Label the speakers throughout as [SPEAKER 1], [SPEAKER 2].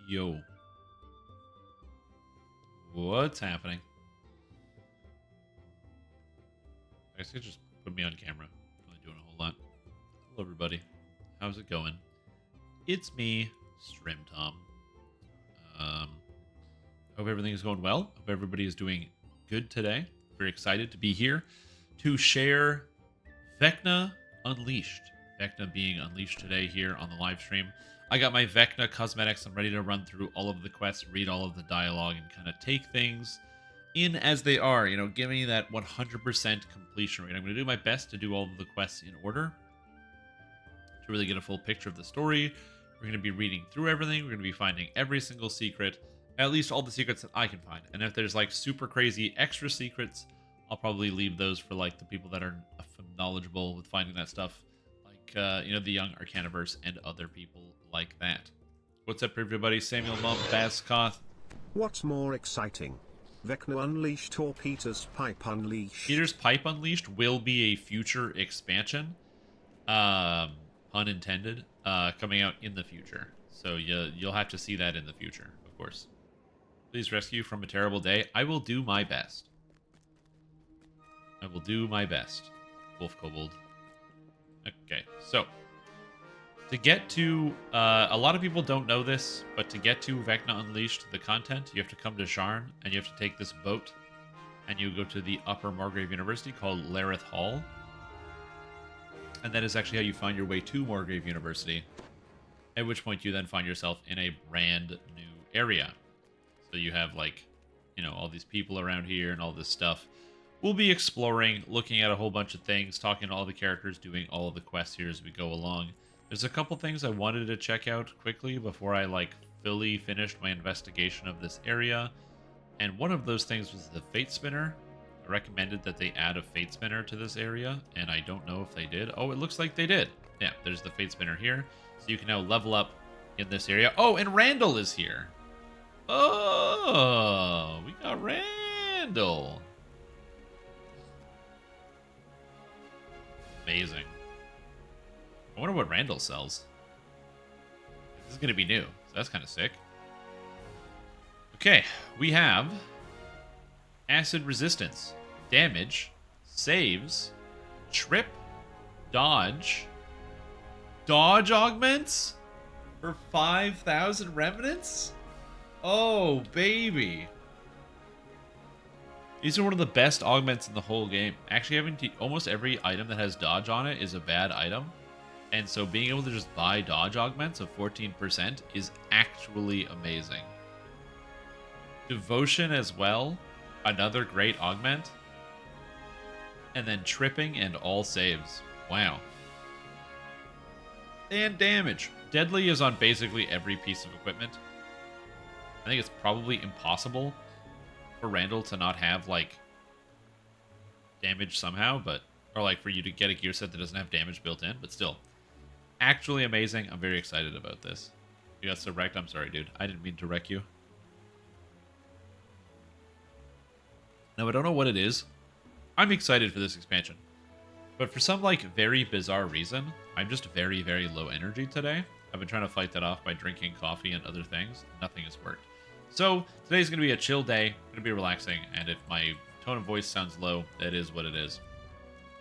[SPEAKER 1] Yo. What's happening? I guess you just put me on camera. I'm not doing a whole lot. Hello, everybody. How's it going? It's me, Stream Tom. Hope everything is going well. Hope everybody is doing good today. Very excited to be here to share VECNA Unleashed. VECNA being unleashed today here on the live stream. I got my VECNA cosmetics. I'm ready to run through all of the quests, read all of the dialogue, and kind of take things in as they are. You know, give me that 100% completion rate. I'm going to do my best to do all of the quests in order to really get a full picture of the story. We're going to be reading through everything. We're going to be finding every single secret, at least all the secrets that I can find. And if there's like super crazy extra secrets, I'll probably leave those for like the people that are knowledgeable with finding that stuff, like you know, the Young Arcaniverse and other people like that. What's up, everybody? Samuel Mum, Baskoth.
[SPEAKER 2] What's more exciting? VECNA Unleashed or Peter's Pipe Unleashed?
[SPEAKER 1] Peter's Pipe Unleashed will be a future expansion, pun intended, coming out in the future. So you'll have to see that in the future, of course. Please rescue from a terrible day. I will do my best. I will do my best. Wolf Kobold. Okay, so to get to, a lot of people don't know this, but to get to VECNA Unleashed, the content, you have to come to Sharn, and you have to take this boat, and you go to the Upper Margrave University called Lareth Hall. And that is actually how you find your way to Margrave University, at which point you then find yourself in a brand new area. So you have, like, you know, all these people around here and all this stuff. We'll be exploring, looking at a whole bunch of things, talking to all the characters, doing all of the quests here as we go along. There's a couple things I wanted to check out quickly before I, like, fully finished my investigation of this area. And one of those things was the Fate Spinner. I recommended that they add a Fate Spinner to this area, and I don't know if they did. Oh, it looks like they did. Yeah, there's the Fate Spinner here. So you can now level up in this area. Oh, and Randall is here. Oh, we got Randall. Amazing. I wonder what Randall sells. This is going to be new, so that's kind of sick. Okay, we have acid resistance, damage, saves, trip, dodge augments for 5,000 remnants? Oh, baby. These are one of the best augments in the whole game. Actually, having almost every item that has dodge on it is a bad item. And so being able to just buy dodge augments of 14% is actually amazing. Devotion as well. Another great augment. And then tripping and all saves. Wow. And damage. Deadly is on basically every piece of equipment. I think it's probably impossible for Randall to not have, like, damage somehow, but, or like for you to get a gear set that doesn't have damage built in, but still. Actually amazing. I'm very excited about this. You got so wrecked. I'm sorry, dude. I didn't mean to wreck you. Now, I don't know what it is. I'm excited for this expansion. But for some, like, very bizarre reason, I'm just very, very low energy today. I've been trying to fight that off by drinking coffee and other things. Nothing has worked. So, today's going to be a chill day. Going to be relaxing. And if my tone of voice sounds low, that is what it is.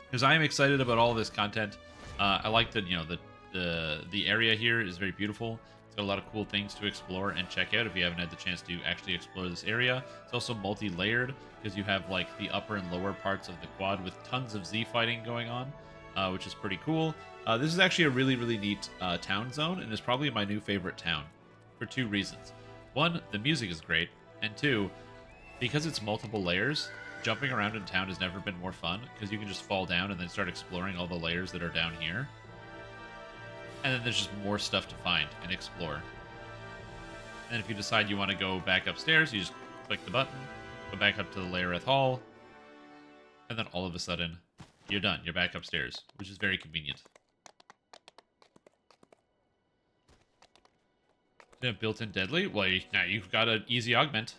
[SPEAKER 1] Because I am excited about all this content. I like that, you know, the area here is very beautiful. It's got a lot of cool things to explore and check out if you haven't had the chance to actually explore this area. It's also multi-layered because you have, like, the upper and lower parts of the quad with tons of Z fighting going on, which is pretty cool. This is actually a really, really neat town zone, and is probably my new favorite town for two reasons. One, the music is great, and two, because it's multiple layers, jumping around in town has never been more fun, because you can just fall down and then start exploring all the layers that are down here. And then there's just more stuff to find and explore. And if you decide you want to go back upstairs, you just click the button, go back up to the Lareth Hall, and then all of a sudden, you're done. You're back upstairs, which is very convenient. Built-in deadly? Well, now you've got an easy augment.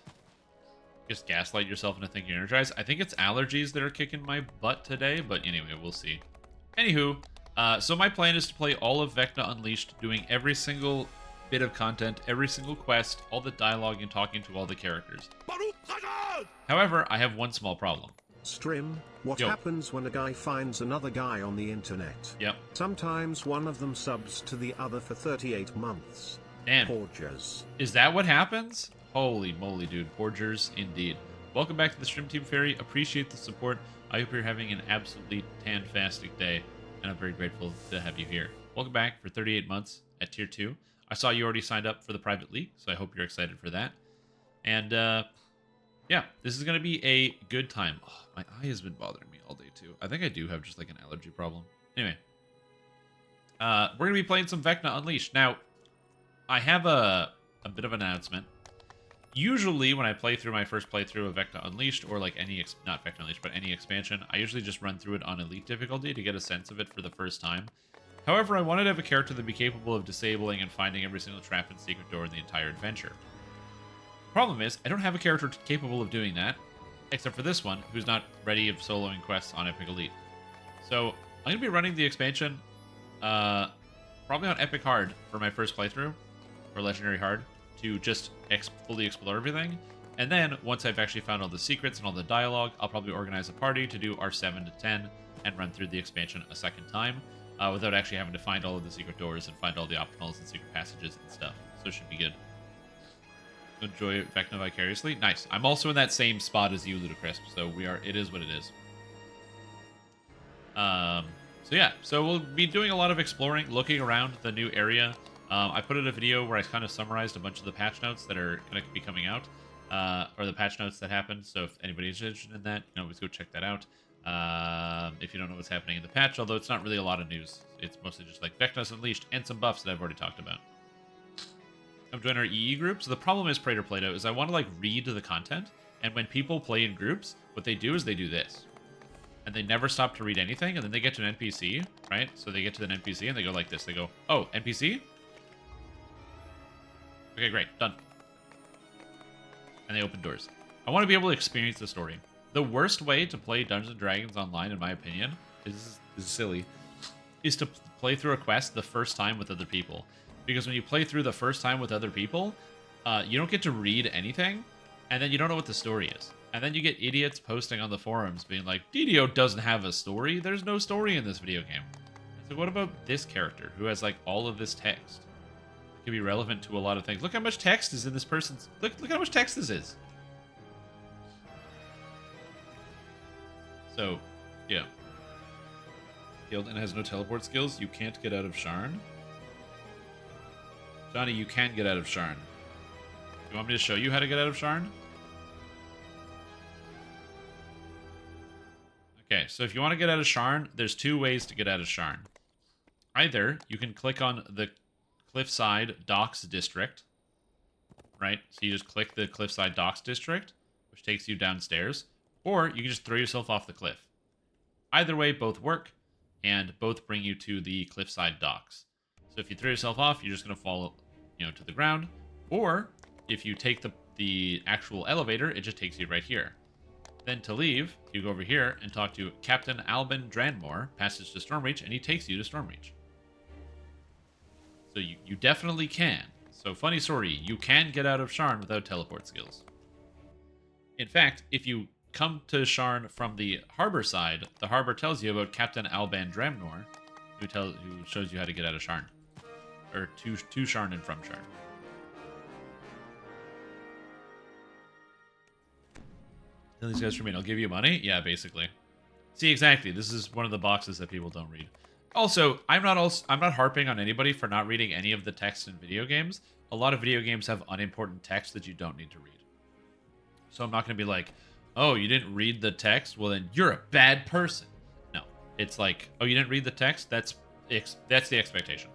[SPEAKER 1] Just gaslight yourself into thinking you're energized. I think it's allergies that are kicking my butt today, but anyway, we'll see. Anywho, so my plan is to play all of VECNA Unleashed, doing every single bit of content, every single quest, all the dialogue, and talking to all the characters. However, I have one small problem.
[SPEAKER 2] Strim, what
[SPEAKER 1] Yo.
[SPEAKER 2] happens when a guy finds another guy on the internet?
[SPEAKER 1] Yep.
[SPEAKER 2] Sometimes one of them subs to the other for 38 months.
[SPEAKER 1] Damn.
[SPEAKER 2] Porgers.
[SPEAKER 1] Is that what happens? Holy moly, dude. Porgers, indeed. Welcome back to the Stream Team Fairy. Appreciate the support. I hope you're having an absolutely tan-fastic day, and I'm very grateful to have you here. Welcome back for 38 months at Tier 2. I saw you already signed up for the private league, so I hope you're excited for that. And, yeah, this is going to be a good time. Oh, my eye has been bothering me all day, too. I think I do have just, like, an allergy problem. Anyway. We're going to be playing some VECNA Unleashed. Now, I have a bit of an announcement. Usually, when I play through my first playthrough of VECNA Unleashed, or, like, not VECNA Unleashed, but any expansion, I usually just run through it on Elite difficulty to get a sense of it for the first time. However, I wanted to have a character that would be capable of disabling and finding every single trap and secret door in the entire adventure. Problem is, I don't have a character capable of doing that, except for this one, who's not ready of soloing quests on Epic Elite. So, I'm going to be running the expansion, probably on Epic Hard for my first playthrough, or Legendary Hard, to just fully explore everything. And then, once I've actually found all the secrets and all the dialogue, I'll probably organize a party to do our 7 to 10 and run through the expansion a second time, without actually having to find all of the secret doors and find all the optionals and secret passages and stuff. So it should be good. Enjoy VECNA vicariously. Nice. I'm also in that same spot as you, Ludacris. So it is what it is. So yeah. So we'll be doing a lot of exploring, looking around the new area. I put in a video where I kind of summarized a bunch of the patch notes that are going to be coming out, or the patch notes that happened. So if anybody's interested in that, you can always go check that out. If you don't know what's happening in the patch, although it's not really a lot of news. It's mostly just like VECNA's Unleashed and some buffs that I've already talked about. Come join our EE group. So the problem is, Praetor Plato, is I want to like read the content, and when people play in groups, what they do is they do this. And they never stop to read anything, and then they get to an NPC, right? So they get to an NPC and they go like this. They go, oh, NPC? Okay, great, done. And they open doors. I want to be able to experience the story. The worst way to play Dungeons & Dragons online, in my opinion, is silly, is to play through a quest the first time with other people. Because when you play through the first time with other people, you don't get to read anything, and then you don't know what the story is. And then you get idiots posting on the forums being like, DDO doesn't have a story. There's no story in this video game. So what about this character who has like all of this text? It could be relevant to a lot of things. Look how much text is in this person's... Look how much text this is. So, yeah. Healed and has no teleport skills. You can't get out of Sharn. Johnny, you can't get out of Sharn. You want me to show you how to get out of Sharn? Okay, so if you want to get out of Sharn, there's two ways to get out of Sharn. Either you can click on the Cliffside Docks District, right? So you just click the Cliffside Docks District, which takes you downstairs, or you can just throw yourself off the cliff. Either way, both work, and both bring you to the Cliffside Docks. So if you throw yourself off, you're just going to fall, to the ground. Or if you take the actual elevator, it just takes you right here. Then to leave, you go over here and talk to Captain Albin Dranmore, passage to Stormreach, and he takes you to Stormreach. So you definitely can. So funny story, you can get out of Sharn without teleport skills. In fact, if you come to Sharn from the harbor side, the harbor tells you about Captain Alban Dranmore, who shows you how to get out of Sharn. Or to Sharn and from Sharn. Tell these guys for me, I'll give you money? Yeah, basically. See, exactly. This is one of the boxes that people don't read. Also, I'm not harping on anybody for not reading any of the text in video games. A lot of video games have unimportant text that you don't need to read. So I'm not going to be like, oh, you didn't read the text? Well, then you're a bad person. No. It's like, oh, you didn't read the text? That's the expectation.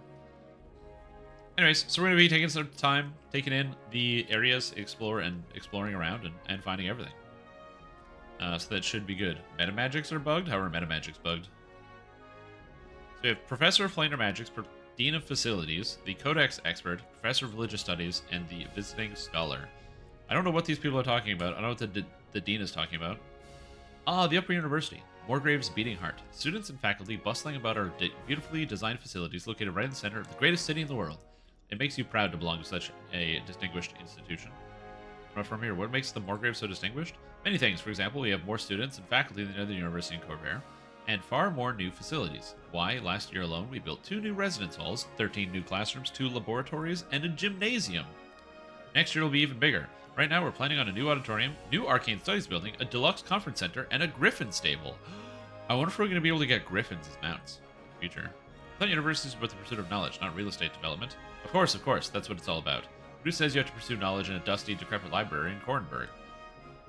[SPEAKER 1] Anyways, so we're going to be taking some time, taking in the areas, exploring around, and finding everything. So that should be good. Metamagics are bugged? However, Metamagic's bugged. So we have Professor of Planar Magics, Dean of Facilities, the Codex Expert, Professor of Religious Studies, and the Visiting Scholar. I don't know what these people are talking about. I don't know what the Dean is talking about. The Upper University. Moorgrave's Beating Heart. Students and faculty bustling about our beautifully designed facilities located right in the center of the greatest city in the world. It makes you proud to belong to such a distinguished institution. From here, what makes the Morgrave so distinguished? Many things. For example, we have more students and faculty than the University in Corvair, and far more new facilities. Why? Last year alone, we built 2 new residence halls, 13 new classrooms, 2 laboratories, and a gymnasium. Next year will be even bigger. Right now, we're planning on a new auditorium, new arcane studies building, a deluxe conference center, and a griffin stable. I wonder if we're going to be able to get griffins as mounts in the future. I thought universities were about the pursuit of knowledge, not real estate development. Of course, that's what it's all about. Who says you have to pursue knowledge in a dusty, decrepit library in Kornberg?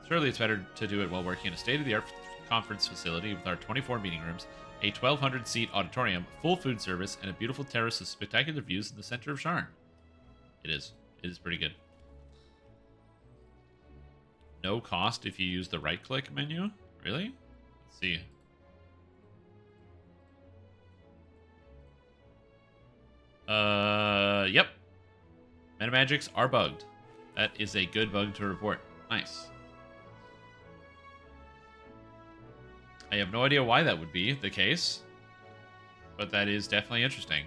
[SPEAKER 1] Surely it's better to do it while working in a state-of-the-art conference facility with our 24 meeting rooms, a 1,200-seat auditorium, full food service, and a beautiful terrace with spectacular views in the center of Sharn. It is. It is pretty good. No cost if you use the right-click menu? Really? Let's see. Yep. Metamagics are bugged. That is a good bug to report. Nice. I have no idea why that would be the case, but that is definitely interesting.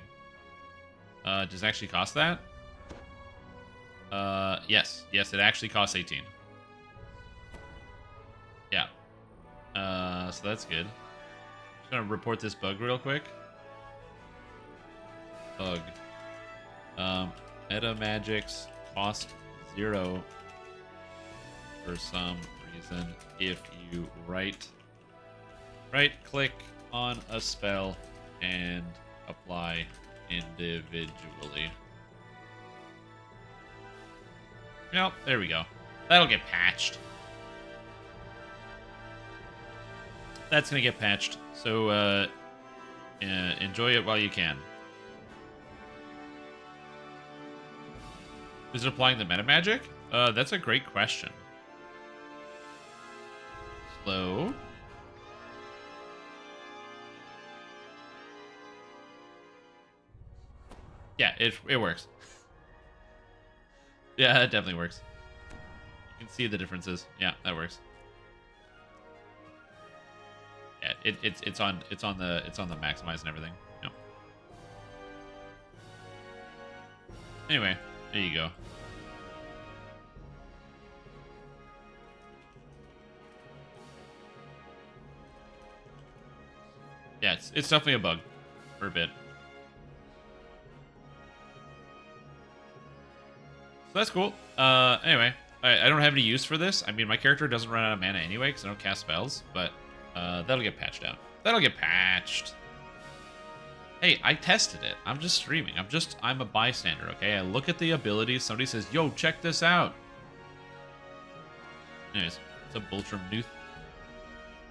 [SPEAKER 1] Does it actually cost that? Yes. Yes, it actually costs 18. Yeah. So that's good. Just gonna report this bug real quick. Bug. Metamagics cost 0 for some reason if you right click on a spell and apply individually. Well, there we go. That'll get patched. That's gonna get patched. So enjoy it while you can. Is it applying the meta magic? That's a great question. Slow. Yeah, it works. Yeah, it definitely works. You can see the differences. Yeah, that works. Yeah, it's on the maximize and everything. Yep. Anyway, there you go. Yeah, it's definitely a bug for a bit. So that's cool. Anyway, I don't have any use for this. I mean, my character doesn't run out of mana anyway because I don't cast spells, but that'll get patched out. That'll get patched. Hey, I tested it. I'm just streaming. I'm a bystander, okay? I look at the abilities. Somebody says, yo, check this out. Anyways, it's a Bultrum Nuth.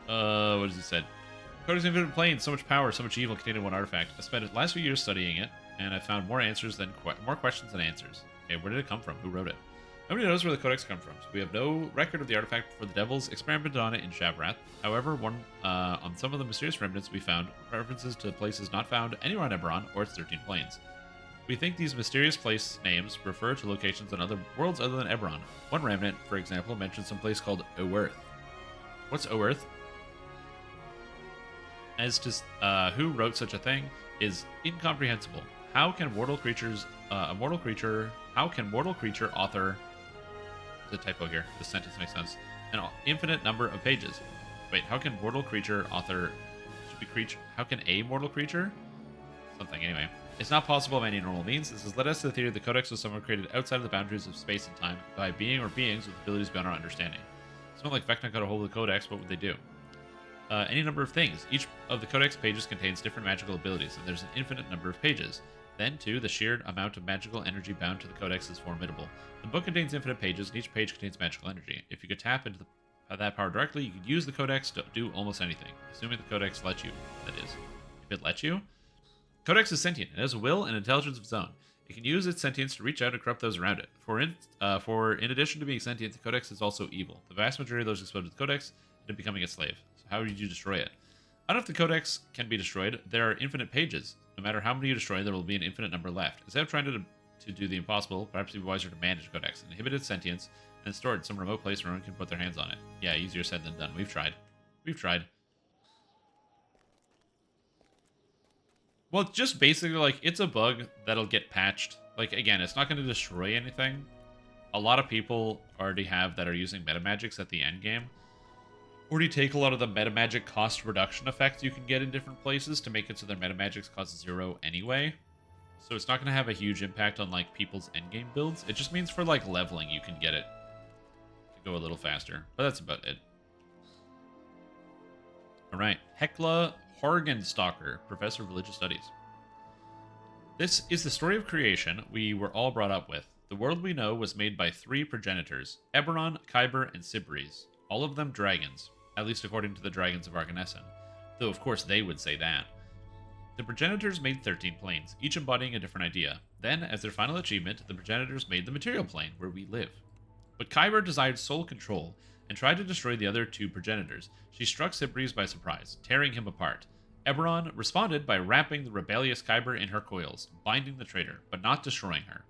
[SPEAKER 1] What does he said? Codex Infinite Planes, so much power, so much evil contained in one artifact. I spent the last few years studying it, and I found more questions than answers. Okay, where did it come from? Who wrote it? Nobody knows where the codex come from, so we have no record of the artifact before the devils experimented on it in Shavrath. However, on some of the mysterious remnants we found references to places not found anywhere on Eberron or its 13 planes. We think these mysterious place names refer to locations on other worlds other than Eberron. One remnant, for example, mentioned some place called Oerth. What's Oerth? As to who wrote such a thing is incomprehensible. How can mortal creature author... The typo here. This sentence makes sense. An infinite number of pages. Wait, how can mortal creature author... How can a mortal creature? Something, anyway. It's not possible by any normal means. This has led us to the theory the Codex was someone created outside of the boundaries of space and time by a being or beings with abilities beyond our understanding. Someone like VECNA got a hold of the Codex, what would they do? Any number of things. Each of the Codex pages contains different magical abilities, and there's an infinite number of pages. Then, too, the sheer amount of magical energy bound to the Codex is formidable. The book contains infinite pages, and each page contains magical energy. If you could tap into that power directly, you could use the Codex to do almost anything, assuming the Codex lets you, that is. If it lets you? Codex is sentient. It has a will and intelligence of its own. It can use its sentience to reach out and corrupt those around it. In addition to being sentient, the Codex is also evil. The vast majority of those exposed to the Codex end up becoming a slave. So how would you destroy it? I don't know if the Codex can be destroyed. There are infinite pages. No matter how many you destroy, there will be an infinite number left. Instead of trying to do the impossible, perhaps it would be wiser to manage Codex, inhibit its sentience, and store it in some remote place where no one can put their hands on it. Yeah, easier said than done. We've tried. Well, it's just basically like, it's a bug that'll get patched. Like, again, it's not going to destroy anything. A lot of people already have that are using metamagics at the end game. Already take a lot of the metamagic cost reduction effects you can get in different places to make it so their metamagics cost 0 anyway. So it's not going to have a huge impact on like people's endgame builds. It just means for like leveling you can get it to go a little faster. But that's about it. Alright, Hekla Horgenstalker, Professor of Religious Studies. This is the story of creation we were all brought up with. The world we know was made by 3 progenitors, Eberron, Kyber, and Sibris. All of them dragons, at least according to the dragons of Arganessen. Though of course they would say that. The progenitors made 13 planes, each embodying a different idea. Then, as their final achievement, the progenitors made the material plane, where we live. But Kyber desired sole control, and tried to destroy the other 2 progenitors. She struck Sibris by surprise, tearing him apart. Eberron responded by wrapping the rebellious Kyber in her coils, binding the traitor, but not destroying her.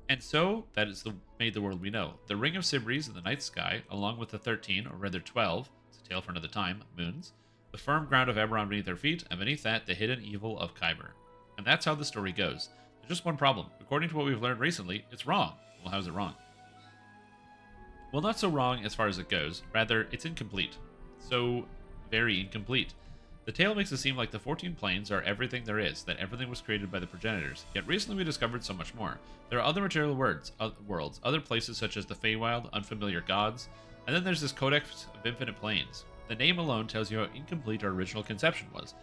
[SPEAKER 1] And so, that is made the world we know. The Ring of Sibris in the night sky, along with the 13, or rather 12, it's a tale for another time, moons, the firm ground of Eberron beneath their feet, and beneath that, the hidden evil of Kyber. And that's how the story goes. There's just one problem. According to what we've learned recently, it's wrong. Well, how's it wrong? Well, not so wrong as far as it goes. Rather, it's incomplete. So, very incomplete. The tale makes it seem like the 14 planes are everything there is, that everything was created by the progenitors. Yet recently we discovered so much more. There are other material worlds, other places such as the Feywild, unfamiliar gods, and then there's this Codex of Infinite Planes. The name alone tells you how incomplete our original conception was.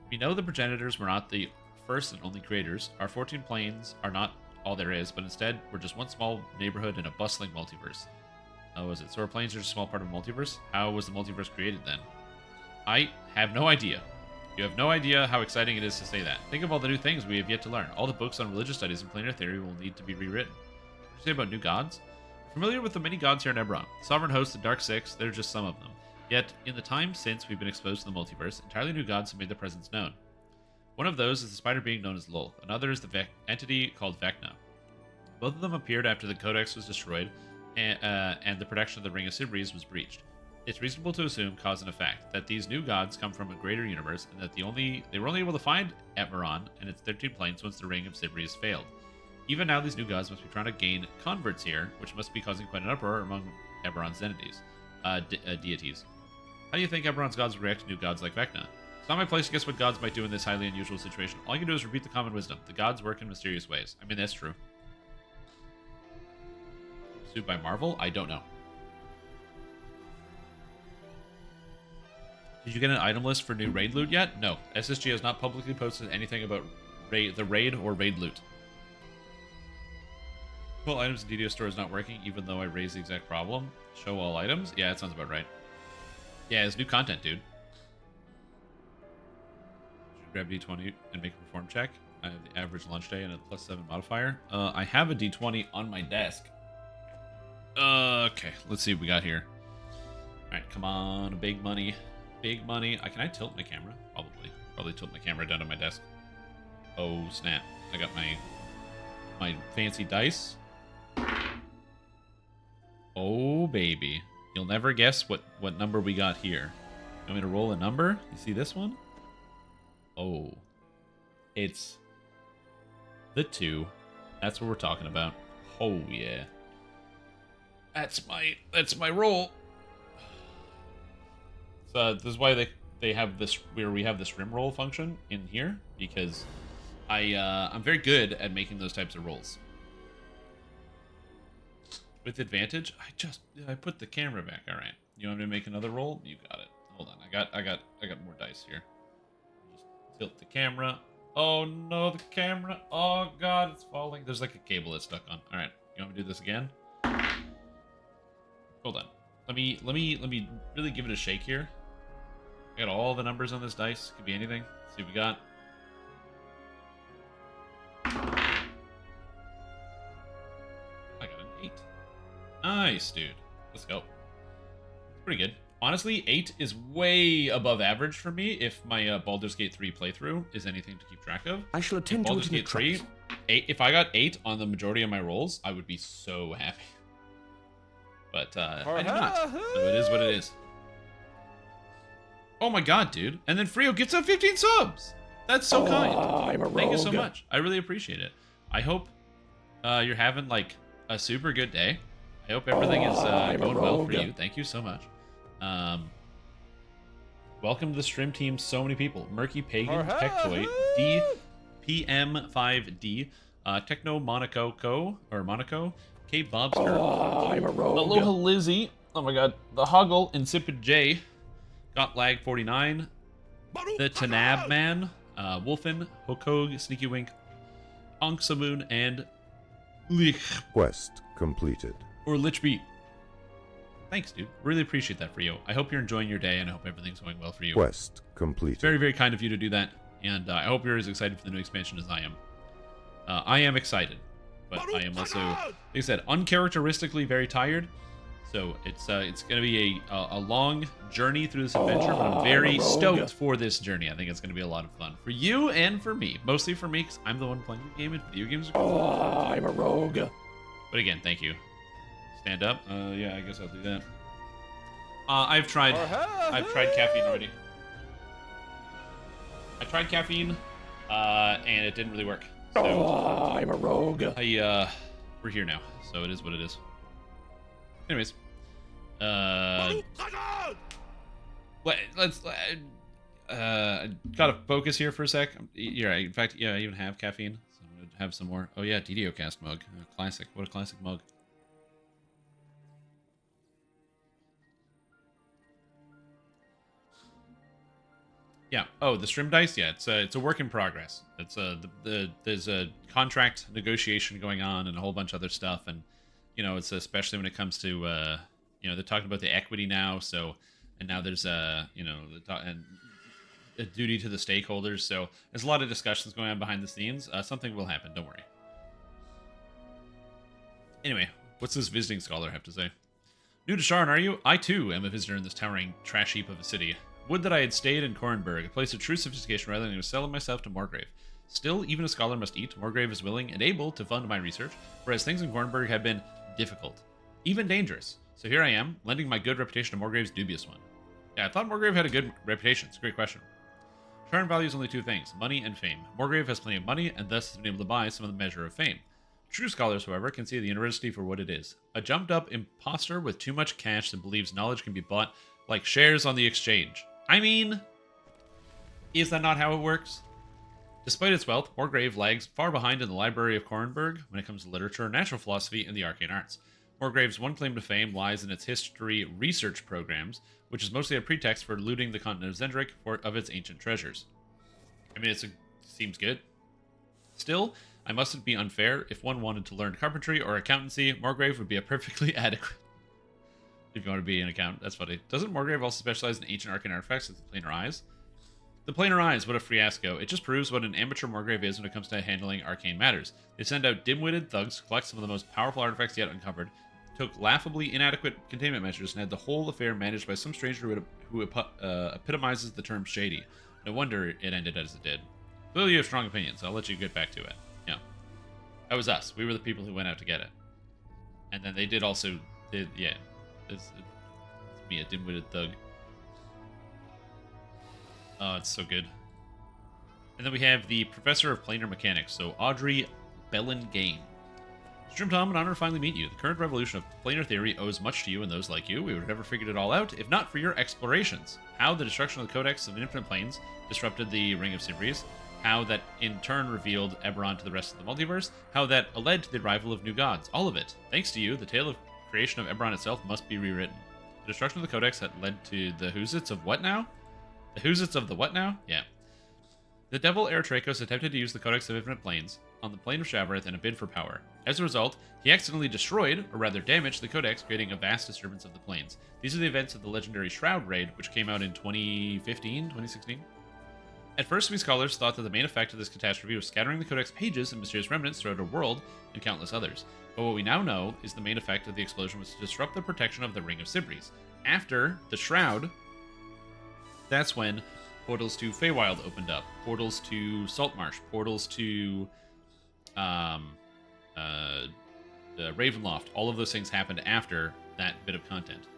[SPEAKER 1] We know the progenitors were not the first and only creators. Our 14 planes are not all there is, but instead we're just one small neighborhood in a bustling multiverse. Oh, is it? So our planes are just a small part of a multiverse? How was the multiverse created then? I have no idea. You have no idea how exciting it is to say that. Think of all the new things we have yet to learn. All the books on religious studies and planar theory will need to be rewritten. What did you say about new gods? We're familiar with the many gods here in Eberron. Sovereign Host, the Dark Six, they're just some of them. Yet, in the time since we've been exposed to the multiverse, entirely new gods have made their presence known. One of those is the spider being known as Lolth. Another is the entity called VECNA. Both of them appeared after the Codex was destroyed and the protection of the Ring of Sibris was breached. It's reasonable to assume cause and effect, that these new gods come from a greater universe, and that they were only able to find Eberron and its 13 planes once the Ring of Sibris failed. Even now, these new gods must be trying to gain converts here, which must be causing quite an uproar among Eberron's deities. How do you think Eberron's gods react to new gods like Vecna? It's not my place to guess what gods might do in this highly unusual situation. All you can do is repeat the common wisdom. The gods work in mysterious ways. I mean, that's true. Sued by Marvel? I don't know. Did you get an item list for new raid loot yet? No. SSG has not publicly posted anything about the raid or raid loot. Pull items in DDO store is not working, even though I raised the exact problem. Show all items? Yeah, that sounds about right. Yeah, it's new content, dude. Should grab D20 and make a perform check. I have the average lunch day and a +7 modifier. I have a D20 on my desk. Okay, let's see what we got here. Alright, come on, big money. Big money. Can I tilt my camera? Probably tilt my camera down to my desk. Oh, snap. I got my fancy dice. Oh, baby. You'll never guess what number we got here. You want me to roll a number? You see this one? Oh. It's the 2. That's what we're talking about. Oh, yeah. That's my roll. So this is why they have this, where we have this rim roll function in here, because I'm very good at making those types of rolls. With advantage, I put the camera back. All right, you want me to make another roll? You got it. Hold on, I got more dice here. Just tilt the camera. Oh no, the camera. Oh god, it's falling. There's like a cable that's stuck on. All right, you want me to do this again? Hold on. Let me really give it a shake here. I got all the numbers on this dice. Could be anything. Let's see what we got. I got an 8. Nice, dude. Let's go. It's pretty good. Honestly, 8 is way above average for me if my Baldur's Gate 3 playthrough is anything to keep track of.
[SPEAKER 3] I shall attend to it
[SPEAKER 1] Baldur's
[SPEAKER 3] in the
[SPEAKER 1] Gate 3, 8, if I got 8 on the majority of my rolls, I would be so happy. But I did not. So it is what it is. Oh my god, dude. And then Frio gets up 15 subs. That's so kind.
[SPEAKER 3] I'm a
[SPEAKER 1] Thank you so
[SPEAKER 3] rogue.
[SPEAKER 1] much. I really appreciate it. I hope you're having like a super good day. I hope everything is going well for you. Thank you so much. Welcome to the stream team. So many people: Murky Pagan, Tech Toy, D, PM5D, Techno Monaco K Bobster. I'm a rogue. Aloha Lizzie. Oh my god. The Hoggle, Insipid J, Got Lag 49, the Tanab Man, Wolfen, Hokog, Sneaky Wink, Onksamoon, and Lich.
[SPEAKER 3] Quest completed.
[SPEAKER 1] Or Lichbeat. Thanks, dude. Really appreciate that for you. I hope you're enjoying your day, and I hope everything's going well for you.
[SPEAKER 3] Quest completed.
[SPEAKER 1] Very, very kind of you to do that, and I hope you're as excited for the new expansion as I am. I am excited, but I am also, like I said, uncharacteristically very tired. So it's going to be a long journey through this adventure, but I'm very stoked for this journey. I think it's going to be a lot of fun for you and for me. Mostly for me, because I'm the one playing the game, and video games are cool.
[SPEAKER 4] I'm a rogue.
[SPEAKER 1] But again, thank you. Stand up. Yeah, I guess I'll do that. I've tried caffeine already. I tried caffeine, and it didn't really work. So
[SPEAKER 4] I'm a rogue.
[SPEAKER 1] We're here now, so it is what it is. Anyways, let's gotta focus here for a sec. You're right. In fact, yeah, I even have caffeine, so I'm gonna have some more. Oh yeah, DDO cast mug, classic. What a classic mug. Yeah. Oh, the stream dice. Yeah, it's a work in progress. It's there's a contract negotiation going on and a whole bunch of other stuff, and it's especially when it comes to they're talking about the equity now. So and now there's a duty to the stakeholders. So there's a lot of discussions going on behind the scenes. Something will happen. Don't worry. Anyway, what's this visiting scholar have to say? New to Sharn, are you? I too am a visitor in this towering trash heap of a city. Would that I had stayed in Kornberg, a place of true sophistication rather than to sell myself to Morgrave. Still, even a scholar must eat. Morgrave is willing and able to fund my research, whereas things in Kornberg have been difficult, even dangerous. So here I am, lending my good reputation to Morgrave's dubious one. Yeah, I thought Morgrave had a good reputation. It's a great question. Sharn values only two things, money and fame. Morgrave has plenty of money, and thus has been able to buy some of the measure of fame. True scholars, however, can see the university for what it is. A jumped-up imposter with too much cash that believes knowledge can be bought like shares on the exchange. I mean, is that not how it works? Despite its wealth, Morgrave lags far behind in the Library of Kornberg when it comes to literature, natural philosophy, and the arcane arts. Morgrave's one claim to fame lies in its history research programs, which is mostly a pretext for looting the continent of Zendrick of its ancient treasures. I mean, it seems good. Still, I mustn't be unfair. If one wanted to learn carpentry or accountancy, Morgrave would be a perfectly adequate. If you want to be an accountant, that's funny. Doesn't Morgrave also specialize in ancient arcane artifacts with the planar eyes? The planar eyes, what a fiasco. It just proves what an amateur Morgrave is when it comes to handling arcane matters. They send out dim-witted thugs to collect some of the most powerful artifacts yet uncovered, took laughably inadequate containment measures, and had the whole affair managed by some stranger who epitomizes the term shady. No wonder it ended as it did. Clearly you have strong opinions. I'll let you get back to it. Yeah. That was us. We were the people who went out to get it. And then they yeah. It's me, a dim-witted thug. Oh, it's so good. And then we have the Professor of Planar Mechanics, so Audrey Bellingame. Stream Tom, an honor to finally meet you. The current revolution of planar theory owes much to you and those like you. We would have never figured it all out if not for your explorations. How the destruction of the Codex of Infinite Planes disrupted the Ring of Sibris. How that in turn revealed Eberron to the rest of the multiverse. How that led to the arrival of new gods. All of it. Thanks to you, the tale of creation of Eberron itself must be rewritten. The destruction of the Codex had led to the Whozits of what now? The Whozits of the what now? Yeah. The devil Eritrakos attempted to use the Codex of Infinite Planes on the plane of Shavareth in a bid for power. As a result, he accidentally destroyed, or rather damaged, the Codex, creating a vast disturbance of the planes. These are the events of the legendary Shroud Raid, which came out in 2016? At first, we scholars thought that the main effect of this catastrophe was scattering the Codex pages and mysterious remnants throughout our world and countless others. But what we now know is the main effect of the explosion was to disrupt the protection of the Ring of Sibris. After the Shroud, that's when portals to Feywild opened up, portals to Saltmarsh, portals to Ravenloft. All of those things happened after that bit of content.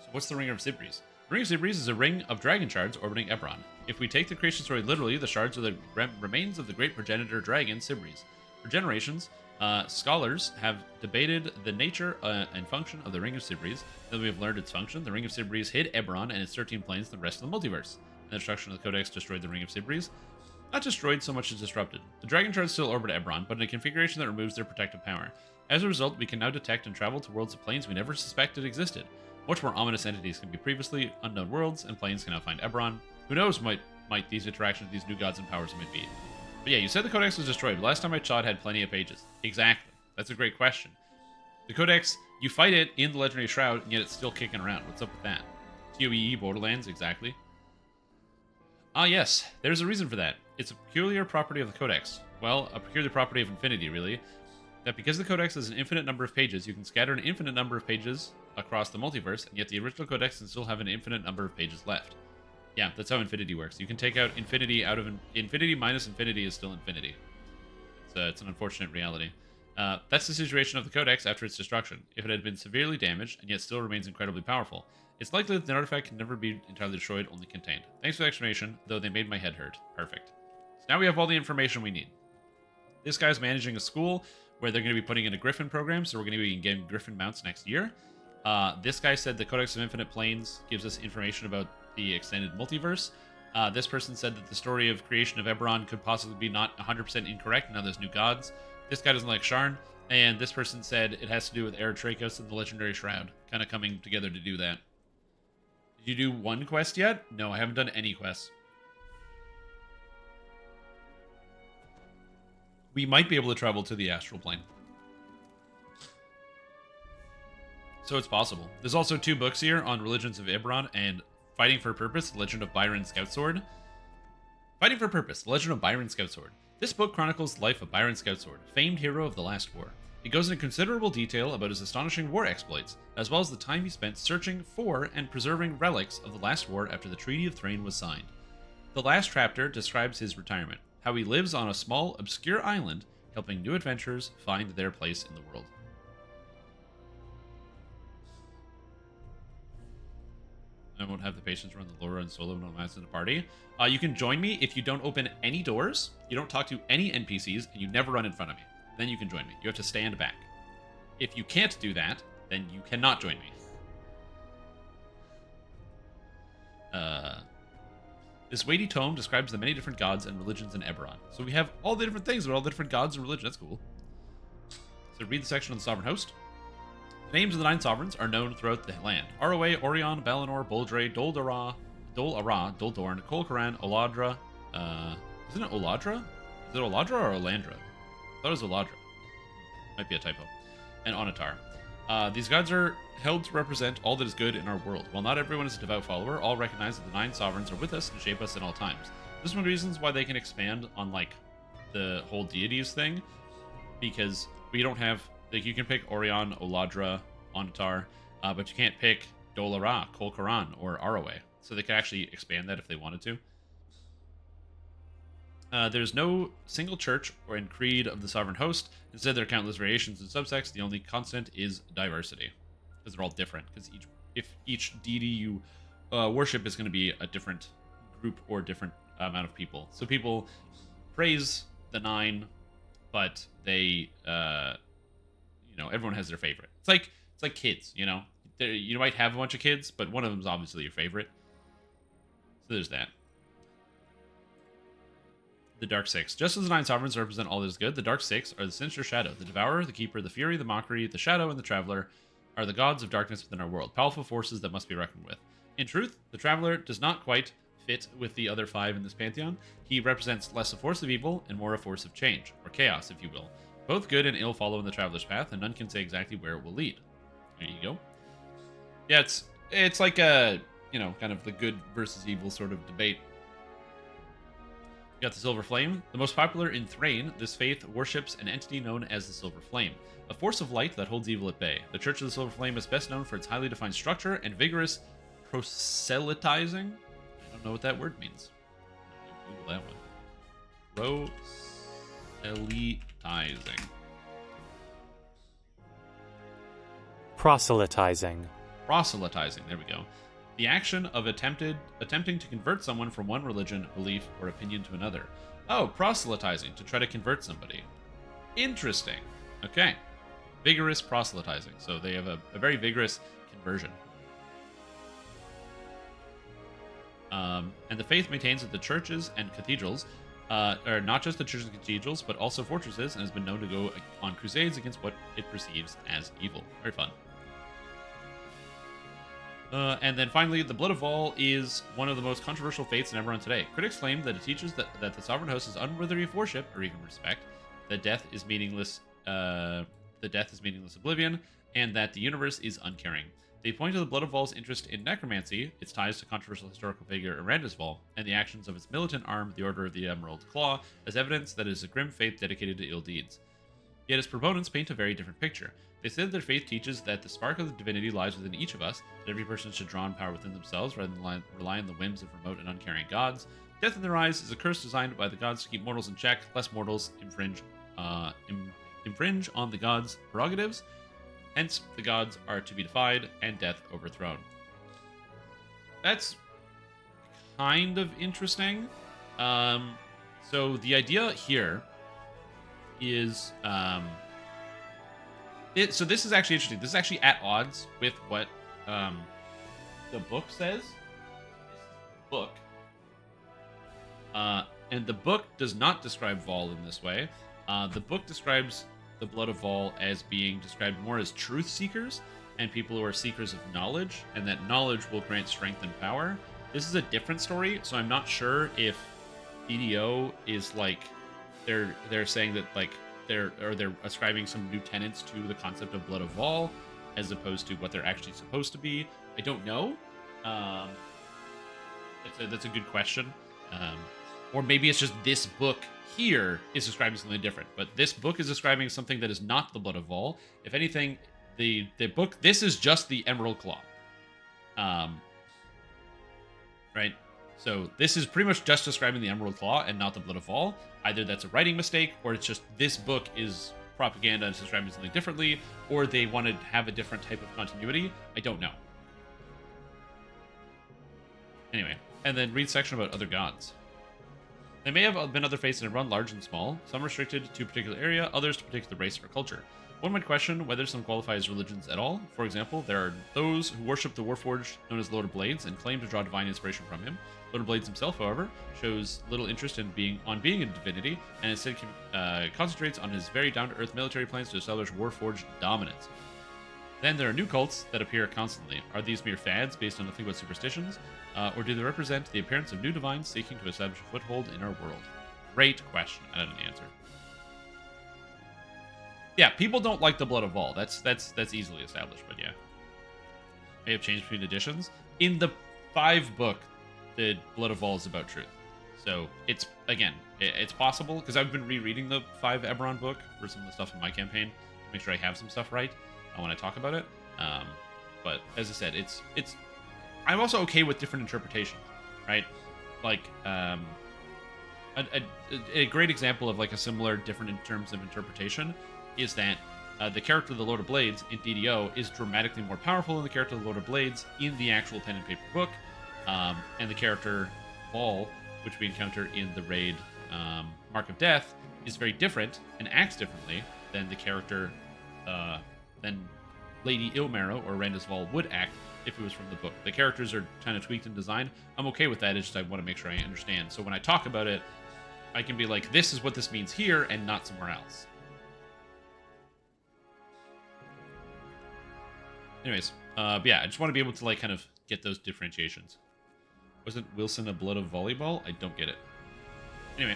[SPEAKER 1] So what's the Ring of Sibris? The Ring of Sibris is a ring of dragon shards orbiting Eberron. If we take the creation story literally, the shards are the remains of the great progenitor dragon, Sibris. For generations, scholars have debated the nature and function of the Ring of Sibris. Then we have learned its function. The Ring of Sibris hid Eberron and its 13 planes and the rest of the multiverse. And the destruction of the Codex destroyed the Ring of Sibris. Not destroyed so much as disrupted. The dragon shards still orbit Eberron, but in a configuration that removes their protective power. As a result, we can now detect and travel to worlds of planes we never suspected existed. Much more ominous entities can be previously unknown worlds, and planes can now find Eberron. Who knows might these interactions with these new gods and powers might be. But yeah, you said the Codex was destroyed. Last time I saw it had plenty of pages. Exactly. That's a great question. The Codex, you fight it in the Legendary Shroud, and yet it's still kicking around. What's up with that? TOEE Borderlands, exactly. Ah yes, there's a reason for that. It's a peculiar property of the Codex. Well, a peculiar property of Infinity, really. That because the Codex has an infinite number of pages, you can scatter an infinite number of pages across the multiverse, and yet the original Codex can still have an infinite number of pages left. Yeah, that's how Infinity works. You can take out Infinity out of... Infinity minus Infinity is still Infinity. It's an unfortunate reality. That's the situation of the Codex after its destruction. If it had been severely damaged, and yet still remains incredibly powerful, it's likely that the artifact can never be entirely destroyed, only contained. Thanks for the explanation, though they made my head hurt. Perfect. So now we have all the information we need. This guy's managing a school where they're going to be putting in a Griffin program, so we're going to be getting Griffin mounts next year. This guy said the Codex of Infinite Planes gives us information about the extended multiverse. This person said that the story of creation of Eberron could possibly be not 100% incorrect, now there's new gods. This guy doesn't like Sharn, and this person said it has to do with Eritrakos and the Legendary Shroud, kind of coming together to do that. Did you do one quest yet? No, I haven't done any quests. We might be able to travel to the astral plane. So it's possible. There's also 2 books here on Religions of Eberron and Fighting for Purpose, The Legend of Byron Scout Sword. Fighting for Purpose, The Legend of Byron Scout Sword. This book chronicles the life of Byron Scout Sword, famed hero of the last war. It goes into considerable detail about his astonishing war exploits, as well as the time he spent searching for and preserving relics of the last war after the Treaty of Thrain was signed. The last chapter describes his retirement, how he lives on a small, obscure island, helping new adventurers find their place in the world. I won't have the patience to run the lore and solo when I'm in a party. You can join me if you don't open any doors, you don't talk to any NPCs, and you never run in front of me. Then you can join me. You have to stand back. If you can't do that, then you cannot join me. This weighty tome describes the many different gods and religions in Eberron. So we have all the different things about all the different gods and religions. That's cool. So read the section on the Sovereign Host. The names of the 9 sovereigns are known throughout the land. Arroway, Orion, Balinor, Boldre, Dol-Ara, Doldorn, Kolkaran, Oladra. Isn't it Oladra? Is it Oladra or Olandra? I thought it was Oladra. Might be a typo. And Onatar. These gods are held to represent all that is good in our world. While not everyone is a devout follower, all recognize that the 9 sovereigns are with us and shape us in all times. This is one of the reasons why they can expand on, like, the whole deities thing. Because we don't have... Like, you can pick Orion, Oladra, Onatar, but you can't pick Dol-Ara, Kolkaran, or Arroway. So they can actually expand that if they wanted to. There's no single church or creed of the Sovereign Host. Instead, there are countless variations and subsects. The only constant is diversity. Because they're all different. Because each deity you worship is going to be a different group or different amount of people. So people praise the 9, but they... everyone has their favorite. It's like kids, you might have a bunch of kids, but one of them is obviously your favorite. So there's that. The Dark Six. Just as the 9 sovereigns represent all that is good, the Dark Six are the Sinister Shadow, the Devourer, the Keeper, the Fury, the Mockery, the Shadow, and the Traveler are the gods of darkness within our world, powerful forces that must be reckoned with. In truth, the Traveler does not quite fit with the other 5 in this pantheon. He represents less a force of evil and more a force of change, or chaos, if you will. Both good and ill follow in the Traveler's path, and none can say exactly where it will lead. There you go. Yeah, it's like a, kind of the good versus evil sort of debate. You got the Silver Flame. The most popular in Thrain, this faith worships an entity known as the Silver Flame, a force of light that holds evil at bay. The Church of the Silver Flame is best known for its highly defined structure and vigorous proselytizing. I don't know what that word means. Google that one.
[SPEAKER 5] Proselytizing.
[SPEAKER 1] Proselytizing, there we go. The action of attempting to convert someone from one religion, belief, or opinion to another. Oh, proselytizing, to try to convert somebody. Interesting. Okay. Vigorous proselytizing. So they have a very vigorous conversion. And the faith maintains that the churches and cathedrals are not just the churches and cathedrals, but also fortresses, and has been known to go on crusades against what it perceives as evil. Very fun. And then finally, the Blood of Vol is one of the most controversial faiths in Eberron today. Critics claim that it teaches that the sovereign host is unworthy of worship or even respect, that death is meaningless oblivion, and that the universe is uncaring. They point to the Blood of Vol's interest in necromancy, its ties to controversial historical figure Erandis Vol, and the actions of its militant arm, the Order of the Emerald Claw, as evidence that it is a grim faith dedicated to ill deeds. Yet its proponents paint a very different picture. They say that their faith teaches that the spark of the divinity lies within each of us, that every person should draw on power within themselves rather than rely on the whims of remote and uncaring gods. Death in their eyes is a curse designed by the gods to keep mortals in check, lest mortals infringe on the gods' prerogatives. Hence, the gods are to be defied and death overthrown. That's kind of interesting. So the idea here is... so this is actually interesting. This is actually at odds with what the book says. Book. And the book does not describe Vol in this way. The book describes the Blood of Vol as being described more as truth seekers and people who are seekers of knowledge, and that knowledge will grant strength and power. This is a different story, so I'm not sure if DDO is like they're saying that like they're ascribing some new tenets to the concept of Blood of Vol as opposed to what they're actually supposed to be. I don't know. That's a good question. Or maybe it's just this book here is describing something different. But this book is describing something that is not the Blood of Vol. If anything, the book, this is just the Emerald Claw. Right? So this is pretty much just describing the Emerald Claw and not the Blood of Vol. Either that's a writing mistake, or it's just this book is propaganda and it's describing something differently, or they want to have a different type of continuity. I don't know. Anyway, and then read section about other gods. There may have been other faiths in Eberron, large and small, some restricted to a particular area, others to a particular race or culture. One might question whether some qualify as religions at all. For example, there are those who worship the Warforged known as Lord of Blades and claim to draw divine inspiration from him. Lord of Blades himself, however, shows little interest in being a divinity, and instead concentrates on his very down-to-earth military plans to establish Warforged dominance. Then there are new cults that appear constantly. Are these mere fads based on nothing but superstitions? Or do they represent the appearance of new divines seeking to establish a foothold in our world? Great question. I don't know the answer. Yeah, people don't like the Blood of Vol. That's easily established, but yeah. May have changed between editions. In the 5 book, the Blood of Vol is about truth. So it's, again, it's possible, because I've been rereading the 5 Eberron book for some of the stuff in my campaign to make sure I have some stuff right when I talk about it. But as I said, it's I'm also okay with different interpretations, right? Like a great example of like a similar different in terms of interpretation is that the character of the Lord of Blades in DDO is dramatically more powerful than the character of the Lord of Blades in the actual pen and paper book, and the character Vol, which we encounter in the raid Mark of Death, is very different and acts differently than the character than Lady Ilmarrow or Erandis Vol would act if it was from the book. The characters are kind of tweaked and designed. I'm okay with that. It's just I want to make sure I understand. So when I talk about it, I can be like, this is what this means here and not somewhere else. Anyways, yeah, I just want to be able to like kind of get those differentiations. Wasn't Wilson a Blood of Volleyball? I don't get it. Anyway,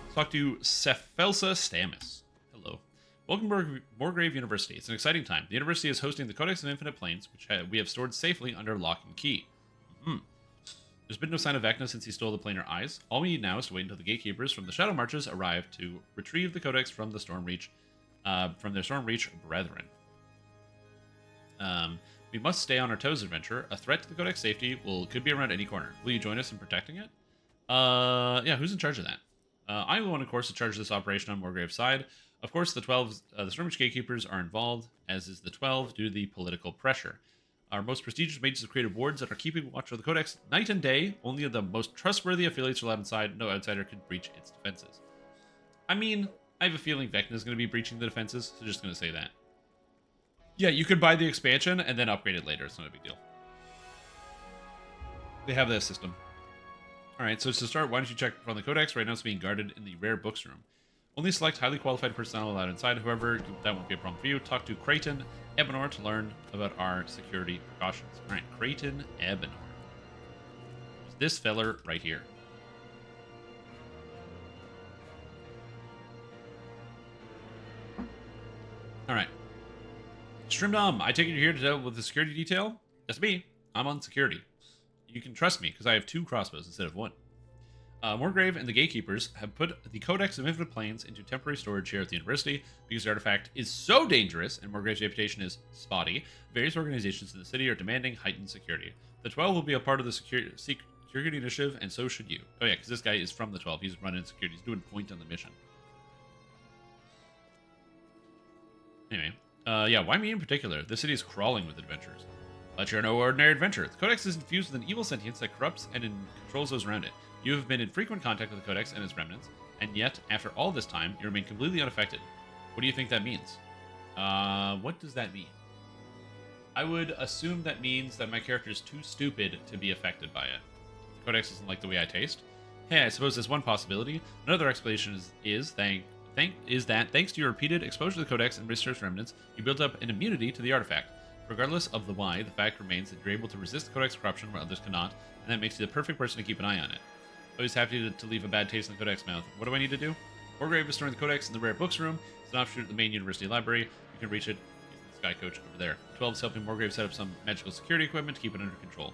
[SPEAKER 1] let's talk to Cephelsa Stamus. Hello. Welcome to Morgrave University. It's an exciting time. The university is hosting the Codex of Infinite Planes, which we have stored safely under lock and key. There's been no sign of VECNA since he stole the planar eyes. All we need now is to wait until the gatekeepers from the Shadow Marches arrive to retrieve the Codex from the Stormreach, from their Stormreach brethren. We must stay on our toes, adventure. A threat to the Codex safety could be around any corner. Will you join us in protecting it? Yeah, who's in charge of that? I'm the one, of course, in charge of this operation on Morgrave's side. Of course, the Stormreach gatekeepers are involved, as is the 12, due to the political pressure. Our most prestigious mages have created wards that are keeping watch of the Codex night and day. Only the most trustworthy affiliates are allowed inside. No outsider can breach its defenses. I mean, I have a feeling VECNA is going to be breaching the defenses, so just going to say that. Yeah, you could buy the expansion and then upgrade it later. It's not a big deal. They have that system. Alright, so to start, why don't you check on the Codex? Right now it's being guarded in the rare books room. Only select highly qualified personnel allowed inside. However, that won't be a problem for you. Talk to Creighton Ebenor to learn about our security precautions. Alright, Creighton Ebenor. There's this feller right here. Alright. Strimdom, I take it you're here to deal with the security detail? That's me. I'm on security. You can trust me, because I have 2 crossbows instead of 1. Morgrave and the Gatekeepers have put the Codex of Infinite Planes into temporary storage here at the university because the artifact is so dangerous and Morgrave's reputation is spotty. Various organizations in the city are demanding heightened security. The 12 will be a part of the security initiative, and so should you. Oh yeah, because this guy is from the 12. He's running security. He's doing point on the mission. Anyway, yeah, why me in particular? The city is crawling with adventurers. But you're no ordinary adventurer. The Codex is infused with an evil sentience that corrupts and controls those around it. You have been in frequent contact with the Codex and its remnants, and yet, after all this time, you remain completely unaffected. What do you think that means? What does that mean? I would assume that means that my character is too stupid to be affected by it. The Codex doesn't like the way I taste. Hey, I suppose there's one possibility. Another explanation is that thanks to your repeated exposure to the Codex and research remnants, you built up an immunity to the artifact. Regardless of the why, the fact remains that you're able to resist the Codex corruption where others cannot, and that makes you the perfect person to keep an eye on it. Always happy to leave a bad taste in the Codex mouth. What do I need to do? Morgrave is storing the Codex in the rare books room. It's an offshoot of the main university library. You can reach it using the Sky Coach over there. 12 is helping Morgrave set up some magical security equipment to keep it under control.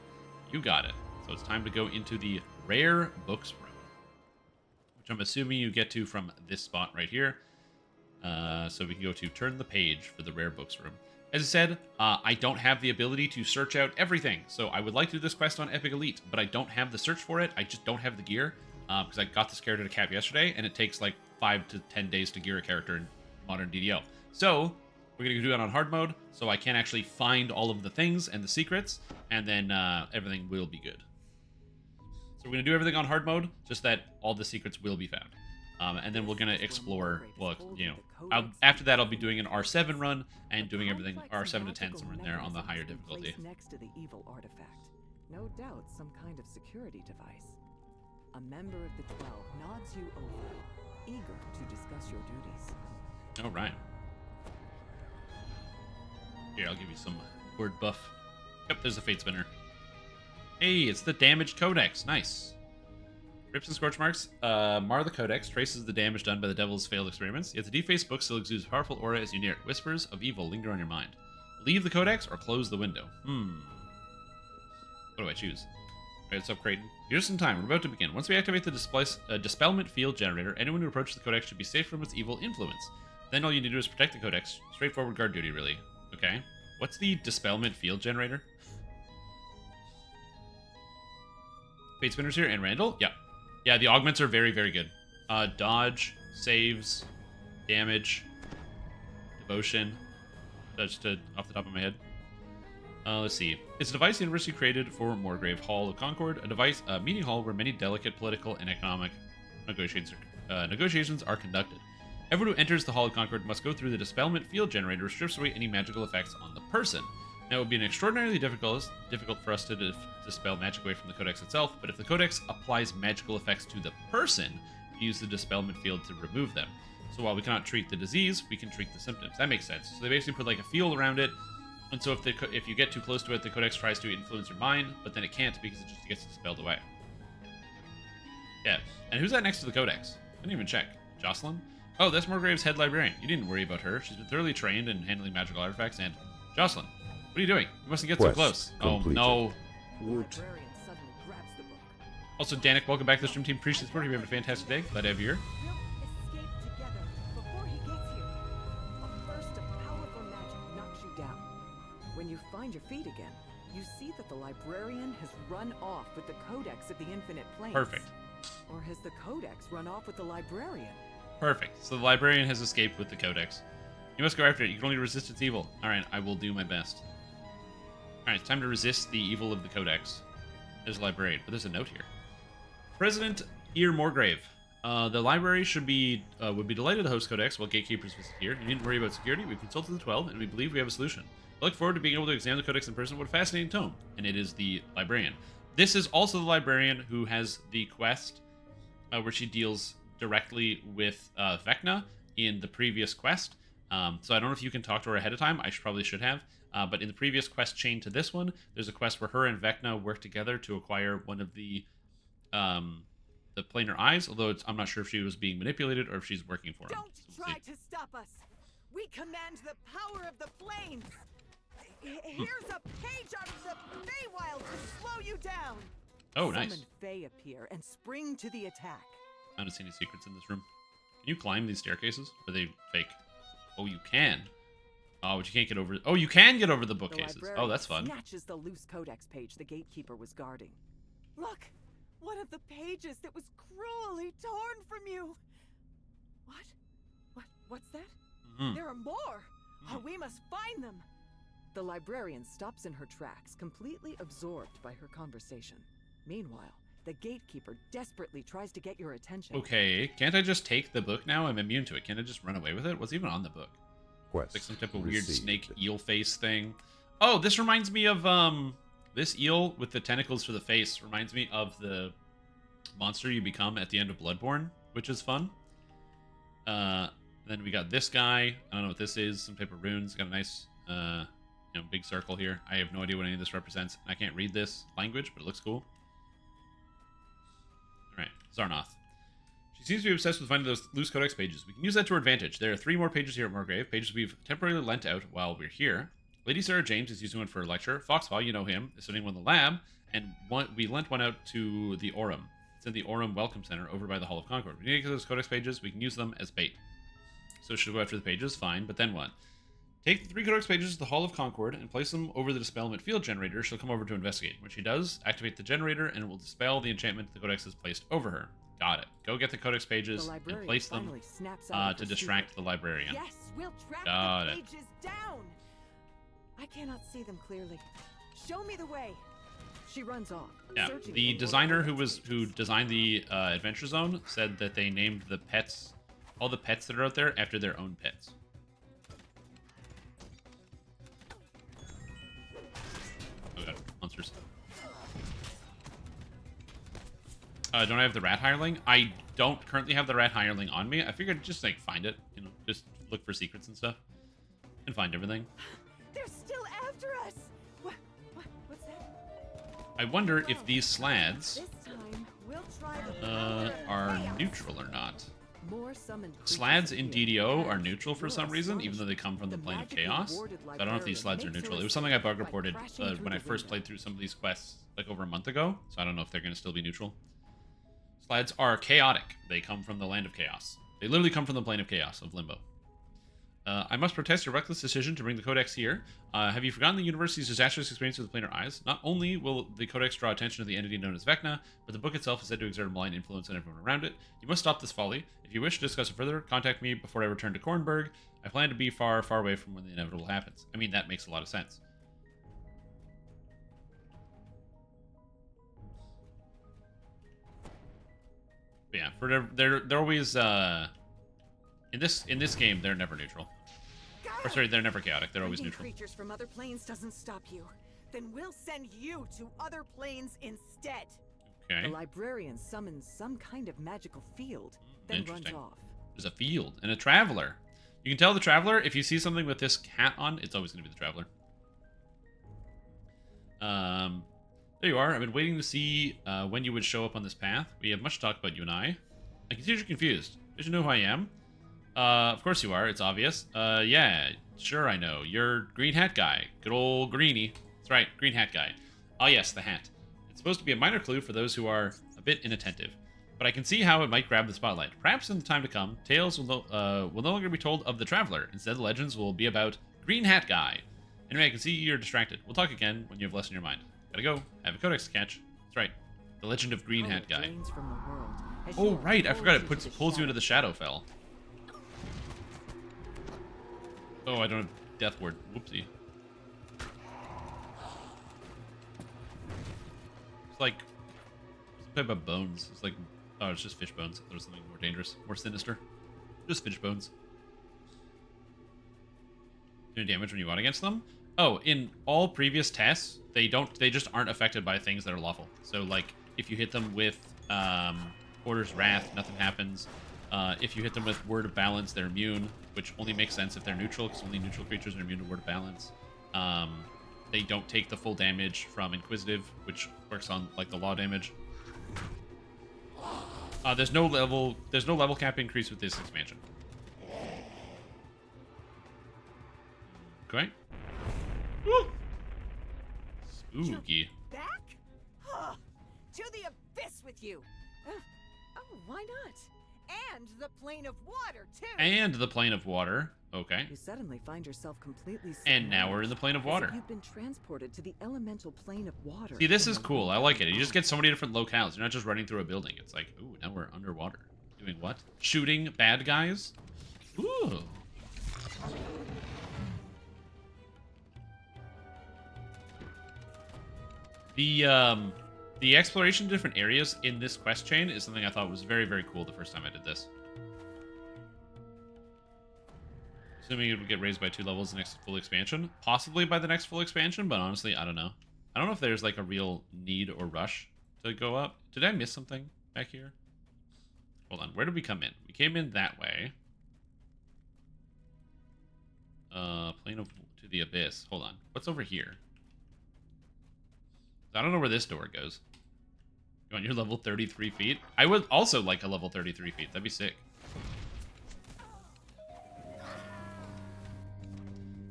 [SPEAKER 1] You got it. So it's time to go into the rare books room, which I'm assuming you get to from this spot right here. So we can go to turn the page for the rare books room. As I said, I don't have the ability to search out everything, so I would like to do this quest on Epic Elite, but I don't have the search for it. I just don't have the gear, because I got this character to cap yesterday, and it takes like 5 to 10 days to gear a character in modern DDO. So we're going to do that on hard mode, so I can actually find all of the things and the secrets, and then everything will be good. So we're going to do everything on hard mode, just that all the secrets will be found. And then we're going to explore, well, you know, after that I'll be doing an R7 run and doing everything R7 to 10 somewhere in there on the higher difficulty.
[SPEAKER 5] Next to the evil artifact. No doubt some kind of security device. A member of the 12 nods you over, eager to discuss your duties.
[SPEAKER 1] All right. Here, I'll give you some word buff. Yep, there's a Fate Spinner. Hey, it's the damaged Codex. Nice. Rips and scorch marks mar the Codex, traces the damage done by the devil's failed experiments, yet the defaced book still exudes a powerful aura as you near it. Whispers of evil linger on your mind. Leave the Codex or close the window. What do I choose? Alright, what's up, Creighton? You're just in time. We're about to begin. Once we activate the Dispelment Field Generator, anyone who approaches the Codex should be safe from its evil influence. Then all you need to do is protect the Codex. Straightforward guard duty, really. Okay. What's the Dispelment Field Generator? Fate Spinner's here, and Randall? Yeah. Yeah, the augments are very, very good. Dodge, saves, damage, devotion. That's just off the top of my head. Let's see. It's a device the university created for Morgrave Hall of Concord, a meeting hall where many delicate political and economic negotiations are conducted. Everyone who enters the Hall of Concord must go through the Dispelment Field Generator, which strips away any magical effects on the person. Now, it would be an extraordinarily difficult for us to dispel magic away from the Codex itself, but if the Codex applies magical effects to the person, we use the Dispelment Field to remove them. So while we cannot treat the disease, we can treat the symptoms. That makes sense. So they basically put like a field around it, and so if you get too close to it, the Codex tries to influence your mind, but then it can't because it just gets dispelled away. Yeah. And who's that next to the Codex? I didn't even check. Jocelyn? Oh, that's Morgrave's head librarian. You didn't worry about her. She's been thoroughly trained in handling magical artifacts, and... Jocelyn, what are you doing? You mustn't get so close.
[SPEAKER 3] Completed.
[SPEAKER 1] Oh, no.
[SPEAKER 2] Woot.
[SPEAKER 1] Also, Danik, welcome back to the stream team. Appreciate the support. You're having a fantastic day. Glad to have you here.
[SPEAKER 5] We'll escape together before he gets here. A burst of powerful magic knocks you down. When you find your feet again, you see that the librarian has run off with the Codex of the Infinite Planes.
[SPEAKER 1] Perfect.
[SPEAKER 5] Or has the Codex run off with the librarian?
[SPEAKER 1] Perfect. So the librarian has escaped with the Codex. You must go after it. You can only resist its evil. Alright, I will do my best. Alright, it's time to resist the evil of the Codex. There's a librarian, but there's a note here. President Ear Morgrave. The library would be delighted to host Codex while gatekeepers visit here. You needn't worry about security. We've consulted the 12, and we believe we have a solution. I look forward to being able to examine the Codex in person. What a fascinating tome. And it is the librarian. This is also the librarian who has the quest where she deals directly with VECNA in the previous quest. So I don't know if you can talk to her ahead of time. I probably should have. But in the previous quest chain to this one, there's a quest where her and VECNA work together to acquire one of the planar eyes. Although I'm not sure if she was being manipulated or if she's working for him.
[SPEAKER 5] Don't try to stop us. We command the power of the plains. Here's a page out of the Feywild to slow you down.
[SPEAKER 1] Oh, nice.
[SPEAKER 5] Summon Fey appear and spring to the attack.
[SPEAKER 1] I don't see any secrets in this room. Can you climb these staircases? Or are they fake? Oh, you can. Oh, but you can't get over... Oh, you can get over the bookcases. Oh, that's fun.
[SPEAKER 5] Snatches the loose codex page the gatekeeper was guarding. Look! One of the pages that was cruelly torn from you! What's that?
[SPEAKER 1] Mm-hmm.
[SPEAKER 5] There are more! Oh, we must find them! The librarian stops in her tracks, completely absorbed by her conversation. Meanwhile, the gatekeeper desperately tries to get your attention.
[SPEAKER 1] Okay, can't I just take the book now? I'm immune to it. Can't I just run away with it? What's even on the book?
[SPEAKER 3] Quest
[SPEAKER 1] Like some type of weird
[SPEAKER 3] received.
[SPEAKER 1] snake eel face thing. Oh, this reminds me of this eel with the tentacles for the face reminds me of the monster you become at the end of Bloodborne, which is fun. Then we got this guy. I don't know what this is. Some type of runes. Got a nice big circle here. I have no idea what any of this represents. I can't read this language, but it looks cool. Alright, Zarnoth. She seems to be obsessed with finding those loose codex pages. We can use that to our advantage. There are 3 more pages here at Morgrave, pages we've temporarily lent out while we're here. Lady Sarah James is using one for a lecture. Foxpaw, you know him, is studying one in the lab, and we lent one out to the Aurum. It's in the Aurum Welcome Center over by the Hall of Concord. We need to get those codex pages. We can use them as bait. So she'll go after the pages, fine, but then what? Take the 3 codex pages to the Hall of Concord and place them over the Dispelment Field Generator. She'll come over to investigate. When she does, activate the generator and it will dispel the enchantment the codex has placed over her. Got it. Go get the codex pages and place them to distract the librarian.
[SPEAKER 5] Yes, we'll track
[SPEAKER 1] Got
[SPEAKER 5] the
[SPEAKER 1] it.
[SPEAKER 5] pages down. I cannot see them clearly. Show me the way. She runs off.
[SPEAKER 1] Yeah,
[SPEAKER 5] searching
[SPEAKER 1] the
[SPEAKER 5] for
[SPEAKER 1] designer
[SPEAKER 5] more
[SPEAKER 1] who designed the Adventure Zone said that they named the pets, all the pets that are out there, after their own pets. Oh god, monsters. Don't I have the rat hireling? I don't currently have the rat hireling on me. I figured just like find it, just look for secrets and stuff, and find everything.
[SPEAKER 5] They're still after us. What's that?
[SPEAKER 1] I wonder if these slads
[SPEAKER 5] This time we'll try the power of
[SPEAKER 1] are
[SPEAKER 5] chaos.
[SPEAKER 1] neutral or not.
[SPEAKER 5] More summoned
[SPEAKER 1] Slads
[SPEAKER 5] creatures
[SPEAKER 1] in
[SPEAKER 5] appear,
[SPEAKER 1] DDO
[SPEAKER 5] and
[SPEAKER 1] are neutral for
[SPEAKER 5] you're
[SPEAKER 1] some reason, even
[SPEAKER 5] astonished.
[SPEAKER 1] though they come from the plane of
[SPEAKER 5] magically
[SPEAKER 1] chaos.
[SPEAKER 5] warded
[SPEAKER 1] I don't know if these slads are
[SPEAKER 5] librarian
[SPEAKER 1] neutral.
[SPEAKER 5] makes
[SPEAKER 1] It was
[SPEAKER 5] her
[SPEAKER 1] something I bug
[SPEAKER 5] escape by
[SPEAKER 1] reported
[SPEAKER 5] crashing
[SPEAKER 1] when
[SPEAKER 5] through
[SPEAKER 1] I
[SPEAKER 5] the
[SPEAKER 1] first
[SPEAKER 5] window.
[SPEAKER 1] played through some of these quests like over a month ago, so I don't know if they're going to still be neutral. Slads are chaotic. They come from the land of chaos. They literally come from the plane of chaos, of Limbo. I must protest your reckless decision to bring the Codex here. Have you forgotten the university's disastrous experience with the planar eyes? Not only will the Codex draw attention to the entity known as VECNA, but the book itself is said to exert a malign influence on everyone around it. You must stop this folly. If you wish to discuss it further, contact me before I return to Kornberg. I plan to be far, far away from when the inevitable happens. I mean, that makes a lot of sense. But yeah, they're always in this game they're never neutral. Or sorry, they're never chaotic. They're always
[SPEAKER 5] Finding
[SPEAKER 1] neutral.
[SPEAKER 5] creatures from other planes doesn't stop you. Then we'll send you to other planes instead.
[SPEAKER 1] Okay.
[SPEAKER 5] The librarian summons some kind of magical field, then runs
[SPEAKER 1] Interesting.
[SPEAKER 5] off.
[SPEAKER 1] There's a field and a traveler. You can tell the traveler if you see something with this hat on, it's always going to be the traveler. There you are. I've been waiting to see when you would show up on this path. We have much to talk about, you and I. I can see you're confused. Did you know who I am? Of course you are. It's obvious. Yeah, sure I know. You're Green Hat Guy. Good old Greenie. That's right, Green Hat Guy. Oh yes, the hat. It's supposed to be a minor clue for those who are a bit inattentive. But I can see how it might grab the spotlight. Perhaps in the time to come, tales will no longer be told of the Traveler. Instead, the legends will be about Green Hat Guy. Anyway, I can see you're distracted. We'll talk again when you have less in your mind. Gotta go. I have a codex to catch. That's right. The Legend of Green Hat Guy.
[SPEAKER 5] Drains from the world as
[SPEAKER 1] Oh,
[SPEAKER 5] you
[SPEAKER 1] right. I forgot it
[SPEAKER 5] plunge into the
[SPEAKER 1] pulls you into
[SPEAKER 5] shadow.
[SPEAKER 1] the Shadowfell. Oh, I don't have Death Ward. Whoopsie. It's like some type of bones. It's like, oh, it's just fish bones. There's something more dangerous, more sinister. Just fish bones. Do damage when you want against them. Oh, in all previous tests, they just aren't affected by things that are lawful. So like if you hit them with Order's Wrath, nothing happens. If you hit them with Word of Balance, they're immune, which only makes sense if they're neutral, because only neutral creatures are immune to Word of Balance. They don't take the full damage from Inquisitive, which works on like the law damage. There's no level cap increase with this expansion. Okay. Woo! Spooky.
[SPEAKER 5] Back? Huh. To the abyss with you. Oh, why not? And the plane of water, too.
[SPEAKER 1] And the plane of water. Okay.
[SPEAKER 5] You suddenly find yourself completely
[SPEAKER 1] And now we're in the plane of water.
[SPEAKER 5] You've been transported to the elemental plane of water.
[SPEAKER 1] See, this is cool. I like it. You just get so many different locales. You're not just running through a building. It's like, ooh, now we're underwater. Doing what? Shooting bad guys? Ooh. The exploration of different areas in this quest chain is something I thought was very, very cool the first time I did this. Assuming it would get raised by 2 levels the next full expansion. Possibly by the next full expansion, but honestly, I don't know. I don't know if there's like a real need or rush to go up. Did I miss something back here? Hold on, where did we come in? We came in that way. Plane of to the abyss. Hold on. What's over here? I don't know where this door goes. You want your level 33 feet? I would also like a level 33 feet. That'd be sick.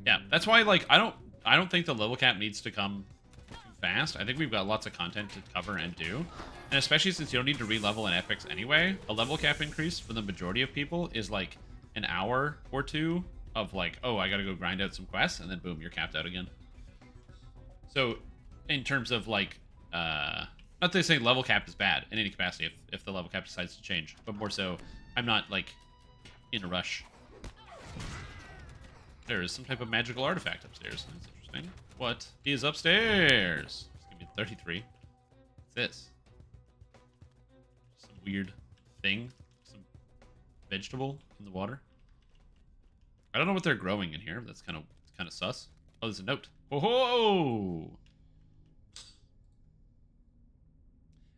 [SPEAKER 1] Yeah, that's why like I don't think the level cap needs to come too fast. I think we've got lots of content to cover and do. And especially since you don't need to re-level in epics anyway, a level cap increase for the majority of people is like an hour or two of like, oh, I gotta go grind out some quests, and then boom, you're capped out again. So in terms of like not to say level cap is bad in any capacity if the level cap decides to change, but more so I'm not like in a rush. There is some type of magical artifact upstairs. That's interesting. What is upstairs? It's gonna be 33. What's this? Some weird thing, some vegetable in the water. I don't know what they're growing in here. That's kind of sus. Oh, there's a note. Whoa!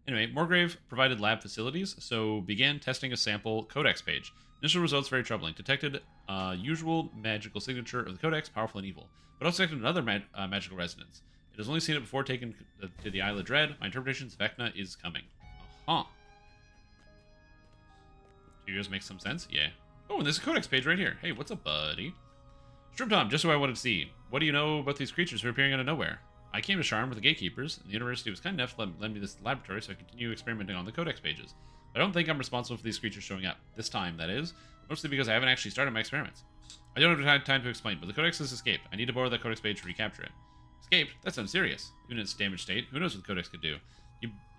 [SPEAKER 1] Anyway, Morgrave provided lab facilities, so began testing a sample codex page. Initial results very troubling. Detected usual magical signature of the codex, powerful and evil, but also detected another magical resonance. It has only seen it before taken to the Isle of Dread. My interpretation is VECNA is coming. Uh-huh. Do yours make some sense? Yeah. Oh, and there's a codex page right here. Hey, what's up, buddy? Shrimp Tom, just who I wanted to see. What do you know about these creatures who are appearing out of nowhere? I came to Sharn with the gatekeepers, and the university was kind enough to lend me this laboratory so I continue experimenting on the codex pages. I don't think I'm responsible for these creatures showing up. This time, that is. Mostly because I haven't actually started my experiments. I don't have time to explain, but the codex has escaped. I need to borrow that codex page to recapture it. Escaped? That sounds serious. Even in its damaged state, who knows what the codex could do?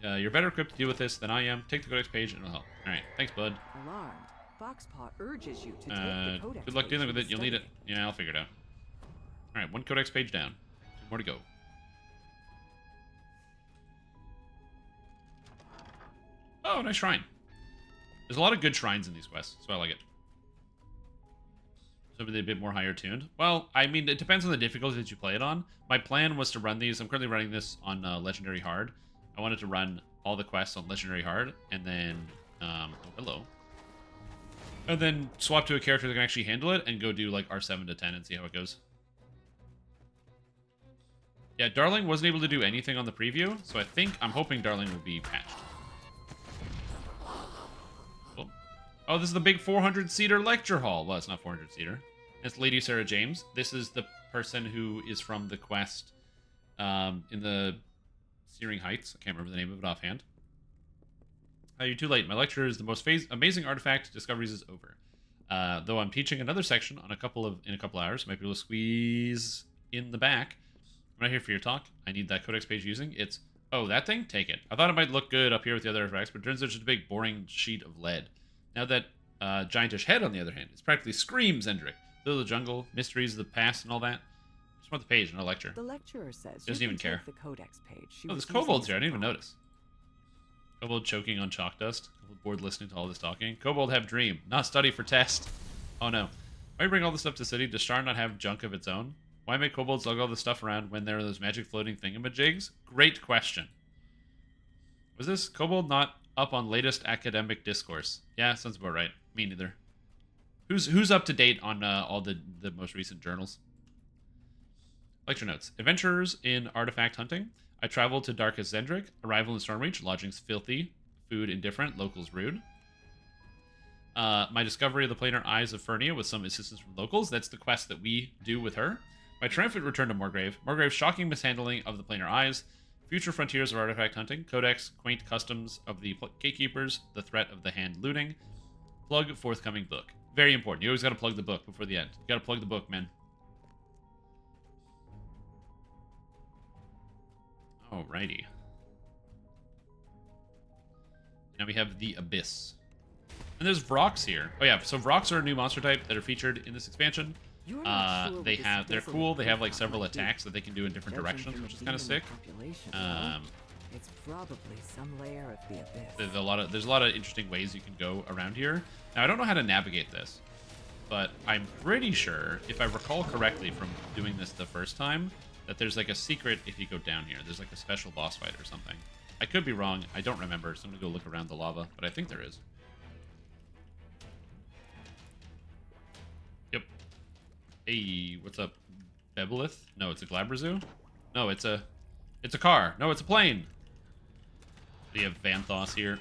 [SPEAKER 1] You're better equipped to deal with this than I am. Take the codex page and it'll help. Alright, thanks, bud.
[SPEAKER 5] Alarmed, Foxpaw urges you to take the codex
[SPEAKER 1] good luck
[SPEAKER 5] page
[SPEAKER 1] dealing with
[SPEAKER 5] and
[SPEAKER 1] it. You'll need it.
[SPEAKER 5] study
[SPEAKER 1] Yeah, I'll figure it out. Alright, 1 codex page down. 2 more to go. Oh, nice shrine. There's a lot of good shrines in these quests, so I like it. Something a bit more higher tuned. Well, I mean, it depends on the difficulty that you play it on. My plan was to run these. I'm currently running this on Legendary Hard. I wanted to run all the quests on Legendary Hard, and then, oh, hello. And then swap to a character that can actually handle it, and go do like R7 to 10 and see how it goes. Yeah, Darling wasn't able to do anything on the preview, so I'm hoping Darling will be patched. Oh, this is the big 400-seater lecture hall. Well, it's not 400-seater. It's Lady Sarah James. This is the person who is from the quest in the Searing Heights. I can't remember the name of it offhand. You're too late. My lecture is the most amazing artifact discoveries is over. Though I'm teaching another section on in a couple hours, might be able to squeeze in the back. I'm not here for your talk. I need that codex page using. It's, oh, that thing? Take it. I thought it might look good up here with the other artifacts, but it turns out it's just a big boring sheet of lead. Now that giantish head, on the other hand, it practically screams Endrick. Though the jungle, mysteries of the past and all that. Just want the page, no lecture.
[SPEAKER 5] The lecturer says
[SPEAKER 1] Doesn't
[SPEAKER 5] you
[SPEAKER 1] even
[SPEAKER 5] can
[SPEAKER 1] care.
[SPEAKER 5] take the codex page. She
[SPEAKER 1] Oh, there's
[SPEAKER 5] refuses
[SPEAKER 1] kobolds here. I
[SPEAKER 5] to
[SPEAKER 1] didn't even
[SPEAKER 5] follow.
[SPEAKER 1] notice. Kobold choking on chalk dust. Kobold bored listening to all this talking. Kobold have dream, not study for test. Oh no. Why bring all this stuff to city? Does Shar not have junk of its own? Why make kobolds lug all this stuff around when there are those magic floating thingamajigs? Great question. Was this kobold not up on latest academic discourse? Yeah, sounds about right. Me neither. Who's up to date on all the most recent journals? Lecture notes. Adventurers in artifact hunting. I traveled to darkest Zendrick. Arrival in Stormreach. Lodgings filthy. Food indifferent. Locals rude. My discovery of the planar eyes of Fernia with some assistance from locals. That's the quest that we do with her. My triumphant return to Morgrave. Morgrave's shocking mishandling of the planar eyes. Future frontiers of artifact hunting. Codex. Quaint customs of the gatekeepers. The threat of the hand looting. Plug forthcoming book. Very important. You always got to plug the book before the end. You got to plug the book, man. Alrighty. Now we have the Abyss. And there's Vrox here. Oh yeah, so Vrox are a new monster type that are featured in this expansion.
[SPEAKER 5] You're not sure
[SPEAKER 1] They're cool. They have like several attacks that they can do in different directions, which is kind of sick.
[SPEAKER 5] It's probably some layer of the abyss.
[SPEAKER 1] There's a lot of interesting ways you can go around here. Now I don't know how to navigate this, but I'm pretty sure, if I recall correctly from doing this the first time, that there's like a secret if you go down here. There's like a special boss fight or something. I could be wrong. I don't remember, so I'm gonna go look around the lava, but I think there is. Yep. Hey, what's up? Bebelith? No, it's a Glabrazoo? No, it's a car. No, it's a plane. We have Vanthos here.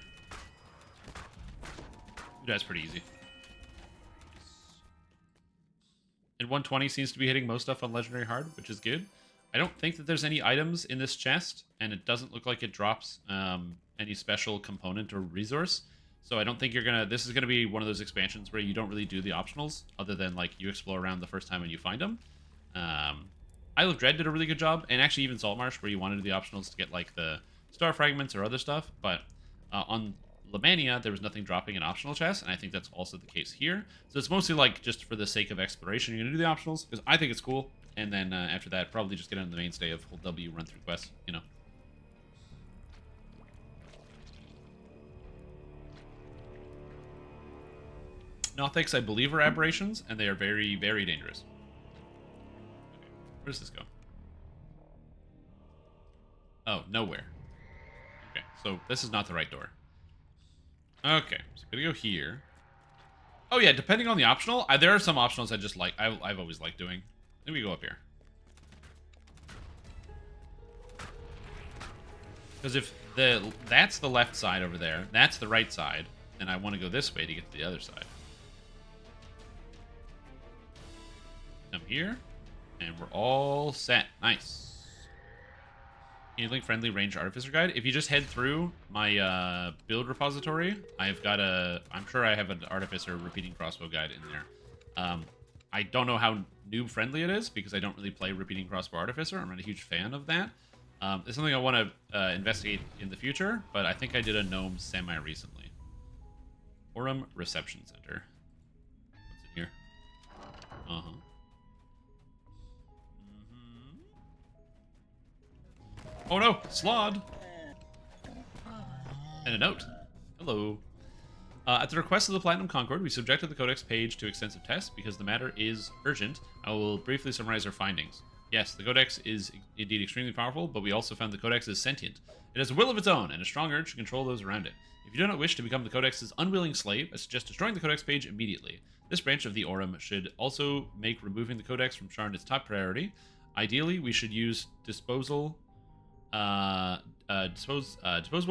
[SPEAKER 1] That's pretty easy. And 120 seems to be hitting most stuff on Legendary Hard, which is good. I don't think that there's any items in this chest, and it doesn't look like it drops any special component or resource. So I don't think you're gonna... This is gonna be one of those expansions where you don't really do the optionals, other than like you explore around the first time when you find them. Isle of Dread did a really good job, and actually even Saltmarsh, where you want to do the optionals to get like the star fragments or other stuff. But on Lamania, there was nothing dropping in optional chests, and I think that's also the case here. So it's mostly like just for the sake of exploration, you're gonna do the optionals because I think it's cool. And then after that, probably just get on the mainstay of whole W run through quests, you know. Nothics, I believe, are aberrations, and they are very, very dangerous. Okay, where does this go? Oh, nowhere. Okay, so this is not the right door. Okay, so I'm gonna go here. Oh yeah, depending on the optional, there are some optionals I just like. I've always liked doing. Then we go up here. Because if that's the left side over there, that's the right side, and I want to go this way to get to the other side. Come here, and we're all set. Nice. Healing friendly range artificer guide. If you just head through my build repository, I'm sure I have an artificer repeating crossbow guide in there. I don't know how noob friendly it is because I don't really play repeating crossbow artificer. I'm not a huge fan of that. It's something I want to investigate in the future, but I think I did a gnome semi recently. Orem Reception Center. What's in here? Uh-huh. Oh no, Slod! And a note. Hello. At the request of the Platinum Concord, we subjected the Codex page to extensive tests because the matter is urgent. I will briefly summarize our findings. Yes, the Codex is indeed extremely powerful, but we also found the Codex is sentient. It has a will of its own and a strong urge to control those around it. If you do not wish to become the Codex's unwilling slave, I suggest destroying the Codex page immediately. This branch of the Orem should also make removing the Codex from Sharn its top priority. Ideally, we should use disposable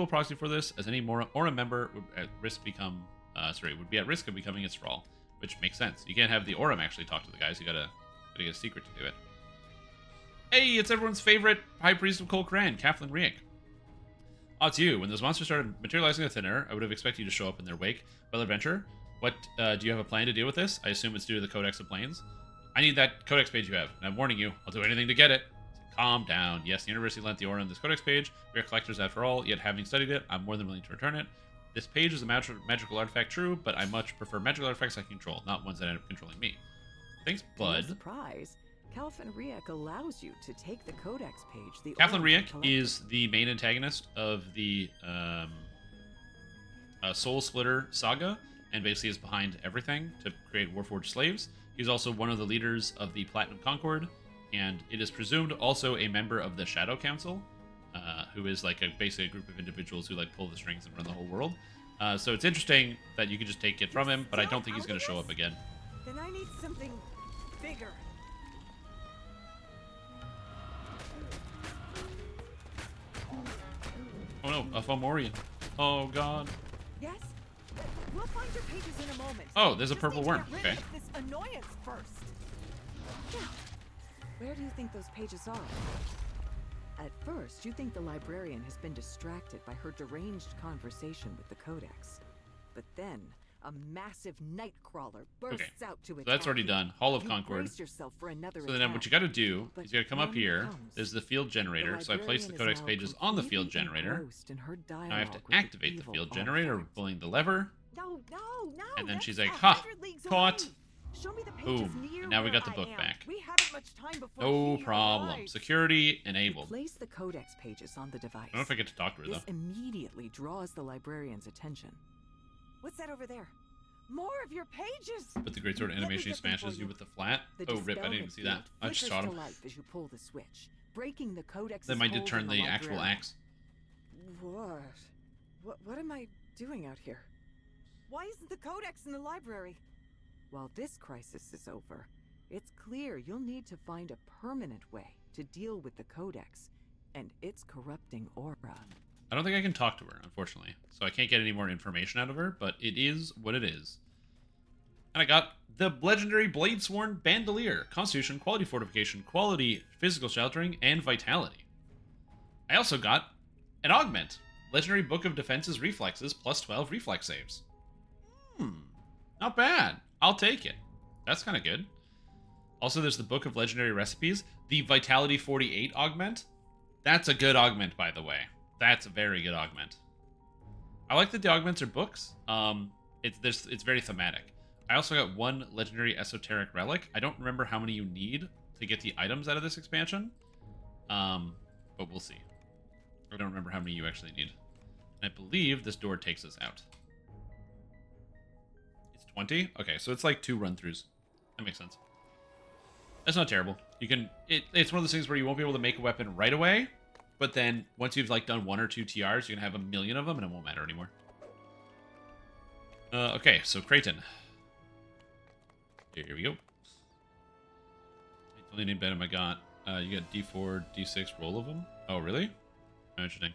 [SPEAKER 1] proxy for this, as any more Orem member would would be at risk of becoming its thrall, which makes sense. You can't have the Orem actually talk to the guys. You gotta get a secret to do it. Hey, it's everyone's favorite High Priest of Kol Kran, Kaflin Riek. Oh, it's you. When those monsters started materializing in the thin air, I would have expected you to show up in their wake. Well, adventure, what do you have a plan to deal with this? I assume it's due to the Codex of Planes. I need that Codex page you have, and I'm warning you, I'll do anything to get it. Calm down. Yes, the University lent the Orem this Codex page. We are collectors after all, yet having studied it, I'm more than willing to return it. This page is a magical artifact, true, but I much prefer magical artifacts I control, not ones that end up controlling me. Thanks, bud.
[SPEAKER 5] No surprise. Calvin Riek allows you to take the codex page. The
[SPEAKER 1] Kaplan
[SPEAKER 5] Oracle
[SPEAKER 1] Riek
[SPEAKER 5] collected.
[SPEAKER 1] is the main antagonist of the Soul Splitter saga, and basically is behind everything to create Warforged slaves. He's also one of the leaders of the Platinum Concord, and it is presumed also a member of the Shadow Council, who is like basically a group of individuals who like pull the strings and run the whole world. So it's interesting that you can just take it from him, but I don't think he's going to show up again.
[SPEAKER 5] Then I need something bigger.
[SPEAKER 1] Oh no, a Fomorian. Oh god.
[SPEAKER 5] Yes? We'll find your pages in a moment.
[SPEAKER 1] Oh, there's a
[SPEAKER 5] Just
[SPEAKER 1] purple
[SPEAKER 5] need to
[SPEAKER 1] worm.
[SPEAKER 5] get rid
[SPEAKER 1] Okay.
[SPEAKER 5] of this annoyance first. Now, where do you think those pages are? At first, you think the librarian has been distracted by her deranged conversation with the Codex. But then, a massive nightcrawler bursts out to
[SPEAKER 1] So
[SPEAKER 5] attack
[SPEAKER 1] that's already
[SPEAKER 5] you.
[SPEAKER 1] done. Hall of
[SPEAKER 5] You
[SPEAKER 1] Concord.
[SPEAKER 5] brace yourself for another
[SPEAKER 1] So then
[SPEAKER 5] attack.
[SPEAKER 1] what you got to do
[SPEAKER 5] But
[SPEAKER 1] is you got to come up
[SPEAKER 5] when it
[SPEAKER 1] here.
[SPEAKER 5] comes,
[SPEAKER 1] There's the field generator. So I place the
[SPEAKER 5] librarian
[SPEAKER 1] codex
[SPEAKER 5] is now
[SPEAKER 1] pages on the field
[SPEAKER 5] completely
[SPEAKER 1] generator.
[SPEAKER 5] engrossed in her
[SPEAKER 1] Now I have
[SPEAKER 5] dialogue
[SPEAKER 1] to
[SPEAKER 5] with the
[SPEAKER 1] activate the
[SPEAKER 5] evil
[SPEAKER 1] field generator,
[SPEAKER 5] artifact.
[SPEAKER 1] pulling the lever.
[SPEAKER 5] No.
[SPEAKER 1] And then
[SPEAKER 5] that's
[SPEAKER 1] she's like,
[SPEAKER 5] 100 leagues
[SPEAKER 1] caught.
[SPEAKER 5] away. Show me the pages
[SPEAKER 1] Boom.
[SPEAKER 5] near
[SPEAKER 1] And now we got the
[SPEAKER 5] where I
[SPEAKER 1] book
[SPEAKER 5] am.
[SPEAKER 1] back.
[SPEAKER 5] We haven't much time before
[SPEAKER 1] No
[SPEAKER 5] he
[SPEAKER 1] problem.
[SPEAKER 5] arrives.
[SPEAKER 1] Security
[SPEAKER 5] You
[SPEAKER 1] enabled.
[SPEAKER 5] place the codex pages on the device.
[SPEAKER 1] I don't know if I get to talk to her,
[SPEAKER 5] This
[SPEAKER 1] though.
[SPEAKER 5] immediately draws the librarian's attention. What's that over there? More of your pages!
[SPEAKER 1] But the greatsword
[SPEAKER 5] Let me
[SPEAKER 1] animation
[SPEAKER 5] get them for
[SPEAKER 1] smashes you with the flat.
[SPEAKER 5] The
[SPEAKER 1] Oh, rip. I didn't even
[SPEAKER 5] dispelment
[SPEAKER 1] see that.
[SPEAKER 5] field
[SPEAKER 1] I just
[SPEAKER 5] flickers
[SPEAKER 1] shot
[SPEAKER 5] to
[SPEAKER 1] him.
[SPEAKER 5] life as you pull the switch, breaking the codex's
[SPEAKER 1] Then I did
[SPEAKER 5] hold
[SPEAKER 1] turn
[SPEAKER 5] on
[SPEAKER 1] the actual
[SPEAKER 5] librarian.
[SPEAKER 1] axe.
[SPEAKER 5] What am I doing out here? Why isn't the codex in the library? While this crisis is over, it's clear you'll need to find a permanent way to deal with the codex and its corrupting aura.
[SPEAKER 1] I don't think I can talk to her, unfortunately. So I can't get any more information out of her, but it is what it is. And I got the legendary Bladesworn Bandolier. Constitution, quality fortification, quality physical sheltering, and vitality. I also got an augment. Legendary Book of Defenses Reflexes, plus 12 reflex saves. Not bad. I'll take it. That's kind of good. Also, there's the Book of Legendary Recipes. The Vitality 48 augment. That's a good augment, by the way. That's a very good augment. I like that the augments are books. It's very thematic. I also got one legendary esoteric relic. I don't remember how many you need to get the items out of this expansion. But we'll see. I don't remember how many you actually need. And I believe this door takes us out. It's 20? Okay, so it's like 2 run-throughs. That makes sense. That's not terrible. You can... It's one of those things where you won't be able to make a weapon right away, but then once you've like done 1 or 2 TRs, you can have a million of them and it won't matter anymore. Okay, so Creighton. Here we go. It's only named item I got. You got D4, D6 roll of them. Oh, really? Oh, interesting.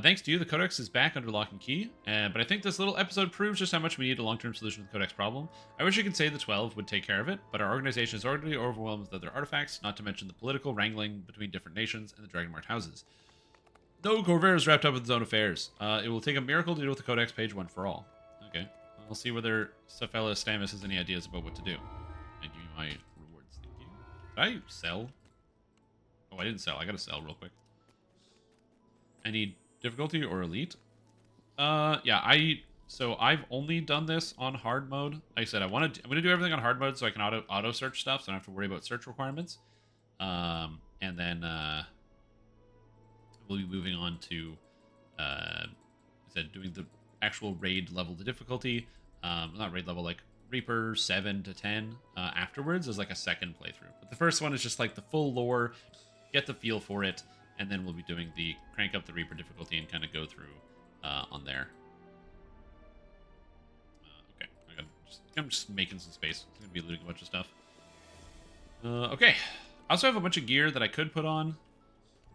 [SPEAKER 1] Thanks to you, the Codex is back under lock and key, but I think this little episode proves just how much we need a long-term solution to the Codex problem. I wish I could say the 12 would take care of it, but our organization is already overwhelmed with other artifacts, not to mention the political wrangling between different nations and the Dragonmarked houses. No, Corvair is wrapped up in his own affairs. It will take a miracle to deal with the Codex page one for all. Okay. I'll see whether Cephalla Stamus has any ideas about what to do. And give me my rewards. Thank you. Did I sell? Oh, I didn't sell. I gotta sell real quick. I need difficulty or elite. Yeah, so I've only done this on hard mode. Like I said, I'm gonna do everything on hard mode so I can auto search stuff, so I don't have to worry about search requirements. And then we'll be moving on to doing the actual raid level, the difficulty. Not raid level, like Reaper 7 to 10 afterwards as like a second playthrough. But the first one is just like the full lore, get the feel for it, and then we'll be doing the crank up the Reaper difficulty and kind of go through on there. Okay, I'm just making some space. I'm gonna be looting a bunch of stuff. Okay, I also have a bunch of gear that I could put on.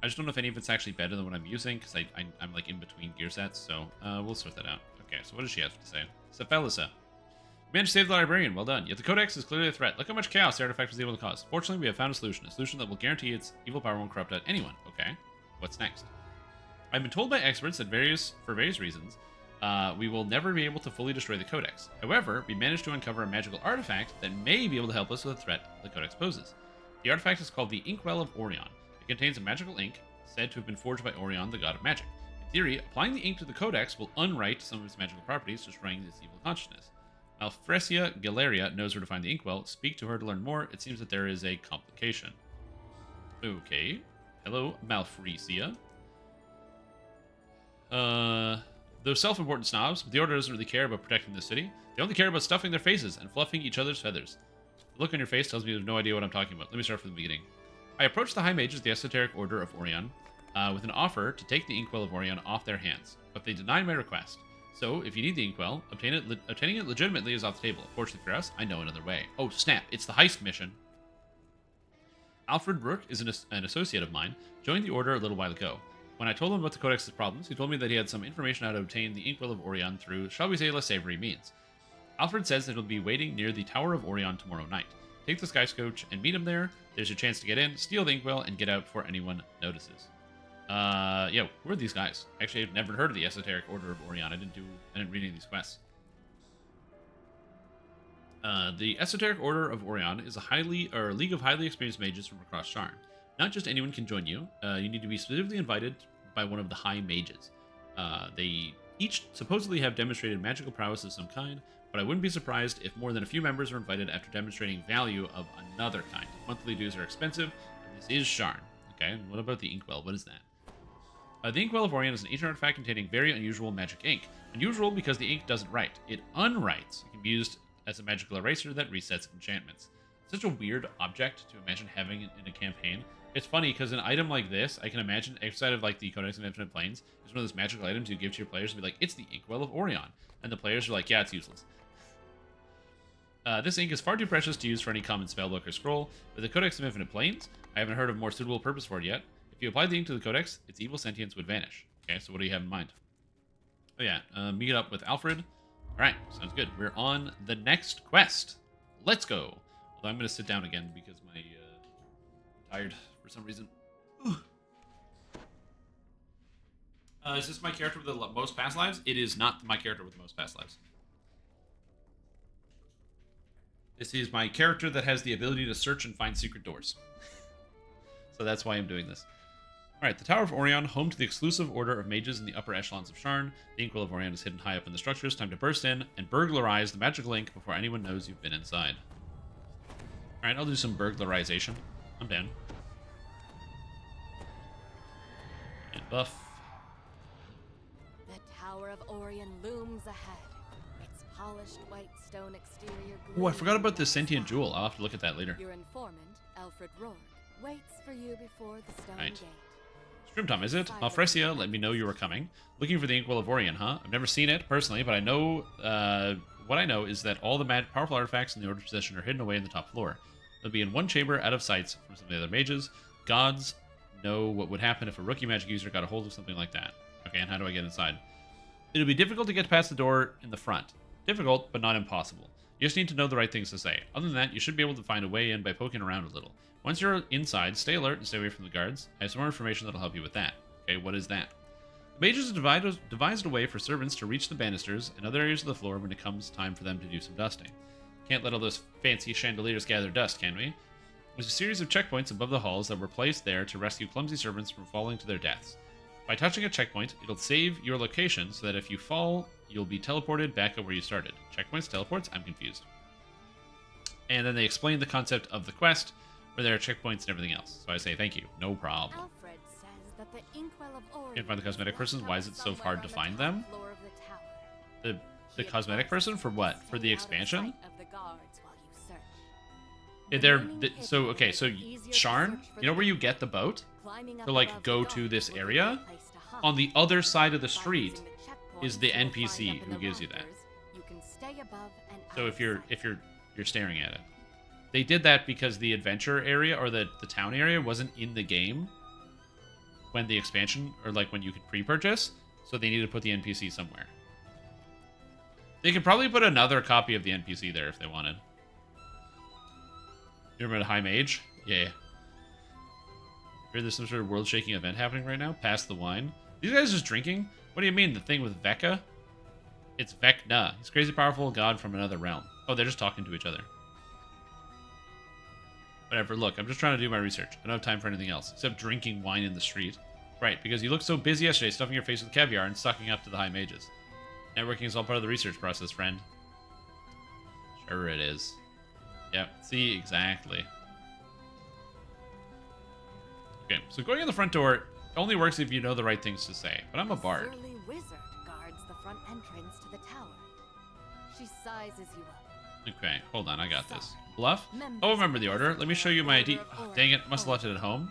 [SPEAKER 1] I just don't know if any of it's actually better than what I'm using, because I'm like in between gear sets, so we'll sort that out. Okay, so what does she have to say? Cephalisa. Managed to save the librarian, well done. Yet the Codex is clearly a threat. Look how much chaos the artifact was able to cause. Fortunately, we have found a solution that will guarantee its evil power won't corrupt anyone. Okay, what's next? I've been told by experts that for various reasons, we will never be able to fully destroy the Codex. However, we managed to uncover a magical artifact that may be able to help us with the threat the Codex poses. The artifact is called the Inkwell of Orion. It contains a magical ink said to have been forged by Orion, the god of magic. In theory, applying the ink to the Codex will unwrite some of its magical properties, destroying its evil consciousness. Alfresia Galeria knows where to find the inkwell. Speak to her to learn more. It seems that there is a complication. Okay. Hello, Malfresia. Those self-important snobs, but the Order doesn't really care about protecting the city. They only care about stuffing their faces and fluffing each other's feathers. The look on your face tells me you have no idea what I'm talking about. Let me start from the beginning. I approached the High Mages of the Esoteric Order of Orion with an offer to take the inkwell of Orion off their hands, but they denied my request. So, if you need the inkwell, obtaining it legitimately is off the table. Fortunately for us, I know another way. Oh, snap. It's the heist mission. Alfred Rook is an associate of mine, joined the Order a little while ago. When I told him about the Codex's problems, he told me that he had some information how to obtain the inkwell of Orion through, shall we say, less savory means. Alfred says that he'll be waiting near the Tower of Orion tomorrow night. Take the Sky Coach and meet him there. There's your chance to get in, steal the inkwell, and get out before anyone notices. Yo, who are these guys? Actually, I've never heard of the Esoteric Order of Orion. I didn't read any of these quests. The Esoteric Order of Orion is a league of highly experienced mages from across Sharn. Not just anyone can join you. You need to be specifically invited by one of the High Mages. They each supposedly have demonstrated magical prowess of some kind, but I wouldn't be surprised if more than a few members are invited after demonstrating value of another kind. Monthly dues are expensive, and this is Sharn. Okay, and what about the inkwell? What is that? The Inkwell of Orion is an ancient artifact containing very unusual magic ink. Unusual because the ink doesn't write. It unwrites. It can be used as a magical eraser that resets enchantments. Such a weird object to imagine having in a campaign. It's funny because an item like this, I can imagine, outside of like the Codex of Infinite Planes, is one of those magical items you give to your players and be like, it's the Inkwell of Orion. And the players are like, yeah, it's useless. This ink is far too precious to use for any common spellbook or scroll. With the Codex of Infinite Planes, I haven't heard of a more suitable purpose for it yet. If you applied the ink to the Codex, its evil sentience would vanish. Okay, so what do you have in mind? Oh yeah, meet up with Alfred. Alright, sounds good. We're on the next quest. Let's go. Although I'm going to sit down again because my I'm tired for some reason. Is this my character with the most past lives? It is not my character with the most past lives. This is my character that has the ability to search and find secret doors. So that's why I'm doing this. Alright, the Tower of Orion, home to the exclusive order of mages in the upper echelons of Sharn. The Inkwell of Orion is hidden high up in the structures. Time to burst in and burglarize the magical ink before anyone knows you've been inside. Alright, I'll do some burglarization. I'm down. And buff.
[SPEAKER 6] The Tower of Orion looms ahead. Its polished white stone exterior.
[SPEAKER 1] Oh, I forgot about the sentient jewel. I'll have to look at that later.
[SPEAKER 6] Your informant, Alfred Rourke, waits for you before the stone
[SPEAKER 1] Right.
[SPEAKER 6] gate.
[SPEAKER 1] Stream time, is it? Alfresia, let me know you were coming. Looking for the Inkwell of Orion, huh? I've never seen it, personally, but I know, what I know is that all the powerful artifacts in the Order's possession are hidden away in the top floor. They'll be in one chamber, out of sight from some of the other mages. Gods know what would happen if a rookie magic user got a hold of something like that. Okay, and how do I get inside? It'll be difficult to get past the door in the front. Difficult, but not impossible. You just need to know the right things to say. Other than that, you should be able to find a way in by poking around a little. Once you're inside, stay alert and stay away from the guards. I have some more information that'll help you with that. Okay, what is that? The mages have devised a way for servants to reach the banisters and other areas of the floor when it comes time for them to do some dusting. Can't let all those fancy chandeliers gather dust, can we? There's a series of checkpoints above the halls that were placed there to rescue clumsy servants from falling to their deaths. By touching a checkpoint, it'll save your location so that if you fall, you'll be teleported back up where you started. Checkpoints, teleports? I'm confused. And then they explain the concept of the quest, where there are checkpoints and everything else. So I say thank you. No problem.
[SPEAKER 6] Alfred says that the Inkwell of Orion.
[SPEAKER 1] Can't find the cosmetic persons? Why is it so hard to find them?
[SPEAKER 6] Floor of the tower.
[SPEAKER 1] The cosmetic person? For what? For the expansion?
[SPEAKER 6] Of the guards while you search.
[SPEAKER 1] So Sharn, you know where you get the boat? To like go to this area? On the other side of the street is the NPC who gives you that. So if you're staring at it. They did that because the adventure area or the town area wasn't in the game when the expansion or like when you could pre-purchase, so they needed to put the NPC somewhere. They could probably put another copy of the NPC there if they wanted. You remember the High Mage? Yeah. Heard there's some sort of world-shaking event happening right now? Pass the wine. These guys just drinking? What do you mean, the thing with VECNA? It's VECNA. He's crazy powerful god from another realm. Oh, they're just talking to each other. Whatever, look, I'm just trying to do my research. I don't have time for anything else, except drinking wine in the street. Right, because you looked so busy yesterday stuffing your face with caviar and sucking up to the High Mages. Networking is all part of the research process, friend. Sure it is. Yep, see, exactly. Okay, so going in the front door only works if you know the right things to say, but I'm a bard.
[SPEAKER 6] Surly wizard guards the front entrance to the tower. She sizes you up.
[SPEAKER 1] Okay, hold on, I got this. Bluff? Oh, remember the order. Let me show you my ID. Oh, dang it, must have left it at home.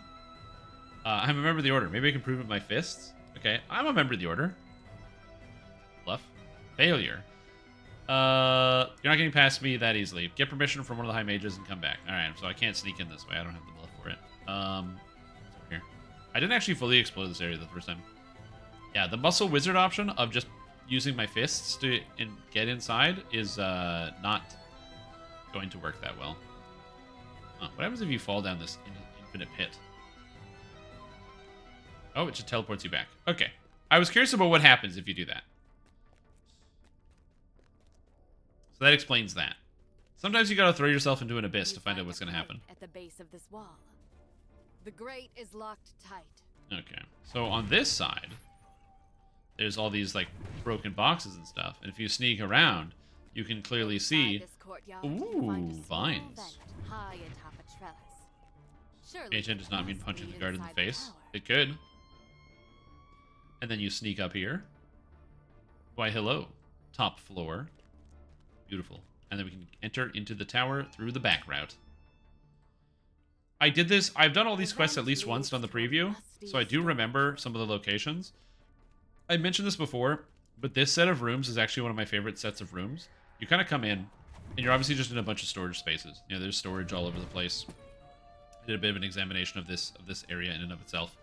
[SPEAKER 1] I'm a member of the order. Maybe I can prove it with my fists. Okay, I'm a member of the order. Bluff. Failure. You're not getting past me that easily. Get permission from one of the high mages and come back. Alright, so I can't sneak in this way. I don't have the bluff for it. Here. I didn't actually fully explore this area the first time. Yeah, the muscle wizard option of just using my fists to get inside is not going to work that well. What happens if you fall down this infinite pit? Oh, it just teleports you back. Okay. I was curious about what happens if you do that. So that explains that. Sometimes you gotta throw yourself into an abyss to find out what's gonna happen.
[SPEAKER 6] At the base of this wall. The grate is locked tight.
[SPEAKER 1] Okay. So on this side, there's all these like broken boxes and stuff. And if you sneak around, you can clearly see. Ooh, vines.
[SPEAKER 6] High atop a trellis. Surely
[SPEAKER 1] Agent does not mean punching the guard in the
[SPEAKER 6] inside
[SPEAKER 1] face.
[SPEAKER 6] tower.
[SPEAKER 1] It could. And then you sneak up here. Why, hello. Top floor. Beautiful. And then we can enter into the tower through the back route. I did this. I've done all these quests at least once on the preview, so I do remember some of the locations. I mentioned this before, but this set of rooms is actually one of my favorite sets of rooms. You kind of come in, and you're obviously just in a bunch of storage spaces. You know, there's storage all over the place. I did a bit of an examination of this area in and of itself.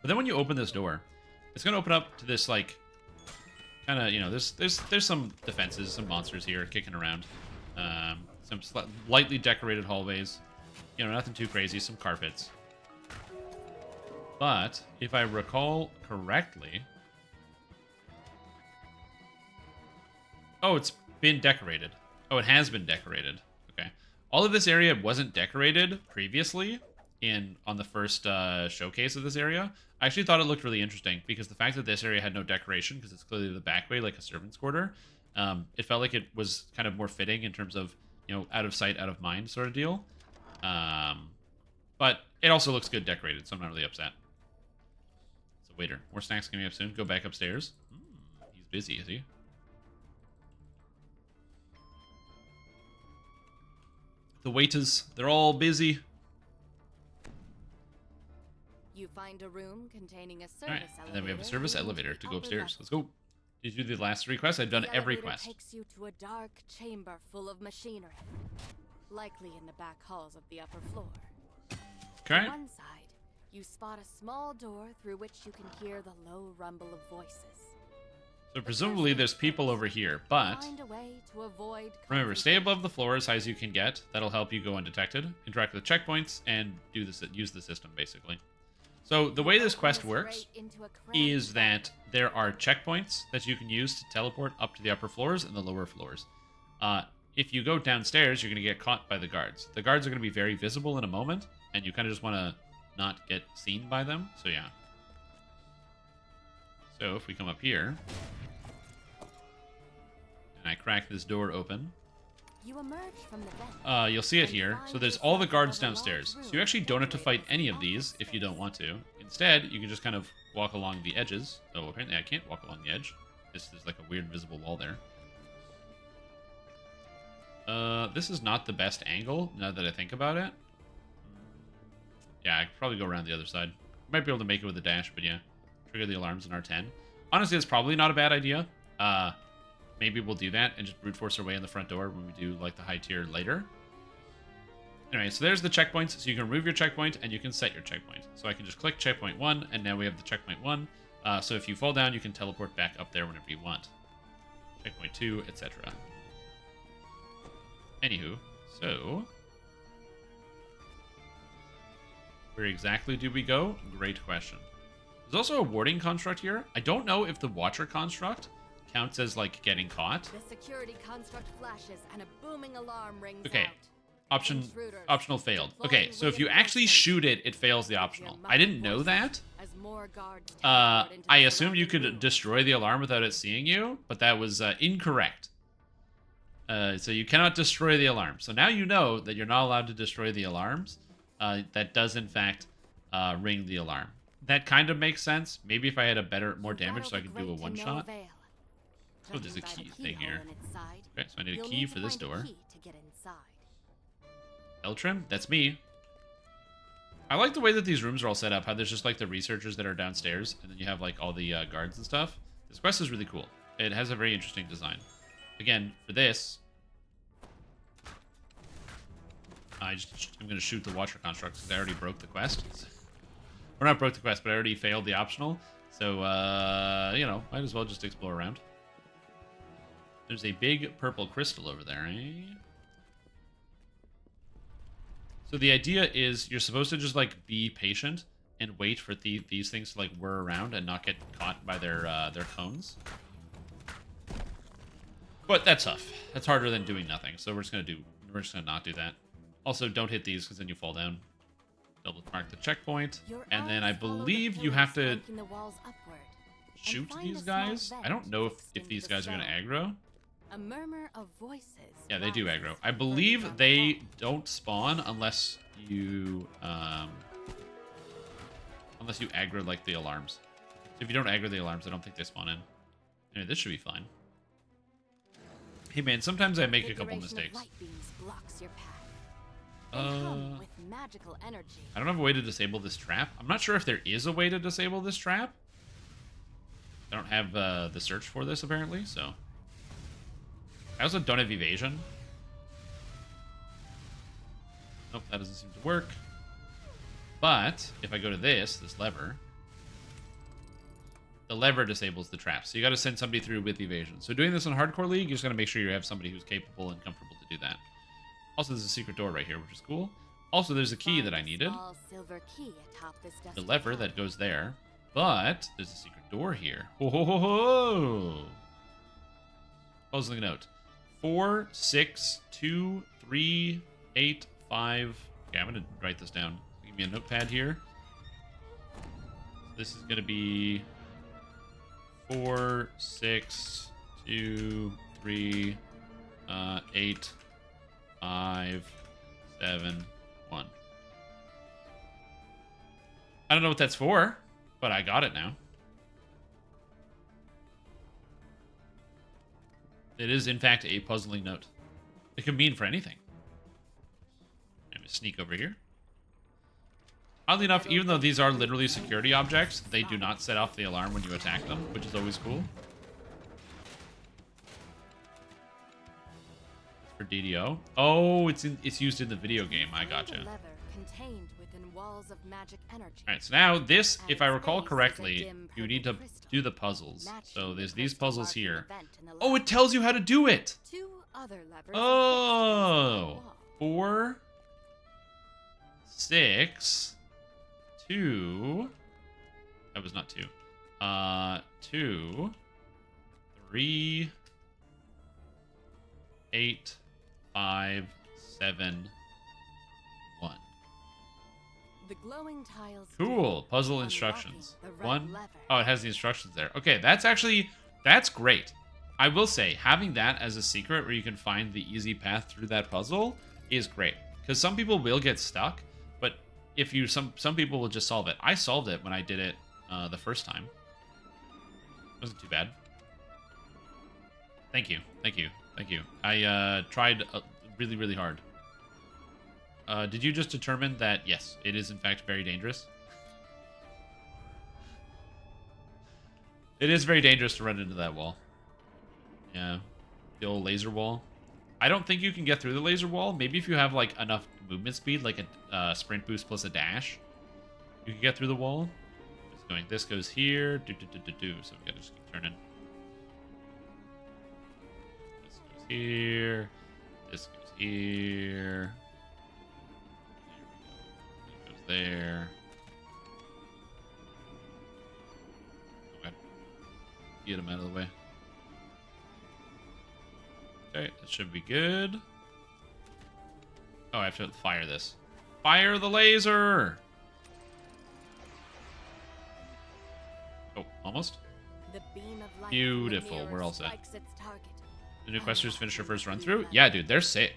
[SPEAKER 1] But then when you open this door, it's going to open up to this, like, kind of, you know, there's some defenses, some monsters here kicking around. Some lightly decorated hallways. You know, nothing too crazy, some carpets. But, if I recall correctly... Oh, it's been decorated. Oh, it has been decorated. Okay. All of this area wasn't decorated previously on the first showcase of this area. I actually thought it looked really interesting because the fact that this area had no decoration, because it's clearly the back way, like a servant's quarter, it felt like it was kind of more fitting in terms of, you know, out of sight, out of mind sort of deal. But it also looks good decorated, so I'm not really upset. So, waiter, more snacks coming up soon. Go back upstairs. He's busy, is he? The waiters, they're all busy.
[SPEAKER 6] You find a room containing a service
[SPEAKER 1] All right, and then we have a service
[SPEAKER 6] leading
[SPEAKER 1] elevator to go
[SPEAKER 6] upper
[SPEAKER 1] upstairs.
[SPEAKER 6] level.
[SPEAKER 1] Let's go. Did you do the last 3 quests? I've done
[SPEAKER 6] The
[SPEAKER 1] every
[SPEAKER 6] elevator
[SPEAKER 1] quest.
[SPEAKER 6] takes you to a dark chamber full of machinery, likely in the back halls of the upper floor.
[SPEAKER 1] Okay.
[SPEAKER 6] On one side, you spot a small door through which you can hear the low rumble of voices.
[SPEAKER 1] So presumably there's people over here, but
[SPEAKER 6] Find a way to avoid
[SPEAKER 1] remember, stay above the floor as high as you can get. That'll help you go undetected, interact with checkpoints, and use the system, basically. So the way this quest works is that there are checkpoints that you can use to teleport up to the upper floors and the lower floors. If you go downstairs, you're going to get caught by the guards. The guards are going to be very visible in a moment, and you kind of just want to not get seen by them. So yeah. So if we come up here, and I crack this door open,
[SPEAKER 6] you emerge from the vent.
[SPEAKER 1] you'll see it here. So there's all the guards downstairs. So you actually don't have to fight any of these if you don't want to. Instead, you can just kind of walk along the edges. Oh, apparently I can't walk along the edge. There's like a weird invisible wall there. This is not the best angle, now that I think about it. Yeah, I could probably go around the other side. Might be able to make it with a dash, but yeah. Trigger the alarms in R10. Honestly, it's probably not a bad idea. Maybe we'll do that and just brute force our way in the front door when we do, like, the high tier later. Anyway, so there's the checkpoints. So you can remove your checkpoint and you can set your checkpoint. So I can just click checkpoint 1, and now we have the checkpoint 1. So if you fall down, you can teleport back up there whenever you want. Checkpoint 2, etc. Anywho, so where exactly do we go? Great question. There's also a warding construct here. I don't know if the Watcher construct counts as, like, getting caught.
[SPEAKER 6] The security construct flashes and a booming alarm rings
[SPEAKER 1] Okay.
[SPEAKER 6] out.
[SPEAKER 1] Optional failed. Okay, so if you actually shoot it, it fails the optional. I didn't know that.
[SPEAKER 6] As more guards teleport into
[SPEAKER 1] I
[SPEAKER 6] the
[SPEAKER 1] assumed you
[SPEAKER 6] surrounding
[SPEAKER 1] could
[SPEAKER 6] room.
[SPEAKER 1] destroy the alarm without it seeing you, but that was incorrect. So you cannot destroy the alarms. So now you know that you're not allowed to destroy the alarms. That does, in fact, ring the alarm. That kind of makes sense. Maybe if I had more damage so I could do a one-shot. Oh, there's a key thing here. Okay, so I need a key for this door. Eltrim, that's me. I like the way that these rooms are all set up. How there's just like the researchers that are downstairs, and then you have like all the guards and stuff. This quest is really cool. It has a very interesting design. Again, for this, I'm going to shoot the Watcher constructs because I already broke the quest. Or not broke the quest, but I already failed the optional. So, you know, might as well just explore around. There's a big purple crystal over there, eh? So the idea is you're supposed to just, like, be patient and wait for these things to, like, whir around and not get caught by their cones. But that's tough. That's harder than doing nothing. So we're just gonna not do that. Also, don't hit these because then you fall down. Double mark the checkpoint, and then I believe you have to shoot these guys. I don't know if these guys are gonna aggro.
[SPEAKER 6] A murmur of voices.
[SPEAKER 1] Yeah, they do aggro. I believe they don't spawn unless you aggro like the alarms. So if you don't aggro the alarms, I don't think they spawn in. Anyway, this should be fine. Hey man, sometimes I make a couple mistakes. I don't have a way to disable this trap. I'm not sure if there is a way to disable this trap. I don't have the search for this apparently, so. I also don't have evasion. Nope, that doesn't seem to work. But if I go to this lever, the lever disables the trap. So you got to send somebody through with evasion. So doing this in Hardcore League, you just got to make sure you have somebody who's capable and comfortable to do that. Also, there's a secret door right here, which is cool. Also, there's a key that I needed. The lever that goes there. But there's a secret door here. Ho ho ho ho! Puzzling note. 4, 6, 2, 3, 8, 5. Okay, I'm gonna write this down. Give me a notepad here. This is gonna be 4, 6, 2, 3, 8, 5, 7, 1. I don't know what that's for, but I got it now. It is, in fact, a puzzling note. It can mean for anything. I'm gonna sneak over here. Oddly enough, even though these are literally security objects, they do not set off the alarm when you attack them, which is always cool. For DDO. Oh, it's used in the video game. I gotcha. Alright, so now this, if I recall correctly, you need to do the puzzles. So there's these puzzles here. Oh, it tells you how to do it! Oh! 4, 6, 2... That was not 2. 2, 3, 8, 5, 7, 1.
[SPEAKER 6] The glowing tiles.
[SPEAKER 1] Cool. Puzzle instructions. 1. Oh, it has the instructions there. Okay, that's great. I will say, having that as a secret where you can find the easy path through that puzzle is great. Because some people will get stuck, but if you some people will just solve it. I solved it when I did it the first time. It wasn't too bad. Thank you. Thank you. Thank you. I tried really, really hard. Did you just determine that, yes, it is in fact very dangerous? It is very dangerous to run into that wall. Yeah. The old laser wall. I don't think you can get through the laser wall. Maybe if you have, like, enough movement speed, like a sprint boost plus a dash, you can get through the wall. This goes here. So we gotta just keep turning. This goes here. This goes here. It goes there. Okay. Get him out of the way. Okay, that should be good. Oh, I have to fire this. Fire the laser! Oh, almost?
[SPEAKER 6] The beam of light
[SPEAKER 1] Beautiful. We're all set. The new questers finished their first run through. Yeah, dude, they're sick.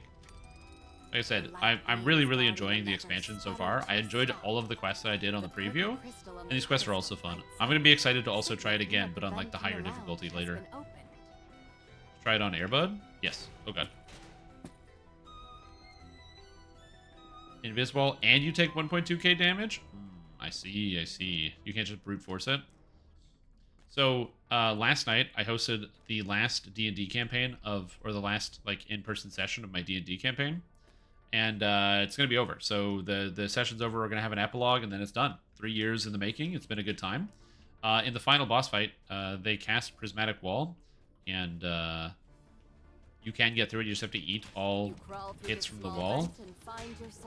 [SPEAKER 1] Like I said, I'm really enjoying the expansion so far. I enjoyed all of the quests that I did on the preview, and these quests are also fun. I'm going to be excited to also try it again, but on like the higher difficulty later. Try it on Airbud? Yes. Oh god. Invisible, and you take 1.2k damage? I see, I see. You can't just brute force it? So, last night, I hosted the last D&D campaign or the last, like, in-person session of my D&D campaign. And it's going to be over. So the session's over. We're going to have an epilogue, and then it's done. 3 years in the making. It's been a good time. In the final boss fight, they cast Prismatic Wall, and you can get through it. You just have to eat all hits from the wall.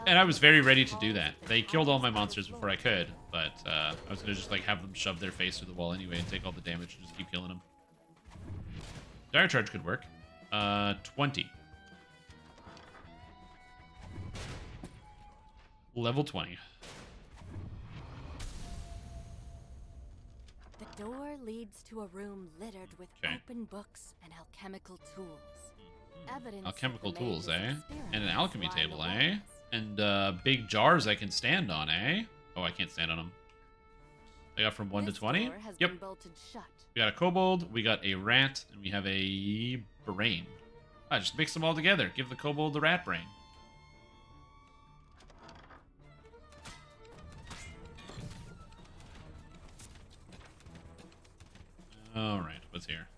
[SPEAKER 1] And I was very ready to do that. They killed all my monsters before I could, but I was going to just like have them shove their face through the wall anyway and take all the damage and just keep killing them. Dire Charge could work. 20. Level 20.
[SPEAKER 6] The door leads to a room littered with open books and alchemical tools. Evidence
[SPEAKER 1] Alchemical
[SPEAKER 6] the
[SPEAKER 1] tools,
[SPEAKER 6] mage's
[SPEAKER 1] eh?
[SPEAKER 6] experiments
[SPEAKER 1] And an alchemy
[SPEAKER 6] lie
[SPEAKER 1] table,
[SPEAKER 6] below
[SPEAKER 1] eh?
[SPEAKER 6] us.
[SPEAKER 1] And big jars I can stand on, eh? Oh, I can't stand on them. I got from 1 to
[SPEAKER 6] This
[SPEAKER 1] 20.
[SPEAKER 6] door has
[SPEAKER 1] Yep.
[SPEAKER 6] been bolted shut.
[SPEAKER 1] We got a kobold, we got a rat, and we have a brain. Just mix them all together. Give the kobold the rat brain. Alright, what's here?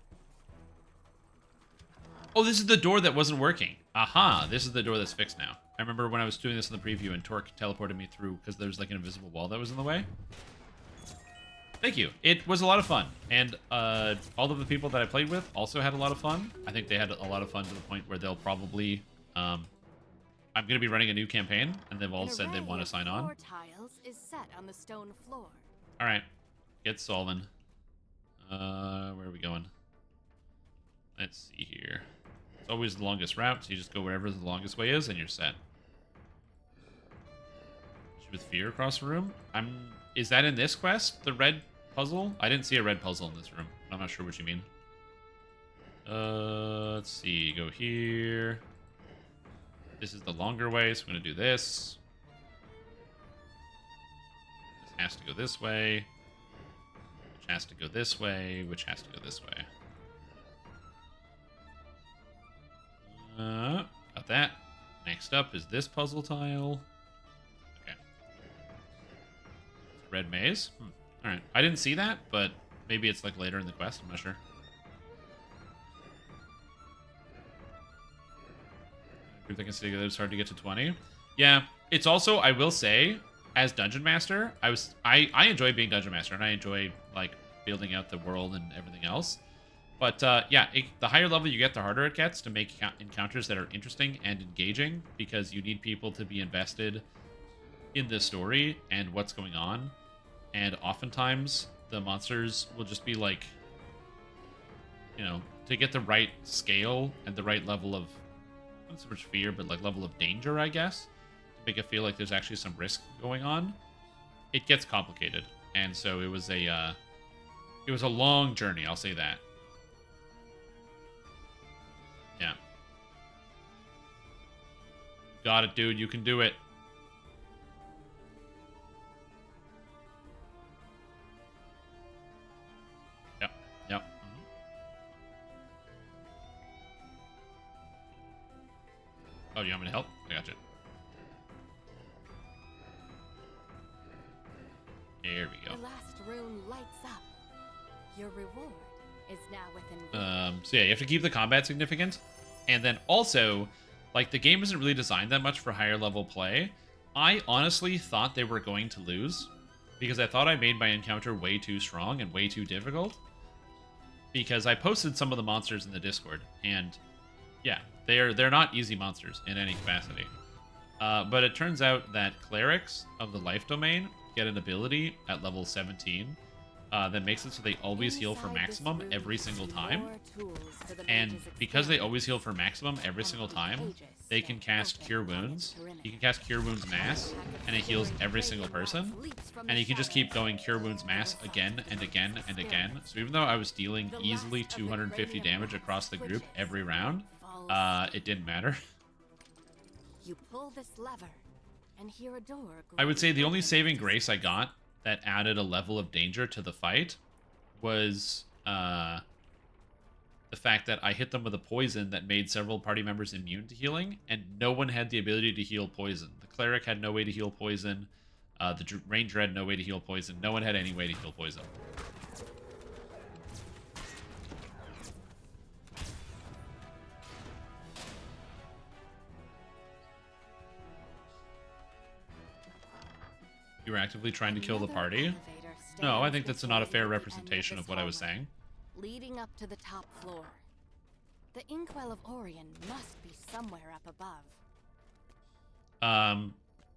[SPEAKER 1] Oh, this is the door that wasn't working. Aha, this is the door that's fixed now. I remember when I was doing this in the preview and Torque teleported me through because there's like an invisible wall that was in the way. Thank you. It was a lot of fun. And all of the people that I played with also had a lot of fun. I think they had a lot of fun to the point where they'll probably... I'm going to be running a new campaign, and they've all
[SPEAKER 6] An
[SPEAKER 1] said they
[SPEAKER 6] array
[SPEAKER 1] want to
[SPEAKER 6] of
[SPEAKER 1] sign on.
[SPEAKER 6] floor tiles is set on the stone floor.
[SPEAKER 1] All right. Get solving. Where are we going? Let's see here. It's always the longest route, so you just go wherever the longest way is, and you're set. With fear across the room? Is that in this quest? The red puzzle? I didn't see a red puzzle in this room. I'm not sure what you mean. Let's see. Go here. This is the longer way, so I'm going to do this. This has to go this way. Which has to go this way. Which has to go this way. Got that. Next up is this puzzle tile. Okay. Red maze. Alright. I didn't see that, but maybe it's like later in the quest. I'm not sure. Group that can stay together, it's hard to get to 20. Yeah. It's also, I will say, as Dungeon Master, I enjoy being Dungeon Master, and I enjoy like building out the world and everything else. But yeah, the higher level you get, the harder it gets to make encounters that are interesting and engaging, because you need people to be invested in the story and what's going on. And oftentimes, the monsters will just be like, you know, to get the right scale and the right level of, not so much fear, but like level of danger, I guess, to make it feel like there's actually some risk going on, it gets complicated. And so it was a long journey, I'll say that. Yeah. Got it, dude. You can do it. Yep. Yep. Oh, you want me to help? I got you. There we go.
[SPEAKER 6] The last room lights up. Your reward is now within
[SPEAKER 1] So yeah, you have to keep the combat significant. And then also, like, the game isn't really designed that much for higher level play. I honestly thought they were going to lose, because I thought I made my encounter way too strong and way too difficult. Because I posted some of the monsters in the Discord, and yeah, they're not easy monsters in any capacity. But it turns out that clerics of the life domain get an ability at level 17 that makes it so they always heal for maximum every single time. And because they always heal for maximum every single time, they can cast Cure Wounds. You can cast Cure Wounds Mass, and it heals every single person. And you can just keep going Cure Wounds Mass again and again and again. So even though I was dealing easily 250 damage across the group every round, it didn't matter.
[SPEAKER 6] You pull this lever and hear a door.
[SPEAKER 1] I would say the only saving grace I got that added a level of danger to the fight was the fact that I hit them with a poison that made several party members immune to healing, and no one had the ability to heal poison. The cleric had no way to heal poison. The ranger had no way to heal poison. No one had any way to heal poison. You were actively trying to kill the party? No, I think that's not a fair representation of what I was saying.
[SPEAKER 6] Leading up to the top floor. The Inkwell of Orion must be somewhere up above.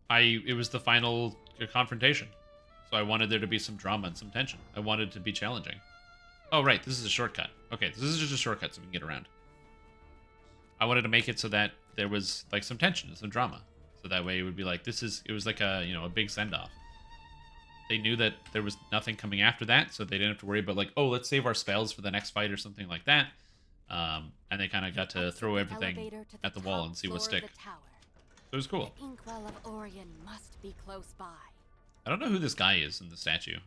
[SPEAKER 1] It was the final confrontation. So I wanted there to be some drama and some tension. I wanted it to be challenging. Oh, right, this is a shortcut. Okay, this is just a shortcut so we can get around. I wanted to make it so that there was, like, some tension and some drama. So that way it would be like, it was like a, a big send-off. They knew that there was nothing coming after that, so they didn't have to worry about, like, oh, let's save our spells for the next fight or something like that. And they kind of got to throw everything at the wall and see what stick. So it was cool.
[SPEAKER 6] The Inkwell of Orion must be close by.
[SPEAKER 1] I don't know who this guy is in the statue.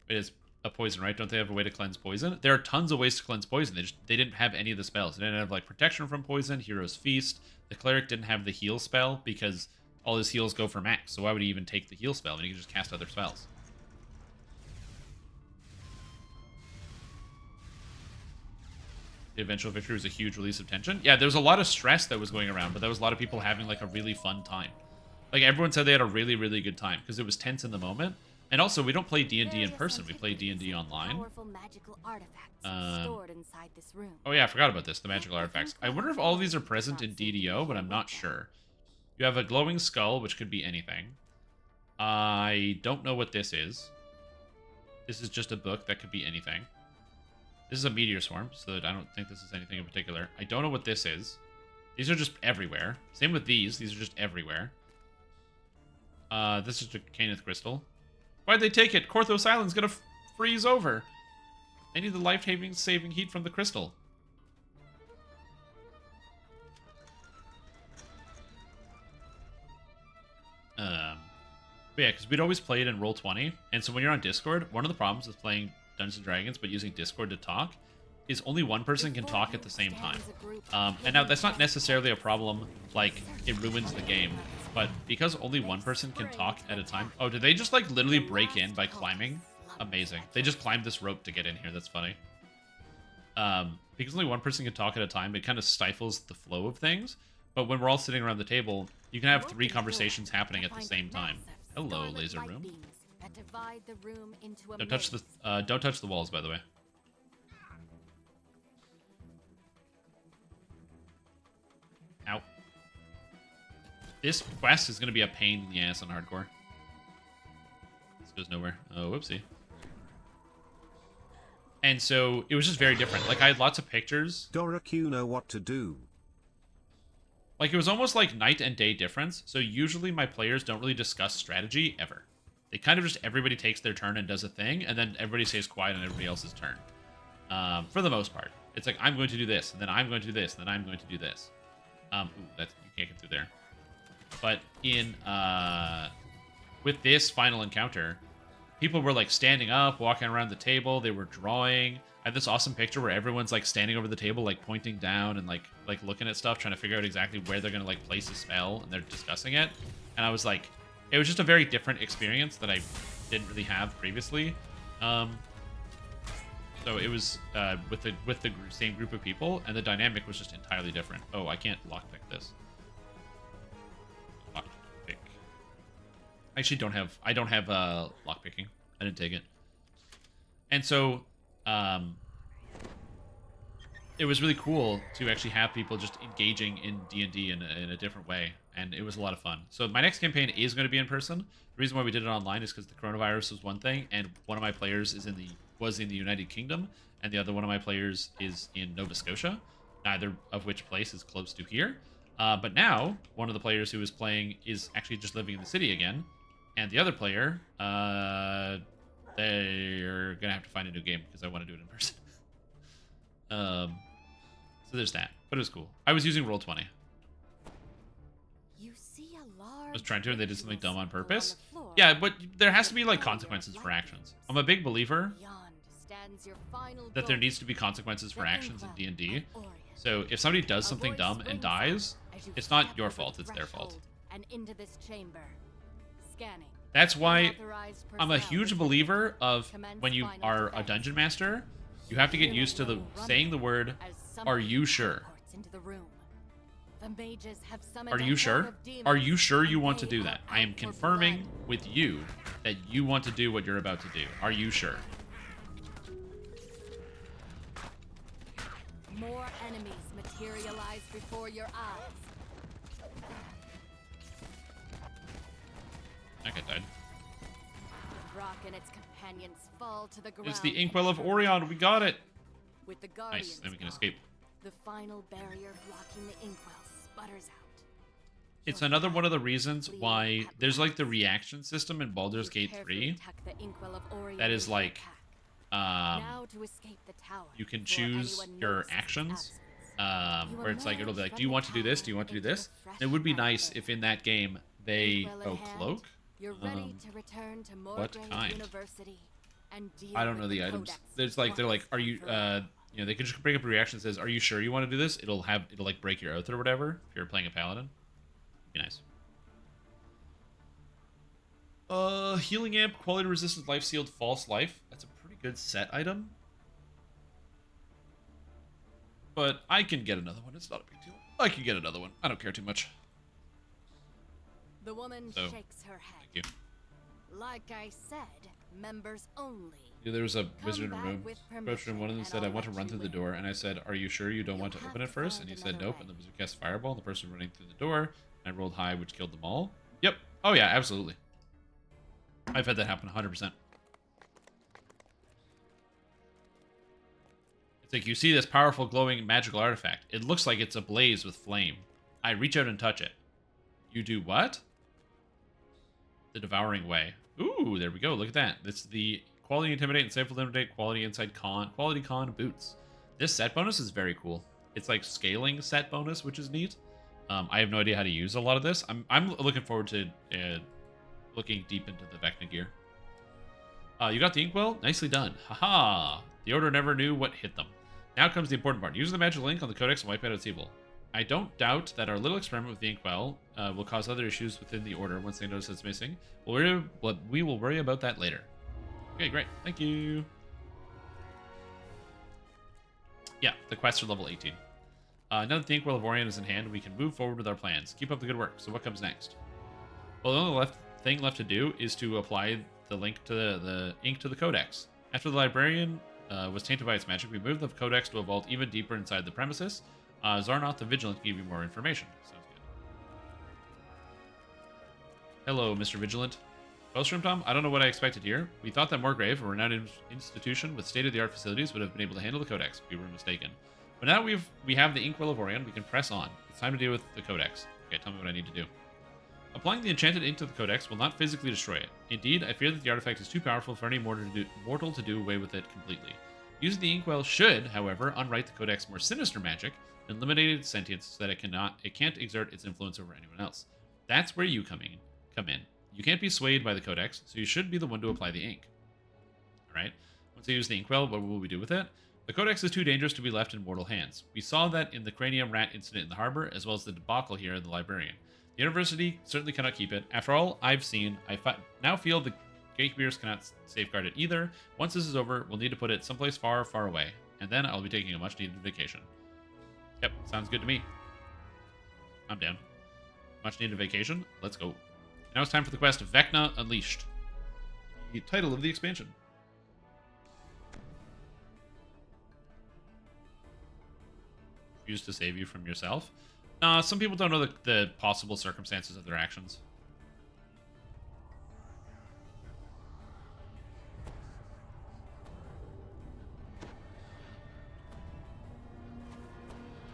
[SPEAKER 1] It is a poison, right? Don't they have a way to cleanse poison? There are tons of ways to cleanse poison. They didn't have any of the spells. They didn't have, like, protection from poison, Hero's Feast. The cleric didn't have the heal spell because all his heals go for max. So why would he even take the heal spell when he can just cast other spells? The eventual victory was a huge release of tension. Yeah, there was a lot of stress that was going around, but there was a lot of people having, like, a really fun time. Like, everyone said they had a really, really good time because it was tense in the moment. And also, we don't play D&D in person. We play D&D online. Oh yeah, I forgot about this, the magical artifacts. I wonder if all of these are present in DDO, but I'm not sure. You have a glowing skull, which could be anything. I don't know what this is. This is just a book that could be anything. This is a meteor swarm, so I don't think this is anything in particular. I don't know what this is. These are just everywhere. Same with these. These are just everywhere. This is a Caneth crystal. Why'd they take it? Korthos Island's gonna freeze over. I need the life-saving heat from the crystal. But yeah, because we'd always play it in Roll20, and so when you're on Discord, one of the problems with playing Dungeons & Dragons but using Discord to talk is only one person can talk at the same time. And now that's not necessarily a problem, like, it ruins the game, but because only one person can talk at a time... Oh, did they just, like, literally break in by climbing? Amazing. They just climbed this rope to get in here. That's funny. Because only one person can talk at a time, it kind of stifles the flow of things. But when we're all sitting around the table, you can have 3 conversations happening at the same time. Hello, laser room. Don't touch the walls, by the way. Ow. This quest is going to be a pain in the ass on hardcore. This goes nowhere. Oh, whoopsie. And so it was just very different. Like, I had lots of pictures.
[SPEAKER 2] Doric, you know what to do.
[SPEAKER 1] Like, it was almost like night and day difference. So usually my players don't really discuss strategy ever. They kind of just, everybody takes their turn and does a thing, and then everybody stays quiet on everybody else's turn. For the most part. It's like, I'm going to do this, and then I'm going to do this, and then I'm going to do this. Ooh, you can't get through there. But in, with this final encounter, people were, like, standing up, walking around the table, they were drawing. I had this awesome picture where everyone's, like, standing over the table, like, pointing down and, like looking at stuff, trying to figure out exactly where they're going to, like, place a spell, and they're discussing it. And I was like, it was just a very different experience that I didn't really have previously. So it was with the same group of people, and the dynamic was just entirely different. Oh, I can't lockpick this. Lockpick. I actually don't have lockpicking. I didn't take it. And so it was really cool to actually have people just engaging in D&D in a different way. and it was a lot of fun. So my next campaign is going to be in person. The reason why we did it online is because the coronavirus was one thing, and one of my players was in the United Kingdom, and the other one of my players is in Nova Scotia, neither of which place is close to here. But now, one of the players who is playing is actually just living in the city again, and the other player, they're going to have to find a new game because I want to do it in person. So there's that, but it was cool. I was using Roll20.
[SPEAKER 6] You see a large
[SPEAKER 1] I was trying to, and they did something dumb on purpose.
[SPEAKER 6] on the floor.
[SPEAKER 1] Yeah, but there has to be like consequences for actions. I'm a big believer
[SPEAKER 6] Beyond stands your final
[SPEAKER 1] that there
[SPEAKER 6] goal,
[SPEAKER 1] needs to be consequences for
[SPEAKER 6] the
[SPEAKER 1] actions in
[SPEAKER 6] Inkwell
[SPEAKER 1] D&D.
[SPEAKER 6] of Orient.
[SPEAKER 1] So if somebody does
[SPEAKER 6] A
[SPEAKER 1] something
[SPEAKER 6] voice
[SPEAKER 1] dumb and
[SPEAKER 6] rings
[SPEAKER 1] dies,
[SPEAKER 6] out as you
[SPEAKER 1] it's not
[SPEAKER 6] step
[SPEAKER 1] your
[SPEAKER 6] over
[SPEAKER 1] fault,
[SPEAKER 6] the
[SPEAKER 1] it's their fault.
[SPEAKER 6] threshold And into this chamber. Scanning.
[SPEAKER 1] That's why
[SPEAKER 6] Unauthorized
[SPEAKER 1] I'm a
[SPEAKER 6] personnel
[SPEAKER 1] huge
[SPEAKER 6] detected.
[SPEAKER 1] believer of
[SPEAKER 6] Commence
[SPEAKER 1] when you
[SPEAKER 6] final
[SPEAKER 1] are a
[SPEAKER 6] defense.
[SPEAKER 1] dungeon master, you have to get used to the saying the word,
[SPEAKER 6] As some
[SPEAKER 1] "Are you sure?"
[SPEAKER 6] teleports into the room. The mages have summoned
[SPEAKER 1] Are
[SPEAKER 6] a
[SPEAKER 1] you
[SPEAKER 6] horde
[SPEAKER 1] sure?
[SPEAKER 6] of demons,
[SPEAKER 1] Are you sure you
[SPEAKER 6] and
[SPEAKER 1] want to
[SPEAKER 6] they
[SPEAKER 1] do
[SPEAKER 6] are
[SPEAKER 1] that? I am
[SPEAKER 6] out for
[SPEAKER 1] confirming
[SPEAKER 6] blood.
[SPEAKER 1] with you that you want to do what you're about to do. Are you sure?
[SPEAKER 6] More enemies materialize before your eyes.
[SPEAKER 1] That guy died.
[SPEAKER 6] Rock and its companions fall to the ground.
[SPEAKER 1] It's the Inkwell of Orion. We got it.
[SPEAKER 6] With the guardians
[SPEAKER 1] Nice. Then we can
[SPEAKER 6] gone,
[SPEAKER 1] escape.
[SPEAKER 6] The final barrier blocking the Inkwell sputters out.
[SPEAKER 1] It's another one of the reasons why there's like the reaction system in Baldur's
[SPEAKER 6] You
[SPEAKER 1] Gate
[SPEAKER 6] carefully
[SPEAKER 1] 3
[SPEAKER 6] tuck the Inkwell of Orion
[SPEAKER 1] that is
[SPEAKER 6] into your
[SPEAKER 1] like,
[SPEAKER 6] pack. Now to escape the tower
[SPEAKER 1] you can
[SPEAKER 6] before
[SPEAKER 1] choose
[SPEAKER 6] anyone
[SPEAKER 1] your
[SPEAKER 6] notices its
[SPEAKER 1] actions,
[SPEAKER 6] absence.
[SPEAKER 1] where it's like, it'll be like, do you want to do this? Do you want to do this? And it would be nice if in that game they,
[SPEAKER 6] Inkwell in
[SPEAKER 1] oh,
[SPEAKER 6] hand,
[SPEAKER 1] cloak?
[SPEAKER 6] You're ready to return to
[SPEAKER 1] what
[SPEAKER 6] Morgrave
[SPEAKER 1] kind?
[SPEAKER 6] University and deal
[SPEAKER 1] I don't
[SPEAKER 6] with
[SPEAKER 1] know the items.
[SPEAKER 6] Codex
[SPEAKER 1] There's like, they're like,
[SPEAKER 6] once
[SPEAKER 1] are you,
[SPEAKER 6] and for all.
[SPEAKER 1] they could just bring up a reaction that says, are you sure you want to do this? It'll like break your oath or whatever if you're playing a paladin. Be nice. Healing amp, quality resistant, life sealed, false life. That's a pretty good set item. But I can get another one. It's not a big deal. I can get another one. I don't care too much.
[SPEAKER 6] The woman
[SPEAKER 1] So,
[SPEAKER 6] shakes her head.
[SPEAKER 1] Thank you.
[SPEAKER 6] Like I said, members only.
[SPEAKER 1] Yeah, there was a wizard in the
[SPEAKER 6] back
[SPEAKER 1] room.
[SPEAKER 6] with
[SPEAKER 1] Approached him. One of them
[SPEAKER 6] permission,
[SPEAKER 1] said,
[SPEAKER 6] and
[SPEAKER 1] I
[SPEAKER 6] I'll
[SPEAKER 1] want to
[SPEAKER 6] let
[SPEAKER 1] run
[SPEAKER 6] you
[SPEAKER 1] through the
[SPEAKER 6] in.
[SPEAKER 1] door. And I said, are you sure you don't
[SPEAKER 6] You'll
[SPEAKER 1] want to
[SPEAKER 6] have
[SPEAKER 1] open it
[SPEAKER 6] to
[SPEAKER 1] first?
[SPEAKER 6] find
[SPEAKER 1] And he said,
[SPEAKER 6] another
[SPEAKER 1] nope.
[SPEAKER 6] way.
[SPEAKER 1] And the wizard cast fireball. And the person running through the door. And I rolled high, which killed them all. Yep. Oh, yeah, absolutely. I've had that happen 100%. It's like you see this powerful glowing magical artifact. It looks like it's ablaze with flame. I reach out and touch it. You do what? The Devouring Way. Ooh, there we go. Look at that. It's the quality intimidate and save eliminate, quality inside con, quality con boots. This set bonus is very cool. It's like scaling set bonus, which is neat. I have no idea how to use a lot of this. I'm looking forward to looking deep into the VECNA gear. You got the Inkwell? Nicely done. Haha! The Order never knew what hit them. Now comes the important part. Use the magic link on the Codex and wipe out its evil. I don't doubt that our little experiment with the Inkwell will cause other issues within the Order once they notice it's missing. But we will worry about that later. Okay, great. Thank you. Yeah, the quests are level 18. Now that the Inkwell of Orion is in hand, we can move forward with our plans. Keep up the good work. So what comes next? Well, the only thing left to do is to apply the link to the ink to the Codex. After the librarian was tainted by its magic, we moved the Codex to a vault even deeper inside the premises. Zarnoth the Vigilant can give you more information. Sounds good. Hello, Mr. Vigilant. Well, Shrimptom, I don't know what I expected here. We thought that Morgrave, a renowned institution with state-of-the-art facilities, would have been able to handle the Codex. We were mistaken. But now we have the Inkwell of Orion, we can press on. It's time to deal with the Codex. Okay, tell me what I need to do. Applying the enchanted ink to the Codex will not physically destroy it. Indeed, I fear that the artifact is too powerful for any mortal to do away with it completely. Using the Inkwell should, however, unwrite the Codex's more sinister magic and eliminate its sentience so that it can't exert its influence over anyone else. That's where you come in. You can't be swayed by the Codex, so you should be the one to apply the ink. Alright? Once I use the Inkwell, what will we do with it? The Codex is too dangerous to be left in mortal hands. We saw that in the Cranium Rat incident in the harbor, as well as the debacle here in the Librarian. The University certainly cannot keep it. After all I've seen, I now feel the gatekeepers cannot safeguard it either. Once this is over, we'll need to put it someplace far, far away. And then I'll be taking a much-needed vacation. Yep, sounds good to me. I'm down. Much-needed vacation? Let's go. Now it's time for the quest of VECNA Unleashed. The title of the expansion. Refuse to save you from yourself. Some people don't know the possible circumstances of their actions.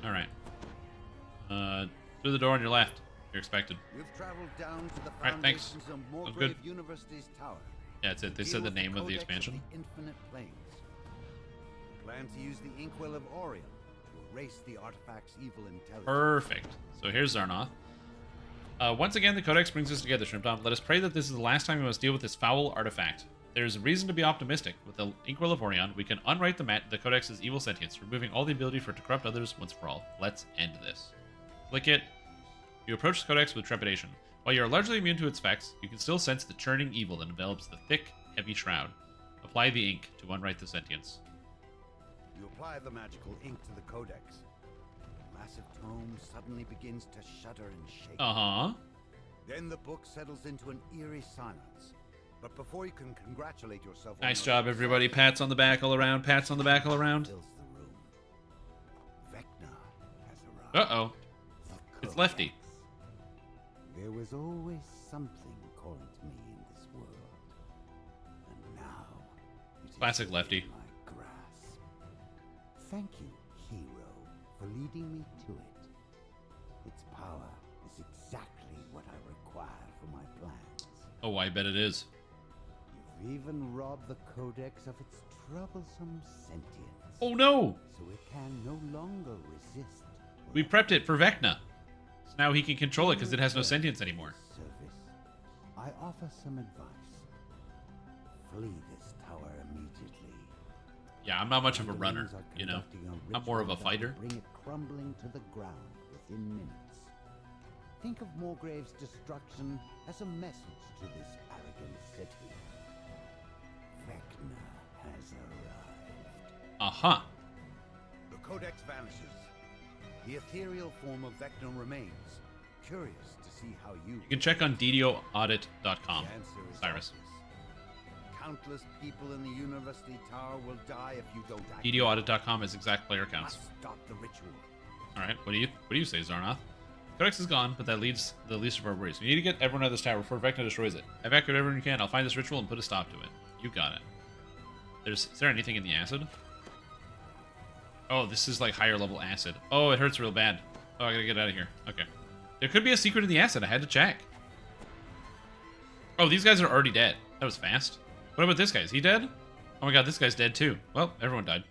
[SPEAKER 1] Alright. Through the door on your left. You're expected.
[SPEAKER 7] You've traveled down to the
[SPEAKER 1] Alright, thanks.
[SPEAKER 7] foundations of
[SPEAKER 1] Sounds good.
[SPEAKER 7] Moorgrave University's tower.
[SPEAKER 1] Yeah, that's it. They
[SPEAKER 7] to
[SPEAKER 1] said the
[SPEAKER 7] deal with
[SPEAKER 1] name of the
[SPEAKER 7] Codex
[SPEAKER 1] expansion.
[SPEAKER 7] the Infinite Planes. Plan to use the Inkwell of Orion to erase the artifact's evil intelligence.
[SPEAKER 1] Perfect. So here's Zarnoth. Once again, the Codex brings us together, Shrimptom. Let us pray that this is the last time we must deal with this foul artifact. There is reason to be optimistic. With the Inkwell of Orion, we can unwrite the Codex's evil sentience, removing all the ability for it to corrupt others once for all. Let's end this. Click it. You approach the Codex with trepidation. While you are largely immune to its effects, you can still sense the churning evil that envelops the thick, heavy shroud. Apply the ink to unwrite the sentience.
[SPEAKER 7] You apply the magical ink to the Codex. The massive tome suddenly begins to shudder and shake.
[SPEAKER 1] Uh-huh.
[SPEAKER 7] Then the book settles into an eerie silence. But before you can congratulate yourself on
[SPEAKER 1] Nice
[SPEAKER 7] your
[SPEAKER 1] job, everybody. Pats on the back all around. Pats on the back all around.
[SPEAKER 7] fills the room. Vecna has arrived.
[SPEAKER 1] Uh-oh.
[SPEAKER 7] The
[SPEAKER 1] It's Lefty.
[SPEAKER 7] Codex. There was always something calling to me in this world. And now it is
[SPEAKER 1] Classic
[SPEAKER 7] within
[SPEAKER 1] Lefty.
[SPEAKER 7] my grasp. Thank you, hero, for leading me to it. Its power is exactly what I require for my plans.
[SPEAKER 1] Oh, I bet it is.
[SPEAKER 7] You've even robbed the Codex of its troublesome sentience.
[SPEAKER 1] Oh, no!
[SPEAKER 7] So it can no longer resist.
[SPEAKER 1] We prepped it for Vecna. So now he can control it because it has no sentience anymore.
[SPEAKER 7] Service. I offer some advice. Flee this tower immediately.
[SPEAKER 1] Yeah, I'm not much of a
[SPEAKER 7] Underlings
[SPEAKER 1] runner,
[SPEAKER 7] are
[SPEAKER 1] you know.
[SPEAKER 7] conducting a
[SPEAKER 1] I'm more of a
[SPEAKER 7] ritual that will
[SPEAKER 1] fighter.
[SPEAKER 7] Bring it crumbling to the ground within minutes. Think of Moorgrave's destruction as a message to this arrogant city. Vecna has arrived.
[SPEAKER 1] Uh-huh.
[SPEAKER 7] The Codex vanishes. The ethereal form of Vecna remains. Curious to see how you...
[SPEAKER 1] You can check on DDOaudit.com.
[SPEAKER 7] The answer is
[SPEAKER 1] Cyrus.
[SPEAKER 7] obvious. Countless people in the university tower will die if you don't act.
[SPEAKER 1] DDOaudit.com has exact player counts.
[SPEAKER 7] Must stop the ritual.
[SPEAKER 1] Alright, what do you say, Zarnoth? Codex is gone, but that leads the least of our worries. We need to get everyone out of this tower before Vecna destroys it. Evacuate everyone you can. I'll find this ritual and put a stop to it. You got it. Is there anything in the acid? Oh, this is like higher level acid. Oh, it hurts real bad. Oh, I gotta get out of here. Okay. There could be a secret in the acid. I had to check. Oh, these guys are already dead. That was fast. What about this guy? Is he dead? Oh my god, this guy's dead too. Well, everyone died.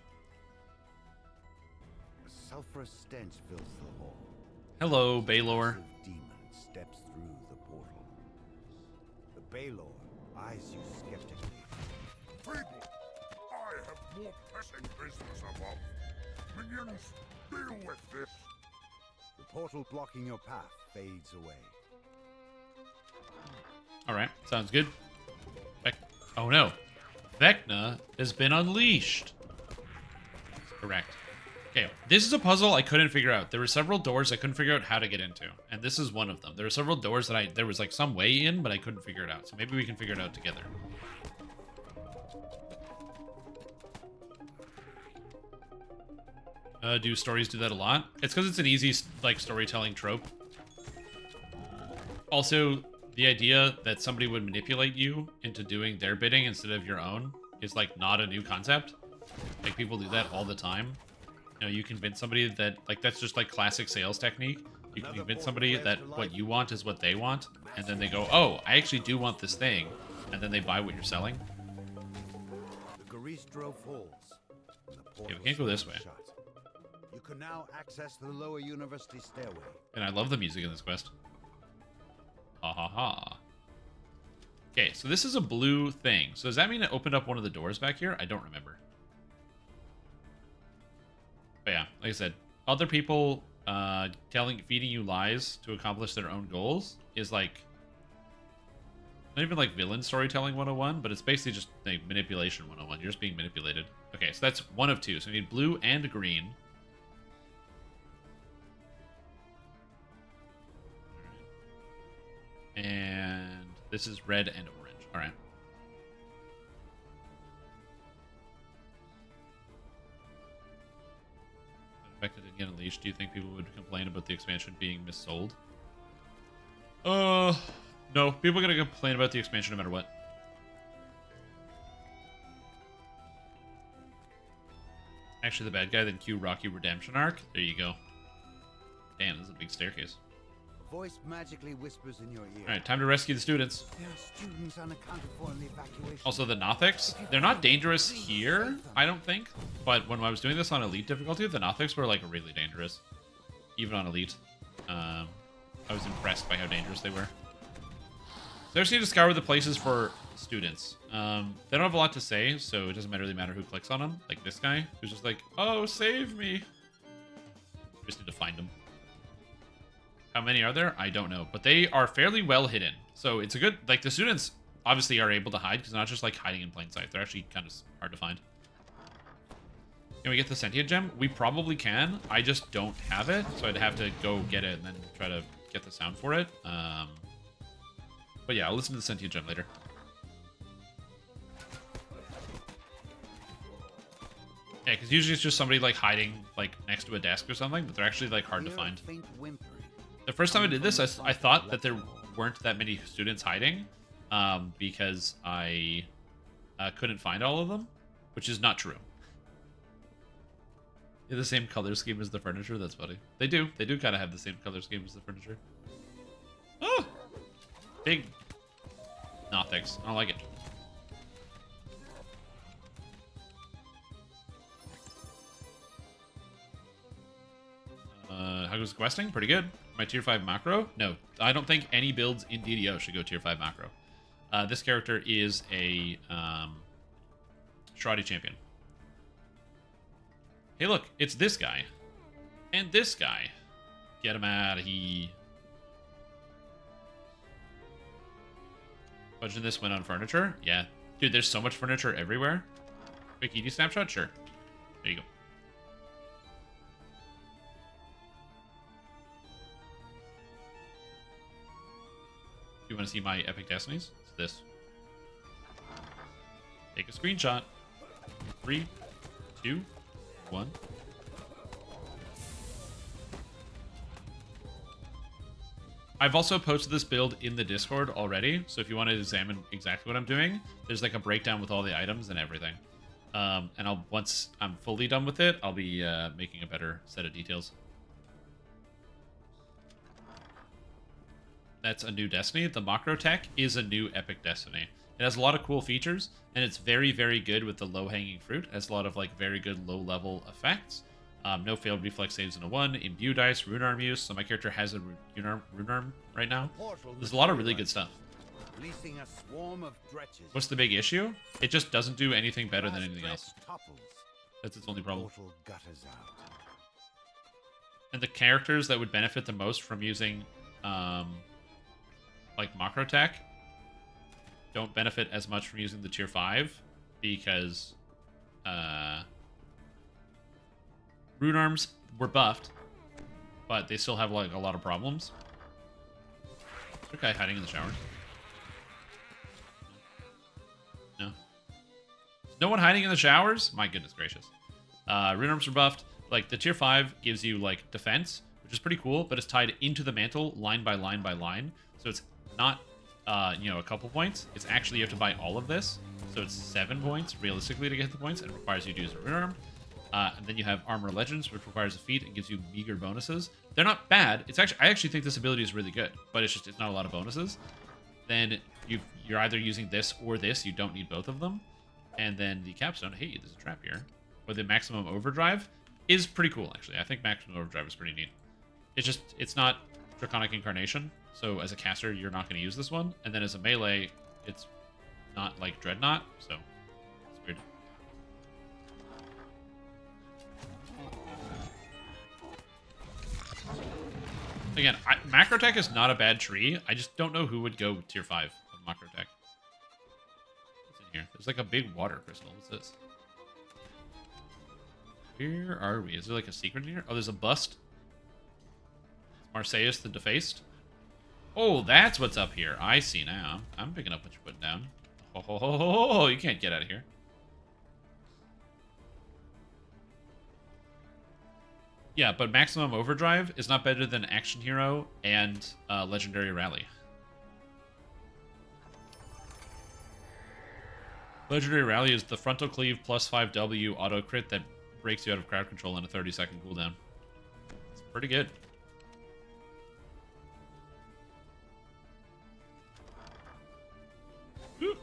[SPEAKER 7] A sulfurous stench fills the hall.
[SPEAKER 1] Hello, Baylor.
[SPEAKER 7] A demon steps through the portal. The Baylor eyes you skeptically.
[SPEAKER 8] People, I have more pressing business above. Minions, deal with this.
[SPEAKER 7] The portal blocking your path fades away.
[SPEAKER 1] Alright, sounds good. Oh no. Vecna has been unleashed. That's correct. Okay, this is a puzzle I couldn't figure out. There were several doors I couldn't figure out how to get into, and this is one of them. There were several doors that there was like some way in, but I couldn't figure it out. So maybe we can figure it out together. Do stories do that a lot? It's because it's an easy like storytelling trope. Also, the idea that somebody would manipulate you into doing their bidding instead of your own is like not a new concept. Like people do that all the time. You know, you convince somebody that like that's just like classic sales technique. You can convince somebody that what you want is what they want, and then they go, "Oh, I actually do want this thing," and then they buy what you're selling.
[SPEAKER 7] The Garistro falls. And the portal
[SPEAKER 1] we can't go this way.
[SPEAKER 7] shut. You can now access the lower university stairway.
[SPEAKER 1] And I love the music in this quest. Ha ha ha. Okay, so this is a blue thing. So does that mean it opened up one of the doors back here? I don't remember. But yeah, like I said, other people feeding you lies to accomplish their own goals is like not even like villain storytelling 101, but it's basically just like manipulation 101. You're just being manipulated. Okay, so that's one of two. So we need blue and green. And this is red and orange. All right. Infected and in Unleashed, do you think people would complain about the expansion being missold? No. People are going to complain about the expansion no matter what. Actually, the bad guy, then cue Rocky Redemption arc. There you go. Damn, this is a big staircase.
[SPEAKER 7] A voice magically whispers in your ear.
[SPEAKER 1] Alright, time to rescue the students.
[SPEAKER 7] There are students unaccounted for in the evacuation.
[SPEAKER 1] Also, the Nothics, they're not dangerous here, I don't think. But when I was doing this on Elite difficulty, the Nothics were, like, really dangerous. Even on Elite. I was impressed by how dangerous they were. So I just need to scour the places for students. They don't have a lot to say, so it doesn't really matter who clicks on them. Like this guy, who's just like, oh, save me. Just need to find them. How many are there? I don't know. But they are fairly well hidden. So it's a good... Like, the students obviously are able to hide, because they're not just, like, hiding in plain sight. They're actually kind of hard to find. Can we get the Sentient Gem? We probably can. I just don't have it, so I'd have to go get it and then try to get the sound for it. But yeah, I'll listen to the Sentient Gem later. Yeah, because usually it's just somebody, like, hiding, like, next to a desk or something, but they're actually, like, hard to find. The first time I did this, I thought that there weren't that many students hiding, because I couldn't find all of them, which is not true. Yeah, the same color scheme as the furniture? That's funny. They do kind of have the same color scheme as the furniture. Oh! Big Nothics. I don't like it. How goes questing? Pretty good. My tier 5 macro? No. I don't think any builds in DDO should go tier 5 macro. This character is a Shoddy champion. Hey, look. It's this guy. And this guy. Get him out of here. Budging this went on furniture? Yeah. Dude, there's so much furniture everywhere. Quick ED snapshot? Sure. There you go. You want to see my epic destinies? It's this. Take a screenshot. 3, 2, 1. I've also posted this build in the Discord already, so if you want to examine exactly what I'm doing, there's like a breakdown with all the items and everything. And once I'm fully done with it, I'll be making a better set of details. That's a new Destiny. The Macro Tech is a new epic Destiny. It has a lot of cool features, and it's very, very good with the low-hanging fruit. It has a lot of like very good low-level effects. No failed reflex saves in a 1, imbue dice, rune arm use. So my character has a rune arm right now. There's a lot of really good stuff.
[SPEAKER 7] Releasing a swarm of dretches.
[SPEAKER 1] What's the big issue? It just doesn't do anything better than anything else. That's its only problem. And the characters that would benefit the most from using like macro tech don't benefit as much from using the tier 5 because rune arms were buffed, but they still have like a lot of problems. Is there a guy hiding in the showers? No. Is no one hiding in the showers? My goodness gracious. Rune arms are buffed. Like the tier 5 gives you like defense, which is pretty cool, but it's tied into the mantle line by line by line. So it's not you know, a couple points. It's actually you have to buy all of this. So it's 7 points realistically to get the points, and it requires you to use a rune arm. And then you have Armor Legends, which requires a feat and gives you meager bonuses. They're not bad. It's actually I actually think this ability is really good, but it's not a lot of bonuses. Then you're either using this or this. You don't need both of them. And then the capstone. Hey, there's a trap here. But the maximum overdrive is pretty cool actually. I think maximum overdrive is pretty neat. It's not Draconic Incarnation. So as a caster, you're not going to use this one. And then as a melee, it's not like Dreadnought. So it's weird. Again, Macro Tech is not a bad tree. I just don't know who would go tier 5 of Macro Tech. What's in here? There's like a big water crystal. What's this? Where are we? Is there like a secret in here? Oh, there's a bust. Marseilles the Defaced. Oh, that's what's up here. I see now. I'm picking up what you're putting down. Oh, you can't get out of here. Yeah, but Maximum Overdrive is not better than Action Hero and Legendary Rally. Legendary Rally is the frontal cleave plus 5W auto crit that breaks you out of crowd control in a 30-second cooldown. It's pretty good. Woo.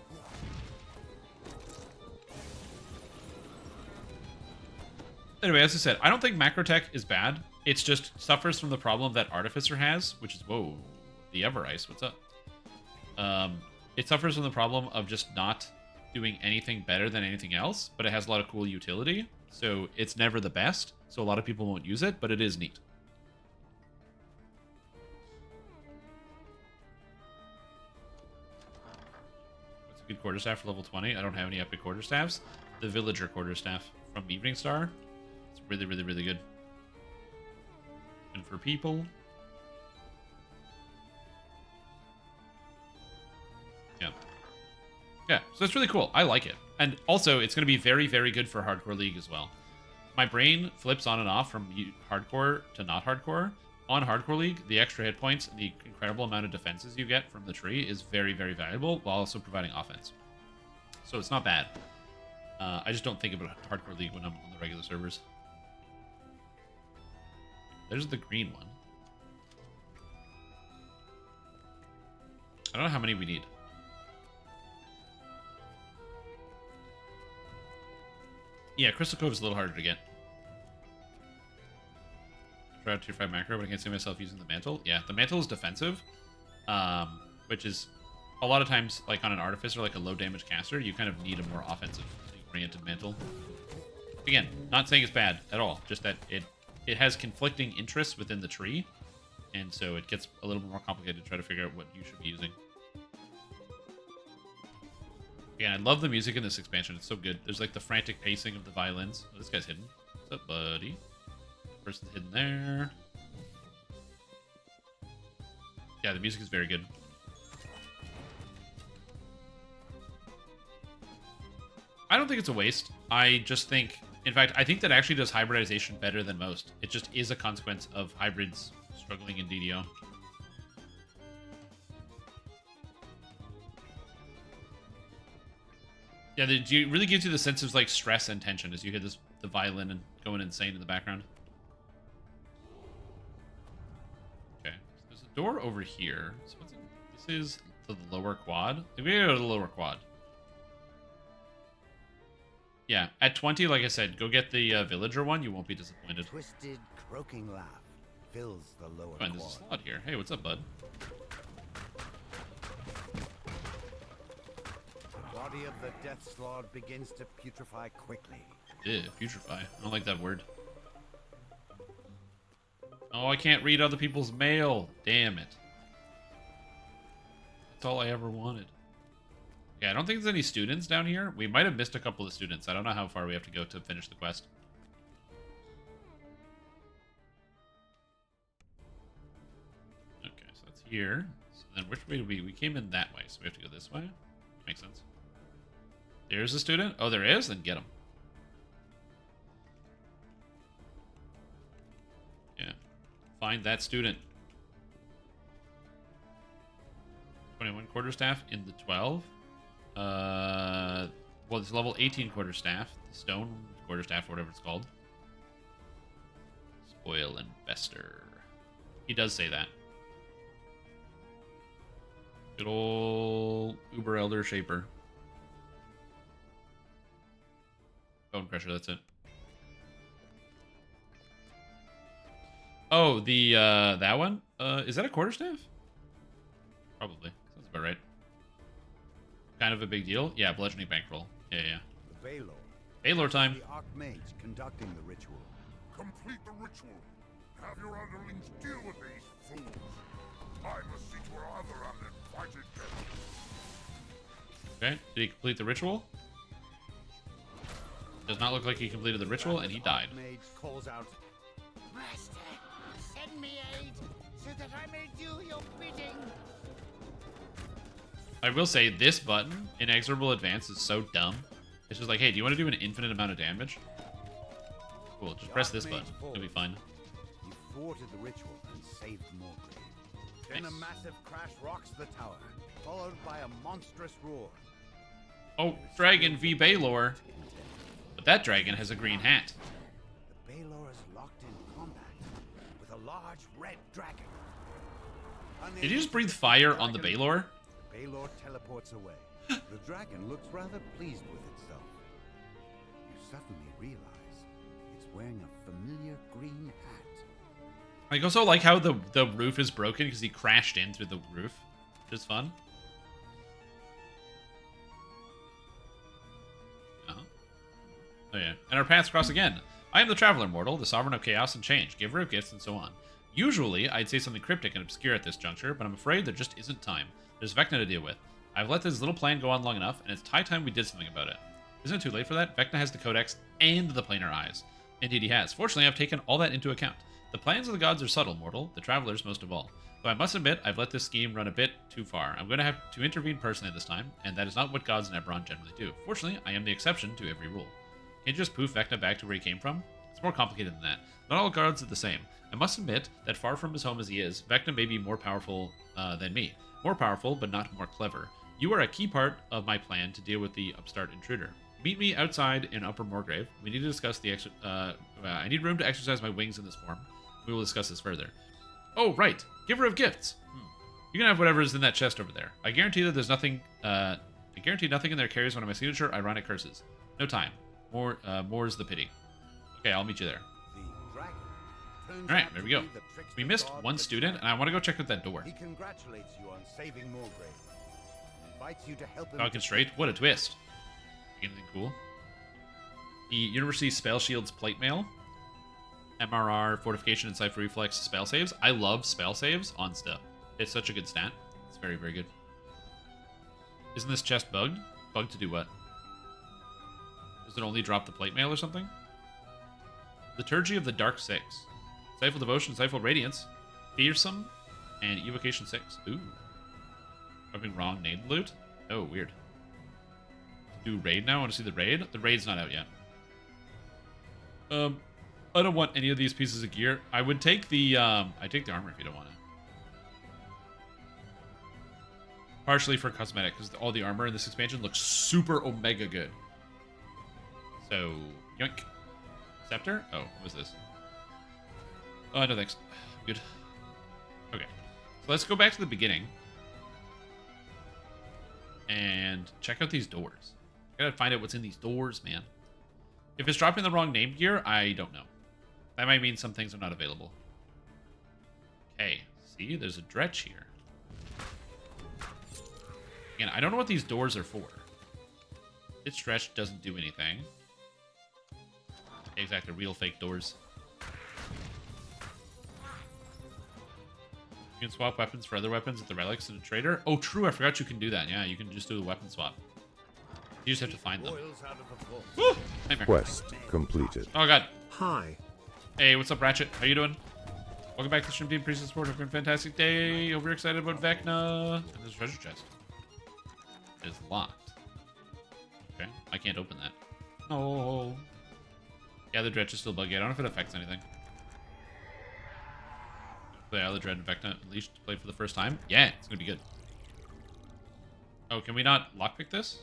[SPEAKER 1] Anyway, as I said, I don't think Macrotech is bad. It's just suffers from the problem that Artificer has, which is, whoa, the Everice, what's up? It suffers from the problem of just not doing anything better than anything else, but it has a lot of cool utility, so it's never the best, so a lot of people won't use it, but it is neat. What's a good quarterstaff for level 20? I don't have any epic quarterstaffs. The Villager quarterstaff from Evening Star. It's really, really, really good. And for people... yeah. Yeah, so it's really cool. I like it. And also, it's going to be very, very good for Hardcore League as well. My brain flips on and off from Hardcore to not Hardcore. On Hardcore League, the extra hit points and the incredible amount of defenses you get from the tree is very, very valuable, while also providing offense. So it's not bad. I just don't think about Hardcore League when I'm on the regular servers. There's the green one. I don't know how many we need. Yeah, Crystal Cove is a little harder to get. Try out tier 5 macro, but I can't see myself using the mantle. Yeah, the mantle is defensive, which is a lot of times, like on an artificer, like a low damage caster, you kind of need a more offensive oriented mantle. Again, not saying it's bad at all, just that it has conflicting interests within the tree, and so it gets a little bit more complicated to try to figure out what you should be using. Yeah, I love the music in this expansion. It's so good. There's like the frantic pacing of the violins. Oh, this guy's hidden. What's up, buddy? Person's hidden there. Yeah, the music is very good. I don't think it's a waste. I just think, in fact, I think that actually does hybridization better than most. It just is a consequence of hybrids struggling in DDO. Yeah, it really gives you the sense of like stress and tension as you hear the violin and going insane in the background. Okay, so there's a door over here. So what's it? This is to the lower quad. We're gonna go to the lower quad. Yeah, at 20, like I said, go get the villager one. You won't be disappointed.
[SPEAKER 7] Twisted, croaking laugh fills the lower
[SPEAKER 1] Oh, and there's a
[SPEAKER 7] quad.
[SPEAKER 1] slot here. Hey, what's up, bud?
[SPEAKER 7] The body of the death slot begins to putrefy quickly.
[SPEAKER 1] Ew, putrefy. I don't like that word. Oh, I can't read other people's mail. Damn it. That's all I ever wanted. Yeah, I don't think there's any students down here. We might have missed a couple of students. I don't know how far we have to go to finish the quest. Okay, so that's here. So then which way do we came in that way, so we have to go this way? Makes sense. There's a student? Oh, there is? Then get him. Yeah. Find that student. 21 quarterstaff in the 12. Well, it's level 18 quarterstaff. The stone quarterstaff, or whatever it's called. Spoil investor. He does say that. Good old Uber Elder Shaper. Bone Crusher, that's it. Oh, the, that one? Is that a quarterstaff? Probably. Sounds about right. Kind of a big deal? Yeah, bludgeoning bankroll. Yeah, yeah.
[SPEAKER 7] The Baylor.
[SPEAKER 1] Baylor time.
[SPEAKER 7] The Archmage conducting the ritual.
[SPEAKER 8] Complete the ritual. Have your underlings deal with these fools. I must see to our other uninvited guests.
[SPEAKER 1] Okay, did he complete the ritual? Does not look like he completed the ritual, and he died.
[SPEAKER 7] Archmage calls out,
[SPEAKER 9] Master, send me aid so that I may do your bidding.
[SPEAKER 1] I will say, this button, Inexorable Advance, is so dumb. It's just like, hey, do you want to do an infinite amount of damage? Cool, just press this button. It'll be fine.
[SPEAKER 7] thwarted the ritual and saved Morgrave. Then a
[SPEAKER 1] Nice.
[SPEAKER 7] massive crash rocks the tower, followed by a monstrous roar.
[SPEAKER 1] Oh, Dragon v. Baylor. But that dragon has a green hat.
[SPEAKER 7] The Baylor is locked in combat with a large red dragon.
[SPEAKER 1] Did you just breathe fire on the Baylor?
[SPEAKER 7] The Baylor teleports away. The dragon looks rather pleased with itself. You suddenly realize it's wearing a familiar green hat.
[SPEAKER 1] I also like how the roof is broken because he crashed in through the roof, which is fun. Oh yeah, and our paths cross again. I am the Traveler Mortal, the Sovereign of Chaos and Change, giver of gifts, and so on. Usually, I'd say something cryptic and obscure at this juncture, but I'm afraid there just isn't time. There's VECNA to deal with. I've let this little plan go on long enough, and it's high time we did something about it. Isn't it too late for that? VECNA has the Codex and the Planar Eyes. Indeed he has. Fortunately, I've taken all that into account. The plans of the gods are subtle, mortal, the Travelers most of all. Though I must admit, I've let this scheme run a bit too far. I'm going to have to intervene personally this time, and that is not what gods in Eberron generally do. Fortunately, I am the exception to every rule. Can't you just poof VECNA back to where he came from? It's more complicated than that. Not all gods are the same. I must admit that far from his home as he is, VECNA may be more powerful than me. More powerful, but not more clever. You are a key part of my plan to deal with the upstart intruder. Meet me outside in Upper Morgrave. We need to discuss the I need room to exercise my wings in this form. We will discuss this further. Oh, right. Giver of gifts. You can have whatever is in that chest over there. I guarantee that there's nothing... I guarantee nothing in there carries one of my signature ironic curses. No time. More's the pity. Okay, I'll meet you there. Alright, there we go. We missed one student, and I want to go check out that door.
[SPEAKER 7] He congratulates you on saving Morgrave. Invites you to help him.
[SPEAKER 1] Falcon Straight? What a twist. Anything cool? The University Spell Shield's Plate Mail. MRR, Fortification, and Cypher Reflex spell saves. I love spell saves on stuff. It's such a good stat. It's very, very good. Isn't this chest bugged? Bugged to do what? Does it only drop the plate mail or something? Liturgy of the Dark Six. Stifle Devotion, Stifle Radiance, Fearsome, and Evocation 6. Ooh. Having wrong named loot? Oh, weird. Do raid now? I want to see the raid? The raid's not out yet. I don't want any of these pieces of gear. I would take the, I take the armor if you don't want it. Partially for cosmetic, because all the armor in this expansion looks super omega good. So, yoink. Scepter? Oh, what was this? Oh, no thanks. Good. Okay. So let's go back to the beginning. And check out these doors. I gotta find out what's in these doors, man. If it's dropping the wrong name gear, I don't know. That might mean some things are not available. Okay. See, there's a dretch here. Again, I don't know what these doors are for. This stretch doesn't do anything. Exactly, real fake doors. You can swap weapons for other weapons at the relics in a trader. Oh, true, I forgot you can do that. Yeah, you can just do the weapon swap. You just have to find them. Woo! Nightmare.
[SPEAKER 3] Quest completed.
[SPEAKER 1] Oh, God.
[SPEAKER 2] Hi.
[SPEAKER 1] Hey, what's up, Ratchet? How you doing? Welcome back to the Stream Team Priest Support. Hope you're having a fantastic day. Hope you're excited about VECNA. And there's a treasure chest. It's locked. Okay, I can't open that. Oh. Yeah, the dredge is still buggy. I don't know if it affects anything. Play Isle of Dread and VECNA Unleashed to play for the first time. Yeah, it's gonna be good. Oh, can we not lockpick this?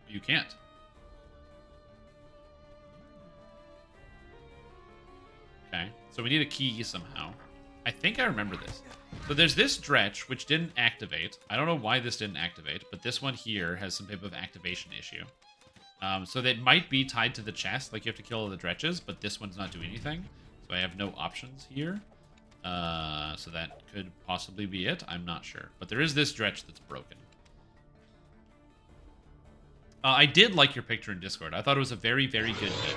[SPEAKER 1] You can't. Okay, so we need a key somehow. I think I remember this. So there's this dretch, which didn't activate. I don't know why this didn't activate, but this one here has some type of activation issue. So that might be tied to the chest, like you have to kill all the dretches, but this one's not doing anything. So I have no options here. So that could possibly be it. I'm not sure. But there is this dretch that's broken. I did like your picture in Discord. I thought it was a very, very good pic.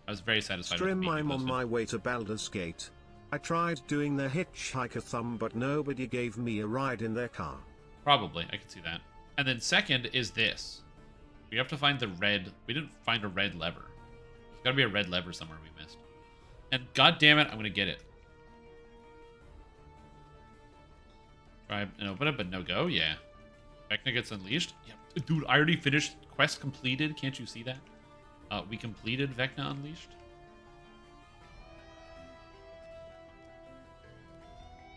[SPEAKER 1] I was very satisfied with the
[SPEAKER 2] Stream,
[SPEAKER 1] meme you
[SPEAKER 2] I'm on
[SPEAKER 1] posted.
[SPEAKER 2] my way to Baldur's Gate. I tried doing the hitchhiker thumb, but nobody gave me a ride in their car.
[SPEAKER 1] Probably. I can see that. And then second is this. We have to find the red... We didn't find a red lever. There's got to be a red lever somewhere we missed. And god damn it, I'm going to get it. Try and open it, but no go? Yeah. VECNA gets unleashed? Yep. Dude, I already finished. Quest completed. Can't you see that? We completed VECNA Unleashed.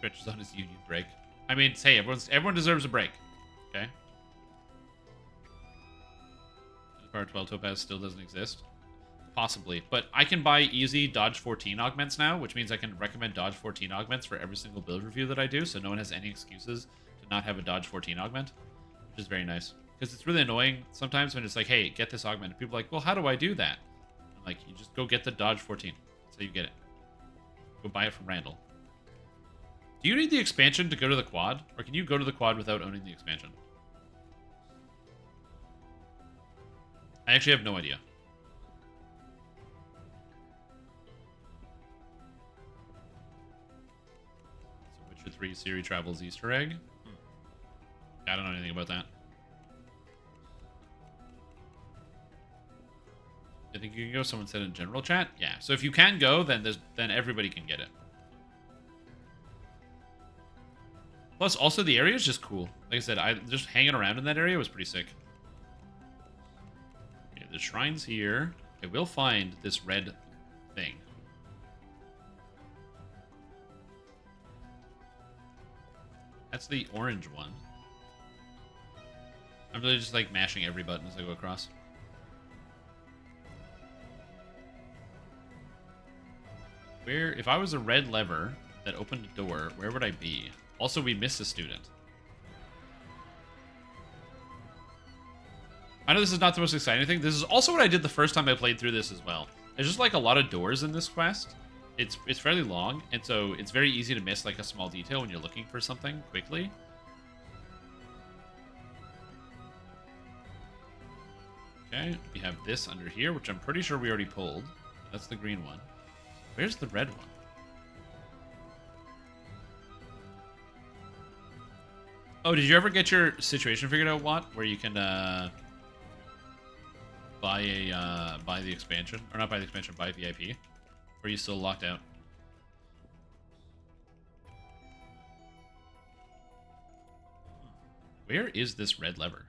[SPEAKER 1] Stretches on his union break. I mean, hey, everyone deserves a break. Okay? Power 12 Topaz still doesn't exist. Possibly. But I can buy easy dodge 14 augments now, which means I can recommend dodge 14 augments for every single build review that I do, so no one has any excuses to not have a dodge 14 augment, which is very nice. Because it's really annoying sometimes when it's like, hey, get this augment. And people are like, well, how do I do that? I'm like, you just go get the dodge 14. That's how you get it. Go buy it from Randall. Do you need the expansion to go to the quad? Or can you go to the quad without owning the expansion? I actually have no idea. So Witcher 3 Siri Travels Easter egg? I don't know anything about that. I think you can go. Someone said in general chat. Yeah. So if you can go, then everybody can get it. Plus, also the area is just cool. Like I said, just hanging around in that area was pretty sick. Okay, the shrine's here. I will find this red thing. That's the orange one. I'm really just like mashing every button as I go across. Where, if I was a red lever that opened a door, where would I be? Also, we missed a student. I know this is not the most exciting thing. This is also what I did the first time I played through this as well. There's just like a lot of doors in this quest. It's fairly long, and so it's very easy to miss like a small detail when you're looking for something quickly. Okay, we have this under here, which I'm pretty sure we already pulled. That's the green one. Where's the red one? Oh, did you ever get your situation figured out, Watt? Where you can buy the expansion, or not buy the expansion, buy VIP? Or are you still locked out? Where is this red lever?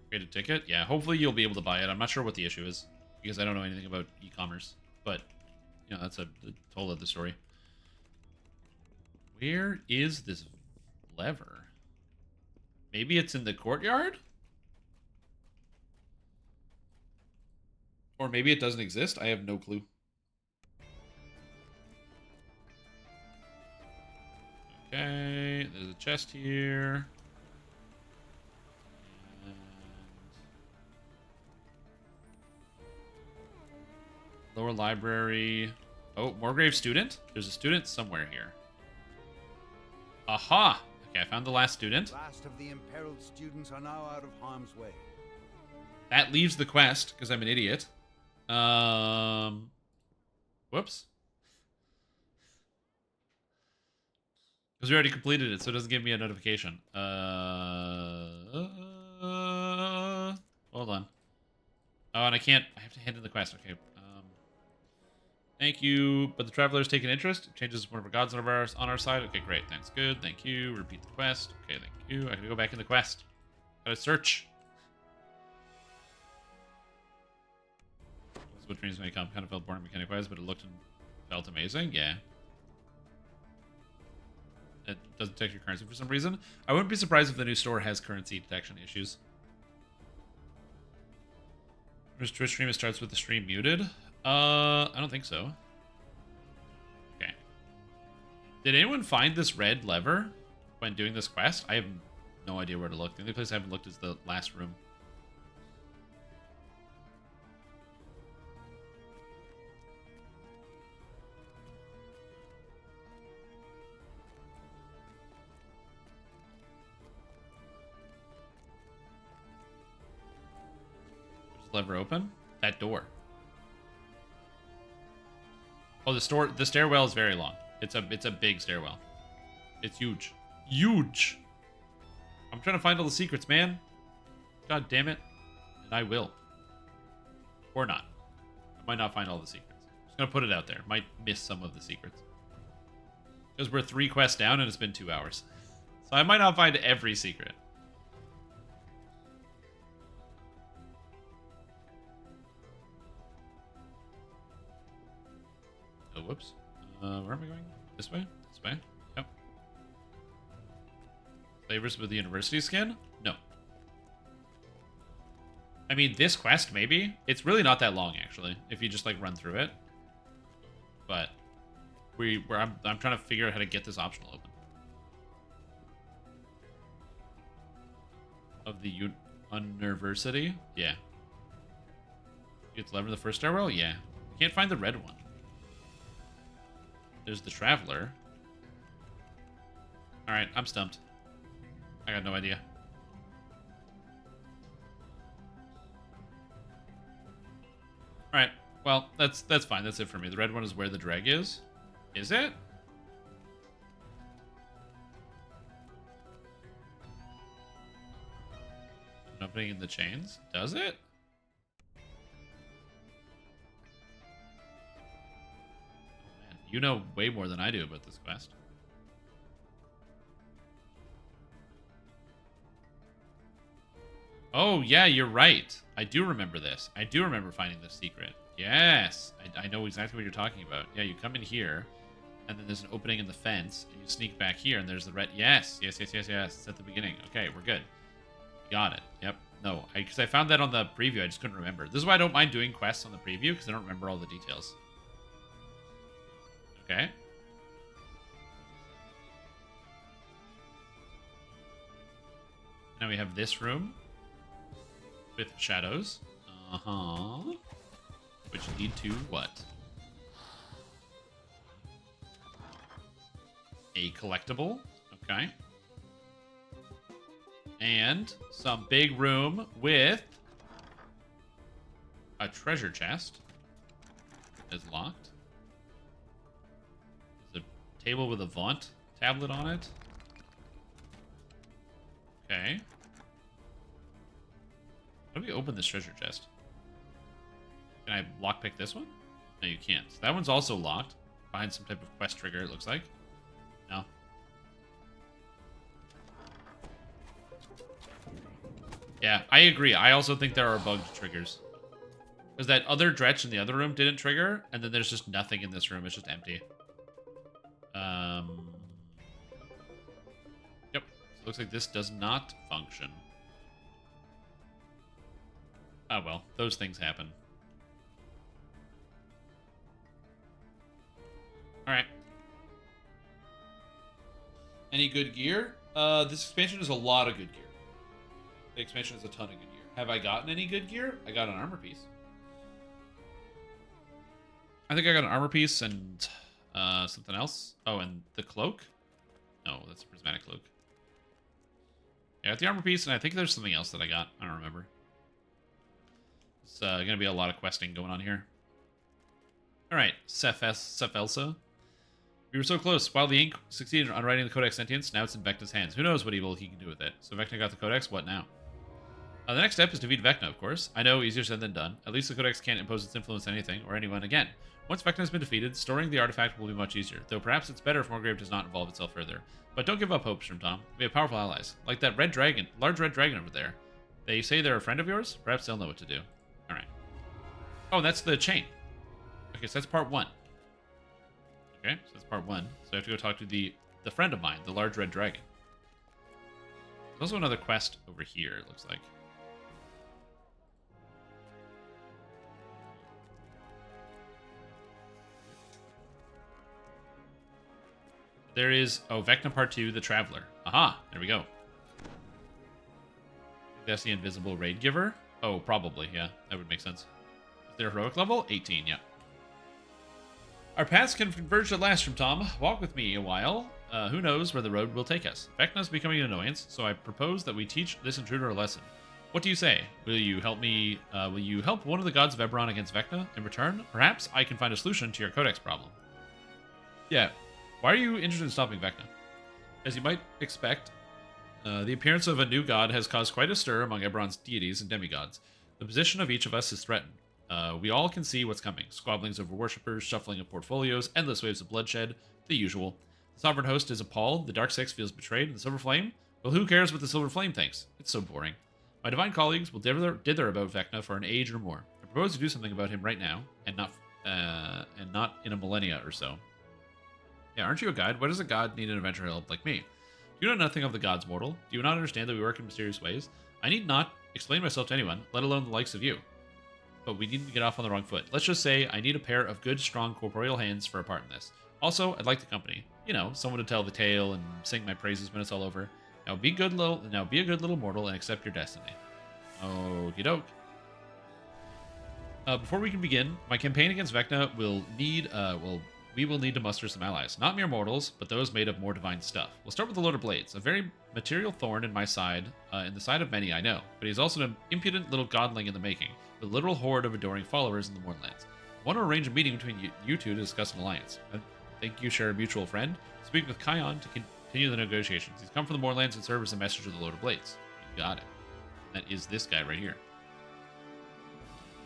[SPEAKER 1] Create a ticket? Yeah, hopefully you'll be able to buy it. I'm not sure what the issue is, because I don't know anything about e-commerce. But, you know, that's a whole other story. Where is this lever? Maybe it's in the courtyard? Or maybe it doesn't exist? I have no clue. Okay, there's a chest here. And lower library. Oh, Moorgrave student? There's a student somewhere here. Aha! Okay, I found the last student.
[SPEAKER 7] Last of the imperiled students are now out of harm's way.
[SPEAKER 1] That leaves the quest, because I'm an idiot. Whoops. Because we already completed it, so it doesn't give me a notification. Hold on. Oh, and I can't. I have to hand in the quest. Okay. Thank you. But the traveler's taken interest. It changes one of our gods on our side. Okay, great. Thanks. Good. Thank you. Repeat the quest. Okay, thank you. I can go back in the quest. Gotta search. What dreams may come. Kind of felt boring mechanic-wise, but it looked and felt amazing. Yeah. It doesn't detect your currency for some reason. I wouldn't be surprised if the new store has currency detection issues. First Twitch stream, it starts with the stream muted. I don't think so. Okay. Did anyone find this red lever when doing this quest? I have no idea where to look. The only place I haven't looked is the last room. Lever open? That door. Oh, the stairwell is very long. It's a big stairwell. It's huge. Huge. I'm trying to find all the secrets, man. God damn it. And I will. Or not. I might not find all the secrets. Just gonna put it out there. Might miss some of the secrets. Because we're 3 quests down and it's been 2 hours. So I might not find every secret. Oh, whoops. Where am I going? This way? This way. Yep. Flavors with the university skin? No. I mean, this quest, maybe. It's really not that long, actually, if you just, like, run through it. But I'm trying to figure out how to get this optional open. Of the university? Yeah. It's 11 the first stairwell? Yeah. Can't find the red one. There's the traveler. Alright, I'm stumped. I got no idea. Alright, well, that's fine. That's it for me. The red one is where the drag is. Is it? An opening in the chains? Does it? Man, you know way more than I do about this quest. Oh, yeah, you're right. I do remember this. I do remember finding this secret. Yes. I know exactly what you're talking about. Yeah, you come in here, and then there's an opening in the fence, and you sneak back here, and there's the red... Yes. It's at the beginning. Okay, we're good. Got it. Yep. No, because I found that on the preview. I just couldn't remember. This is why I don't mind doing quests on the preview, because I don't remember all the details. Okay. Now we have this room with shadows. Uh-huh. Which lead to what? A collectible. Okay. And some big room with a treasure chest. Is locked. There's a table with a Vaunt tablet on it. Okay. How do we open this treasure chest? Can I lockpick this one? No, you can't. So that one's also locked. Behind some type of quest trigger, it looks like. No. Yeah, I agree. I also think there are bugged triggers. Because that other dretch in the other room didn't trigger, and then there's just nothing in this room. It's just empty. Yep. So it looks like this does not function. Oh, well. Those things happen. Alright. Any good gear? This expansion is a lot of good gear. The expansion is a ton of good gear. Have I gotten any good gear? I got an armor piece. I think I got an armor piece and something else. Oh, and the cloak? No, that's a prismatic cloak. Yeah, I got the armor piece, and I think there's something else that I got. I don't remember. It's going to be a lot of questing going on here. Alright, Cephelsa. We were so close. While the ink succeeded on writing the Codex Sentience, now it's in Vecna's hands. Who knows what evil he can do with it? So Vecna got the Codex, what now? The next step is to defeat Vecna, of course. I know, easier said than done. At least the Codex can't impose its influence on anything, or anyone again. Once Vecna has been defeated, storing the artifact will be much easier, though perhaps it's better if Morgrave does not involve itself further. But don't give up hope, Tom. We have powerful allies. Like that red dragon, large red dragon over there. They say they're a friend of yours? Perhaps they'll know what to do. Alright. Oh, that's the chain. Okay, so that's part 1. Okay, so that's part 1. So I have to go talk to the friend of mine, the large red dragon. There's also another quest over here, it looks like. There is... Oh, Vecna Part 2, The Traveler. Aha! There we go. That's the invisible raid giver? Oh, probably, yeah. That would make sense. Is there a heroic level? 18, yeah. Our paths can converge at last, Tom. Walk with me a while. Who knows where the road will take us. Vecna's becoming an annoyance, so I propose that we teach this intruder a lesson. What do you say? Will you help me... will you help one of the gods of Eberron against Vecna? In return, perhaps I can find a solution to your Codex problem. Yeah. Why are you interested in stopping Vecna? As you might expect, the appearance of a new god has caused quite a stir among Eberron's deities and demigods. The position of each of us is threatened. We all can see what's coming. Squabblings over worshippers, shuffling of portfolios, endless waves of bloodshed, the usual. The Sovereign Host is appalled, the Dark Six feels betrayed, and the Silver Flame? Well, who cares what the Silver Flame thinks? It's so boring. My divine colleagues will dither about Vecna for an age or more. I propose to do something about him right now, and not in a millennia or so. Yeah, aren't you a guide? Why does a god need an adventurer help like me? You know nothing of the gods, mortal. Do you not understand that we work in mysterious ways? I need not explain myself to anyone, let alone the likes of you. But we needn't get off on the wrong foot. Let's just say I need a pair of good, strong corporeal hands for a part in this. Also, I'd like the company. You know, someone to tell the tale and sing my praises when it's all over. Now be a good little mortal and accept your destiny. Okie doke. Before we can begin, my campaign against VECNA will need, we will need to muster some allies. Not mere mortals, but those made of more divine stuff. We'll start with the Lord of Blades, a very material thorn in my side, in the side of many I know, but he's also an impudent little godling in the making, with a literal horde of adoring followers in the Mournlands. I want to arrange a meeting between you two to discuss an alliance. I think you share a mutual friend. Speak with Kion to continue the negotiations. He's come from the Mournlands and serve as a messenger of the Lord of Blades. You got it. That is this guy right here.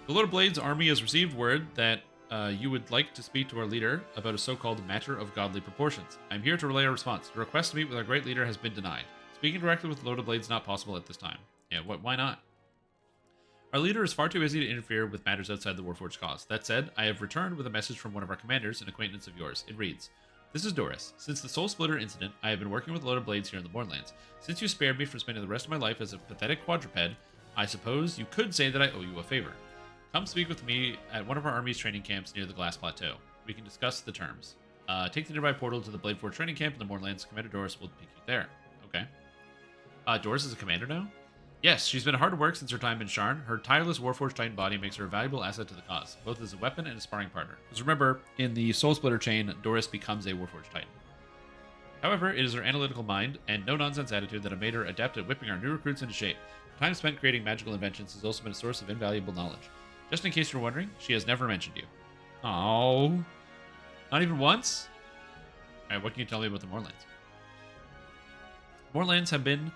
[SPEAKER 1] The Lord of Blades' army has received word that you would like to speak to our leader about a so-called matter of godly proportions. I'm here to relay our response. The request to meet with our great leader has been denied. Speaking directly with the Lord of Blades is not possible at this time. Yeah, why not? Our leader is far too busy to interfere with matters outside the Warforged cause. That said, I have returned with a message from one of our commanders, an acquaintance of yours. It reads, "This is Doris. Since the Soul Splitter incident, I have been working with the Lord of Blades here in the Mournlands. Since you spared me from spending the rest of my life as a pathetic quadruped, I suppose you could say that I owe you a favor. Come speak with me at one of our army's training camps near the Glass Plateau. We can discuss the terms. Take the nearby portal to the Blade Forge training camp in the Mournlands. Commander Doris will pick you there." Okay. Doris is a commander now? Yes, she's been hard at work since her time in Sharn. Her tireless Warforged Titan body makes her a valuable asset to the cause, both as a weapon and a sparring partner. Because remember, in the Soul Splitter chain, Doris becomes a Warforged Titan. However, it is her analytical mind and no-nonsense attitude that have made her adept at whipping our new recruits into shape. Her time spent creating magical inventions has also been a source of invaluable knowledge. Just in case you're wondering, she has never mentioned you. Oh, not even once? Alright, what can you tell me about the Mournlands? Mournlands have been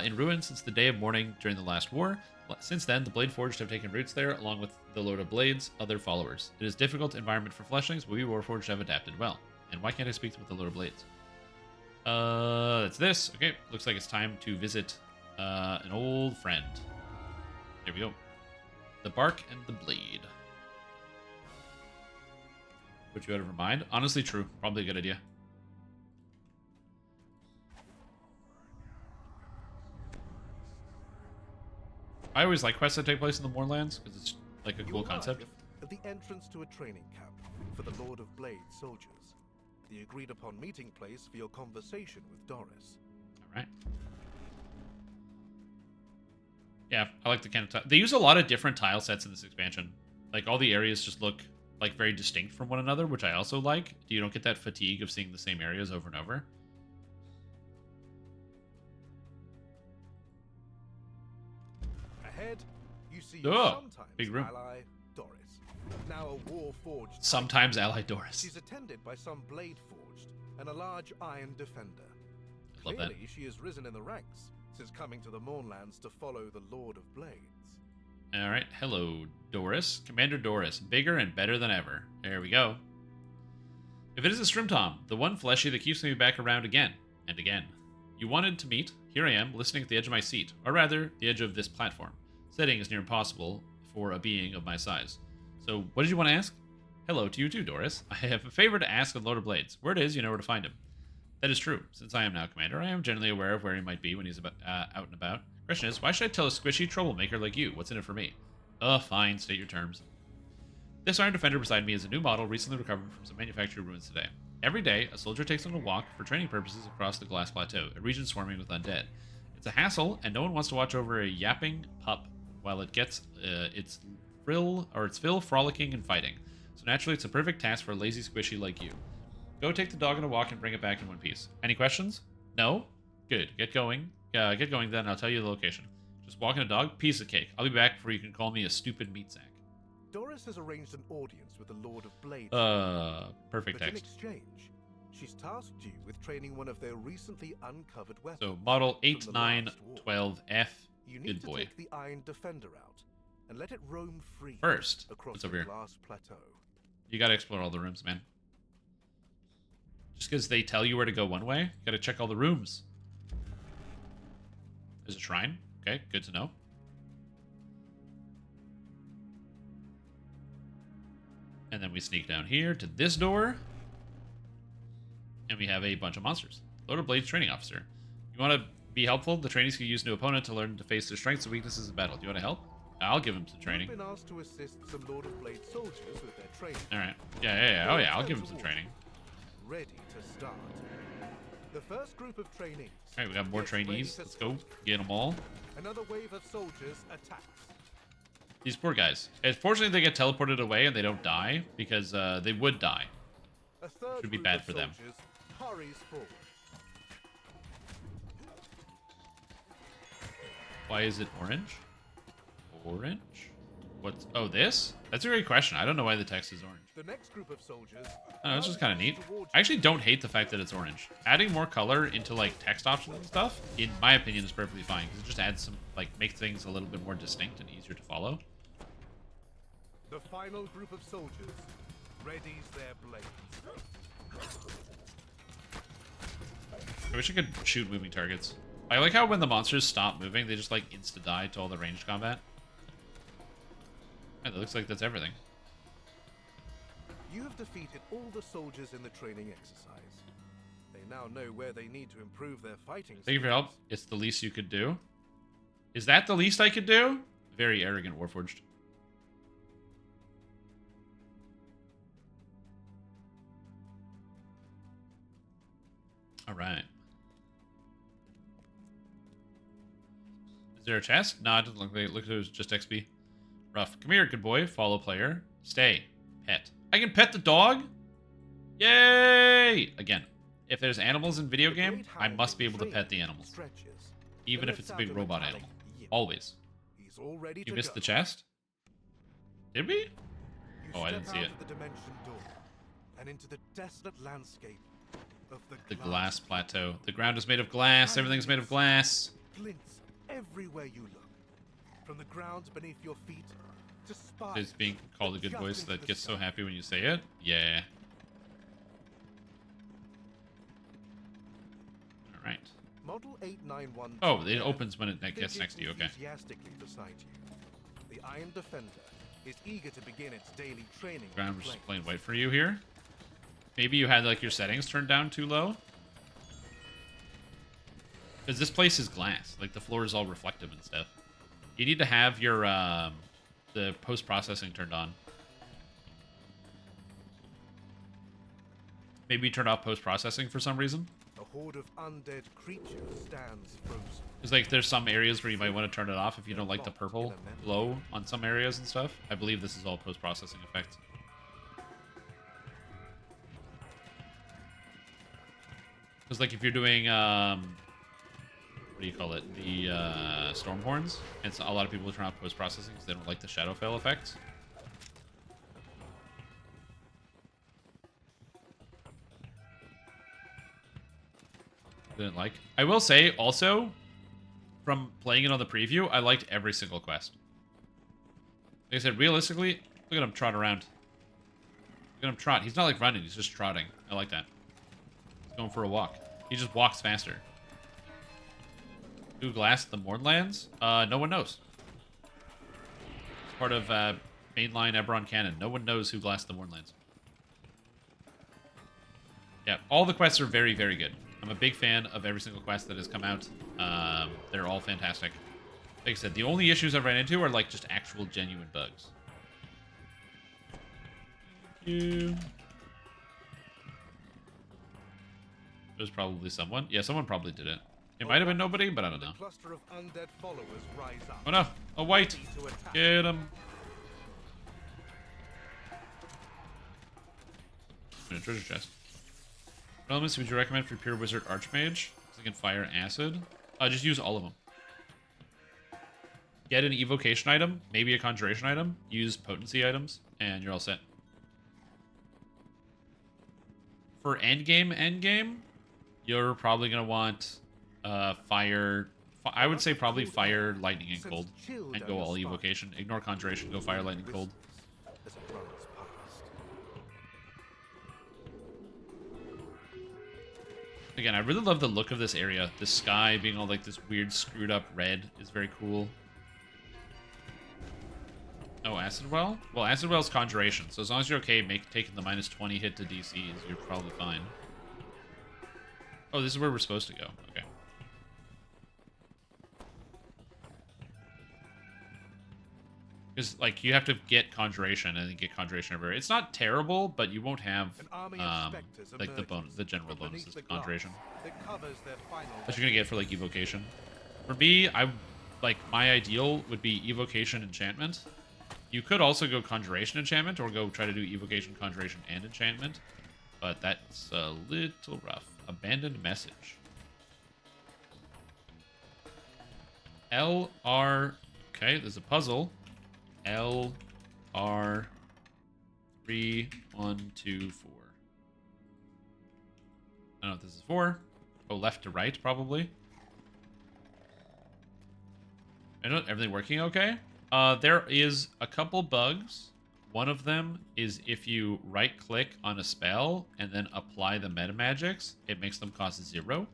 [SPEAKER 1] in ruins since the day of mourning during the last war. Since then, the Blade Forged have taken roots there, along with the Lord of Blades' other followers. It is a difficult environment for fleshlings, but we Warforged have adapted well. And why can't I speak with the Lord of Blades? That's this. Okay, looks like it's time to visit an old friend. Here we go. The Bark and the Blade. Put you out of her mind? Honestly, true. Probably a good idea. I always like quests that take place in the Mournlands because it's like a cool concept.
[SPEAKER 10] At the entrance to a training camp for the Lord of Blades soldiers. The agreed upon meeting place for your conversation with Doris.
[SPEAKER 1] Alright. Yeah, I like the kind of tile. They use a lot of different tile sets in this expansion. Like, all the areas just look, like, very distinct from one another, which I also like. You don't get that fatigue of seeing the same areas over and over.
[SPEAKER 10] Ahead, you see
[SPEAKER 1] Big
[SPEAKER 10] sometimes
[SPEAKER 1] room.
[SPEAKER 10] ally Doris. Now a Warforged.
[SPEAKER 1] Sometimes ally Doris.
[SPEAKER 10] She's attended by some Blade Forged and a large Iron Defender.
[SPEAKER 1] Love that.
[SPEAKER 10] Clearly, she has risen in the ranks since coming to the Mournlands to follow the Lord of Blades.
[SPEAKER 1] Alright, hello, Doris. Commander Doris, bigger and better than ever. There we go. If it is a Strimtom, the one fleshy that keeps me back around again and again. You wanted to meet? Here I am, listening at the edge of my seat, or rather, the edge of this platform. Sitting is near impossible for a being of my size. So, what did you want to ask? Hello to you too, Doris. I have a favor to ask of Lord of Blades. Where it is, you know where to find him. That is true. Since I am now commander, I am generally aware of where he might be when he's out and about. Question is, why should I tell a squishy troublemaker like you? What's in it for me? Fine. State your terms. This Iron Defender beside me is a new model recently recovered from some manufactured ruins today. Every day, a soldier takes on a walk for training purposes across the Glass Plateau, a region swarming with undead. It's a hassle, and no one wants to watch over a yapping pup while it gets its fill frolicking and fighting. So naturally, it's a perfect task for a lazy squishy like you. Go take the dog on a walk and bring it back in one piece. Any questions? No? Good. Get going. Get going then. I'll tell you the location. Just walking a dog? Piece of cake. I'll be back before you can call me a stupid meat sack.
[SPEAKER 10] Doris has arranged an audience with the Lord of Blades.
[SPEAKER 1] Perfect
[SPEAKER 10] but
[SPEAKER 1] text.
[SPEAKER 10] In exchange, she's tasked you with training one of their recently uncovered weapons.
[SPEAKER 1] So, model
[SPEAKER 10] from the last war.
[SPEAKER 1] 8912F.
[SPEAKER 10] You need
[SPEAKER 1] Good
[SPEAKER 10] to
[SPEAKER 1] boy.
[SPEAKER 10] take the Iron Defender out and let it roam free
[SPEAKER 1] First,
[SPEAKER 10] across
[SPEAKER 1] what's
[SPEAKER 10] the
[SPEAKER 1] over here?
[SPEAKER 10] Glass Plateau.
[SPEAKER 1] You gotta explore all the rooms, man. Just because they tell you where to go one way, you gotta check all the rooms. There's a shrine. Okay, good to know. And then we sneak down here to this door. And we have a bunch of monsters. Lord of Blades Training Officer. You want to be helpful? The trainees can use new opponent to learn to face their strengths and weaknesses in battle. Do you want to help? I'll give him some training.
[SPEAKER 10] You've been asked to assist some Lord of Blade soldiers with their training.
[SPEAKER 1] Alright. Yeah. Oh, yeah. I'll give him some training.
[SPEAKER 10] Ready to start. The first group of trainees.
[SPEAKER 1] Alright, we got more trainees. Let's go. Get them all.
[SPEAKER 10] Another wave of soldiers attacks.
[SPEAKER 1] These poor guys. Fortunately, they get teleported away and they don't die because they would die.
[SPEAKER 10] A third
[SPEAKER 1] Should be
[SPEAKER 10] group
[SPEAKER 1] bad
[SPEAKER 10] of
[SPEAKER 1] for them.
[SPEAKER 10] soldiers hurries forward.
[SPEAKER 1] Why is it orange? Orange? What's... Oh, this? That's a great question. I don't know why the text is orange.
[SPEAKER 10] The next group of soldiers.
[SPEAKER 1] Oh, it's just kind of neat. I actually don't hate the fact that it's orange. Adding more color into, like, text options and stuff, in my opinion, is perfectly fine. Because it just adds some, like, makes things a little bit more distinct and easier to follow.
[SPEAKER 10] The final group of soldiers readies their blades.
[SPEAKER 1] I wish I could shoot moving targets. I like how when the monsters stop moving, they just, like, insta-die to all the ranged combat. Yeah, that looks like that's everything.
[SPEAKER 10] You have defeated all the soldiers in the training exercise. They now know where they need to improve their fighting skills.
[SPEAKER 1] Thank you for your help. It's the least you could do. Is that the least I could do? Very arrogant, Warforged. Alright. Is there a chest? No, it doesn't look like it. Look, it was just XP. Rough. Come here, good boy. Follow player. Stay. Pet. I can pet the dog? Yay! Again, if there's animals in video game, I must be able to pet the animals. Even if it's a big robot animal. Always. You missed the chest? Did we? Oh, I didn't see it.
[SPEAKER 10] The dimension door and into the desolate landscape of
[SPEAKER 1] the glass plateau. The ground is made of glass. Everything's made of glass.
[SPEAKER 10] Glints everywhere you look. From the ground beneath your feet to spires.
[SPEAKER 1] It's being called a good voice that gets so happy when you say it. Yeah. All right.
[SPEAKER 10] Model 891.
[SPEAKER 1] Oh, it opens when it gets next to you. Okay.
[SPEAKER 10] Enthusiastically beside you. The Iron Defender is eager to begin its daily training.
[SPEAKER 1] Ground was just plain white for you here. Maybe you had like your settings turned down too low. Because this place is glass. Like the floor is all reflective and stuff. You need to have your the post-processing turned on. Maybe turn off post-processing for some reason.
[SPEAKER 10] A horde of undead creatures stands frozen.
[SPEAKER 1] Because like there's some areas where you might want to turn it off if you don't like the purple glow on some areas and stuff. I believe this is all post-processing effect. Because like if you're doing what do you call it? The Stormhorns. And so a lot of people turn off post-processing because they don't like the Shadowfell effect. Didn't like. I will say also, from playing it on the preview, I liked every single quest. Like I said, realistically, look at him trot around. Look at him trot. He's not like running, he's just trotting. I like that. He's going for a walk. He just walks faster. Who glassed the Mournlands? No one knows. It's part of mainline Eberron canon. No one knows who glassed the Mournlands. Yeah, all the quests are very, very good. I'm a big fan of every single quest that has come out. They're all fantastic. Like I said, the only issues I've ran into are like just actual genuine bugs. There's probably someone. Yeah, someone probably did it. It might have been nobody, but I don't know.
[SPEAKER 10] Cluster of undead followers rise up.
[SPEAKER 1] Oh no, a white. Get him. Treasure chest. What elements would you recommend for pure wizard archmage? So they can fire acid. Just use all of them. Get an evocation item, maybe a conjuration item. Use potency items, and you're all set. For endgame, you're probably gonna want fire. I would say probably fire, lightning, and cold, and go all evocation. Ignore conjuration, go fire, lightning, cold. Again, I really love the look of this area. The sky being all like this weird screwed up red is very cool. Oh, Acid Well? Well, Acid Well's conjuration, so as long as you're okay taking the -20 hit to DCs, you're probably fine. Oh, this is where we're supposed to go. Okay. Because, like, you have to get Conjuration and then get Conjuration everywhere. It's not terrible, but you won't have, like, the general bonuses to Conjuration. That you're going to get for, like, Evocation. For me, like, my ideal would be Evocation Enchantment. You could also go Conjuration Enchantment or go try to do Evocation, Conjuration, and Enchantment. But that's a little rough. Abandoned Message. LR... Okay, there's a puzzle. LR 3, 1, 2, 4. I don't know what this is for. Oh, left to right, probably. I know everything working okay. There is a couple bugs. One of them is if you right-click on a spell and then apply the meta magics, it makes them cost 0.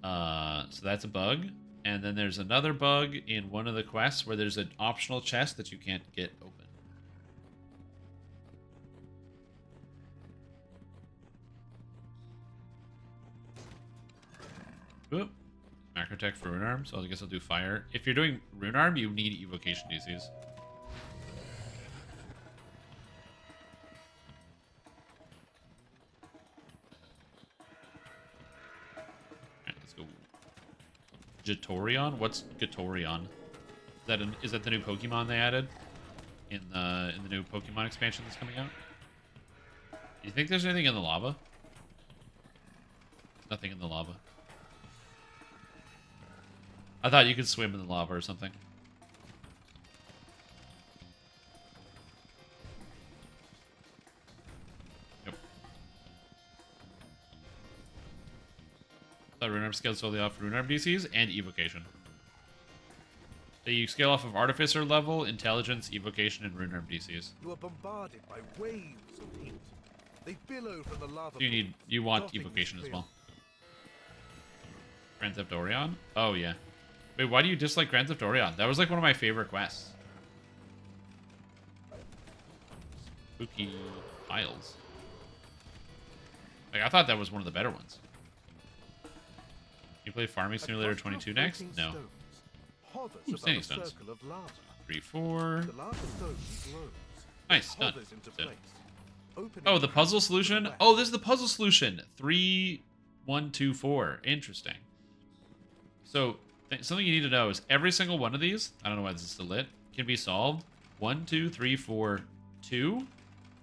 [SPEAKER 1] So that's a bug. And then there's another bug in one of the quests where there's an optional chest that you can't get open. Oop. Macrotech for Rune Arm, so I guess I'll do fire. If you're doing Rune Arm, you need Evocation DCs. Alright, let's go. Jatorion? What's Gatorion? Is that the new Pokemon they added in the new Pokemon expansion that's coming out? Do you think there's anything in the lava? There's nothing in the lava. I thought you could swim in the lava or something. Yep. The Rune Arm scales solely off Rune Arm DCs and Evocation. So you scale off of Artificer level, Intelligence, Evocation, and Rune Arm DCs.
[SPEAKER 10] You are bombarded by waves of heat. They billow from the lava.
[SPEAKER 1] You want Evocation as well. Grand Theft Orion? Oh yeah. Wait, why do you dislike Grand Theft Orion? That was like one of my favorite quests. Spooky Isles. Like, I thought that was one of the better ones. You play Farming Simulator 22 next? No. Ooh, Standing Stones. 3, 4. Nice, done. Oh, the puzzle solution? Oh, this is the puzzle solution. 3, 1, 2, 4. Interesting. So, something you need to know is every single one of these, I don't know why this is still lit, can be solved 1, 2, 3, 4, 2,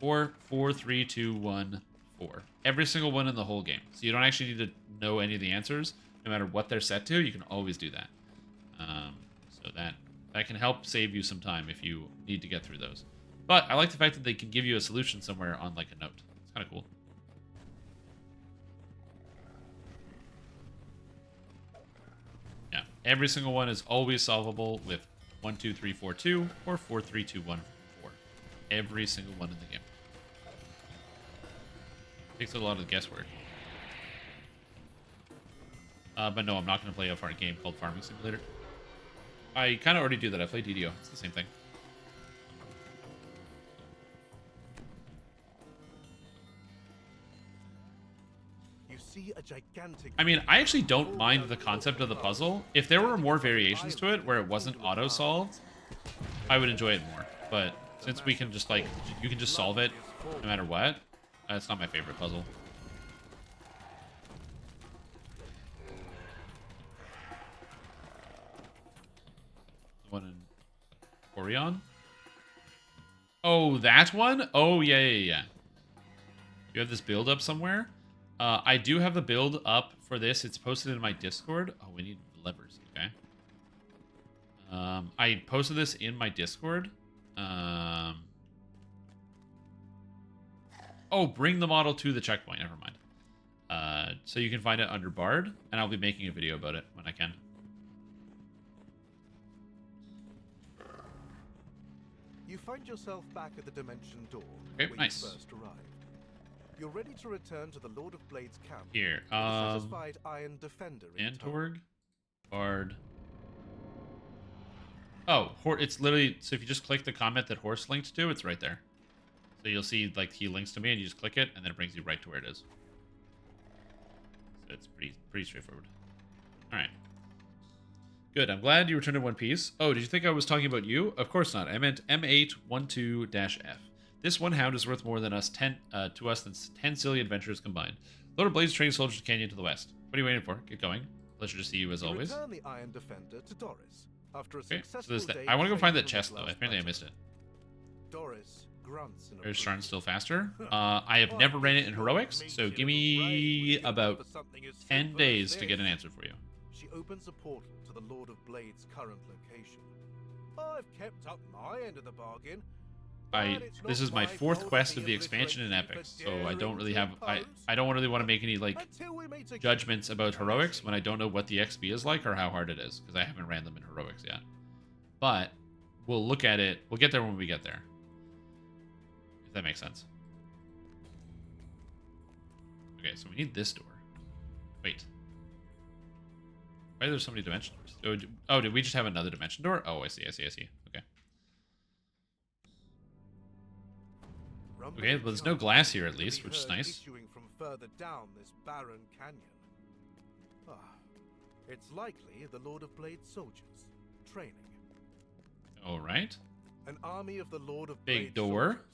[SPEAKER 1] or 4, 3, 2, 1, 4. Every single one in the whole game. So you don't actually need to know any of the answers. No matter what they're set to, you can always do that. So that can help save you some time if you need to get through those. But I like the fact that they can give you a solution somewhere on like a note. It's kind of cool. Yeah, every single one is always solvable with 1, 2, 3, 4, 2 or 4, 3, 2, 1, 4. Every single one in the game. Takes a lot of the guesswork. But no, I'm not going to play a game called Farming Simulator. I kind of already do that. I play DDO. It's the same thing.
[SPEAKER 10] You see a gigantic...
[SPEAKER 1] I mean, I actually don't mind the concept of the puzzle. If there were more variations to it where it wasn't auto-solved, I would enjoy it more. But since we can just, like, you can just solve it no matter what, it's not my favorite puzzle. One in Orion? Oh, that one? Oh, yeah. You have this build up somewhere? I do have the build up for this. It's posted in my Discord. Oh, we need levers. Okay. I posted this in my Discord. Oh, bring the model to the checkpoint. Never mind. So you can find it under Bard, and I'll be making a video about it when I can.
[SPEAKER 10] You find yourself back at the dimension door
[SPEAKER 1] Okay,
[SPEAKER 10] where
[SPEAKER 1] nice.
[SPEAKER 10] you first arrived. You're ready to return to the Lord of Blades camp.
[SPEAKER 1] Here,
[SPEAKER 10] with a satisfied Iron Defender in tow.
[SPEAKER 1] Antorg, Bard. Oh, it's literally, so if you just click the comment that Horse linked to, it's right there. So you'll see, like, he links to me, and you just click it, and then it brings you right to where it is. It's pretty straightforward. All right. Good. I'm glad you returned in one piece. Oh, did you think I was talking about you? Of course not. I meant M812-F. This one hound is worth more than us 10 than 10 silly adventures combined. Lord of Blades training soldiers canyon to the west. What are you waiting for? Get going. Pleasure to see you as always.
[SPEAKER 10] Return the Iron Defender to Doris after a
[SPEAKER 1] Okay, so
[SPEAKER 10] successful
[SPEAKER 1] there's that.
[SPEAKER 10] day
[SPEAKER 1] I want to go find that
[SPEAKER 10] training
[SPEAKER 1] chest
[SPEAKER 10] with
[SPEAKER 1] though.
[SPEAKER 10] last
[SPEAKER 1] Apparently I
[SPEAKER 10] battle.
[SPEAKER 1] missed it.
[SPEAKER 10] Doris grunts in
[SPEAKER 1] There's
[SPEAKER 10] approval.
[SPEAKER 1] Sharn still faster. I have never ran it in heroics, so give me about 10 days to get an answer for you.
[SPEAKER 10] She opens a portal to the Lord of Blades' current location. I've kept up my end of the bargain.
[SPEAKER 1] This is my 4th quest of the expansion in epics, so I don't really have I don't really want to make any like judgments about heroics when I don't know what the XP is like or how hard it is, because I haven't ran them in heroics yet. But we'll look at it. We'll get there when we get there. If that makes sense. Okay, so we need this door. Wait. Why are there so many dimension doors? Oh, did we just have another dimension door? Oh, I see. Okay. Okay, well, there's no glass here at least, which is nice.
[SPEAKER 10] Issuing from further down this barren canyon. Ah, it's likely the Lord of Blades soldiers training.
[SPEAKER 1] All right.
[SPEAKER 10] An army of the Lord of
[SPEAKER 1] Big
[SPEAKER 10] Blades
[SPEAKER 1] door.
[SPEAKER 10] soldiers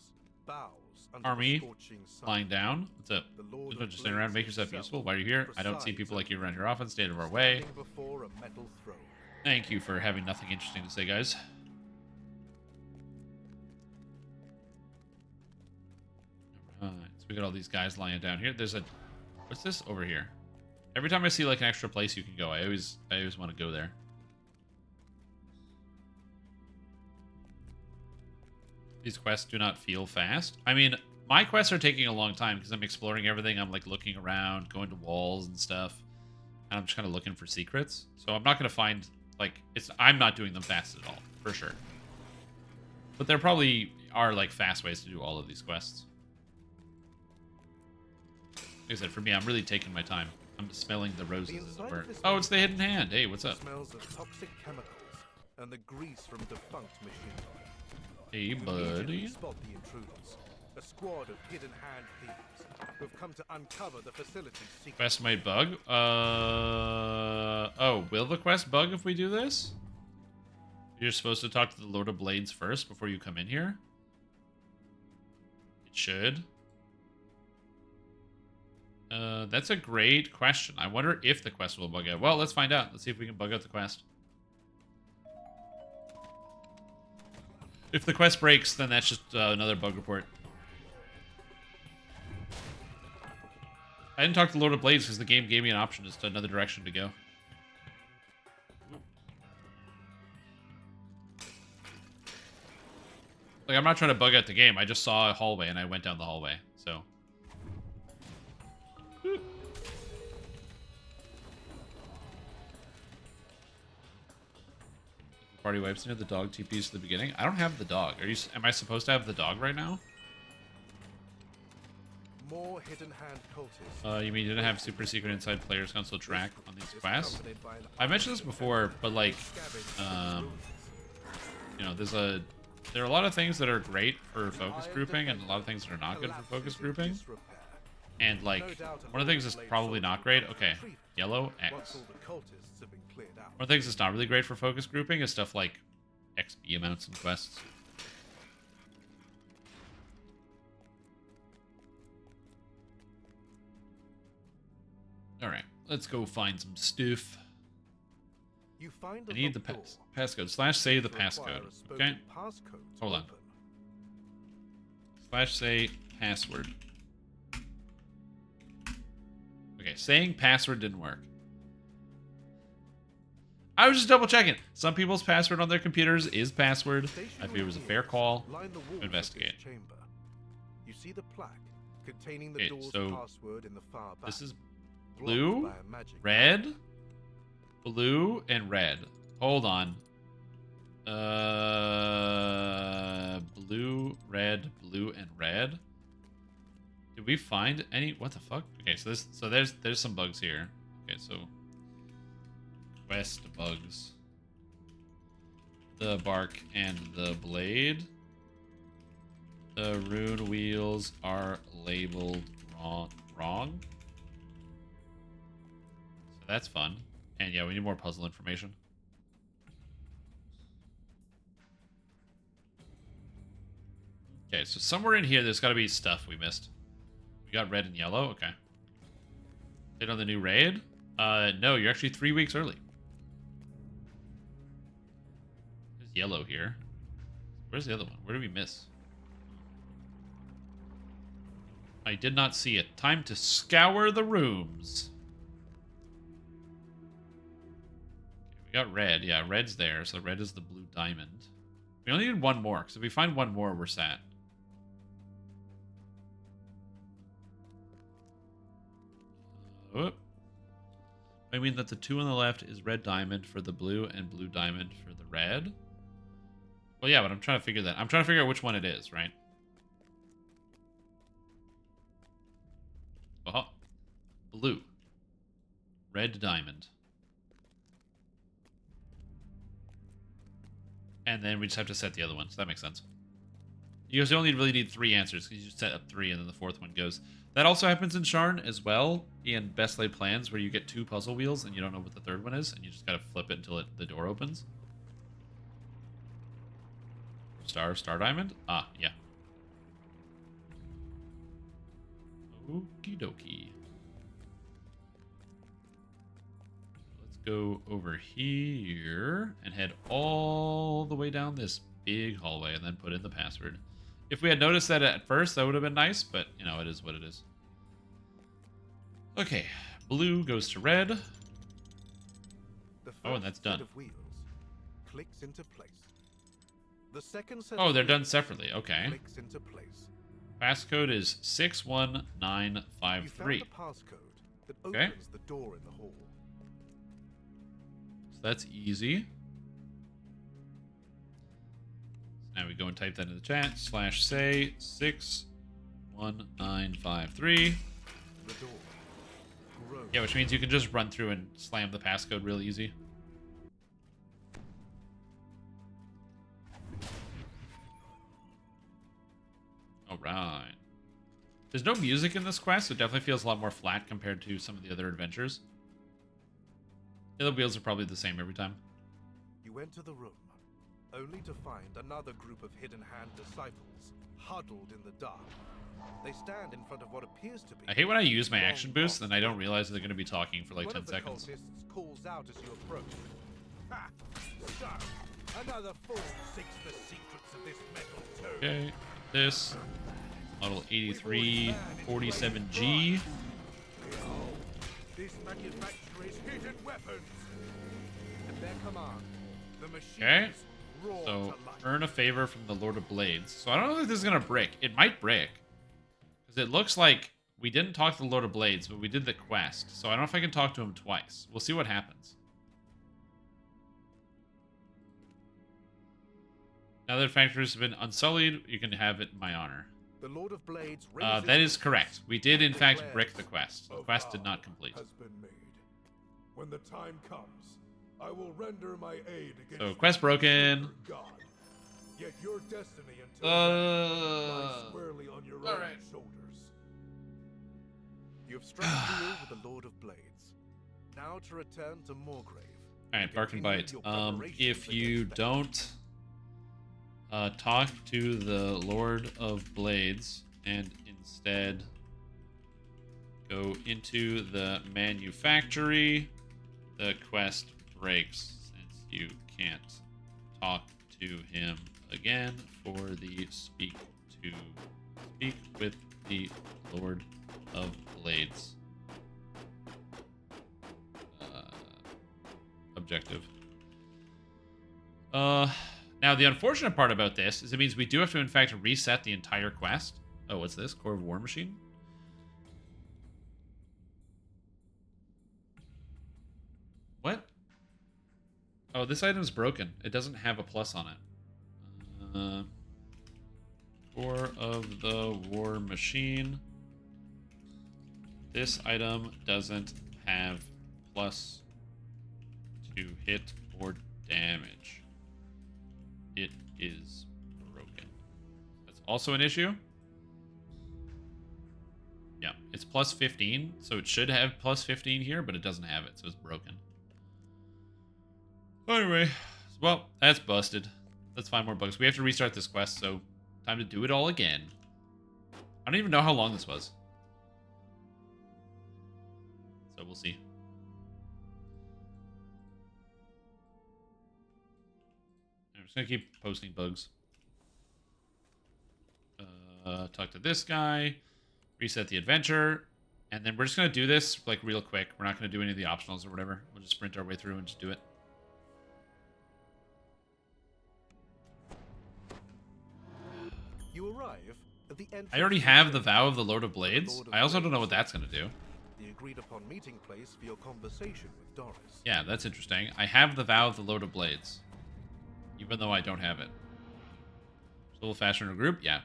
[SPEAKER 10] bows under
[SPEAKER 1] Army
[SPEAKER 10] the scorching sun.
[SPEAKER 1] lying down. What's up?
[SPEAKER 10] The Lord
[SPEAKER 1] Just
[SPEAKER 10] of
[SPEAKER 1] want to stand around, make yourself
[SPEAKER 10] Blades
[SPEAKER 1] useful. Why are you here? I don't see
[SPEAKER 10] presides
[SPEAKER 1] people like you
[SPEAKER 10] over
[SPEAKER 1] around here often. Stay out of our way.
[SPEAKER 10] standing before a metal throne.
[SPEAKER 1] Thank you for having nothing interesting to say, guys. Alright, so we got all these guys lying down here. There's a... What's this over here? Every time I see like an extra place you can go, I always want to go there. These quests do not feel fast. I mean, my quests are taking a long time because I'm exploring everything. I'm like looking around, going to walls and stuff. And I'm just kind of looking for secrets. So I'm not going to find, like, I'm not doing them fast at all, for sure. But there probably are like fast ways to do all of these quests. Like I said, for me, I'm really taking my time. I'm smelling the roses, as it were. Oh, it's the hidden hand. Hey, what's up?
[SPEAKER 10] Smells of toxic chemicals and the grease from defunct machinery.
[SPEAKER 1] Hey,
[SPEAKER 10] You immediately
[SPEAKER 1] buddy.
[SPEAKER 10] spot the intruders, a squad of hidden hand thieves who've come to uncover the facility's secret.
[SPEAKER 1] Quest might bug. Oh, will the quest bug if we do this? You're supposed to talk to the Lord of Blades first before you come in here? It should. That's a great question. I wonder if the quest will bug out. Well, let's find out. Let's see if we can bug out the quest. If the quest breaks, then that's just another bug report. I didn't talk to Lord of Blades because the game gave me an option as to another direction to go. Like, I'm not trying to bug out the game. I just saw a hallway and I went down the hallway, so. Party wipes near the dog TPs at the beginning. I don't have the dog. Am I supposed to have the dog right now?
[SPEAKER 10] More hidden hand cultists.
[SPEAKER 1] You mean you didn't have super secret inside players console track on these quests? I mentioned this before, but like, you know, there are a lot of things that are great for focus grouping and a lot of things that are not good for focus grouping. And like, one of the things that's probably not great. Okay, yellow X. One of the things that's not really great for focus grouping is stuff like XP amounts and quests. Alright, let's go find some stuff.
[SPEAKER 10] You find
[SPEAKER 1] I need the passcode. Slash say the passcode. Okay? Hold on. Slash say password. Okay, saying password didn't work. I was just double checking. Some people's password on their computers is password. I figured it was a fair call to investigate.
[SPEAKER 10] You see the plaque containing the
[SPEAKER 1] Okay,
[SPEAKER 10] door's
[SPEAKER 1] so
[SPEAKER 10] password in the far back.
[SPEAKER 1] this is blue, red, blue, and red. Hold on. Blue, red, blue, and red. Did we find any? What the fuck? Okay, so there's some bugs here. Okay, so quest bugs. The bark and the blade. The rune wheels are labeled wrong. So that's fun. And yeah, we need more puzzle information. Okay, so somewhere in here, there's got to be stuff we missed. We got red and yellow. Okay. Hit on the new raid? No, you're actually 3 weeks early. There's yellow here. Where's the other one? Where did we miss? I did not see it. Time to scour the rooms. Okay, we got red. Yeah, red's there. So red is the blue diamond. We only need one more, because if we find one more, we're set. Whoop. I mean that the two on the left is red diamond for the blue and blue diamond for the red. Well, yeah, but I'm trying to figure that. I'm trying to figure out which one it is, right? Oh, blue. Red diamond. And then we just have to set the other one, so that makes sense. You guys only really need 3 answers, because you just set up 3 and then the 4th one goes. That also happens in Sharn as well, in Best Laid Plans, where you get 2 puzzle wheels and you don't know what the 3rd one is, and you just gotta flip it until the door opens. Star diamond? Ah, yeah. Okie dokie. Let's go over here and head all the way down this big hallway and then put in the password. If we had noticed that at first, that would have been nice, but, you know, it is what it is. Okay, blue goes to red. Oh, and that's done.
[SPEAKER 10] Of wheels clicks into place. The second set
[SPEAKER 1] Oh,
[SPEAKER 10] of
[SPEAKER 1] they're done
[SPEAKER 10] wheels
[SPEAKER 1] separately. Okay.
[SPEAKER 10] clicks into place.
[SPEAKER 1] Passcode is 61953.
[SPEAKER 10] You found the passcode that opens the door in the hall.
[SPEAKER 1] So that's easy. So now we go and type that in the chat. /say 61953.
[SPEAKER 10] The door grows.
[SPEAKER 1] Yeah, which means you can just run through and slam the passcode real easy. Alright. There's no music in this quest, so it definitely feels a lot more flat compared to some of the other adventures. The other wheels are probably the same every time.
[SPEAKER 10] You enter the room, only to find another group of Hidden Hand disciples, huddled in the dark. They stand in front of what appears to be...
[SPEAKER 1] I hate when I use my action boost and I don't realize they're going to be talking for like
[SPEAKER 10] One
[SPEAKER 1] 10
[SPEAKER 10] of the
[SPEAKER 1] seconds.
[SPEAKER 10] cultists calls out as you approach. Ha! So, another fool seeks the secrets of this metal tomb.
[SPEAKER 1] Okay, this model 8347G.
[SPEAKER 10] Behold, this manufacture is hidden weapons. At their command, the machines
[SPEAKER 1] Okay,
[SPEAKER 10] roar
[SPEAKER 1] so
[SPEAKER 10] to life.
[SPEAKER 1] earn a favor from the Lord of Blades. So I don't know if this is going to break. It might break. Because it looks like we didn't talk to the Lord of Blades, but we did the quest. So I don't know if I can talk to him twice. We'll see what happens. Now that factories have been unsullied, you can have it in my honor.
[SPEAKER 10] The Lord of Blades
[SPEAKER 1] That is correct. We did, in fact, brick the quest. The quest did not complete.
[SPEAKER 8] Has been made. When the time comes, I will render my aid against
[SPEAKER 1] So, quest broken.
[SPEAKER 8] God. Yet your destiny until lies squarely on your own shoulders.
[SPEAKER 10] You have struck a deal with the Lord of Blades. Now to return to Moorgrave.
[SPEAKER 1] Alright, Bark and Bite.
[SPEAKER 10] Continue your preparations
[SPEAKER 1] If you
[SPEAKER 10] against
[SPEAKER 1] don't talk to the Lord of Blades and instead go into the manufactory, the quest breaks since you can't talk to him again for the speak with the Lord of Blades objective. Now, the unfortunate part about this is it means we do have to, in fact, reset the entire quest. Oh, what's this? Core of War Machine? What? Oh, this item's broken. It doesn't have a plus on it. Core of the War Machine. This item doesn't have plus to hit or damage. It is broken. That's also an issue. Yeah, It's plus 15, so it should have plus 15 here, but it doesn't have it, so it's broken. Anyway, well, that's busted. Let's find more bugs. We have to restart this quest, so time to do it all again. I don't even know how long this was. So we'll see. I'm just going to keep posting bugs. Talk to this guy. Reset the adventure. And then we're just going to do this, like, real quick. We're not going to do any of the optionals or whatever. We'll just sprint our way through and just do it.
[SPEAKER 10] You arrive at the entrance.
[SPEAKER 1] I already have the Vow of the Lord of Blades. I also don't know what that's going to do.
[SPEAKER 10] The agreed upon meeting place for your conversation with Doris.
[SPEAKER 1] Yeah, that's interesting. I have the Vow of the Lord of Blades. Even though I don't have it. It's a little faster in a group? Yeah.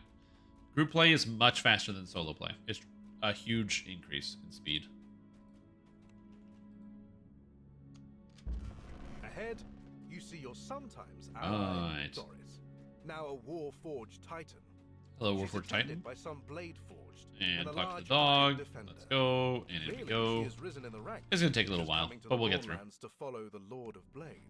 [SPEAKER 1] Group play is much faster than solo play. It's a huge increase in speed.
[SPEAKER 10] Ahead, you see your sometimes
[SPEAKER 1] Right.
[SPEAKER 10] ally, Doris, now a Warforged Titan.
[SPEAKER 1] Hello,
[SPEAKER 10] She's
[SPEAKER 1] Warforged
[SPEAKER 10] attended
[SPEAKER 1] Titan.
[SPEAKER 10] by some Blade Forged
[SPEAKER 1] And
[SPEAKER 10] a
[SPEAKER 1] talk to
[SPEAKER 10] large
[SPEAKER 1] the dog.
[SPEAKER 10] iron defender.
[SPEAKER 1] Let's go. And in we
[SPEAKER 10] Clearly,
[SPEAKER 1] go.
[SPEAKER 10] she has risen in the ranks,
[SPEAKER 1] It's going to take a little
[SPEAKER 10] just
[SPEAKER 1] while,
[SPEAKER 10] coming to
[SPEAKER 1] but
[SPEAKER 10] the
[SPEAKER 1] we'll get through.
[SPEAKER 10] Lordlands to follow the Lord of Blades.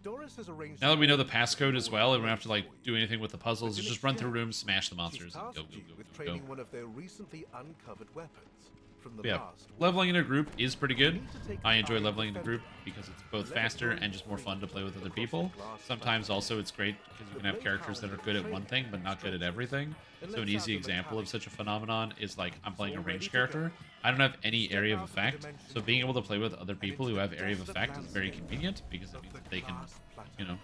[SPEAKER 10] Doris has arranged
[SPEAKER 1] Now that we know the
[SPEAKER 10] to
[SPEAKER 1] passcode as well, and we don't have to like
[SPEAKER 10] for you.
[SPEAKER 1] do anything with the puzzles.
[SPEAKER 10] But in
[SPEAKER 1] Just run through
[SPEAKER 10] exchange,
[SPEAKER 1] rooms, smash the
[SPEAKER 10] she's
[SPEAKER 1] monsters, and
[SPEAKER 10] tasked
[SPEAKER 1] go,
[SPEAKER 10] you
[SPEAKER 1] go,
[SPEAKER 10] with
[SPEAKER 1] go,
[SPEAKER 10] training
[SPEAKER 1] go.
[SPEAKER 10] one of their recently uncovered weapons from the
[SPEAKER 1] Yeah,
[SPEAKER 10] last war.
[SPEAKER 1] leveling in a group is pretty good.
[SPEAKER 10] You need to take
[SPEAKER 1] I
[SPEAKER 10] the
[SPEAKER 1] enjoy
[SPEAKER 10] Iron
[SPEAKER 1] leveling in a
[SPEAKER 10] Defender.
[SPEAKER 1] group because it's both
[SPEAKER 10] Let it
[SPEAKER 1] faster
[SPEAKER 10] roll
[SPEAKER 1] and just more fun to play with other
[SPEAKER 10] across the
[SPEAKER 1] people.
[SPEAKER 10] glass
[SPEAKER 1] Sometimes
[SPEAKER 10] platform.
[SPEAKER 1] also it's great because you
[SPEAKER 10] The
[SPEAKER 1] can have
[SPEAKER 10] Blade
[SPEAKER 1] characters that
[SPEAKER 10] Power
[SPEAKER 1] are good at one
[SPEAKER 10] training
[SPEAKER 1] thing but not good at everything.
[SPEAKER 10] And
[SPEAKER 1] So an
[SPEAKER 10] let's
[SPEAKER 1] easy
[SPEAKER 10] have them
[SPEAKER 1] example of
[SPEAKER 10] attack.
[SPEAKER 1] such a phenomenon is like I'm playing a
[SPEAKER 10] All ready
[SPEAKER 1] ranged
[SPEAKER 10] to go.
[SPEAKER 1] character. I don't have any
[SPEAKER 10] Step
[SPEAKER 1] area of
[SPEAKER 10] out of the
[SPEAKER 1] effect,
[SPEAKER 10] dimension
[SPEAKER 1] so being able to play with other
[SPEAKER 10] and
[SPEAKER 1] people
[SPEAKER 10] into
[SPEAKER 1] who
[SPEAKER 10] the
[SPEAKER 1] have area of
[SPEAKER 10] desolate
[SPEAKER 1] effect is very
[SPEAKER 10] landscape
[SPEAKER 1] convenient because it
[SPEAKER 10] of
[SPEAKER 1] means
[SPEAKER 10] the
[SPEAKER 1] that they can,
[SPEAKER 10] glass platform.
[SPEAKER 1] you know,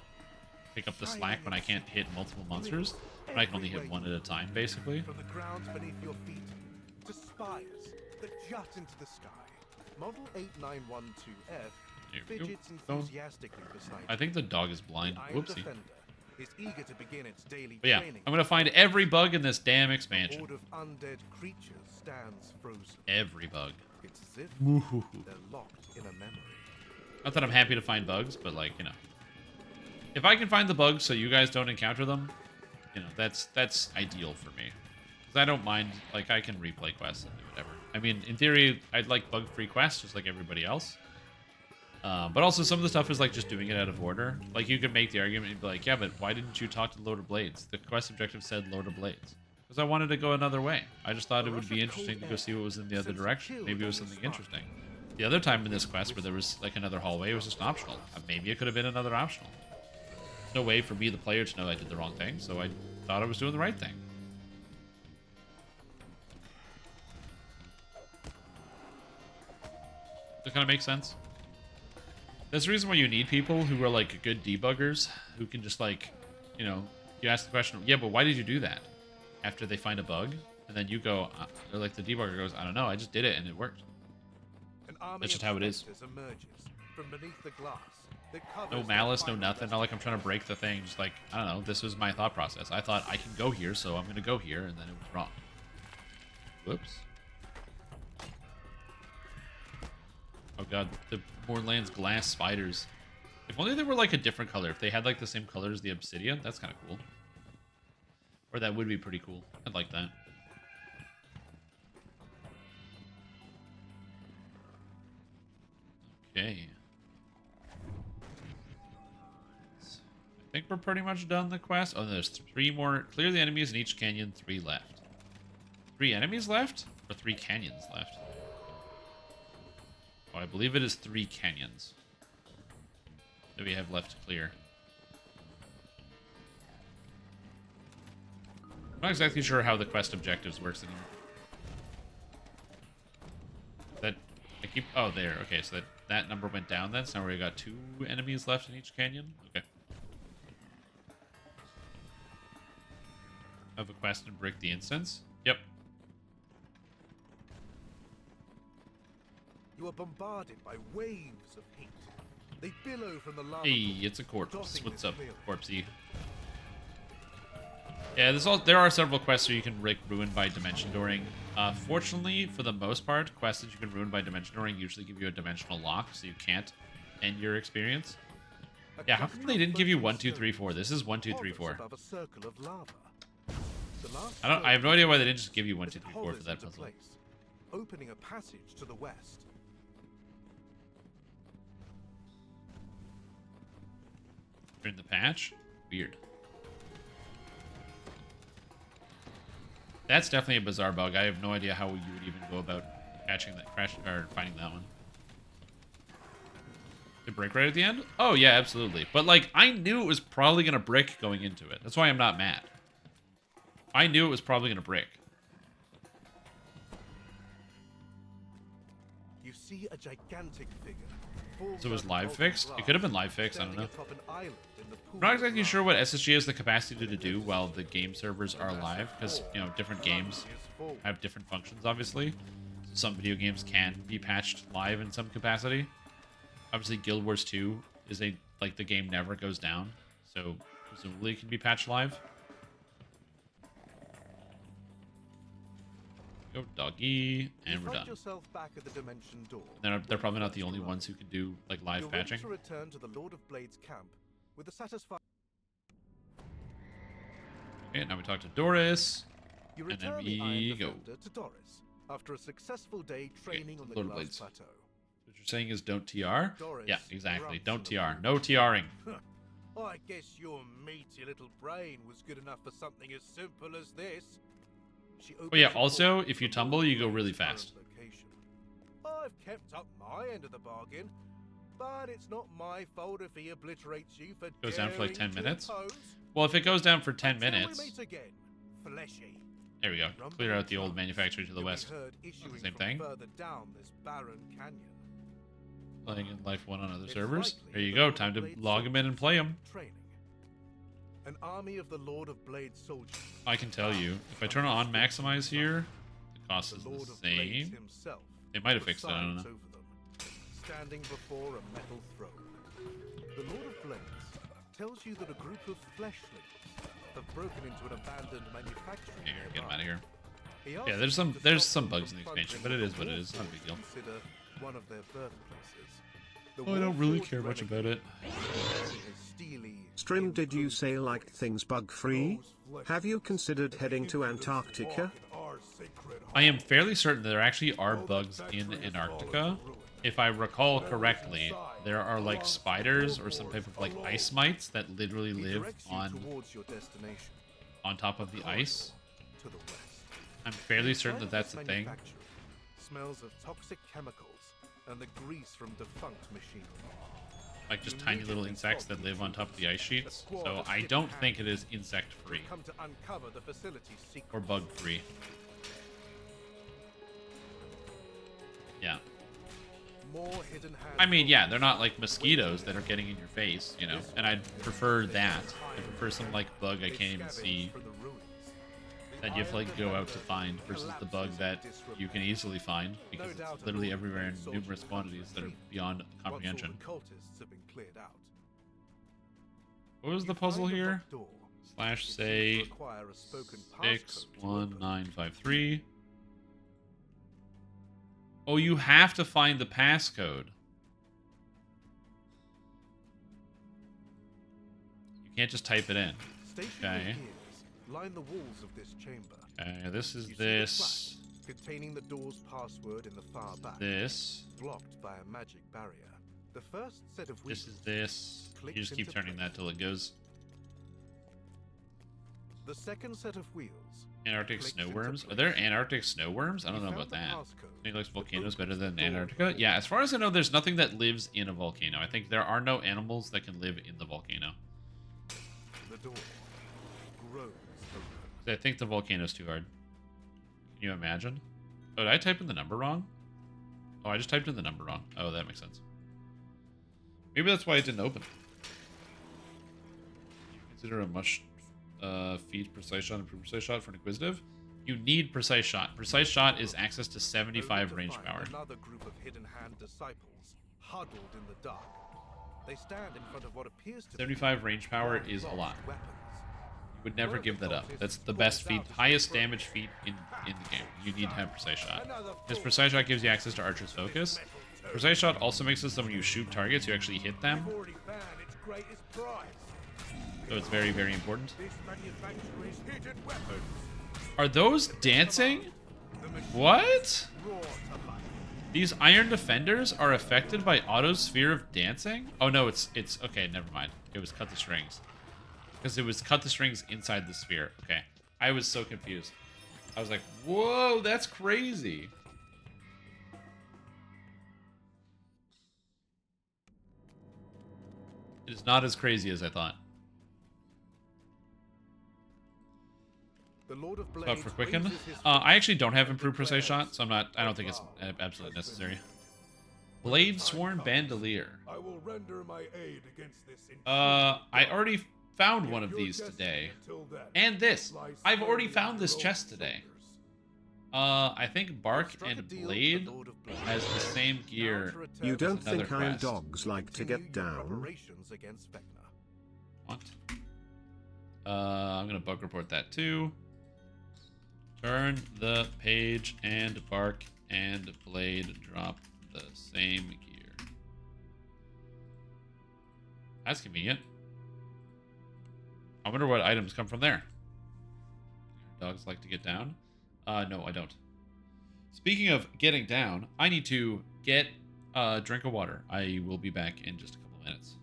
[SPEAKER 1] pick up the slack when I can't hit multiple monsters, but I can only hit one at a time basically.
[SPEAKER 10] From the ground beneath your feet to spires that jut into the sky. Model 8912F
[SPEAKER 1] There we go.
[SPEAKER 10] fidgets
[SPEAKER 1] Don't-
[SPEAKER 10] enthusiastically beside
[SPEAKER 1] I think the dog is blind.
[SPEAKER 10] the Iron
[SPEAKER 1] Whoopsie.
[SPEAKER 10] Defender is eager to begin its daily
[SPEAKER 1] But yeah,
[SPEAKER 10] training.
[SPEAKER 1] I'm gonna find every bug in this damn
[SPEAKER 10] A
[SPEAKER 1] expansion.
[SPEAKER 10] horde of undead creatures stands frozen.
[SPEAKER 1] Every bug.
[SPEAKER 10] It's as if they're locked in a memory.
[SPEAKER 1] Not that I'm happy to find bugs, but like, you know. If I can find the bugs so you guys don't encounter them, you know, that's ideal for me. Because I don't mind, like, I can replay quests and do whatever. I mean, in theory, I'd like bug-free quests just like everybody else. But also some of the stuff is like just doing it out of order. Like you could make the argument and be like, yeah, but why didn't you talk to Lord of Blades? The quest objective said Lord of Blades. Because I wanted to go another way. I just thought it would be interesting to go see what was in the other direction. Maybe it was something interesting. The other time in this quest where there was like another hallway, it was just optional. Maybe it could have been another optional. There's no way for me, the player, to know I did the wrong thing, so I thought I was doing the right thing. Does that kind of make sense? That's the reason why you need people who are like good debuggers, who can just like, you know, you ask the question, yeah, but why did you do that? After they find a bug, and then you go, or like the debugger goes, I don't know, I just did it and it worked.
[SPEAKER 10] An army
[SPEAKER 1] That's just
[SPEAKER 10] of
[SPEAKER 1] how it is.
[SPEAKER 10] specters emerges from beneath the glass that
[SPEAKER 1] No
[SPEAKER 10] covers
[SPEAKER 1] malice,
[SPEAKER 10] their
[SPEAKER 1] no
[SPEAKER 10] final
[SPEAKER 1] nothing. Not like I'm trying to break the thing. Just like, I don't know, this was my thought process. I thought I can go here, so I'm going to go here, and then it was wrong. Whoops. Oh god, the Borderlands glass spiders. If only they were like a different color. If they had like the same color as the obsidian, that's kind of cool. Or that would be pretty cool. I'd like that. Okay. I think we're pretty much done the quest. Oh, there's 3 more. Clear the enemies in each canyon. 3 left. 3 enemies left? Or 3 canyons left? Oh, I believe it is 3 canyons that we have left to clear. I'm not exactly sure how the quest objectives works anymore. That I keep. Oh, there. Okay, so that number went down then. So now we got 2 enemies left in each canyon. Okay. Have a quest and break the instance. Yep.
[SPEAKER 10] You are bombarded by waves of heat. They billow from the lava.
[SPEAKER 1] Hey, it's a corpse.
[SPEAKER 10] dotting
[SPEAKER 1] What's
[SPEAKER 10] this
[SPEAKER 1] up,
[SPEAKER 10] clearing.
[SPEAKER 1] corpsey? Yeah, there are several quests where you can ruin by dimension dooring. Fortunately, for the most part, quests that you can ruin by dimension dooring usually give you a dimensional lock, so you can't end your experience. Yeah, how come they didn't give you 1, 2, 3, 4? This is 1, 2, 3, 4.
[SPEAKER 10] Above a circle of lava. The last
[SPEAKER 1] I have no idea why they didn't just give you 1,
[SPEAKER 10] as
[SPEAKER 1] 2,
[SPEAKER 10] it
[SPEAKER 1] 3, 4 for
[SPEAKER 10] hovers
[SPEAKER 1] that
[SPEAKER 10] into
[SPEAKER 1] puzzle.
[SPEAKER 10] place. opening a passage to the west.
[SPEAKER 1] In the patch? Weird. That's definitely a bizarre bug. I have no idea how you would even go about catching that crash or finding that one. Did it break right at the end? Oh yeah, absolutely. But like, I knew it was probably gonna break going into it. That's why I'm not mad. I knew it was probably gonna break.
[SPEAKER 10] You see a gigantic figure.
[SPEAKER 1] So it was live fixed? It could have been live fixed, I don't know. I'm not exactly sure what SSG has the capacity to do while the game servers are live, because, you know, different games have different functions, obviously. Some video games can be patched live in some capacity. Obviously, Guild Wars 2 is the game never goes down, so presumably it can be patched live. Go doggy, and we're done.
[SPEAKER 10] Back at the dimension door.
[SPEAKER 1] They're probably not the only ones who can do like live
[SPEAKER 10] You're
[SPEAKER 1] patching.
[SPEAKER 10] ready to return to the Lord of Blades camp with a satisfying.
[SPEAKER 1] Okay, now we talk to Doris,
[SPEAKER 10] You
[SPEAKER 1] and then
[SPEAKER 10] return the Iron
[SPEAKER 1] we go.
[SPEAKER 10] Defender to Doris after a successful day training on the
[SPEAKER 1] Lord of
[SPEAKER 10] Glass
[SPEAKER 1] Blades.
[SPEAKER 10] Plateau.
[SPEAKER 1] What you're saying is don't TR?
[SPEAKER 10] Doris
[SPEAKER 1] Yeah, exactly.
[SPEAKER 10] grunts
[SPEAKER 1] Don't
[SPEAKER 10] in the
[SPEAKER 1] TR. No TRing.
[SPEAKER 10] I guess your meaty little brain was good enough for something as simple as this.
[SPEAKER 1] Oh yeah, also, if you tumble, you go really fast.
[SPEAKER 10] I've kept up my end of the bargain, but it's not my fault if he obliterates you for
[SPEAKER 1] Goes down for like 10
[SPEAKER 10] daring to
[SPEAKER 1] minutes?
[SPEAKER 10] oppose.
[SPEAKER 1] Well, if it goes down for 10
[SPEAKER 10] Until we
[SPEAKER 1] minutes...
[SPEAKER 10] meet again, fleshy.
[SPEAKER 1] There we go. Clear out the old manufactory to the
[SPEAKER 10] You'll be
[SPEAKER 1] west.
[SPEAKER 10] heard issuing
[SPEAKER 1] Same
[SPEAKER 10] from
[SPEAKER 1] thing.
[SPEAKER 10] further down this barren canyon.
[SPEAKER 1] Playing in Life 1 on other
[SPEAKER 10] It's
[SPEAKER 1] servers.
[SPEAKER 10] likely
[SPEAKER 1] There you
[SPEAKER 10] the
[SPEAKER 1] go.
[SPEAKER 10] Lord
[SPEAKER 1] Time
[SPEAKER 10] of
[SPEAKER 1] to
[SPEAKER 10] Blades
[SPEAKER 1] log them in and play them.
[SPEAKER 10] Training. An army of the Lord of Blades soldiers.
[SPEAKER 1] I can tell you. If I turn on maximize here, the cost is
[SPEAKER 10] The
[SPEAKER 1] the
[SPEAKER 10] Lord of Blades
[SPEAKER 1] same.
[SPEAKER 10] himself
[SPEAKER 1] They might have fixed it, I don't know.
[SPEAKER 10] presides over them, standing before a metal throne. The Lord of Blades tells you that a group of fleshlings have broken into an abandoned manufacturing.
[SPEAKER 1] Here, get them out of here.
[SPEAKER 10] He asks
[SPEAKER 1] Yeah,
[SPEAKER 10] you to
[SPEAKER 1] there's
[SPEAKER 10] stop
[SPEAKER 1] some
[SPEAKER 10] them
[SPEAKER 1] bugs in the
[SPEAKER 10] from
[SPEAKER 1] expansion,
[SPEAKER 10] plunging
[SPEAKER 1] but it is
[SPEAKER 10] into
[SPEAKER 1] what it is.
[SPEAKER 10] war
[SPEAKER 1] Not a big deal.
[SPEAKER 10] consider one of their birthplaces. The
[SPEAKER 1] Oh, I don't really
[SPEAKER 10] Warforged
[SPEAKER 1] care much about
[SPEAKER 10] renegade
[SPEAKER 1] it.
[SPEAKER 10] has steely,
[SPEAKER 2] Stream, did you say
[SPEAKER 10] improved
[SPEAKER 2] liked things bug-free? Have you considered heading to Antarctica?
[SPEAKER 1] I am fairly certain there actually are bugs in Antarctica. If I recall correctly, there are like spiders or some type of like ice mites that literally
[SPEAKER 10] He
[SPEAKER 1] live
[SPEAKER 10] directs you
[SPEAKER 1] on
[SPEAKER 10] towards your destination,
[SPEAKER 1] top of the ice.
[SPEAKER 10] to the west.
[SPEAKER 1] I'm fairly certain that
[SPEAKER 10] Inside
[SPEAKER 1] that's
[SPEAKER 10] this
[SPEAKER 1] a thing.
[SPEAKER 10] manufacturing smells of toxic chemicals and the grease from defunct machinery.
[SPEAKER 1] Like just tiny little insects that live on top of the ice sheets. So I don't think it is insect free
[SPEAKER 10] Come to uncover the facility's secret.
[SPEAKER 1] or bug free. Yeah.
[SPEAKER 10] More hidden hand
[SPEAKER 1] I mean, yeah, they're not like mosquitoes that are getting in your face, you know, and I'd prefer that. I prefer some like bug I can't even see
[SPEAKER 10] for the ruins.
[SPEAKER 1] that you have to like go out to find versus the bug that you can easily find because it's literally everywhere in numerous quantities that are beyond comprehension.
[SPEAKER 10] Once all the cultists have been cleared out,
[SPEAKER 1] What was the
[SPEAKER 10] you
[SPEAKER 1] puzzle
[SPEAKER 10] find a
[SPEAKER 1] here?
[SPEAKER 10] locked door.
[SPEAKER 1] Slash
[SPEAKER 10] It seems
[SPEAKER 1] say
[SPEAKER 10] to require a spoken passcode to open.
[SPEAKER 1] 61953. Oh, you have to find the passcode. You can't just type it in.
[SPEAKER 10] Stationary
[SPEAKER 1] Okay.
[SPEAKER 10] gears line the walls of this chamber.
[SPEAKER 1] Okay, this is
[SPEAKER 10] You see the
[SPEAKER 1] this.
[SPEAKER 10] plaque containing the door's password in the far back,
[SPEAKER 1] This.
[SPEAKER 10] blocked by a magic barrier. The first set of
[SPEAKER 1] This
[SPEAKER 10] wheels.
[SPEAKER 1] is this. You just keep
[SPEAKER 10] Clicks into
[SPEAKER 1] turning that till it goes.
[SPEAKER 10] The second set of wheels.
[SPEAKER 1] Antarctic
[SPEAKER 10] clicks into
[SPEAKER 1] snowworms?
[SPEAKER 10] place.
[SPEAKER 1] Are there Antarctic snowworms? I don't
[SPEAKER 10] You
[SPEAKER 1] know
[SPEAKER 10] found
[SPEAKER 1] about
[SPEAKER 10] the
[SPEAKER 1] that.
[SPEAKER 10] passcode
[SPEAKER 1] Think likes
[SPEAKER 10] that
[SPEAKER 1] volcanoes
[SPEAKER 10] opens
[SPEAKER 1] better than
[SPEAKER 10] the door
[SPEAKER 1] Antarctica?
[SPEAKER 10] to
[SPEAKER 1] Yeah, as far as I know, there's nothing that lives in a volcano. I think there are no animals that can live in the volcano.
[SPEAKER 10] The door grows open.
[SPEAKER 1] I think the volcano's too hard. Can you imagine? Oh, did I type in the number wrong? Oh, I just typed in the number wrong. Oh, that makes sense. Maybe that's why it didn't open. Consider a much feed precise shot and precise shot for an inquisitive. You need precise shot. Precise shot is access to 75
[SPEAKER 10] Only to
[SPEAKER 1] range
[SPEAKER 10] find
[SPEAKER 1] power.
[SPEAKER 10] Another group of hidden hand disciples huddled in the dark. They stand in front of what appears to
[SPEAKER 1] 75 range power
[SPEAKER 10] be
[SPEAKER 1] is a lot.
[SPEAKER 10] weapons.
[SPEAKER 1] You would never give that up. That's the best feat, highest damage feat in the game. You need to have precise shot. Because precise shot gives you access to Archer's focus. Precise shot also makes it so when you shoot targets, you actually hit them.
[SPEAKER 10] We've already found its greatest prize.
[SPEAKER 1] So it's very, very important.
[SPEAKER 10] This manufacturer's hidden weapons.
[SPEAKER 1] Are those dancing?
[SPEAKER 10] The
[SPEAKER 1] What?
[SPEAKER 10] roar to life.
[SPEAKER 1] These iron defenders are affected by auto sphere of dancing? Oh no, it's okay, never mind. It was cut the strings. Because it was cut the strings inside the sphere. Okay. I was so confused. I was like, whoa, that's crazy. It is not as crazy as I thought.
[SPEAKER 10] The Lord of
[SPEAKER 1] But
[SPEAKER 10] Blades
[SPEAKER 1] for Quicken,
[SPEAKER 10] raises his
[SPEAKER 1] I actually don't have
[SPEAKER 10] and
[SPEAKER 1] improved
[SPEAKER 10] declares,
[SPEAKER 1] precise shot, so I don't think it's absolutely necessary. Blade Sworn Bandolier.
[SPEAKER 8] I will render my aid against this.
[SPEAKER 1] I already found one of these today. And this. I've already found this chest today. I think Bark
[SPEAKER 10] Struck a
[SPEAKER 1] and
[SPEAKER 10] deal with
[SPEAKER 1] Blade
[SPEAKER 10] the Lord of Blades.
[SPEAKER 1] has the same gear.
[SPEAKER 10] Now to return
[SPEAKER 2] You
[SPEAKER 10] to
[SPEAKER 2] don't
[SPEAKER 10] the
[SPEAKER 1] another
[SPEAKER 2] think iron
[SPEAKER 1] quest.
[SPEAKER 2] dogs like to
[SPEAKER 10] Continue
[SPEAKER 2] get
[SPEAKER 10] your
[SPEAKER 2] down?
[SPEAKER 10] preparations against VECNA.
[SPEAKER 1] What? I'm gonna bug report that too. Turn the page and Bark and Blade drop the same gear. That's convenient. I wonder what items come from there. Dogs like to get down? No, I don't. Speaking of getting down, I need to get a drink of water. I will be back in just a couple of minutes.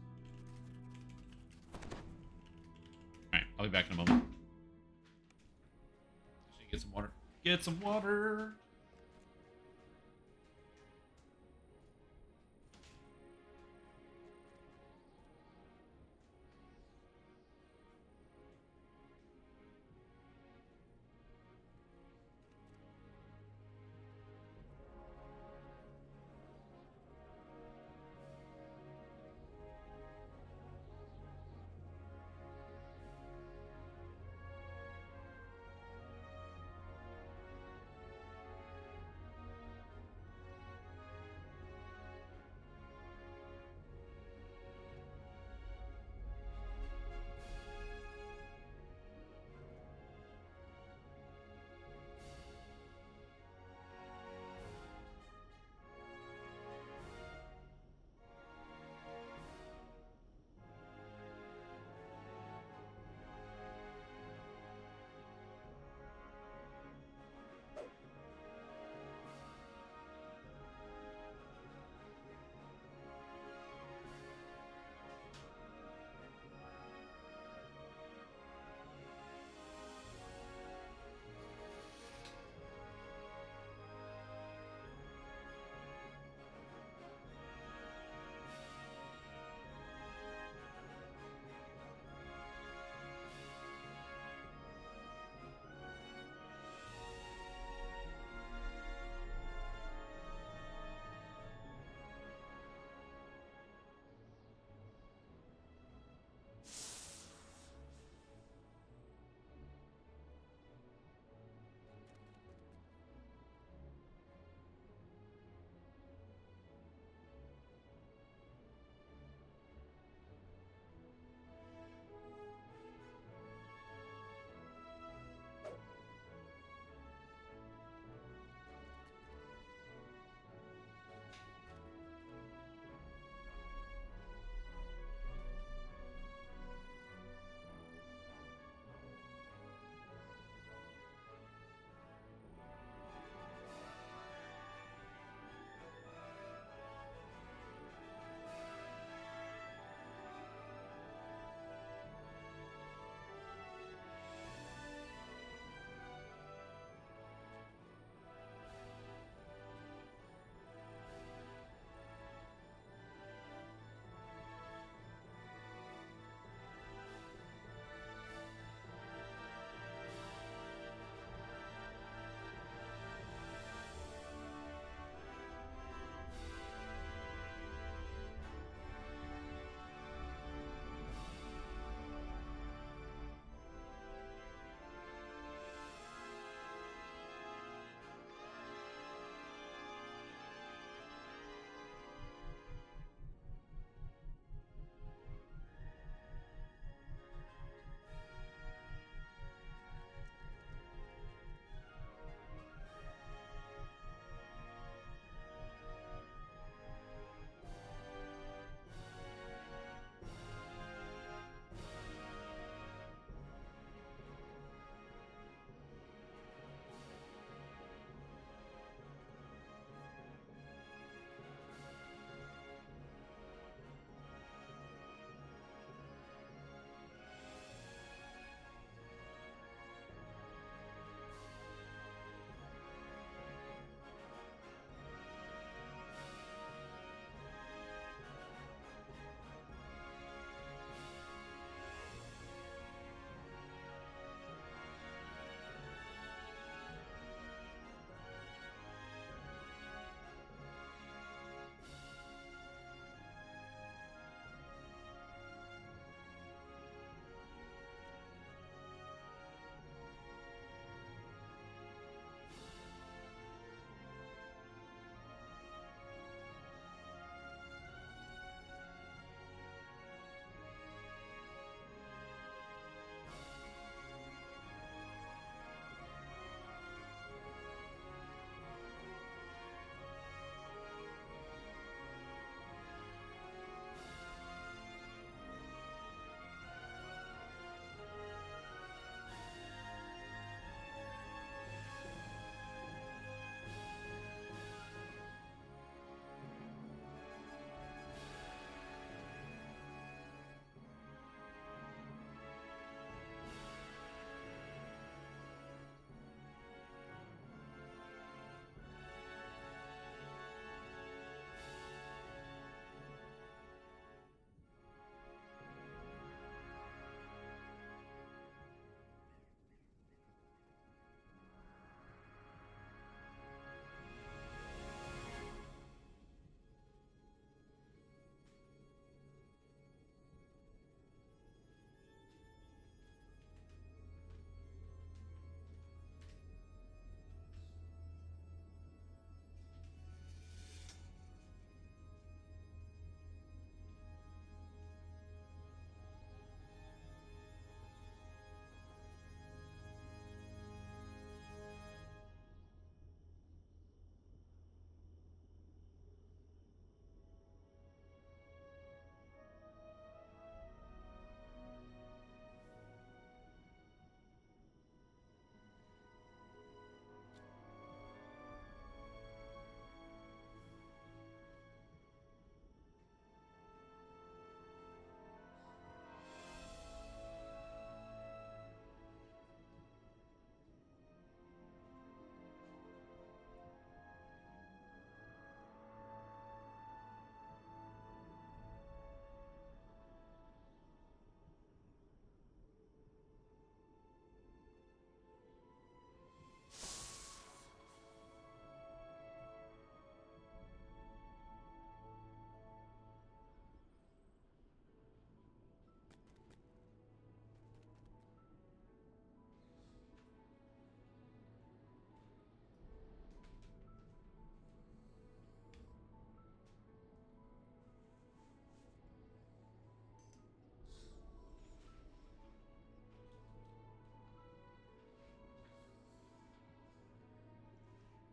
[SPEAKER 1] Alright, I'll be back in a moment. Get some water. Get some water!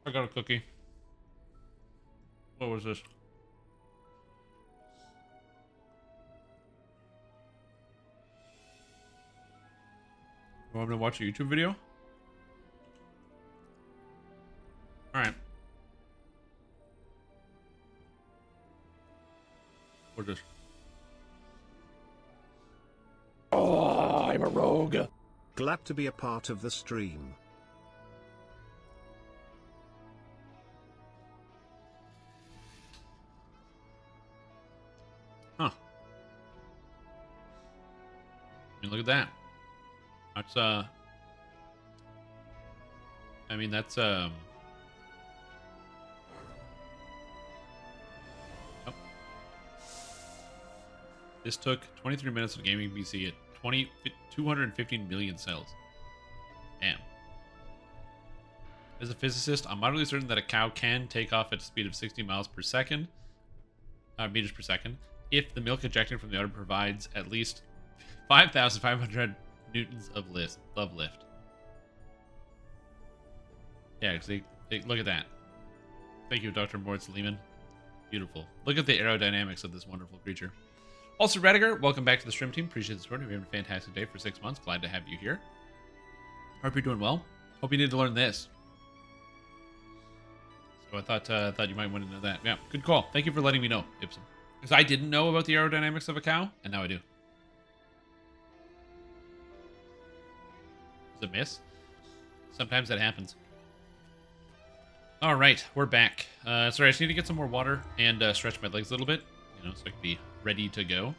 [SPEAKER 1] I got a cookie. What was this? You want me to watch a YouTube video? Alright. What's this?
[SPEAKER 4] Oh, I'm a rogue.
[SPEAKER 2] Glad to be a part of the stream.
[SPEAKER 1] Huh. I mean, look at that. That's, I mean, that's, oh. This took 23 minutes of gaming PC at 215 million cells. Damn. As a physicist, I'm moderately certain that a cow can take off at a speed of 60 miles per second, meters per second, if the milk ejecting from the udder provides at least 5,500 newtons of lift. Yeah, because look at that. Thank you, Dr. Moritz Lehman. Beautiful. Look at the aerodynamics of this wonderful creature. Also, Rediger, welcome back to the stream team. Appreciate the support. We're having a fantastic day for 6 months. Glad to have you here. Hope you're doing well. Hope you need to learn this. So I thought you might want to know that. Yeah, good call. Thank you for letting me know, Ibsen. Because I didn't know about the aerodynamics of a cow, and now I do. Is it a miss? Sometimes that happens. All right, we're back. Sorry, I just need to get some more water and stretch my legs a little bit, so I can be ready to go.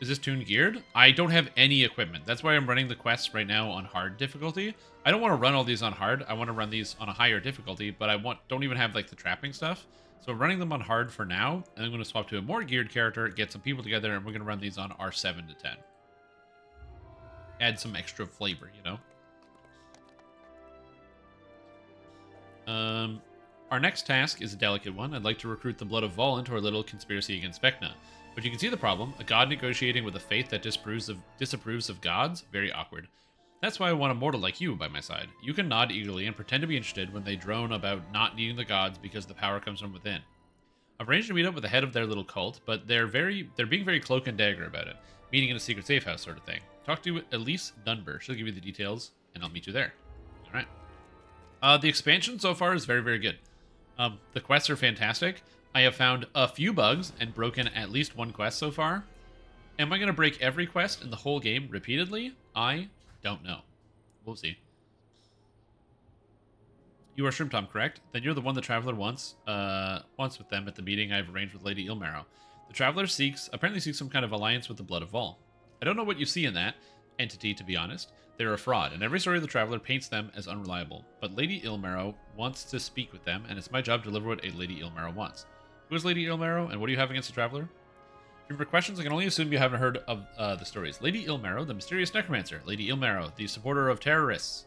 [SPEAKER 1] Is this tune geared? I don't have any equipment. That's why I'm running the quests right now on hard difficulty. I don't want to run all these on hard. I want to run these on a higher difficulty, but don't even have like the trapping stuff. So I'm running them on hard for now, and I'm going to swap to a more geared character, get some people together, and we're going to run these on R7 to 10. Add some extra flavor, Our next task is a delicate one. I'd like to recruit the Blood of Vol into our little conspiracy against VECNA. But you can see the problem. A god negotiating with a faith that disapproves of gods? Very awkward. That's why I want a mortal like you by my side. You can nod eagerly and pretend to be interested when they drone about not needing the gods because the power comes from within. I've arranged to meet up with the head of their little cult, but they're being very cloak and dagger about it. Meeting in a secret safe house sort of thing. Talk to Elise Dunbar. She'll give you the details, and I'll meet you there. Alright. The expansion so far is very, very good. The quests are fantastic. I have found a few bugs and broken at least one quest so far. Am I going to break every quest in the whole game repeatedly? I don't know. We'll see. You are Shrimp Tom, correct? Then you're the one the Traveler wants with them at the meeting I've arranged with Lady Ilmarrow. The Traveler apparently seeks some kind of alliance with the Blood of Vol. I don't know what you see in that entity, to be honest. They're a fraud, and every story of the Traveler paints them as unreliable. But Lady Ilmarrow wants to speak with them, and it's my job to deliver what a Lady Ilmarrow wants. Who is Lady Ilmarrow, and what do you have against the Traveler? For questions, I can only assume you haven't heard of the stories. Lady Ilmarrow, the mysterious necromancer. Lady Ilmarrow, the supporter of terrorists.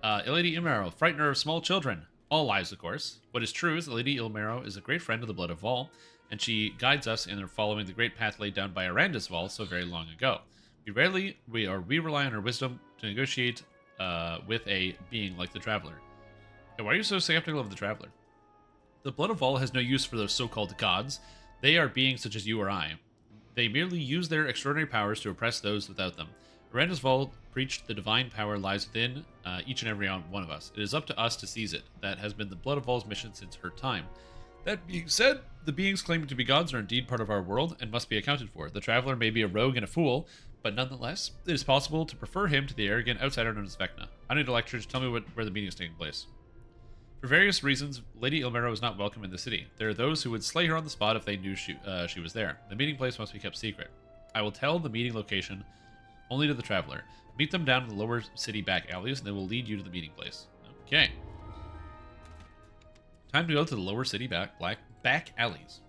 [SPEAKER 1] Lady Ilmarrow, frightener of small children. All lies, of course. What is true is that Lady Ilmarrow is a great friend of the Blood of Vol, and she guides us in following the great path laid down by Arandis Vol so very long ago. We rely on her wisdom to negotiate with a being like the Traveler. Now, why are you so skeptical of the Traveler? The Blood of Vol has no use for those so-called gods. They are beings such as you or I. They merely use their extraordinary powers to oppress those without them. Arandis Vol preached the divine power lies within each and every one of us. It is up to us to seize it. That has been the Blood of Vol's mission since her time. That being said, the beings claiming to be gods are indeed part of our world and must be accounted for. The Traveler may be a rogue and a fool, but nonetheless, it is possible to prefer him to the arrogant outsider known as VECNA. I need a lecture. Just tell me where the meeting is taking place. For various reasons, Lady Ilmarrow is not welcome in the city. There are those who would slay her on the spot if they knew she was there. The meeting place must be kept secret. I will tell the meeting location only to the Traveler. Meet them down in the lower city back alleys, and they will lead you to the meeting place. Okay. Time to go to the lower city back alleys.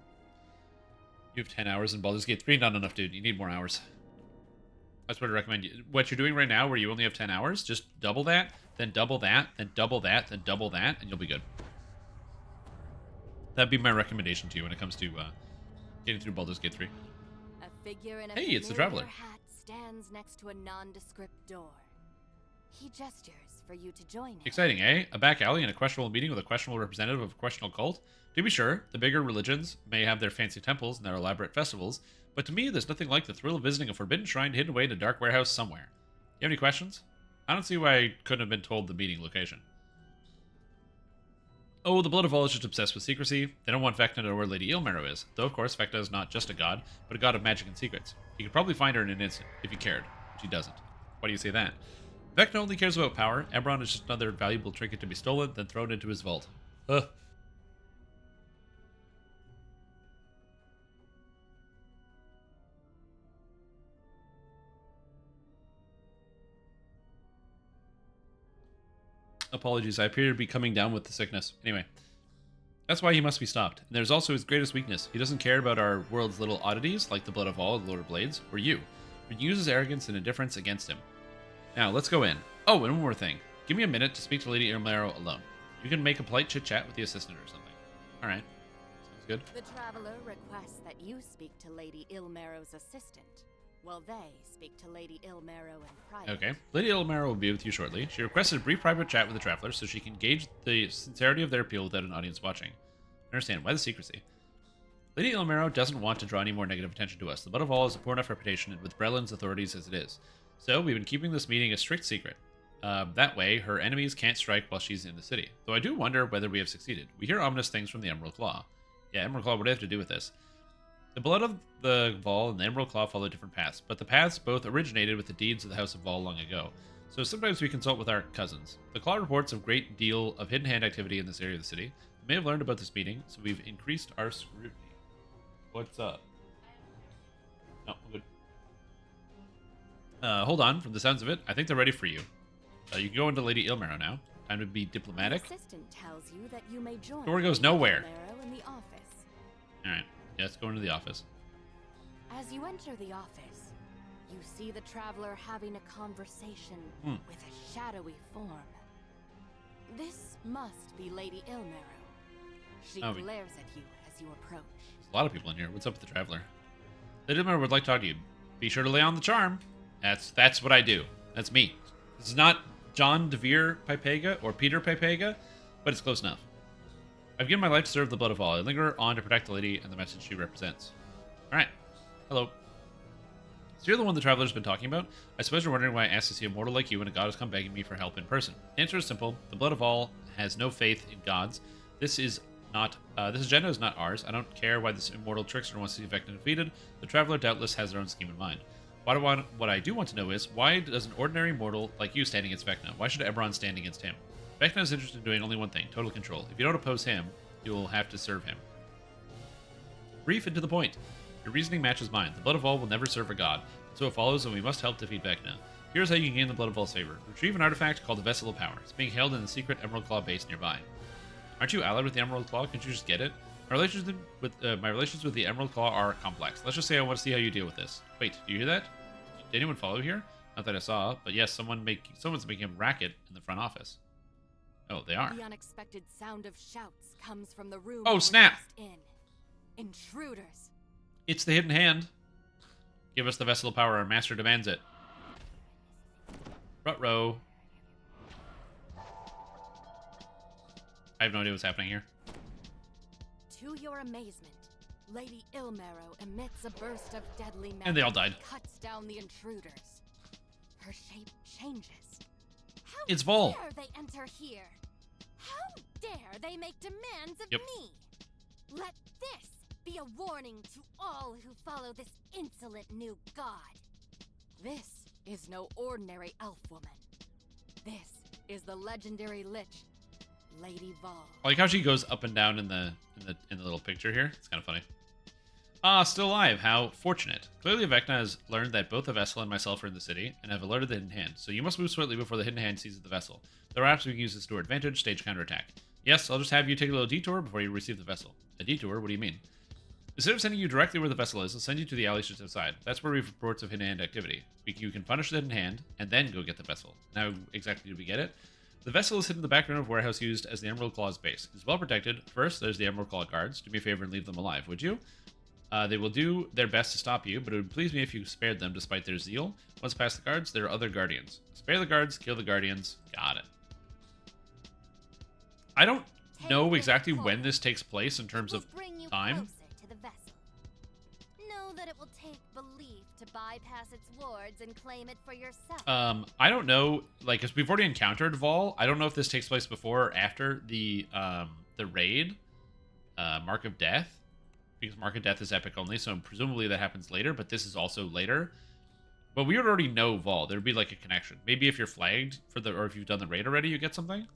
[SPEAKER 1] You have 10 hours in Baldur's Gate 3. Not enough, dude. You need more hours. That's what I recommend. What you're doing right now, where you only have 10 hours, just double that, then double that, then double that, then double that, and you'll be good. That'd be my recommendation to you when it comes to getting through Baldur's Gate 3.
[SPEAKER 6] A figure in a
[SPEAKER 1] Hey, it's the Traveler.
[SPEAKER 6] hat stands next to a nondescript door. He gestures for you to join him.
[SPEAKER 1] Exciting, eh? A back alley and a questionable meeting with a questionable representative of a questionable cult? To be sure, the bigger religions may have their fancy temples and their elaborate festivals, but to me, there's nothing like the thrill of visiting a forbidden shrine hidden away in a dark warehouse somewhere. You have any questions? I don't see why I couldn't have been told the meeting location. Oh, the Blood of All is just obsessed with secrecy. They don't want Vecna to know where Lady Ilmarrow is. Though, of course, Vecna is not just a god, but a god of magic and secrets. He could probably find her in an instant, if he cared. Which he doesn't. Why do you say that? Vecna only cares about power. Eberron is just another valuable trinket to be stolen, then thrown into his vault. Ugh. Apologies, I appear to be coming down with the sickness. Anyway, that's why he must be stopped. And there's also his greatest weakness. He doesn't care about our world's little oddities, like the Blood of All and Lord of Blades, or you. But uses arrogance and indifference against him. Now, let's go in. Oh, and one more thing. Give me a minute to speak to Lady Ilmarrow alone. You can make a polite chit-chat with the assistant or something. Alright. Sounds good.
[SPEAKER 6] The traveler requests that you speak to Lady Ilmarrow's assistant, while they speak to Lady Ilmarrow in private.
[SPEAKER 1] Okay. Lady Ilmarrow will be with you shortly. She requested a brief private chat with the traveler so she can gauge the sincerity of their appeal without an audience watching. Understand, why the secrecy? Lady Ilmarrow doesn't want to draw any more negative attention to us. The Blood of All has a poor enough reputation with Brelin's authorities as it is. So, we've been keeping this meeting a strict secret. That way, her enemies can't strike while she's in the city. Though I do wonder whether we have succeeded. We hear ominous things from the Emerald Claw. Yeah, Emerald Claw, what do they have to do with this? The Blood of the Vol and the Emerald Claw follow different paths, but the paths both originated with the deeds of the House of Vol long ago. So sometimes we consult with our cousins. The Claw reports a great deal of hidden hand activity in this area of the city. We may have learned about this meeting, so we've increased our scrutiny. What's up? No, I'm good. Hold on. From the sounds of it, I think they're ready for you. You can go into Lady Ilmarrow now. Time to be diplomatic.
[SPEAKER 6] The assistant tells you that you may join
[SPEAKER 1] Door goes
[SPEAKER 6] Lady
[SPEAKER 1] nowhere.
[SPEAKER 6] Ilmarrow in the office.
[SPEAKER 1] Alright. Yes, go into the office.
[SPEAKER 6] As you enter the office, you see the traveler having a conversation with a shadowy form. This must be Lady Ilmarrow. She glares at you as you approach.
[SPEAKER 1] There's a lot of people in here. What's up with the traveler? Lady Ilmarrow would like to talk to you. Be sure to lay on the charm. That's what I do. That's me. This is not John DeVere Pipega or Peter Pipega, but it's close enough. I've given my life to serve the Blood of All. I linger on to protect the lady and the message she represents. Alright. Hello. So you're the one the traveler's been talking about? I suppose you're wondering why I asked to see a mortal like you when a god has come begging me for help in person. The answer is simple. The Blood of All has no faith in gods. This agenda is not ours. I don't care why this immortal trickster wants to see Vecna defeated. The traveler doubtless has their own scheme in mind. What I do want to know is, why does an ordinary mortal like you stand against Vecna? Why should Eberron stand against him? Vecna is interested in doing only one thing, total control. If you don't oppose him, you will have to serve him. Brief and to the point. Your reasoning matches mine. The Blood of All will never serve a god, so it follows that we must help defeat Vecna. Here's how you can gain the Blood of All's favor. Retrieve an artifact called the Vessel of Power. It's being held in the secret Emerald Claw base nearby. Aren't you allied with the Emerald Claw? Can't you just get it? My relations with the Emerald Claw are complex. Let's just say I want to see how you deal with this. Wait, do you hear that? Did anyone follow here? Not that I saw, but yes, someone's making a racket in the front office. Oh, they are.
[SPEAKER 6] The unexpected sound of shouts comes from the room.
[SPEAKER 1] Oh, snap!
[SPEAKER 6] Intruders.
[SPEAKER 1] It's the hidden hand. Give us the Vessel of Power. Our master demands it. Ruh-roh. I have no idea what's happening here.
[SPEAKER 6] To your amazement, Lady Ilmarrow emits a burst of deadly magic
[SPEAKER 1] And they all died.
[SPEAKER 6] Cuts down the intruders. Her shape changes. How
[SPEAKER 1] It's Vol.
[SPEAKER 6] dare they enter here? How dare they make demands of
[SPEAKER 1] Yep.
[SPEAKER 6] me? Let this be a warning to all who follow this insolent new god. This is no ordinary elf woman. This is the legendary lich, Lady Vol.
[SPEAKER 1] I like how she goes up and down in the little picture here. It's kind of funny. Ah, still alive. How fortunate. Clearly, Vecna has learned that both the vessel and myself are in the city, and have alerted the hidden hand. So you must move swiftly before the hidden hand seizes the vessel. Perhaps we can use this to our advantage, stage counterattack. Yes, I'll just have you take a little detour before you receive the vessel. A detour? What do you mean? Instead of sending you directly where the vessel is, I'll send you to the alley just outside. That's where we have reports of hidden hand activity. You can punish the hidden hand, and then go get the vessel. Now, exactly did we get it? The vessel is hidden in the background of a warehouse used as the Emerald Claw's base. It's well protected. First, there's the Emerald Claw guards. Do me a favor and leave them alive, would you? They will do their best to stop you, but it would please me if you spared them despite their zeal. Once past the guards, there are other guardians. Spare the guards, kill the guardians. Got it. I don't know exactly when this takes place in terms of time.
[SPEAKER 6] To the vessel. Know that it will take belief to bypass its wards and claim it for yourself.
[SPEAKER 1] I don't know, like, because we've already encountered Vol. I don't know if this takes place before or after the raid, Mark of Death. Because Mark of Death is epic only, so presumably that happens later, but this is also later. But we would already know Vol. There would be like a connection. Maybe if you're flagged for the, or if you've done the raid already, you get something.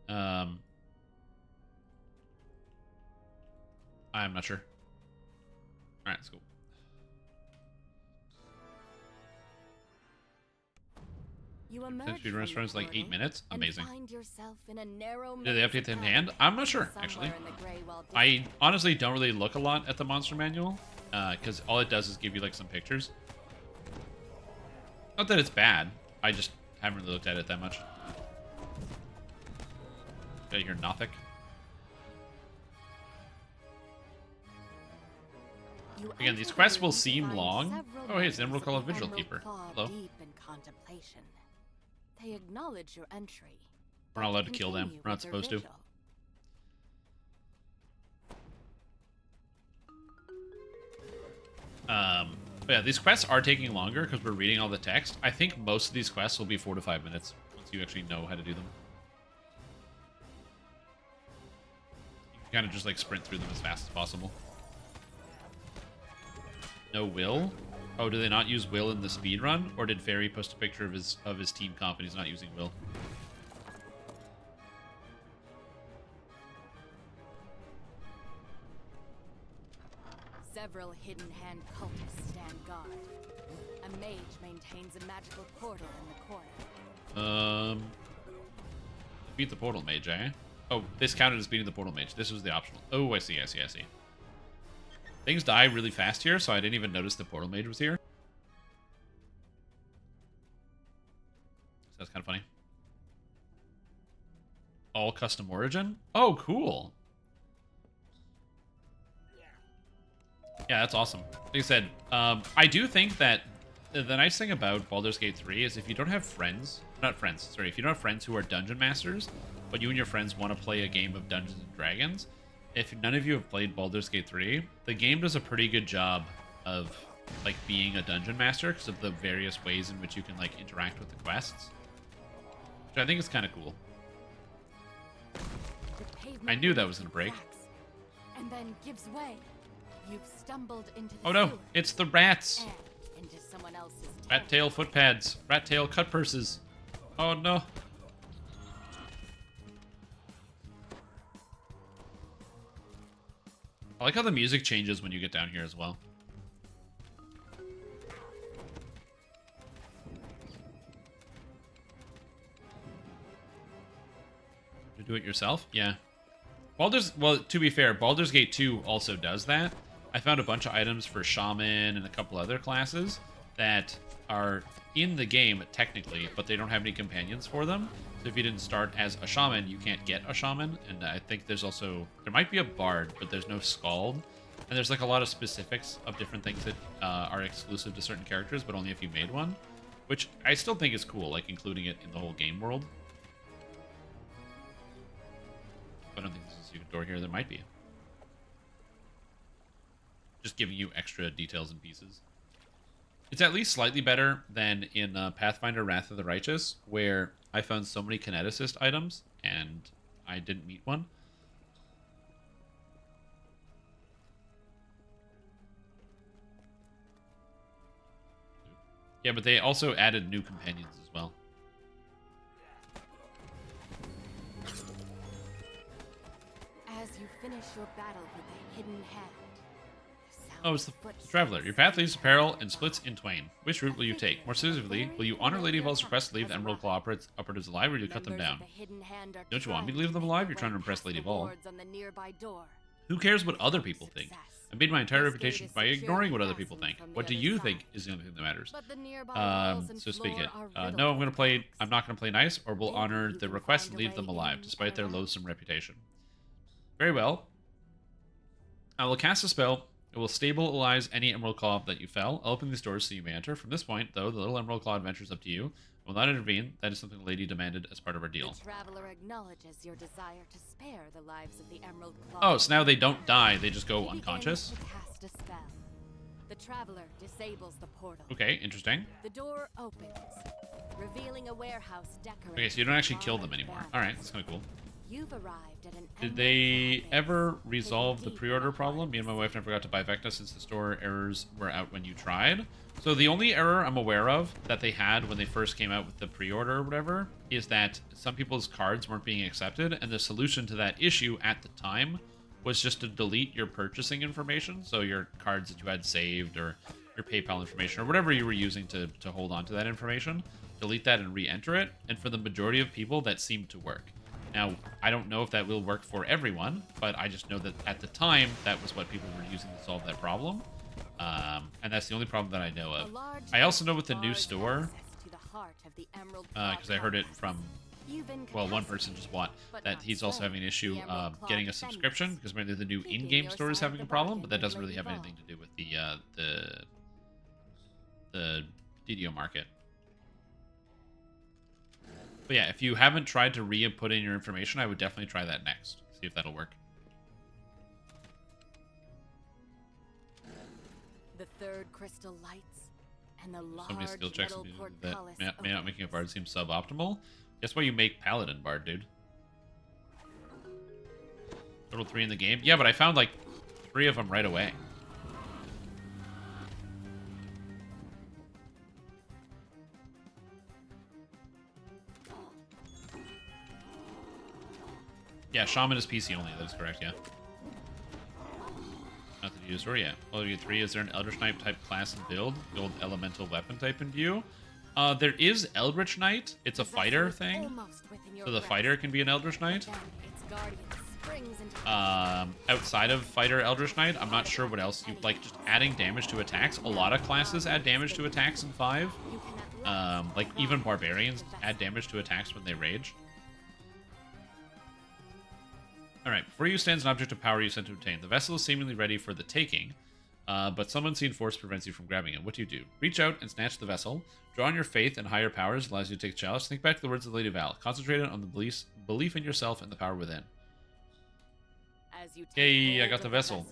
[SPEAKER 1] I'm not sure. All right, let's go.
[SPEAKER 6] You emerge
[SPEAKER 1] Speed runs like 8 minutes. Amazing.
[SPEAKER 6] Find yourself in a narrow
[SPEAKER 1] Did they update the hand? I'm not sure, actually. I honestly don't really look a lot at the monster manual, because all it does is give you like some pictures. Not that it's bad. I just haven't really looked at it that much. Got your Nothic. Again, these quests will seem long. Oh, hey, it's an Emerald Call of Vigil Keeper. Hello.
[SPEAKER 6] They acknowledge your entry.
[SPEAKER 1] We're not allowed to kill them. We're not supposed to. But yeah, these quests are taking longer because we're reading all the text. I think most of these quests will be 4 to 5 minutes once you actually know how to do them. You can kind of just like sprint through them as fast as possible. No Will? Oh, do they not use Will in the speed run, or did Fairy post a picture of his team comp and he's not using Will?
[SPEAKER 6] Several hidden hand cultists stand guard. A mage maintains a magical portal in the corner.
[SPEAKER 1] Beat the portal mage, eh? Oh, this counted as beating the portal mage. This was the optional. Oh, I see. Things die really fast here, so I didn't even notice the portal mage was here. So that's kind of funny. All custom origin? Oh, cool. Yeah, that's awesome. Like I said, I do think that the nice thing about Baldur's Gate 3 is if you don't have friends, if you don't have friends who are dungeon masters, but you and your friends want to play a game of Dungeons and Dragons, if none of you have played Baldur's Gate 3, the game does a pretty good job of like being a dungeon master because of the various ways in which you can like interact with the quests, which I think is kind of cool. I knew that was gonna break.
[SPEAKER 6] And then gives way. You've stumbled into the
[SPEAKER 1] Oh no, it's the rats.
[SPEAKER 6] Into someone else's
[SPEAKER 1] Rat tail foot pads, rat tail cut purses. Oh no. I like how the music changes when you get down here as well. You do it yourself? Yeah. Well, to be fair, Baldur's Gate 2 also does that. I found a bunch of items for Shaman and a couple other classes that are in the game technically, but they don't have any companions for them. So if you didn't start as a Shaman, you can't get a Shaman. And I think there's also, there might be a Bard, but there's no Scald. And there's like a lot of specifics of different things that are exclusive to certain characters, but only if you made one. Which I still think is cool, like including it in the whole game world. I don't think there's a secret door here. There might be. Just giving you extra details and pieces. It's at least slightly better than in Pathfinder Wrath of the Righteous, where I found so many kineticist items, and I didn't meet one. Yeah, but they also added new companions as well.
[SPEAKER 6] As you finish your battle with the hidden hand.
[SPEAKER 1] Oh, it's the Traveler. Your path leads to peril and splits in twain. Which route will you take? More specifically, will you honor Lady Vol's request to leave the Emerald Claw operatives alive, or will you cut them down? Don't you want me to leave them alive? You're trying to impress Lady Vol. Who cares what other people think? I made my entire reputation by ignoring what other people think. What do you think is the only thing that matters? So speak it. No, I'm not going to play nice, or we'll honor the request and leave them alive, despite their loathsome reputation. Very well. I will cast a spell It will stabilize any Emerald Claw that you fell. I'll open these doors so you may enter. From this point, though, the little Emerald Claw adventure is up to you. I will not intervene. That is something the lady demanded as part of our deal.
[SPEAKER 6] The traveler acknowledges your desire to spare the lives of the Emerald Claw.
[SPEAKER 1] Oh, so now they don't die. They just go unconscious?
[SPEAKER 6] To cast a spell. The traveler disables the portal.
[SPEAKER 1] Okay, interesting.
[SPEAKER 6] The door opens, revealing a warehouse decorated.
[SPEAKER 1] Okay, so you don't actually kill them anymore. Alright, that's kind of cool.
[SPEAKER 6] You've arrived at an
[SPEAKER 1] Did they ever resolve the pre-order problem? Me and my wife never got to buy VECNA since the store errors were out when you tried. So the only error I'm aware of that they had when they first came out with the pre-order or whatever is that some people's cards weren't being accepted, and the solution to that issue at the time was just to delete your purchasing information, so your cards that you had saved or your PayPal information or whatever you were using to hold on to that information, delete that and re-enter it, and for the majority of people that seemed to work. Now, I don't know if that will work for everyone, but I just know that at the time, that was what people were using to solve that problem. And that's the only problem that I know of. I also know with the new store, because I heard it from, well, one person just bought, that he's also having an issue getting a subscription, because maybe the new in-game store is having a problem, but that doesn't really have anything to do with the DDO market. But yeah, if you haven't tried to re-input in your information, I would definitely try that next. See if that'll work.
[SPEAKER 6] The third crystal lights and the large
[SPEAKER 1] Somebody's skill checks
[SPEAKER 6] metal
[SPEAKER 1] that
[SPEAKER 6] portcullis
[SPEAKER 1] may not making a bard seem suboptimal. Guess why you make paladin bard, dude. Total 3 in the game. Yeah, but I found like 3 of them right away. Yeah, Shaman is PC only. That is correct, yeah. Not the user, yeah. Quality 3, is there an Eldritch Knight type class and build? The old elemental weapon type in view? There is Eldritch Knight. It's a fighter thing. So the fighter can be an Eldritch Knight. Outside of fighter Eldritch Knight, I'm not sure what else you like. Just adding damage to attacks. A lot of classes add damage to attacks in 5. Like even barbarians add damage to attacks when they rage. Alright, before you stands an object of power you sent to obtain. The vessel is seemingly ready for the taking, but some unseen force prevents you from grabbing it. What do? Reach out and snatch the vessel. Draw on your faith and higher powers, allows you to take chalice. Think back to the words of Lady Val. Concentrate on the belief in yourself and the power within.
[SPEAKER 6] As you
[SPEAKER 1] Yay, I got the vessel.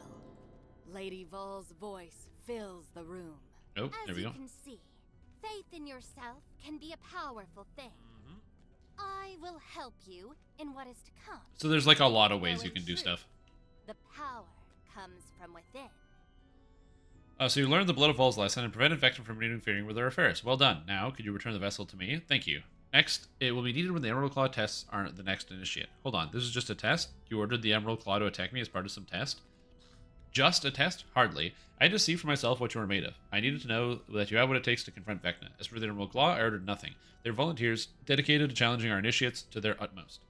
[SPEAKER 6] Lady Val's voice fills the room.
[SPEAKER 1] Oh, there we go.
[SPEAKER 6] As you can see, faith in yourself can be a powerful thing. I will help you in what is to come.
[SPEAKER 1] So there's like a lot of ways you can do stuff.
[SPEAKER 6] The power comes from within.
[SPEAKER 1] So you learned the Blood of Val's lesson and prevented VECNA from interfering with their affairs. Well done. Now, could you return the vessel to me? Thank you. Next, it will be needed when the Emerald Claw tests are the next initiate. Hold on, this is just a test? You ordered the Emerald Claw to attack me as part of some test? Just a test? Hardly. I had to see for myself what you were made of. I needed to know that you have what it takes to confront VECNA. As for the Emerald Claw, I ordered nothing. They're volunteers, dedicated to challenging our initiates to their utmost.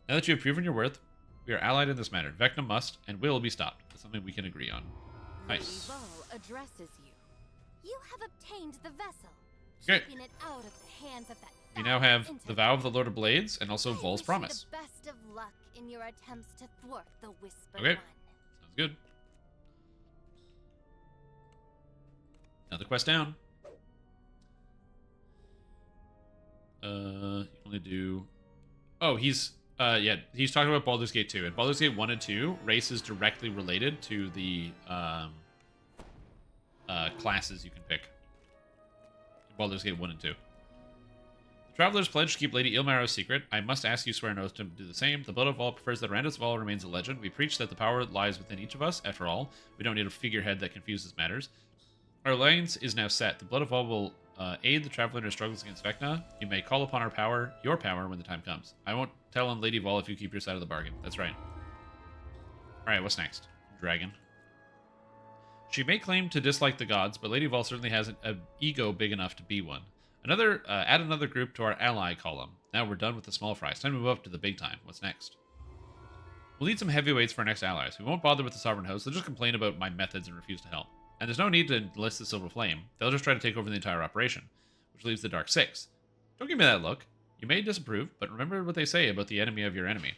[SPEAKER 1] Now that you have proven your worth, we are allied in this matter. VECNA must and will be stopped. That's something we can agree on. Nice.
[SPEAKER 6] Lady Val addresses you. You have obtained the vessel.
[SPEAKER 1] Okay.
[SPEAKER 6] Keeping it out of the hands of that
[SPEAKER 1] We now have the Vow of the Lord of Blades and also Vol's Promise.
[SPEAKER 6] The best of luck in your attempts to thwart the Whispered
[SPEAKER 1] Okay.
[SPEAKER 6] One.
[SPEAKER 1] Sounds good. Another quest down. You only do... Oh, he's talking about Baldur's Gate 2. In Baldur's Gate 1 and 2, race is directly related to the classes you can pick. In Baldur's Gate 1 and 2. The Traveler's pledged to keep Lady Ilmarrow's secret. I must ask you swear an oath to do the same. The Blood of Vol prefers that Randus Vol remains a legend. We preach that the power lies within each of us. After all, we don't need a figurehead that confuses matters. Our alliance is now set. The Blood of Vol will aid the Traveler in her struggles against VECNA. You may call upon your power, when the time comes. I won't tell on Lady Vol if you keep your side of the bargain. That's right. Alright, what's next? Dragon. She may claim to dislike the gods, but Lady Vol certainly has an ego big enough to be one. Add another group to our ally column. Now we're done with the small fries. Time to move up to the big time. What's next? We'll need some heavyweights for our next allies. We won't bother with the Sovereign Host. They'll just complain about my methods and refuse to help. And there's no need to enlist the Silver Flame. They'll just try to take over the entire operation, which leaves the Dark Six. Don't give me that look. You may disapprove, but remember what they say about the enemy of your enemy.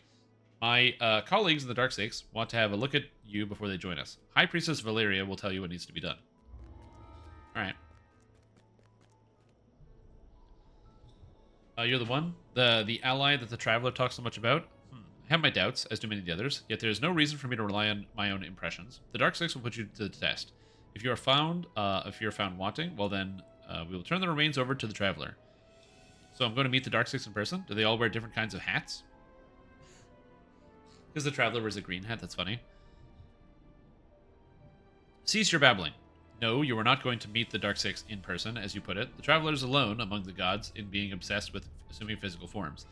[SPEAKER 1] My colleagues in the Dark Six want to have a look at you before they join us. High Priestess Valeria will tell you what needs to be done. Alright. You're the one? The ally that the Traveler talks so much about? I have my doubts, as do many of the others, yet there is no reason for me to rely on my own impressions. The Dark Six will put you to the test. If you are found wanting, well then, we will turn the remains over to the Traveler. So I'm going to meet the Dark Six in person? Do they all wear different kinds of hats? Because the Traveler wears a green hat, that's funny. Cease your babbling. No, you are not going to meet the Dark Six in person, as you put it. The Traveler is alone among the gods in being obsessed with assuming physical forms.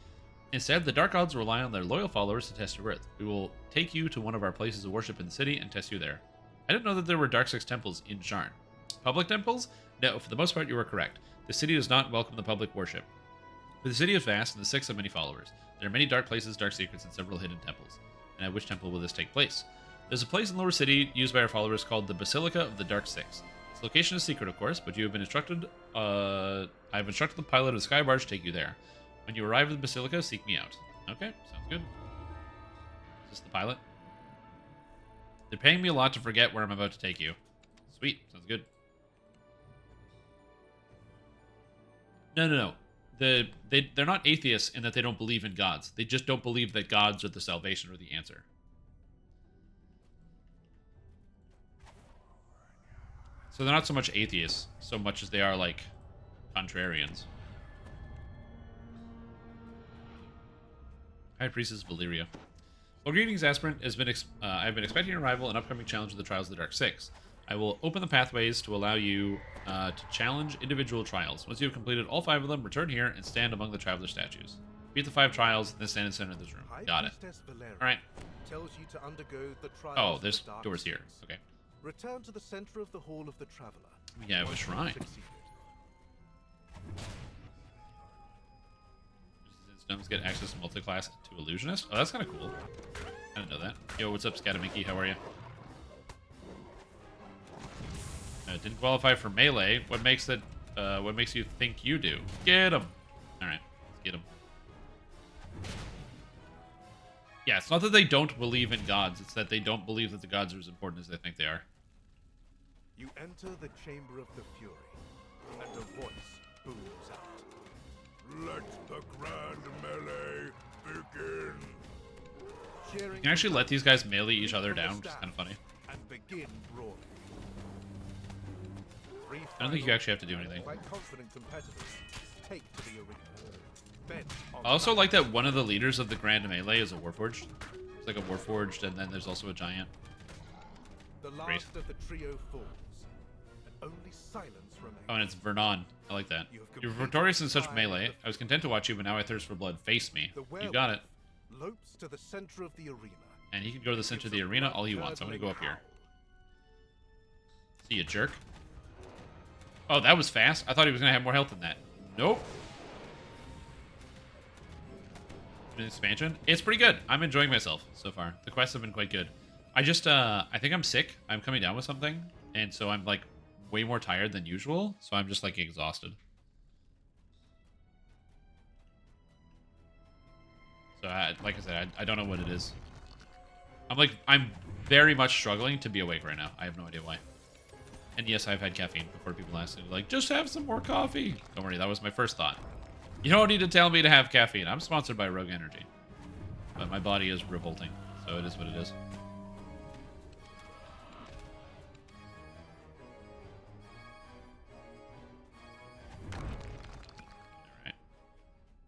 [SPEAKER 1] Instead, the Dark Gods rely on their loyal followers to test your worth. We will take you to one of our places of worship in the city and test you there. I didn't know that there were Dark Six temples in Sharn. Public temples? No, for the most part you are correct. The city does not welcome the public worship. But the city is vast, and the Six have many followers. There are many dark places, dark secrets, and several hidden temples. And at which temple will this take place? There's a place in Lower City used by our followers called the Basilica of the Dark Six. Its location is secret, of course, but you have been instructed. I have instructed the pilot of the sky barge to take you there. When you arrive at the Basilica, seek me out. Okay, sounds good. Is this the pilot? They're paying me a lot to forget where I'm about to take you. Sweet, sounds good. No. They're not atheists in that they don't believe in gods. They just don't believe that gods are the salvation or the answer. So they're not so much atheists, so much as they are, like, contrarians. High Priestess Valeria. Well, greetings, aspirant. I've been expecting your arrival and upcoming challenge of the Trials of the Dark Six. I will open the pathways to allow you to challenge individual trials. Once you have completed all 5 of them, return here and stand among the Traveler statues. Beat the 5 trials, then stand in the center of this room. Got it. Alright.
[SPEAKER 10] Tells you to undergo the trials
[SPEAKER 1] Oh,
[SPEAKER 10] of
[SPEAKER 1] there's
[SPEAKER 10] the Dark
[SPEAKER 1] doors here.
[SPEAKER 10] Six.
[SPEAKER 1] Okay.
[SPEAKER 10] Return to the center of the Hall of the Traveler.
[SPEAKER 1] We have a shrine. Stones get access to multi-class to Illusionist. Oh, that's kind of cool. I didn't know that. Yo, what's up, Scataminky? How are you? Didn't qualify for melee. What makes that? What makes you think you do? Get him. All right, let's get him. Yeah, it's not that they don't believe in gods. It's that they don't believe that the gods are as important as they think they are.
[SPEAKER 10] You enter the Chamber of the Fury, and a voice booms out.
[SPEAKER 8] Let the grand melee begin.
[SPEAKER 1] You can actually let these guys melee each other down, which is kind of funny.
[SPEAKER 10] And begin brawling.
[SPEAKER 1] I don't think you actually have to do anything.
[SPEAKER 10] Quite confident competitors take to the arena.
[SPEAKER 1] I also like that one of the leaders of the Grand Melee is a Warforged. It's like a Warforged, and then there's also a Giant.
[SPEAKER 10] The last of the trio falls, and only silence remains.
[SPEAKER 1] Oh, and it's Vernon. I like that. You're victorious in such melee. I was content to watch you, but now I thirst for blood. Face me. You got it.
[SPEAKER 10] Lopes to the center of the arena.
[SPEAKER 1] And he can go to the center of the arena all he wants. I'm gonna go up here. See you, jerk. Oh, that was fast. I thought he was gonna have more health than that. Nope. Expansion. It's pretty good. I'm enjoying myself so far. The quests have been quite good. I just, I think I'm sick. I'm coming down with something. And so I'm, like, way more tired than usual. So I'm just, like, exhausted. So, like I said, I don't know what it is. I'm very much struggling to be awake right now. I have no idea why. And yes, I've had caffeine before people ask me, like, just have some more coffee. Don't worry, that was my first thought. You don't need to tell me to have caffeine. I'm sponsored by Rogue Energy. But my body is revolting, so it is what it is. Alright.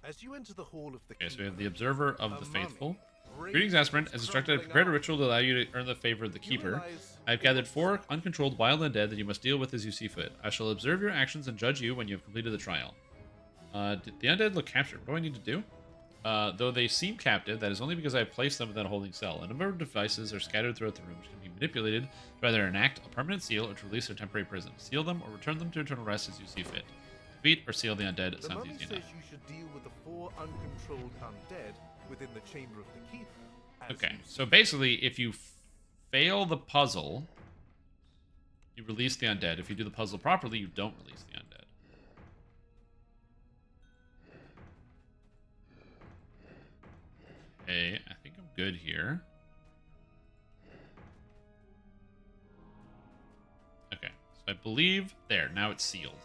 [SPEAKER 10] As you enter the Hall of the
[SPEAKER 1] Okay, so we have the Observer of the Faithful. Greetings, aspirant. As instructed, I've prepared a ritual to allow you to earn the favor of the Keeper. I've gathered 4 uncontrolled wild undead that you must deal with as you see fit. I shall observe your actions and judge you when you have completed the trial. Did the undead look captured? What do I need to do? Though they seem captive, that is only because I have placed them within a holding cell. A number of devices are scattered throughout the room, which can be manipulated to either enact a permanent seal or to release their temporary prison. Seal them or return them to eternal rest as you see fit. Defeat or seal the undead. It sounds easy enough.
[SPEAKER 10] You should deal with the 4 uncontrolled undead within the Chamber of the Keeper.
[SPEAKER 1] Okay, so basically, if you fail the puzzle, you release the undead. If you do the puzzle properly, you don't release the undead. Okay, I think I'm good here. Okay, so I believe there. Now it's sealed.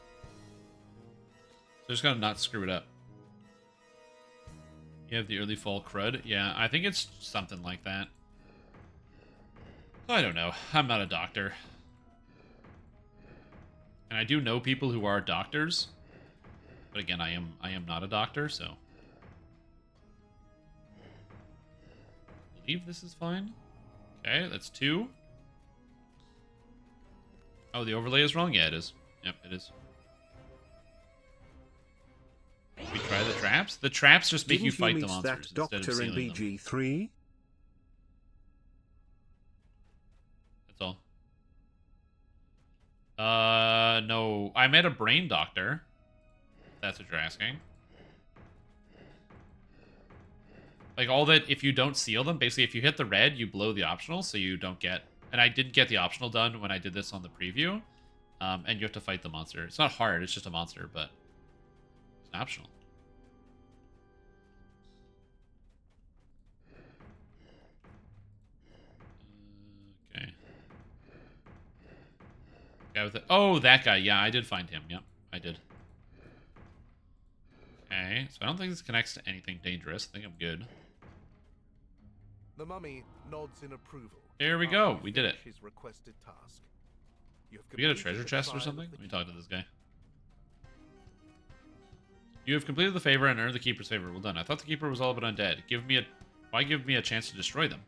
[SPEAKER 1] So just gotta not screw it up. You have the early fall crud? Yeah, I think it's something like that. I don't know. I'm not a doctor. And I do know people who are doctors. But again, I am not a doctor, so. I believe this is fine. Okay, that's 2. Oh, the overlay is wrong? Yeah, it is. Yep, it is. We try the traps? The traps just make you fight the monsters
[SPEAKER 2] that
[SPEAKER 1] instead of
[SPEAKER 2] doctor in
[SPEAKER 1] sealing them.
[SPEAKER 2] BG3?
[SPEAKER 1] That's all. No. I met a brain doctor. That's what you're asking. Like, all that, if you don't seal them, basically, if you hit the red, you blow the optional, so you don't get... And I didn't get the optional done when I did this on the preview. And you have to fight the monster. It's not hard, it's just a monster, but it's optional. Okay. Guy with it. Oh, that guy. Yeah, I did find him. Yep, I did. Okay, so I don't think this connects to anything dangerous. I think I'm good.
[SPEAKER 10] The mummy nods in approval.
[SPEAKER 1] Here we go. We did it.
[SPEAKER 10] His requested task. You have
[SPEAKER 1] We get a
[SPEAKER 10] completed
[SPEAKER 1] treasure
[SPEAKER 10] the
[SPEAKER 1] chest or
[SPEAKER 10] trial
[SPEAKER 1] something?
[SPEAKER 10] of the
[SPEAKER 1] Let me talk to this guy. You have completed the favor and earned the Keeper's favor. Well done. I thought the Keeper was all about undead. Why give me a chance to destroy them?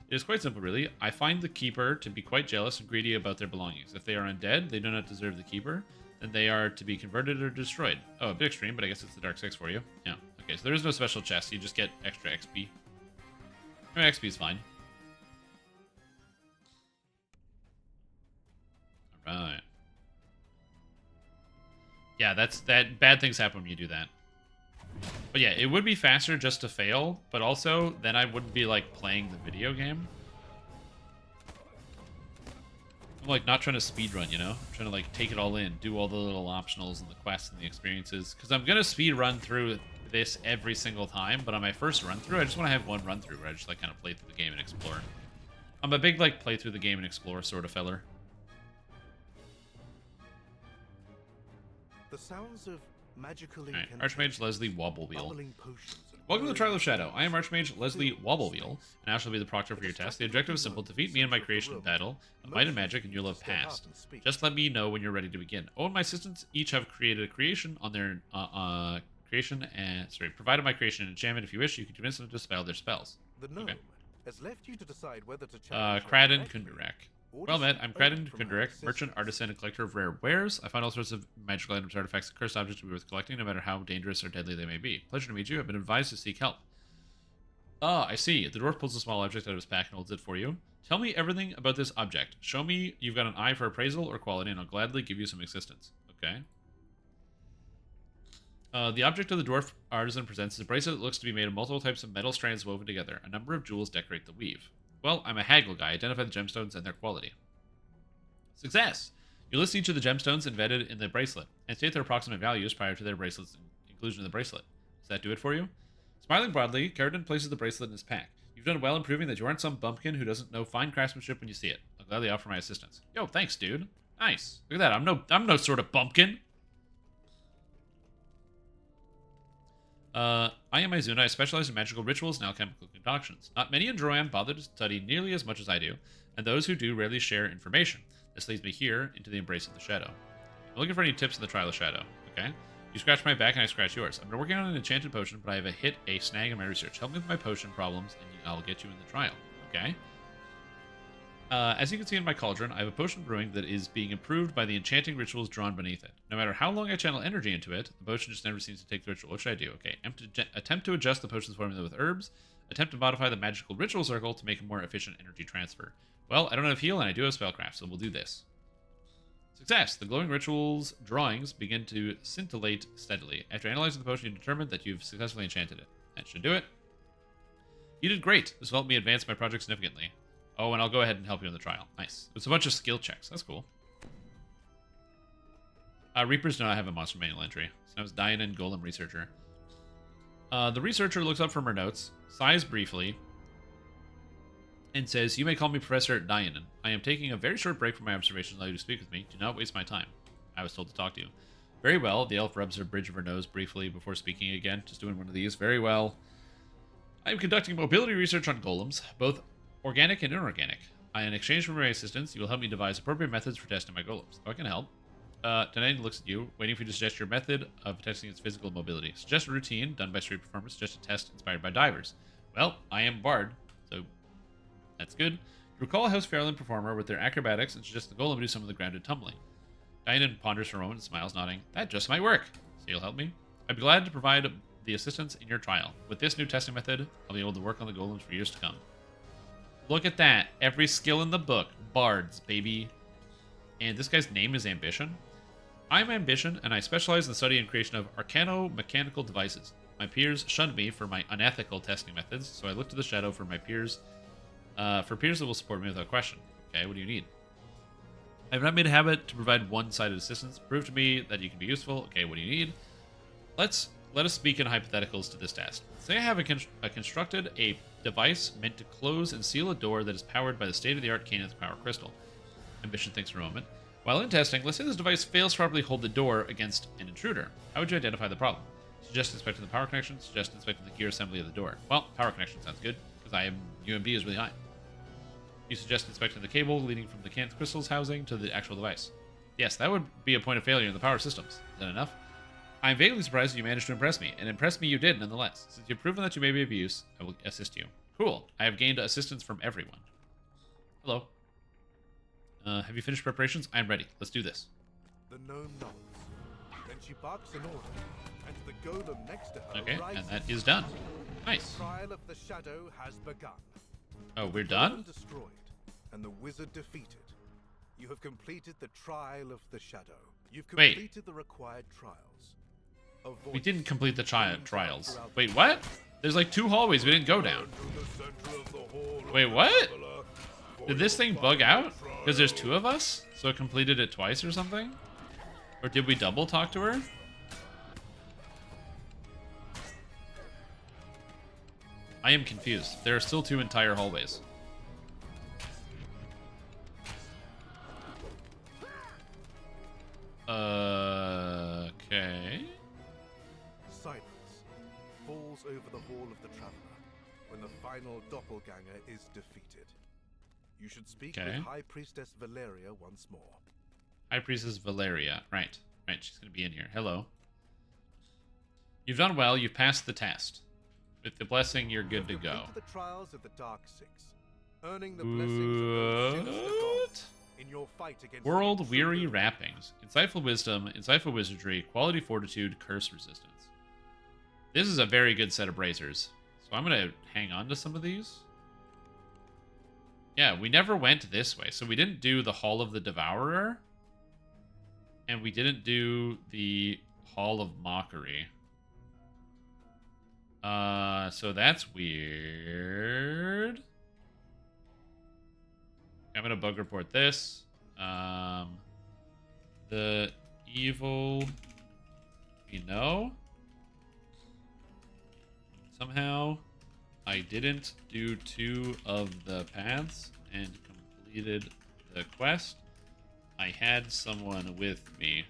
[SPEAKER 1] It is quite simple, really. I find the Keeper to be quite jealous and greedy about their belongings. If they are undead, they do not deserve the Keeper, then they are to be converted or destroyed. Oh, a bit extreme, but I guess it's the Dark 6 for you. Yeah. Okay, so there is no special chest. You just get extra XP. I mean, XP is fine. Alright. Yeah, bad things happen when you do that. But yeah, it would be faster just to fail, but also then I wouldn't be like playing the video game. I'm like not trying to speedrun, you know? I'm trying to like take it all in, do all the little optionals and the quests and the experiences. Because I'm gonna speedrun through this every single time, but on my first run through, I just want to have one run through where I just like kind of play through the game and explore. I'm a big like play through the game and explore sort of feller.
[SPEAKER 10] The sounds of magical
[SPEAKER 1] Alright, Archmage Leslie Wobblewheel.
[SPEAKER 10] bubbling potions and
[SPEAKER 1] Welcome to the Trial of
[SPEAKER 10] whirling
[SPEAKER 1] Shadow. I am Archmage Leslie Wobblewheel, and I shall be the proctor for your test. The objective is simple: defeat me and my creation in battle, of might and magic, and you'll have passed. Just let me know when you're ready to begin. Oh, and my assistants each have created a creation on their provided my creation an enchantment. If you wish, you can convince them to dispel their spells.
[SPEAKER 10] The gnome
[SPEAKER 1] Okay.
[SPEAKER 10] has left you to decide whether to challenge her
[SPEAKER 1] Kraden
[SPEAKER 10] directly
[SPEAKER 1] Kundurak.
[SPEAKER 10] or
[SPEAKER 1] Well met, I'm
[SPEAKER 10] decide
[SPEAKER 1] Kraden
[SPEAKER 10] from her
[SPEAKER 1] Kundurak, merchant, artisan, and collector of rare wares. I find all sorts of magical items, artifacts, and cursed objects to be worth collecting, no matter how dangerous or deadly they may be. Pleasure to meet you. I've been advised to seek help. Ah, I see. The dwarf pulls a small object out of his pack and holds it for you. Tell me everything about this object. Show me you've got an eye for appraisal or quality, and I'll gladly give you some assistance. Okay. The object of the dwarf artisan presents is a bracelet that looks to be made of multiple types of metal strands woven together. A number of jewels decorate the weave. Well, I'm a haggle guy. Identify the gemstones and their quality. Success! You list each of the gemstones embedded in the bracelet, and state their approximate values prior to their bracelet's inclusion in the bracelet. Does that do it for you? Smiling broadly, Carradine places the bracelet in his pack. You've done well in proving that you aren't some bumpkin who doesn't know fine craftsmanship when you see it. I'll gladly offer my assistance. Yo, thanks, dude. Nice. Look at that. I'm no sort of bumpkin. I am Izuna. I specialize in magical rituals and alchemical concoctions. Not many in Droyan bother to study nearly as much as I do, and those who do rarely share information. This leads me here into the embrace of the shadow. I'm looking for any tips in the trial of shadow. Okay. You scratch my back and I scratch yours. I've been working on an enchanted potion, but I have hit a snag in my research. Help me with my potion problems, and I'll get you in the trial. Okay. As you can see in my cauldron, I have a potion brewing that is being improved by the enchanting rituals drawn beneath it. No matter how long I channel energy into it, the potion just never seems to take the ritual. What should I do? Okay, attempt to adjust the potion's formula with herbs. Attempt to modify the magical ritual circle to make a more efficient energy transfer. Well, I don't have heal, and I do have spellcraft, so we'll do this. Success! The glowing ritual's drawings begin to scintillate steadily. After analyzing the potion, you determined that you've successfully enchanted it. That should do it. You did great. This will help me advance my project significantly. Oh, and I'll go ahead and help you in the trial. Nice. It's a bunch of skill checks. That's cool. Reapers do not have a monster manual entry. So that was Diana, Golem Researcher. The researcher looks up from her notes, sighs briefly, and says, "You may call me Professor Dianon. I am taking a very short break from my observations and allow you to speak with me. Do not waste my time." I was told to talk to you. Very well. The elf rubs her bridge of her nose briefly before speaking again. Just doing one of these. Very well. I am conducting mobility research on golems, both organic and inorganic. In exchange for my assistance, you will help me devise appropriate methods for testing my golems. Oh, I can help. Dianon looks at you, waiting for you to suggest your method of testing its physical mobility. Suggest a routine done by street performers. Suggest a test inspired by divers. Well, I am Bard, so that's good. You recall a House Fairland performer with their acrobatics and suggest the golem do some of the grounded tumbling. Dianon ponders for a moment and smiles, nodding. That just might work. So you'll help me? I'd be glad to provide the assistance in your trial. With this new testing method, I'll be able to work on the golems for years to come. Look at that. Every skill in the book. Bards, baby. And this guy's name is Ambition. I'm Ambition, and I specialize in the study and creation of arcano-mechanical devices. My peers shunned me for my unethical testing methods, so I look to the shadow for my peers, that will support me without question. Okay, what do you need? I have not made a habit to provide one-sided assistance. Prove to me that you can be useful. Okay, what do you need? Let us speak in hypotheticals to this task. Say I have constructed a device meant to close and seal a door that is powered by the state-of-the-art Caneth Power Crystal. Ambition thinks for a moment. While in testing, let's say this device fails to properly hold the door against an intruder. How would you identify the problem? Suggest inspecting the power connection. Suggest inspecting the gear assembly of the door. Well, power connection sounds good, because UMB is really high. You suggest inspecting the cable leading from the Caneth Crystal's housing to the actual device. Yes, that would be a point of failure in the power systems. Is that enough? I'm vaguely surprised you managed to impress me, and impress me you did nonetheless. Since you've proven that you may be of use, I will assist you. Cool. I have gained assistance from everyone. Hello. Have you finished preparations? I'm ready. Let's do this.
[SPEAKER 10] The gnome nods. Then she barks an order, and the golem next to her
[SPEAKER 1] Okay,
[SPEAKER 10] rises.
[SPEAKER 1] and that is done. Nice.
[SPEAKER 10] The trial of the shadow has begun.
[SPEAKER 1] Oh, we're
[SPEAKER 10] The
[SPEAKER 1] done?
[SPEAKER 10] golem destroyed, and the wizard defeated. You have completed the trial of the shadow. You've
[SPEAKER 1] Wait.
[SPEAKER 10] completed the required trials. A
[SPEAKER 1] We
[SPEAKER 10] voice
[SPEAKER 1] didn't complete the
[SPEAKER 10] rings out
[SPEAKER 1] trials.
[SPEAKER 10] throughout
[SPEAKER 1] Wait, what? There's like 2 hallways we didn't go down. Wait, what? Did this thing bug out? Because there's 2 of us? So it completed it twice or something? Or did we double talk to her? I am confused. There are still 2 entire hallways. Okay.
[SPEAKER 10] Silence falls over the hall of the traveler when the final doppelganger is defeated. You should speak
[SPEAKER 1] Okay.
[SPEAKER 10] with High Priestess Valeria once more.
[SPEAKER 1] High Priestess Valeria. Right. Right, she's going to be in here. Hello. You've done well. You've passed the test. With the blessing, you're good to
[SPEAKER 10] You've
[SPEAKER 1] go.
[SPEAKER 10] completed the trials of the Dark Six, earning the blessings of the sinister gods in your fight against the
[SPEAKER 1] World Weary
[SPEAKER 10] intruder.
[SPEAKER 1] Wrappings. Insightful Wisdom, Insightful Wizardry, Quality Fortitude, Curse Resistance. This is a very good set of bracers. So I'm going to hang on to some of these. Yeah, we never went this way. So we didn't do the Hall of the Devourer. And we didn't do the Hall of Mockery. So that's weird. I'm gonna bug report this. The evil, you know. Somehow, I didn't do 2 of the paths and completed the quest. I had someone with me.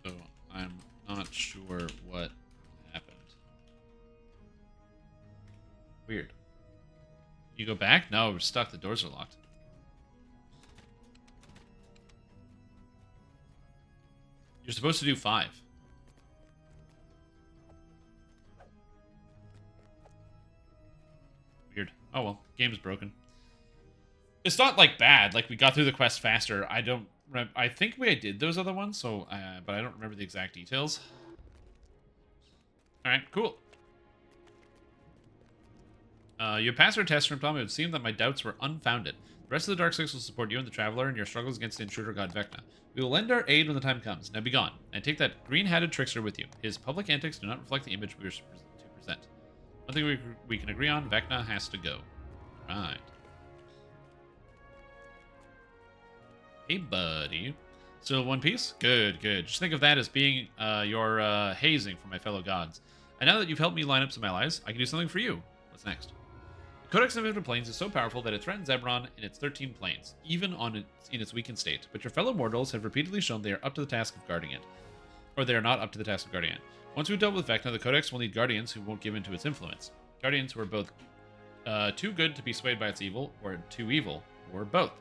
[SPEAKER 1] So I'm not sure what happened. Weird. You go back? No, we're stuck. The doors are locked. You're supposed to do 5. Weird. Oh well, game's broken. It's not like bad. Like we got through the quest faster. I think we did those other ones, so but I don't remember the exact details. All right, cool. You passed our test from Tom. It would seem that my doubts were unfounded. The rest of the Dark Six will support you and the Traveler in your struggles against the intruder god VECNA. We will lend our aid when the time comes. Now be gone, and take that green-hatted trickster with you. His public antics do not reflect the image we wish to present. One thing we can agree on, VECNA has to go. Right. Hey, buddy. Still in one piece? Good, good. Just think of that as being your hazing for my fellow gods. And now that you've helped me line up some allies, I can do something for you. What's next? The Codex of Infinite Planes is so powerful that it threatens Eberron in its 13 planes, even in its weakened state. But your fellow mortals have repeatedly shown they are up to the task of guarding it. Or they are not up to the task of guarding it. Once we've dealt with VECNA, the Codex will need guardians who won't give in to its influence. Guardians who are both too good to be swayed by its evil, or too evil, or both.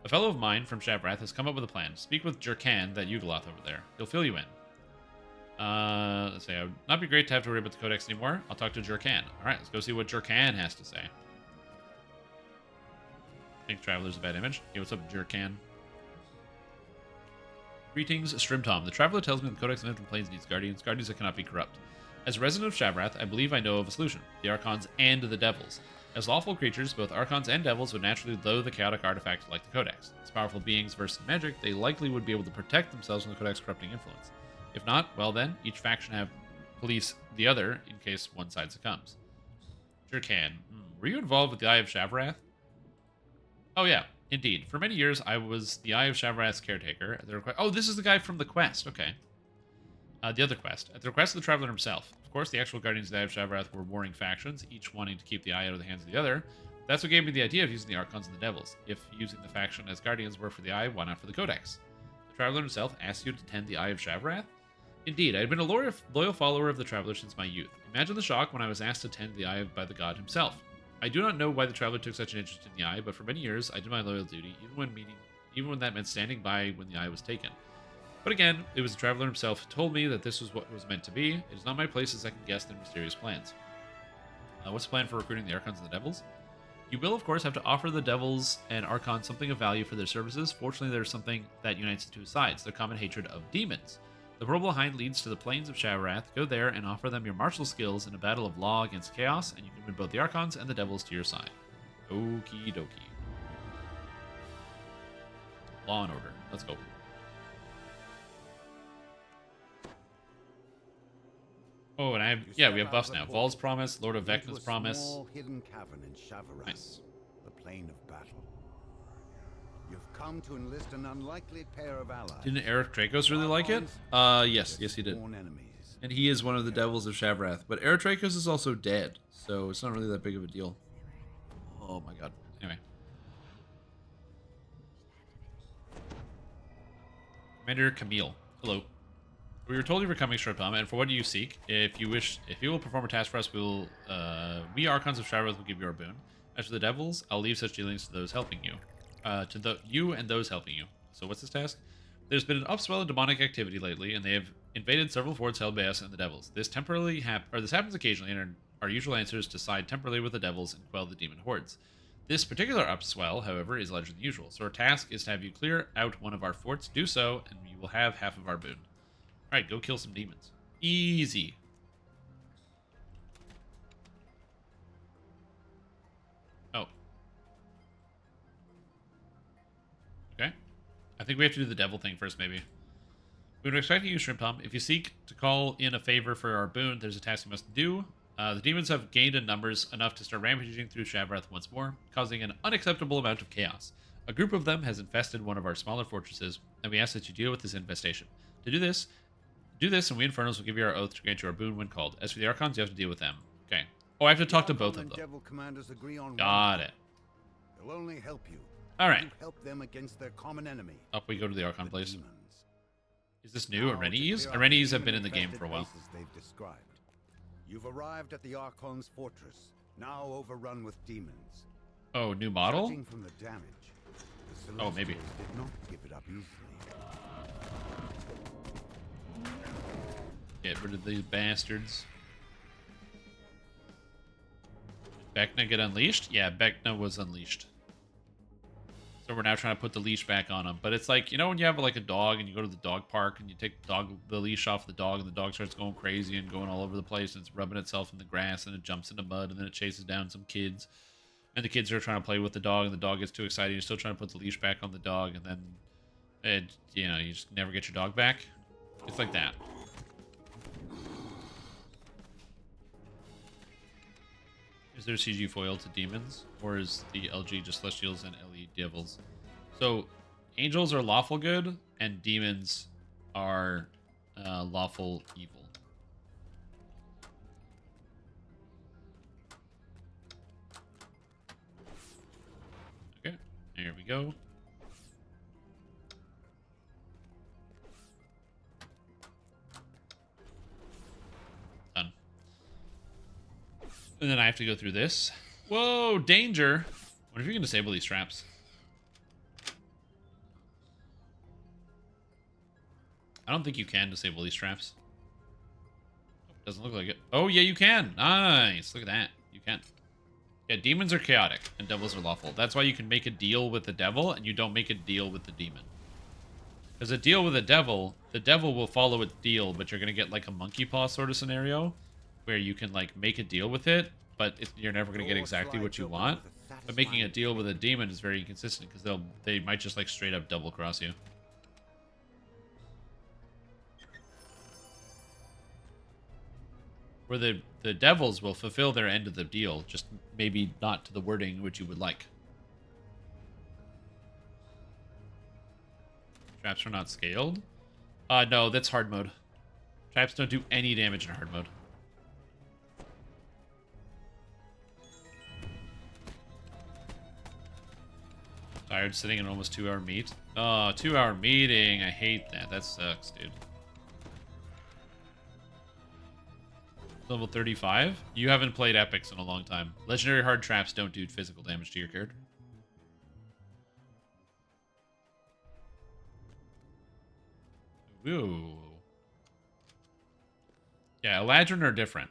[SPEAKER 1] A fellow of mine from Shavrath has come up with a plan. Speak with Jerkan, that Yugoloth over there. He'll fill you in. Let's say, it would not be great to have to worry about the Codex anymore. I'll talk to Jerkan. Alright, let's go see what Jerkan has to say. I think Traveler's a bad image. Hey, what's up, Jerkan? Greetings, Strimtom. The Traveler tells me the Codex of Infinite Planes needs guardians that cannot be corrupt. As a resident of Shavrath, I believe I know of a solution. The Archons and the Devils. As lawful creatures, both Archons and Devils would naturally loathe the chaotic artifact like the Codex. As powerful beings versed in magic, they likely would be able to protect themselves from the Codex corrupting influence. If not, well then, each faction have police the other in case one side succumbs. Jerkan, were you involved with the Eye of Shavrath? Oh yeah, indeed. For many years, I was the Eye of Shavrath's caretaker. At the oh, this is the guy from the quest. Okay. The other quest. At the request of the Traveler himself. Of course, the actual Guardians of the Eye of Shavrath were warring factions, each wanting to keep the Eye out of the hands of the other. That's what gave me the idea of using the Archons and the Devils. If using the faction as Guardians were for the Eye, why not for the Codex? The Traveler himself asked you to tend the Eye of Shavrath? Indeed, I had been a loyal follower of the Traveler since my youth. Imagine the shock when I was asked to tend the Eye by the god himself. I do not know why the Traveler took such an interest in the Eye, but for many years I did my loyal duty, even when that meant standing by when the Eye was taken. But again, it was the Traveler himself who told me that this was what it was meant to be. It is not my place to second guess their mysterious plans. What's the plan for recruiting the Archons and the Devils? You will, of course, have to offer the Devils and Archons something of value for their services. Fortunately, there's something that unites the two sides, their common hatred of demons. The portal behind leads to the plains of Shavrath. Go there and offer them your martial skills in a battle of law against chaos, and you can win both the Archons and the Devils to your side. Okie dokie. Law and order. Let's go. Oh, and we have buffs now. Vol's Promise, Lord of VECNA's Promise.
[SPEAKER 7] Small hidden cavern in Shavrath,
[SPEAKER 1] Nice.
[SPEAKER 7] the plane of battle. You've come to enlist an unlikely pair of allies.
[SPEAKER 1] Didn't Eric Dracos really like it? Yes, he did. And he is one of the Devils of Shavrath. But Eric Dracos is also dead, so it's not really that big of a deal. Oh my god. Anyway. Commander Camille. Hello. We were told you were coming, Strimtom, and for what do you seek? If you will perform a task for us, we Archons of Shavrath will give you our boon. As for the Devils, I'll leave such dealings to those helping you. You and those helping you. So what's this task? There's been an upswell of demonic activity lately, and they have invaded several forts held by us and the Devils. This happens occasionally, and our usual answer is to side temporarily with the Devils and quell the demon hordes. This particular upswell, however, is larger than usual, so our task is to have you clear out one of our forts. Do so, and you will have half of our boon. Alright, go kill some demons. Easy. Oh. Okay. I think we have to do the devil thing first, maybe. We would expect you, Strimtom. If you seek to call in a favor for our boon, there's a task you must do. The demons have gained in numbers enough to start rampaging through Shavrath once more, causing an unacceptable amount of chaos. A group of them has infested one of our smaller fortresses, and we ask that you deal with this infestation. To do this, and we Infernals will give you our oath to grant you our boon when called. As for the Archons, you have to deal with them. Okay. Oh, I have to talk to both of them.
[SPEAKER 7] Devil commanders agree on
[SPEAKER 1] Got it.
[SPEAKER 7] They'll only help you.
[SPEAKER 1] All right.
[SPEAKER 7] You help them against their common enemy.
[SPEAKER 1] Up we go to the Archon place.
[SPEAKER 7] Demons.
[SPEAKER 1] Is this new?
[SPEAKER 7] Now, to
[SPEAKER 1] Arenies?
[SPEAKER 7] clear out
[SPEAKER 1] Arenies
[SPEAKER 7] the
[SPEAKER 1] have been in the game
[SPEAKER 7] demon-infested
[SPEAKER 1] for a while.
[SPEAKER 7] bases they've described. You've arrived at the Archon's fortress, now overrun with demons.
[SPEAKER 1] Oh, new model?
[SPEAKER 7] Judging from the damage, the
[SPEAKER 1] Oh, maybe.
[SPEAKER 7] Celestials did not give it up easily.
[SPEAKER 1] Get rid of these bastards. Did VECNA get unleashed? Yeah, VECNA was unleashed. So we're now trying to put the leash back on him. But it's like, you know when you have like a dog and you go to the dog park and you take the leash off the dog and the dog starts going crazy and going all over the place and it's rubbing itself in the grass and it jumps into mud and then it chases down some kids. And the kids are trying to play with the dog and the dog gets too excited. You're still trying to put the leash back on the dog and then, you just never get your dog back. It's like that. Is there CG foil to demons, or is the LG just Celestials and LE Devils? So, angels are lawful good, and demons are lawful evil. There we go. Done. And then I have to go through this. Whoa, danger! What if you can disable these traps? I don't think you can disable these traps. Doesn't look like it. Oh, yeah, you can. Nice. Look at that. You can. Yeah, demons are chaotic and devils are lawful. That's why you can make a deal with the devil and you don't make a deal with the demon. Because a deal with the devil will follow its deal, but you're going to get like a monkey paw sort of scenario where you can like make a deal with it, but you're never going to get exactly what you want. But making a deal with a demon is very inconsistent because they might just like straight up double cross you. Where the devils will fulfill their end of the deal, just maybe not to the wording which you would like. Traps are not scaled? No, that's hard mode. Traps don't do any damage in hard mode. Tired sitting in almost 2-hour meet. Oh, 2-hour meeting. I hate that. That sucks, dude. Level 35? You haven't played epics in a long time. Legendary hard traps don't do physical damage to your character. Ooh. Yeah, Eladrin are different.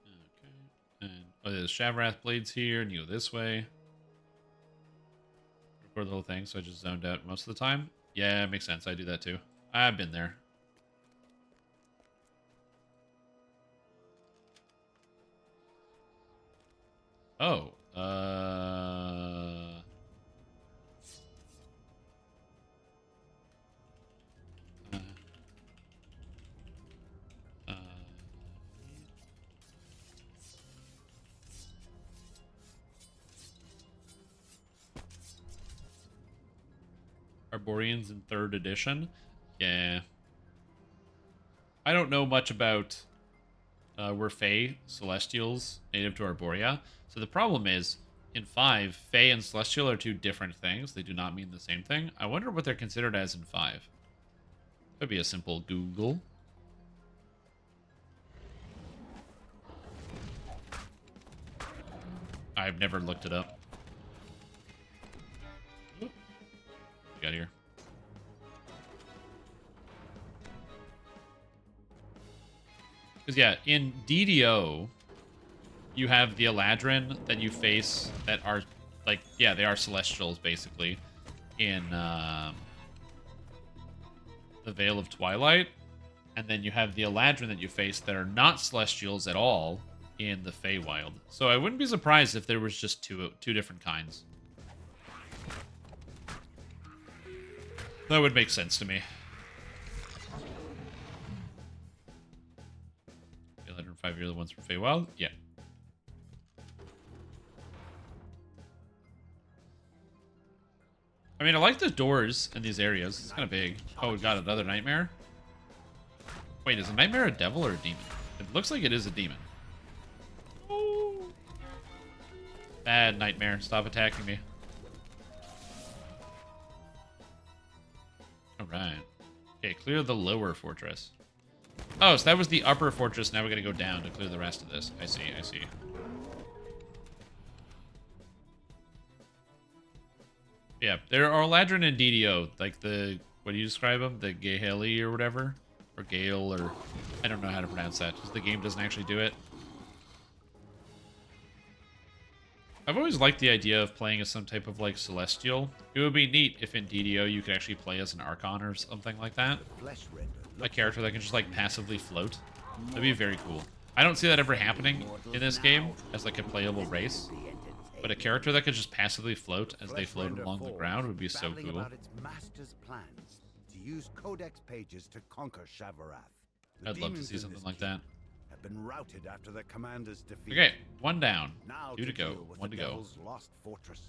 [SPEAKER 1] Okay. And oh, there's Shavrath blades here, and you go this way. Record the whole thing, so I just zoned out most of the time. Yeah, it makes sense. I do that too. I've been there. Oh, Arborians in 3rd edition. Yeah. I don't know much about we're Fae Celestials native to Arborea. So the problem is, in 5, Fae and Celestial are two different things. They do not mean the same thing. I wonder what they're considered as in 5. Could be a simple Google. I've never looked it up. Oop. Got here. Because, yeah, in DDO, you have the Eladrin that you face that are, like, yeah, they are Celestials, basically, in the Veil of Twilight. And then you have the Eladrin that you face that are not Celestials at all in the Feywild. So I wouldn't be surprised if there was just two different kinds. That would make sense to me. 5 are the ones from Feywild? Yeah. I mean, I like the doors in these areas. It's kind of big. Oh, we got another nightmare? Wait, is a nightmare a devil or a demon? It looks like it is a demon. Oh. Bad nightmare. Stop attacking me. Alright. Okay, clear the lower fortress. Oh, so that was the upper fortress. Now we gotta go down to clear the rest of this. I see, I see. Yeah, there are Eladrin and DDO. Like the, what do you describe them? The Gaheli or whatever? Or Gale, or... I don't know how to pronounce that, because the game doesn't actually do it. I've always liked the idea of playing as some type of, like, Celestial. It would be neat if in DDO you could actually play as an Archon or something like that. A character that can just, like, passively float. That'd be very cool. I don't see that ever happening in this game as, like, a playable race. But a character that could just passively float as they float along the ground would be so cool.
[SPEAKER 7] About its master's plans to use codex pages to conquer Shavarath.
[SPEAKER 1] I'd love to see something like that.
[SPEAKER 7] Have been routed after their commander's defeat.
[SPEAKER 1] Okay, 1 down.
[SPEAKER 7] Now
[SPEAKER 1] 2 to go.
[SPEAKER 7] deal with
[SPEAKER 1] 1 to
[SPEAKER 7] the
[SPEAKER 1] go.
[SPEAKER 7] Devil's lost fortress.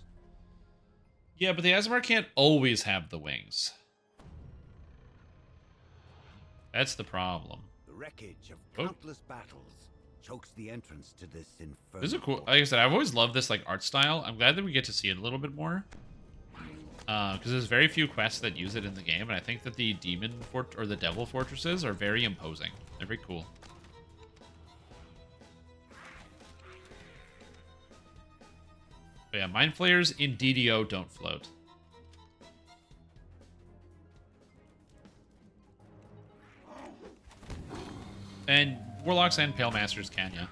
[SPEAKER 1] Yeah, but the Aasimar can't always have the wings. That's the problem.
[SPEAKER 7] The wreckage of
[SPEAKER 1] Oh.
[SPEAKER 7] countless battles chokes the entrance to this infernal.
[SPEAKER 1] This is a cool. Like I said, I've always loved this like art style. I'm glad that we get to see it a little bit more. Because there's very few quests that use it in the game, and I think that the demon fort or the devil fortresses are very imposing. They're very cool. But yeah, mind flayers in DDO don't float. And warlocks and pale masters can, yeah.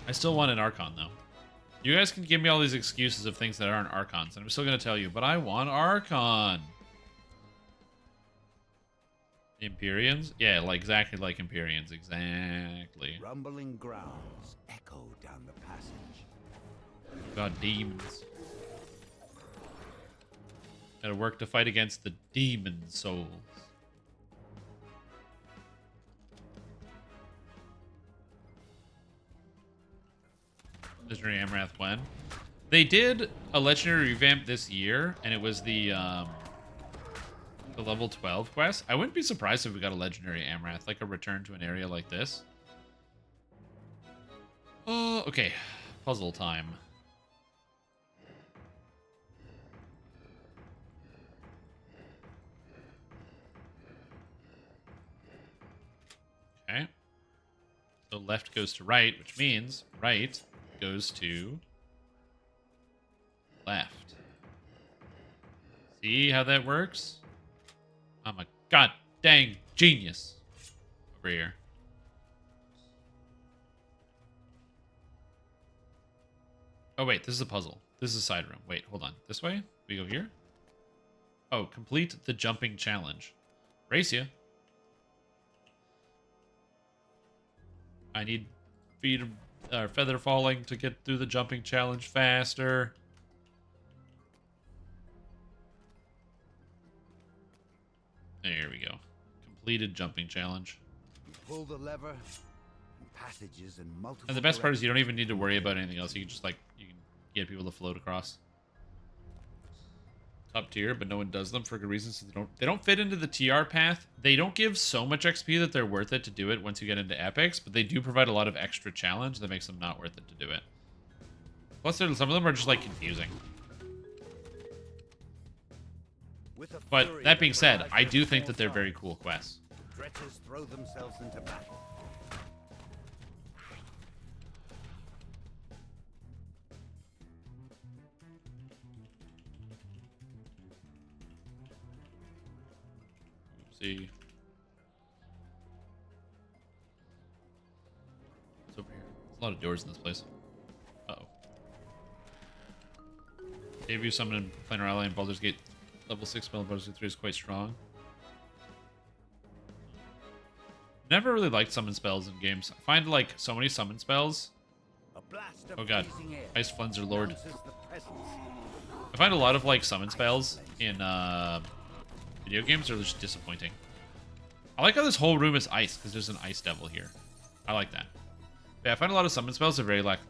[SPEAKER 1] I still want an Archon, though. You guys can give me all these excuses of things that aren't Archons, and I'm still going to tell you, but I want Archon. Empyreans? Yeah, like exactly like Empyreans. Exactly.
[SPEAKER 7] Rumbling grounds echo down the passage.
[SPEAKER 1] God, demons. Gotta work to fight against the demon souls. Legendary Amrath when? They did a legendary revamp this year, and it was the level 12 quest. I wouldn't be surprised if we got a legendary Amrath, like a return to an area like this. Oh, okay. Puzzle time. Okay. So left goes to right, which means right goes to left. See how that works? I'm a god dang genius over here. Oh wait, this is a puzzle. This is a side room. Wait, hold on. This way? We go here? Oh, complete the jumping challenge. Race ya. I need feather falling to get through the jumping challenge faster. There we go. Completed jumping challenge.
[SPEAKER 7] You pull the lever, and passages and multiple.
[SPEAKER 1] And the best part is you don't even need to worry about anything else. You can just like you can get people to float across. Top tier, but no one does them for good reasons. So they don't fit into the TR path. They don't give so much XP that they're worth it to do it once you get into epics, but they do provide a lot of extra challenge that makes them not worth it to do it. Plus, some of them are just like confusing. But that being said, I do think that they're very cool quests.
[SPEAKER 7] Dretches throw themselves into battle.
[SPEAKER 1] See. What's over here? There's a lot of doors in this place. Uh-oh. Debut summon in Planar Ally and Baldur's Gate level 6 spell in Baldur's Gate 3 is quite strong. Never really liked summon spells in games. I find like so many summon spells. Oh god. Ice Flenser Lord. I find a lot of like summon spells in video games are just disappointing. I like how this whole room is ice because there's an ice devil here. I like that. But yeah, I find a lot of summon spells are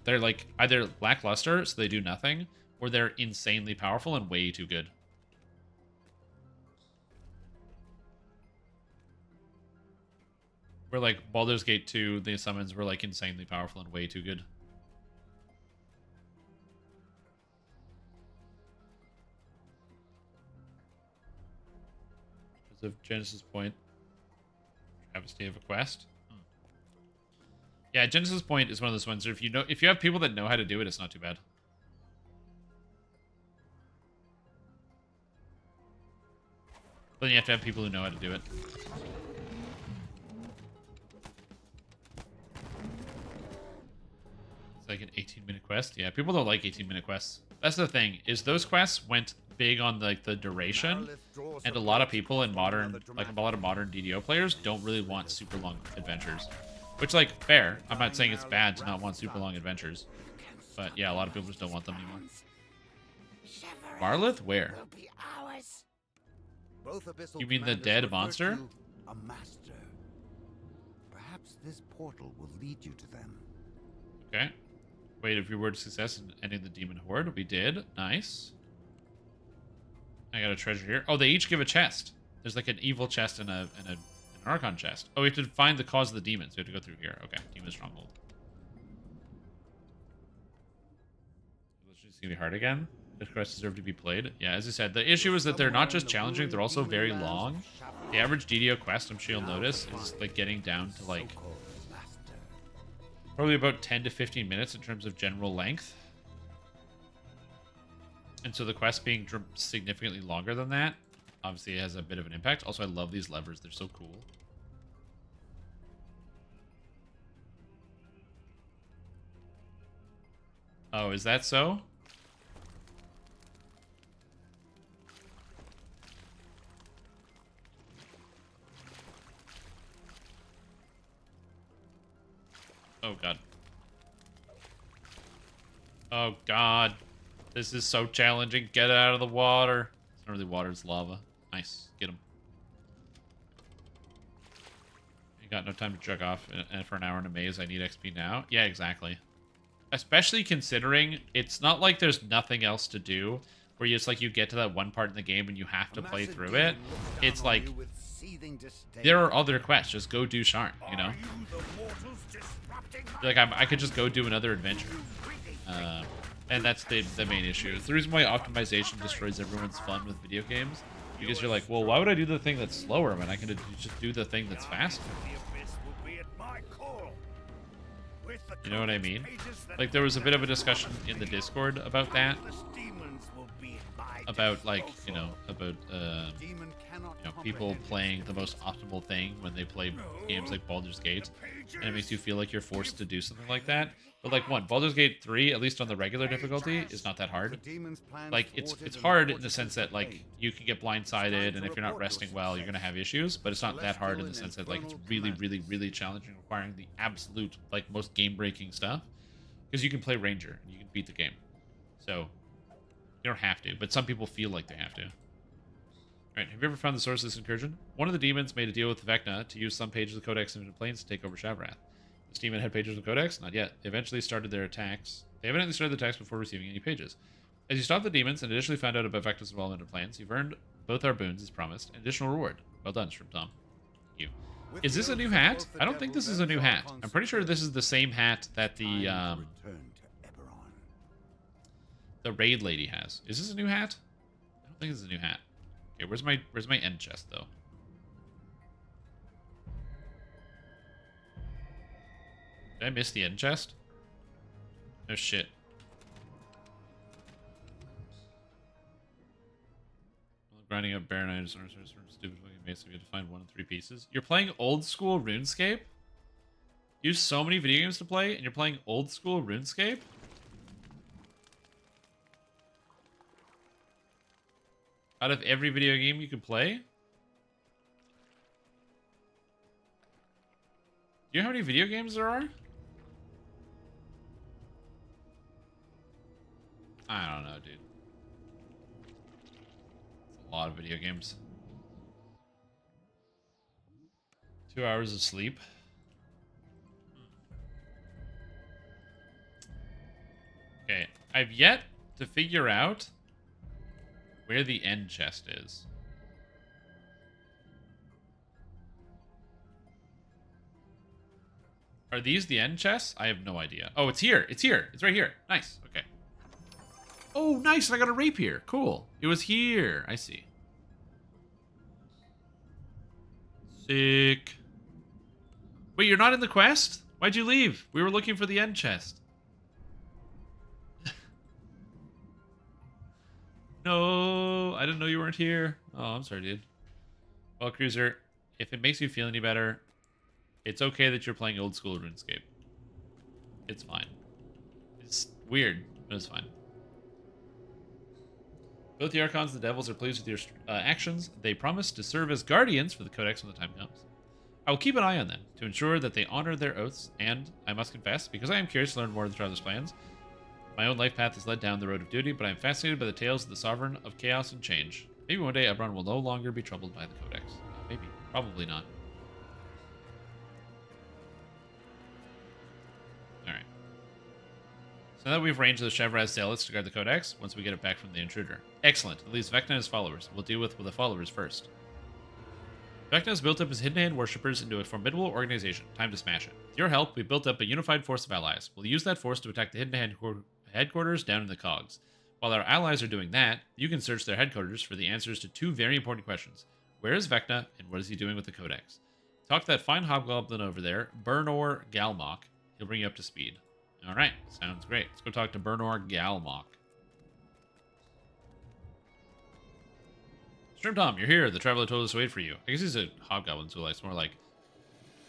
[SPEAKER 1] they're like either lackluster, so they do nothing, or they're insanely powerful and way too good. Where like Baldur's Gate 2, the summons were like insanely powerful and way too good. Of Genesis Point. Travesty of a quest. Yeah, Genesis Point is one of those ones where if you have people that know how to do it, it's not too bad. But then you have to have people who know how to do it. It's like an 18-minute quest. Yeah, people don't like 18-minute quests. That's the thing, is those quests went big on like the duration, and a lot of people in modern, like a lot of modern DDO players don't really want super long adventures, which like fair. I'm not saying it's bad to not want super long adventures, but yeah, a lot of people just don't want them anymore. Marlith, where? You mean the dead monster?
[SPEAKER 7] A master. Perhaps this portal will lead you to them.
[SPEAKER 1] Okay. Wait, if you were to success in ending the demon horde, we did. Nice. I got a treasure here. Oh, they each give a chest. There's like an evil chest and a An Archon chest. Oh, we have to find the cause of the demons. We have to go through here. Okay, Demon Stronghold. It's just gonna be hard again. The quests deserve to be played. Yeah, as I said, the issue is that they're not just challenging, they're also very long. The average DDO quest, I'm sure you'll notice, is like getting down to like probably about 10 to 15 minutes in terms of general length. And so the quest being significantly longer than that, obviously it has a bit of an impact. Also, I love these levers. They're so cool. Oh, is that so? Oh, God. Oh, God. This is so challenging. Get out of the water. It's not really water, it's lava. Nice. Get him. You got no time to jerk off for an hour in a maze. I need XP now. Yeah, exactly. Especially considering it's not like there's nothing else to do. Where it's like you get to that one part in the game and you have to play through it. It's like there are other quests. Just go do Sharn, you know? Like I could just go do another adventure. And that's the main issue. It's the reason why optimization destroys everyone's fun with video games. Because you're like, well, why would I do the thing that's slower when I can just do the thing that's faster? You know what I mean? Like, there was a bit of a discussion in the Discord about that. About, like, about people playing the most optimal thing when they play games like Baldur's Gate. And it makes you feel like you're forced to do something like that. But, like, Baldur's Gate 3, at least on the regular difficulty, is not that hard. Like, it's hard in the sense that, like, you can get blindsided, and if you're not resting well, you're going to have issues. But it's not that hard in the sense that, like, it's really, really, really challenging, requiring the absolute, like, most game-breaking stuff. Because you can play Ranger, and you can beat the game. So, you don't have to, but some people feel like they have to. Alright, have you ever found the source of this incursion? One of the demons made a deal with VECNA to use some pages of the Codex and Plains to take over Shavrath. This demon had pages of the Codex? Not yet. They eventually started their attacks. They evidently started the attacks before receiving any pages. As you stop the demons and additionally found out about VECNA's involvement in plans, you've earned both our boons as promised. An additional reward. Well done, Shrimp Tom. Thank you. Is this a new hat? I don't think this is a new hat. I'm pretty sure this is the same hat that the raid lady has. Is this a new hat? I don't think it's a new hat. Okay, where's my end chest though? Did I miss the end chest? No shit. Grinding up Baronite from stupid fucking maze, so we had to find 1 in 3 pieces. You're playing old school RuneScape? You have so many video games to play, and you're playing old school RuneScape? Out of every video game you can play? Do you know how many video games there are? I don't know, dude. It's a lot of video games. 2 hours of sleep. Okay, I've yet to figure out where the end chest is. Are these the end chests? I have no idea. Oh, it's here. It's here. It's right here. Nice. Okay. Oh, nice. I got a rapier. Cool. It was here. I see. Sick. Wait, you're not in the quest? Why'd you leave? We were looking for the end chest. No, I didn't know you weren't here. Oh, I'm sorry, dude. Well, Cruiser, if it makes you feel any better, it's okay that you're playing old school RuneScape. It's fine. It's weird, but it's fine. Both the Archons and the Devils are pleased with your actions. They promise to serve as guardians for the Codex when the time comes. I will keep an eye on them to ensure that they honor their oaths, and, I must confess, because I am curious to learn more of the Traveler's plans, my own life path is led down the road of duty, but I am fascinated by the tales of the Sovereign of Chaos and Change. Maybe one day Ebron will no longer be troubled by the Codex. Maybe. Probably not. Alright. So now that we've arranged the Shavraz Zealots to guard the Codex, once we get it back from the intruder. Excellent. At least VECNA and his followers. We'll deal with the followers first. VECNA has built up his hidden hand worshippers into a formidable organization. Time to smash it. With your help, we've built up a unified force of allies. We'll use that force to attack the hidden hand headquarters down in the cogs. While our allies are doing that, you can search their headquarters for the answers to 2 very important questions. Where is VECNA, and what is he doing with the Codex? Talk to that fine hobgoblin over there, Bernor Galmok. He'll bring you up to speed. Alright, sounds great. Let's go talk to Bernor Galmok. Shrimp Tom, you're here. The Traveler told us to wait for you. I guess he's a hobgoblin, so it's more like,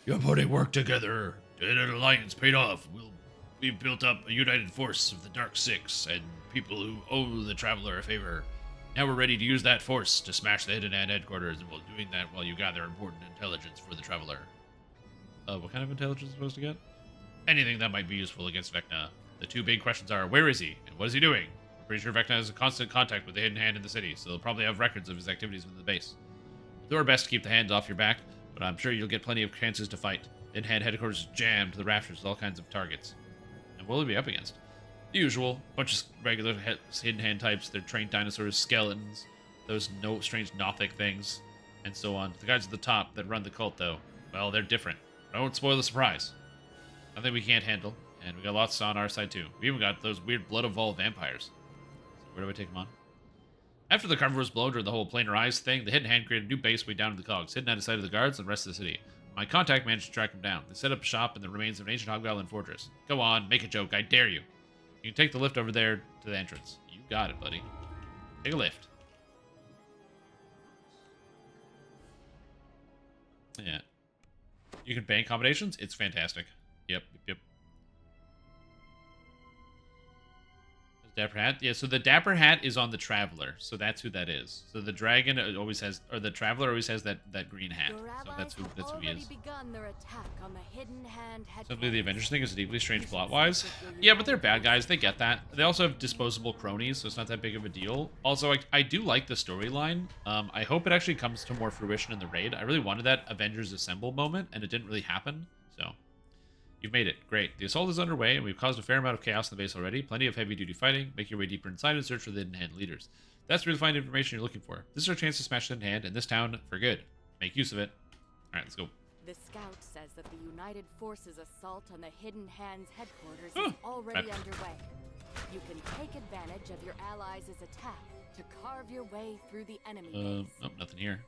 [SPEAKER 1] you're putting work together. An alliance paid off. We've built up a united force of the Dark Six and people who owe the Traveler a favor. Now we're ready to use that force to smash the Hidden Hand headquarters, and we're doing that while you gather important intelligence for the Traveler. What kind of intelligence is supposed to get? Anything that might be useful against VECNA. The 2 big questions are, where is he, and what is he doing? I'm pretty sure VECNA has a constant contact with the Hidden Hand in the city, so they'll probably have records of his activities within the base. We'll do our best to keep the hands off your back, but I'm sure you'll get plenty of chances to fight. The Hidden Hand headquarters is jammed to the rafters with all kinds of targets. And what will he be up against? The usual. Bunch of regular Hidden Hand types. They're trained dinosaurs, skeletons, those strange Nothic things, and so on. The guys at the top that run the cult, though, well, they're different. I won't spoil the surprise. Nothing we can't handle, and we got lots on our side, too. We even got those weird Blood of All vampires. Where do I take them on? After the carnivore was blown during the whole planar eyes thing, the Hidden Hand created a new base way down in the cogs, hidden out of sight of the guards and the rest of the city. My contact managed to track him down. They set up a shop in the remains of an ancient hobgoblin fortress. Go on, make a joke, I dare you. You can take the lift over there to the entrance. You got it, buddy. Take a lift. Yeah. You can bank combinations? It's fantastic. Yep. Dapper Hat? Yeah, so the Dapper Hat is on the Traveler, so that's who that is. So the dragon always has, or the Traveler always has that green hat. So that's who he is. Simply the Avengers thing is deeply strange plot-wise. Yeah, but they're bad guys, they get that. They also have disposable cronies, so it's not that big of a deal. Also, I do like the storyline. I hope it actually comes to more fruition in the raid. I really wanted that Avengers Assemble moment, and it didn't really happen, so... You've made it. Great. The assault is underway, and we've caused a fair amount of chaos in the base already. Plenty of heavy-duty fighting. Make your way deeper inside and search for the Hidden Hand leaders. That's where you'll find information you're looking for. This is our chance to smash the Hidden Hand in this town for good. Make use of it. Alright, let's go.
[SPEAKER 6] The scout says that the United Forces assault on the Hidden Hand's headquarters is already underway. You can take advantage of your allies' attack to carve your way through the enemy base.
[SPEAKER 1] Nope, nothing here.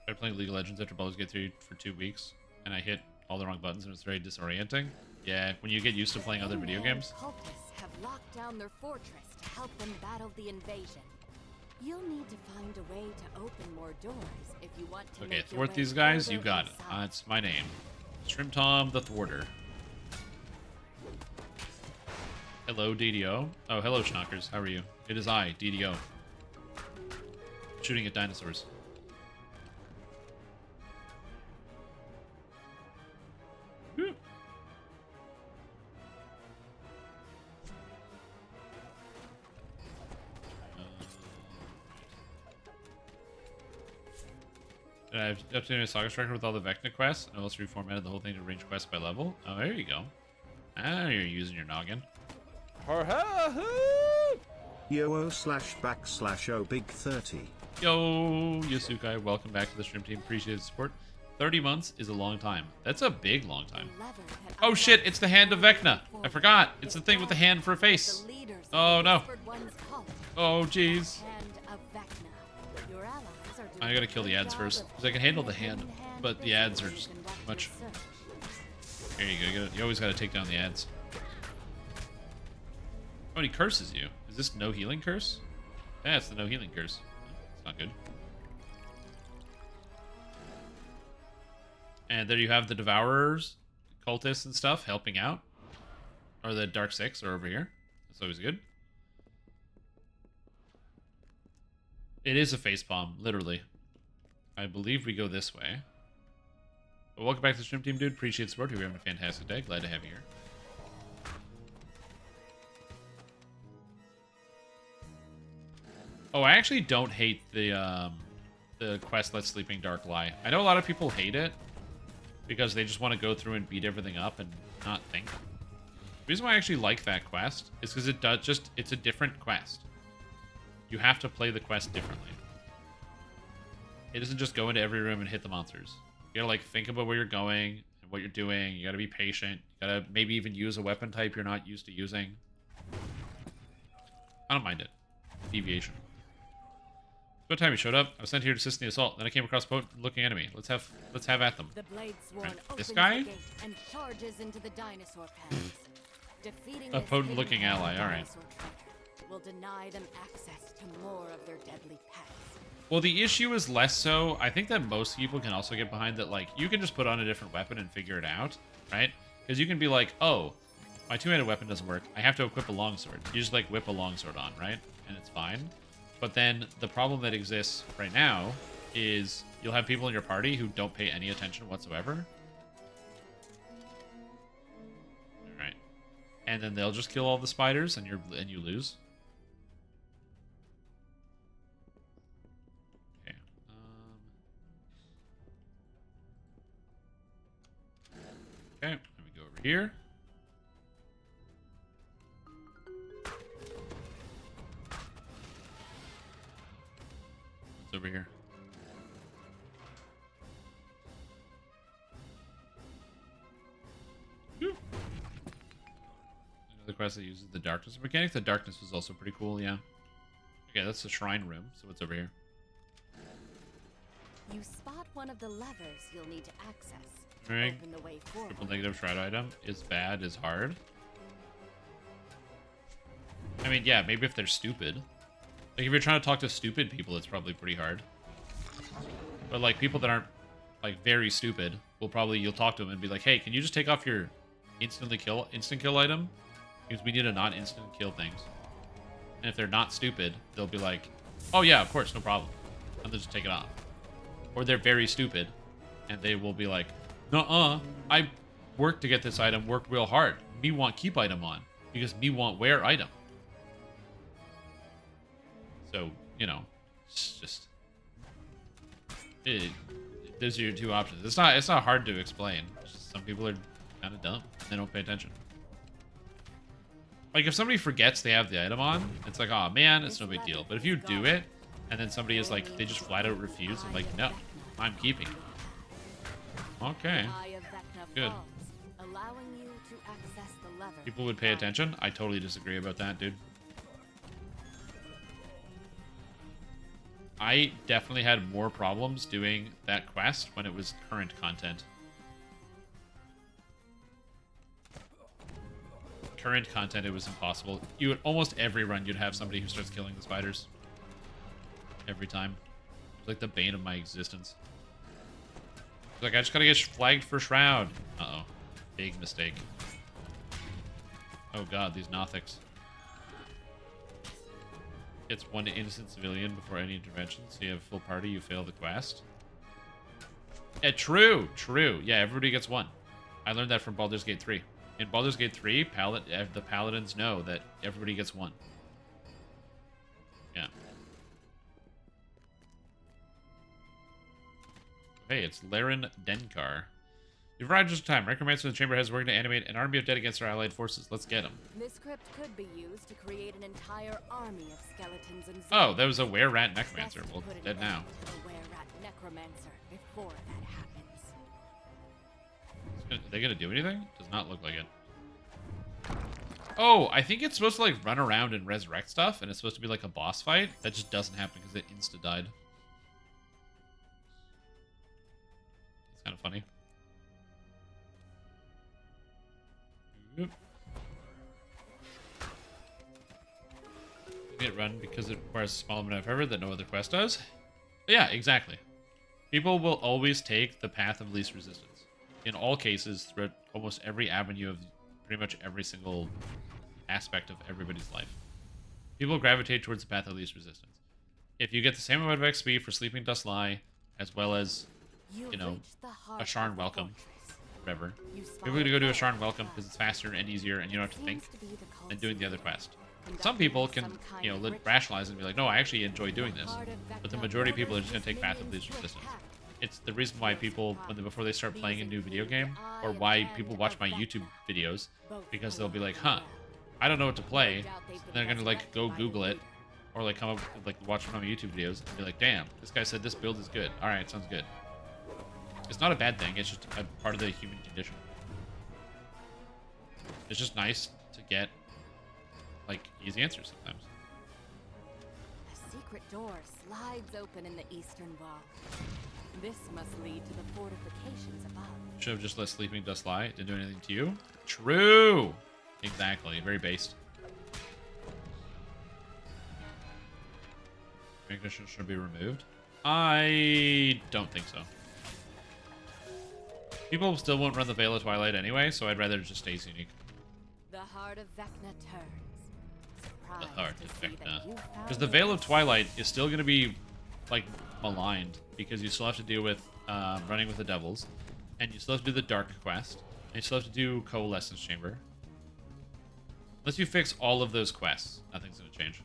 [SPEAKER 1] Tried playing League of Legends after Baldur's Gate 3 for 2 weeks, and I hit all the wrong buttons, and it's very disorienting. Yeah, when you get used to playing other video games.
[SPEAKER 6] Cultists have locked down their fortress to help them battle the invasion. You'll need to find a way to open more doors if you want to.
[SPEAKER 1] Okay, thwart these guys. You got it. That's my name. Shrimp Tom the Thwarter. Hello, DDO. Oh, hello, Schnockers. How are you? It is I, DDO. Shooting at dinosaurs. Whew. I've updated my Saga Striker with all the VECNA quests, and I also reformatted the whole thing to arrange quests by level. Oh, there you go. Ah, you're using your noggin.
[SPEAKER 2] Yo//O big 30.
[SPEAKER 1] Yo, Yasukai, welcome back to the stream team. Appreciate the support. 30 months is a long time. That's a big long time. Oh shit, it's the hand of VECNA. I forgot. It's the thing with the hand for a face. Oh no. Oh jeez. I gotta kill the ads first, because I can handle the hand, but the ads are just too much. Here you go. You always gotta take down the ads. Oh, and he curses you. Is this no healing curse? Yeah, it's the no healing curse. It's not good. And there you have the Devourers, cultists and stuff helping out. Or the Dark Six are over here. That's always good. It is a facepalm, literally. I believe we go this way. But welcome back to the stream team, dude. Appreciate the support. Hope you're having a fantastic day. Glad to have you here. Oh, I actually don't hate the quest Let Sleeping Dark Lie. I know a lot of people hate it because they just want to go through and beat everything up and not think. The reason why I actually like that quest is because it's a different quest. You have to play the quest differently. It isn't just go into every room and hit the monsters. You gotta like think about where you're going and what you're doing. You gotta be patient. You gotta maybe even use a weapon type you're not used to using. I don't mind it. Deviation. What time you showed up? I was sent here to assist in the assault. Then I came across a potent looking enemy. Let's have at them.
[SPEAKER 6] The Blade Sworn
[SPEAKER 1] Right.
[SPEAKER 6] opens
[SPEAKER 1] This guy?
[SPEAKER 6] the gate and charges into the dinosaur pens. Defeating
[SPEAKER 1] A
[SPEAKER 6] this
[SPEAKER 1] potent looking
[SPEAKER 6] hidden
[SPEAKER 1] ally, alright.
[SPEAKER 6] dinosaur trader will deny them access to more of their deadly pets.
[SPEAKER 1] Well, the issue is less so. I think that most people can also get behind that, like, you can just put on a different weapon and figure it out, right? Because you can be like, oh, my two-handed weapon doesn't work. I have to equip a longsword. You just, like, whip a longsword on, right? And it's fine. But then the problem that exists right now is you'll have people in your party who don't pay any attention whatsoever. All right. And then they'll just kill all the spiders and you lose. Okay. Okay, let me go over here. What's over here? Whew. Another quest that uses the darkness mechanic. The darkness was also pretty cool, yeah. Okay, that's the shrine room. So what's over here?
[SPEAKER 6] You spot one of the levers you'll need to access.
[SPEAKER 1] Alright.
[SPEAKER 6] Open the way forward.
[SPEAKER 1] Triple negative shroud item is bad, is hard. I mean, yeah, maybe if they're stupid. Like, if you're trying to talk to stupid people, it's probably pretty hard. But, like, people that aren't, like, very stupid, you'll talk to them and be like, hey, can you just take off your instant kill item? Because we need to not instant kill things. And if they're not stupid, they'll be like, oh, yeah, of course, no problem. And they'll just take it off. Or they're very stupid, and they will be like, nuh-uh, I worked to get this item, worked real hard. Me want keep item on, because me want wear item. So, you know, it's just... those are your two options. It's not hard to explain. It's just some people are kind of dumb, and they don't pay attention. Like, if somebody forgets they have the item on, it's like, oh man, it's no big deal. But if you do it, and then somebody is like, they just flat out refuse, I'm like, no, I'm keeping it. Okay. Good. People would pay attention? I totally disagree about that, dude. I definitely had more problems doing that quest when it was current content. Current content, it was impossible. You would almost every run, you'd have somebody who starts killing the spiders. Every time. It's like the bane of my existence. It's like, I just gotta get flagged for Shroud. Uh-oh. Big mistake. Oh god, these Nothics. Gets one innocent civilian before any intervention, so you have full party, you fail the quest. Yeah, true, true. Yeah, everybody gets one. I learned that from Baldur's Gate 3. In Baldur's Gate 3, the paladins know that everybody gets one. Yeah. Hey, it's Laren Denkar. You've arrived just in time. Necromancer in the Chamber has working to animate an army of dead against our allied forces. Let's get them.
[SPEAKER 6] This crypt could be used to create an entire army of skeletons and zombies.
[SPEAKER 1] Oh, that was a were-rat necromancer. Well, dead now.
[SPEAKER 6] A were-rat necromancer before that happens.
[SPEAKER 1] Are they gonna do anything? Does not look like it. Oh, I think it's supposed to like run around and resurrect stuff, and it's supposed to be like a boss fight. That just doesn't happen because it insta-died. It's kind of funny. Oop. It run because it requires a small amount of effort that no other quest does. But yeah, exactly. People will always take the path of least resistance. In all cases, throughout almost every avenue of pretty much every single aspect of everybody's life. People gravitate towards the path of least resistance. If you get the same amount of XP for Sleeping Dust Lie, as well as, you know, a Sharn Welcome, whatever. Maybe we're going to go do a Sharn Welcome because it's faster and easier and you don't have to think than doing the other quest. Some people can, you know, rationalize and be like, no, I actually enjoy doing this. But the majority of people are just going to take path of least resistance. It's the reason why people, before they start playing a new video game, or why people watch my YouTube videos, because they'll be like, huh, I don't know what to play. And they're going to, like, go Google it, Or like come up with, like watch one of my YouTube videos and be like, damn, this guy said this build is good. All right, sounds good. It's not a bad thing. It's just a part of the human condition. It's just nice to get like easy answers sometimes.
[SPEAKER 6] A secret door slides open in the eastern wall. This must lead to the fortifications above.
[SPEAKER 1] Should have just let sleeping dust lie. It didn't do anything to you. True. Exactly. Very based. Recognition should be removed. I don't think so. People still won't run the Veil of Twilight anyway, so I'd rather it just stays unique.
[SPEAKER 6] The heart of VECNA turns.
[SPEAKER 1] The heart of VECNA. Because the Veil of Twilight is still going to be, like, maligned. Because you still have to deal with running with the devils. And you still have to do the Dark Quest. And you still have to do Coalescence Chamber. Unless you fix all of those quests, nothing's going to change.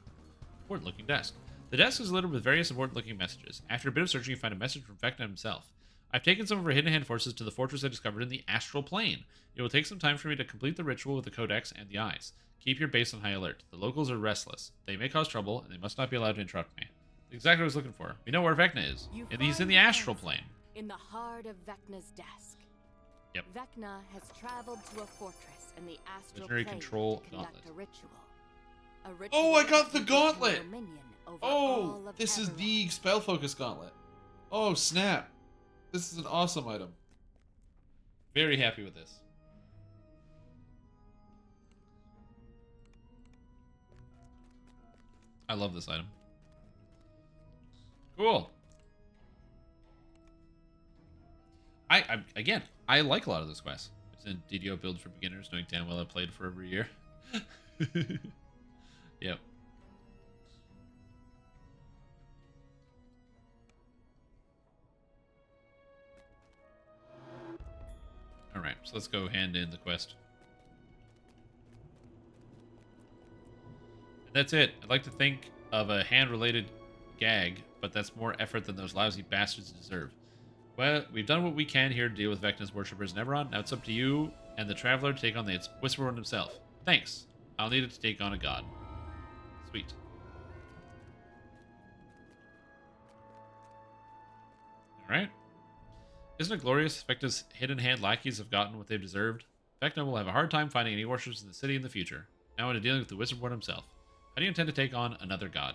[SPEAKER 1] Important looking desk. The desk is littered with various important looking messages. After a bit of searching, you find a message from VECNA himself. I've taken some of our hidden hand forces to the fortress I discovered in the astral plane. It will take some time for me to complete the ritual with the codex and the eyes. Keep your base on high alert. The locals are restless. They may cause trouble, and they must not be allowed to interrupt me. Exactly what I was looking for. We know where VECNA is. And he's in the astral plane.
[SPEAKER 6] In the heart of VECNA's desk.
[SPEAKER 1] Yep.
[SPEAKER 6] VECNA has traveled to a fortress in the astral
[SPEAKER 1] Legendary
[SPEAKER 6] plane
[SPEAKER 1] control
[SPEAKER 6] to conduct
[SPEAKER 1] gauntlet.
[SPEAKER 6] a ritual.
[SPEAKER 1] Oh, I got the
[SPEAKER 6] that
[SPEAKER 1] gauntlet!
[SPEAKER 6] dominion over
[SPEAKER 1] Oh,
[SPEAKER 6] all of
[SPEAKER 1] this is
[SPEAKER 6] Everland.
[SPEAKER 1] the spell focus gauntlet. Oh, snap. This is an awesome item. Very happy with this. I love this item. Cool. Again, I like a lot of this quests. It's a DDO build for beginners, knowing damn well I played for over a year. Yep. Alright, so let's go hand in the quest. And that's it. I'd like to think of a hand-related gag, but that's more effort than those lousy bastards deserve. Well, we've done what we can here to deal with VECNA's worshippers in Eberron. Now it's up to you and the Traveler to take on the Whisperer himself. Thanks. I'll need it to take on a god. Sweet. Alright. Isn't it glorious? VECNA's hidden hand lackeys have gotten what they've deserved. VECNA will have a hard time finding any worshippers in the city in the future. Now into dealing with the Wizardborn himself. How do you intend to take on another god?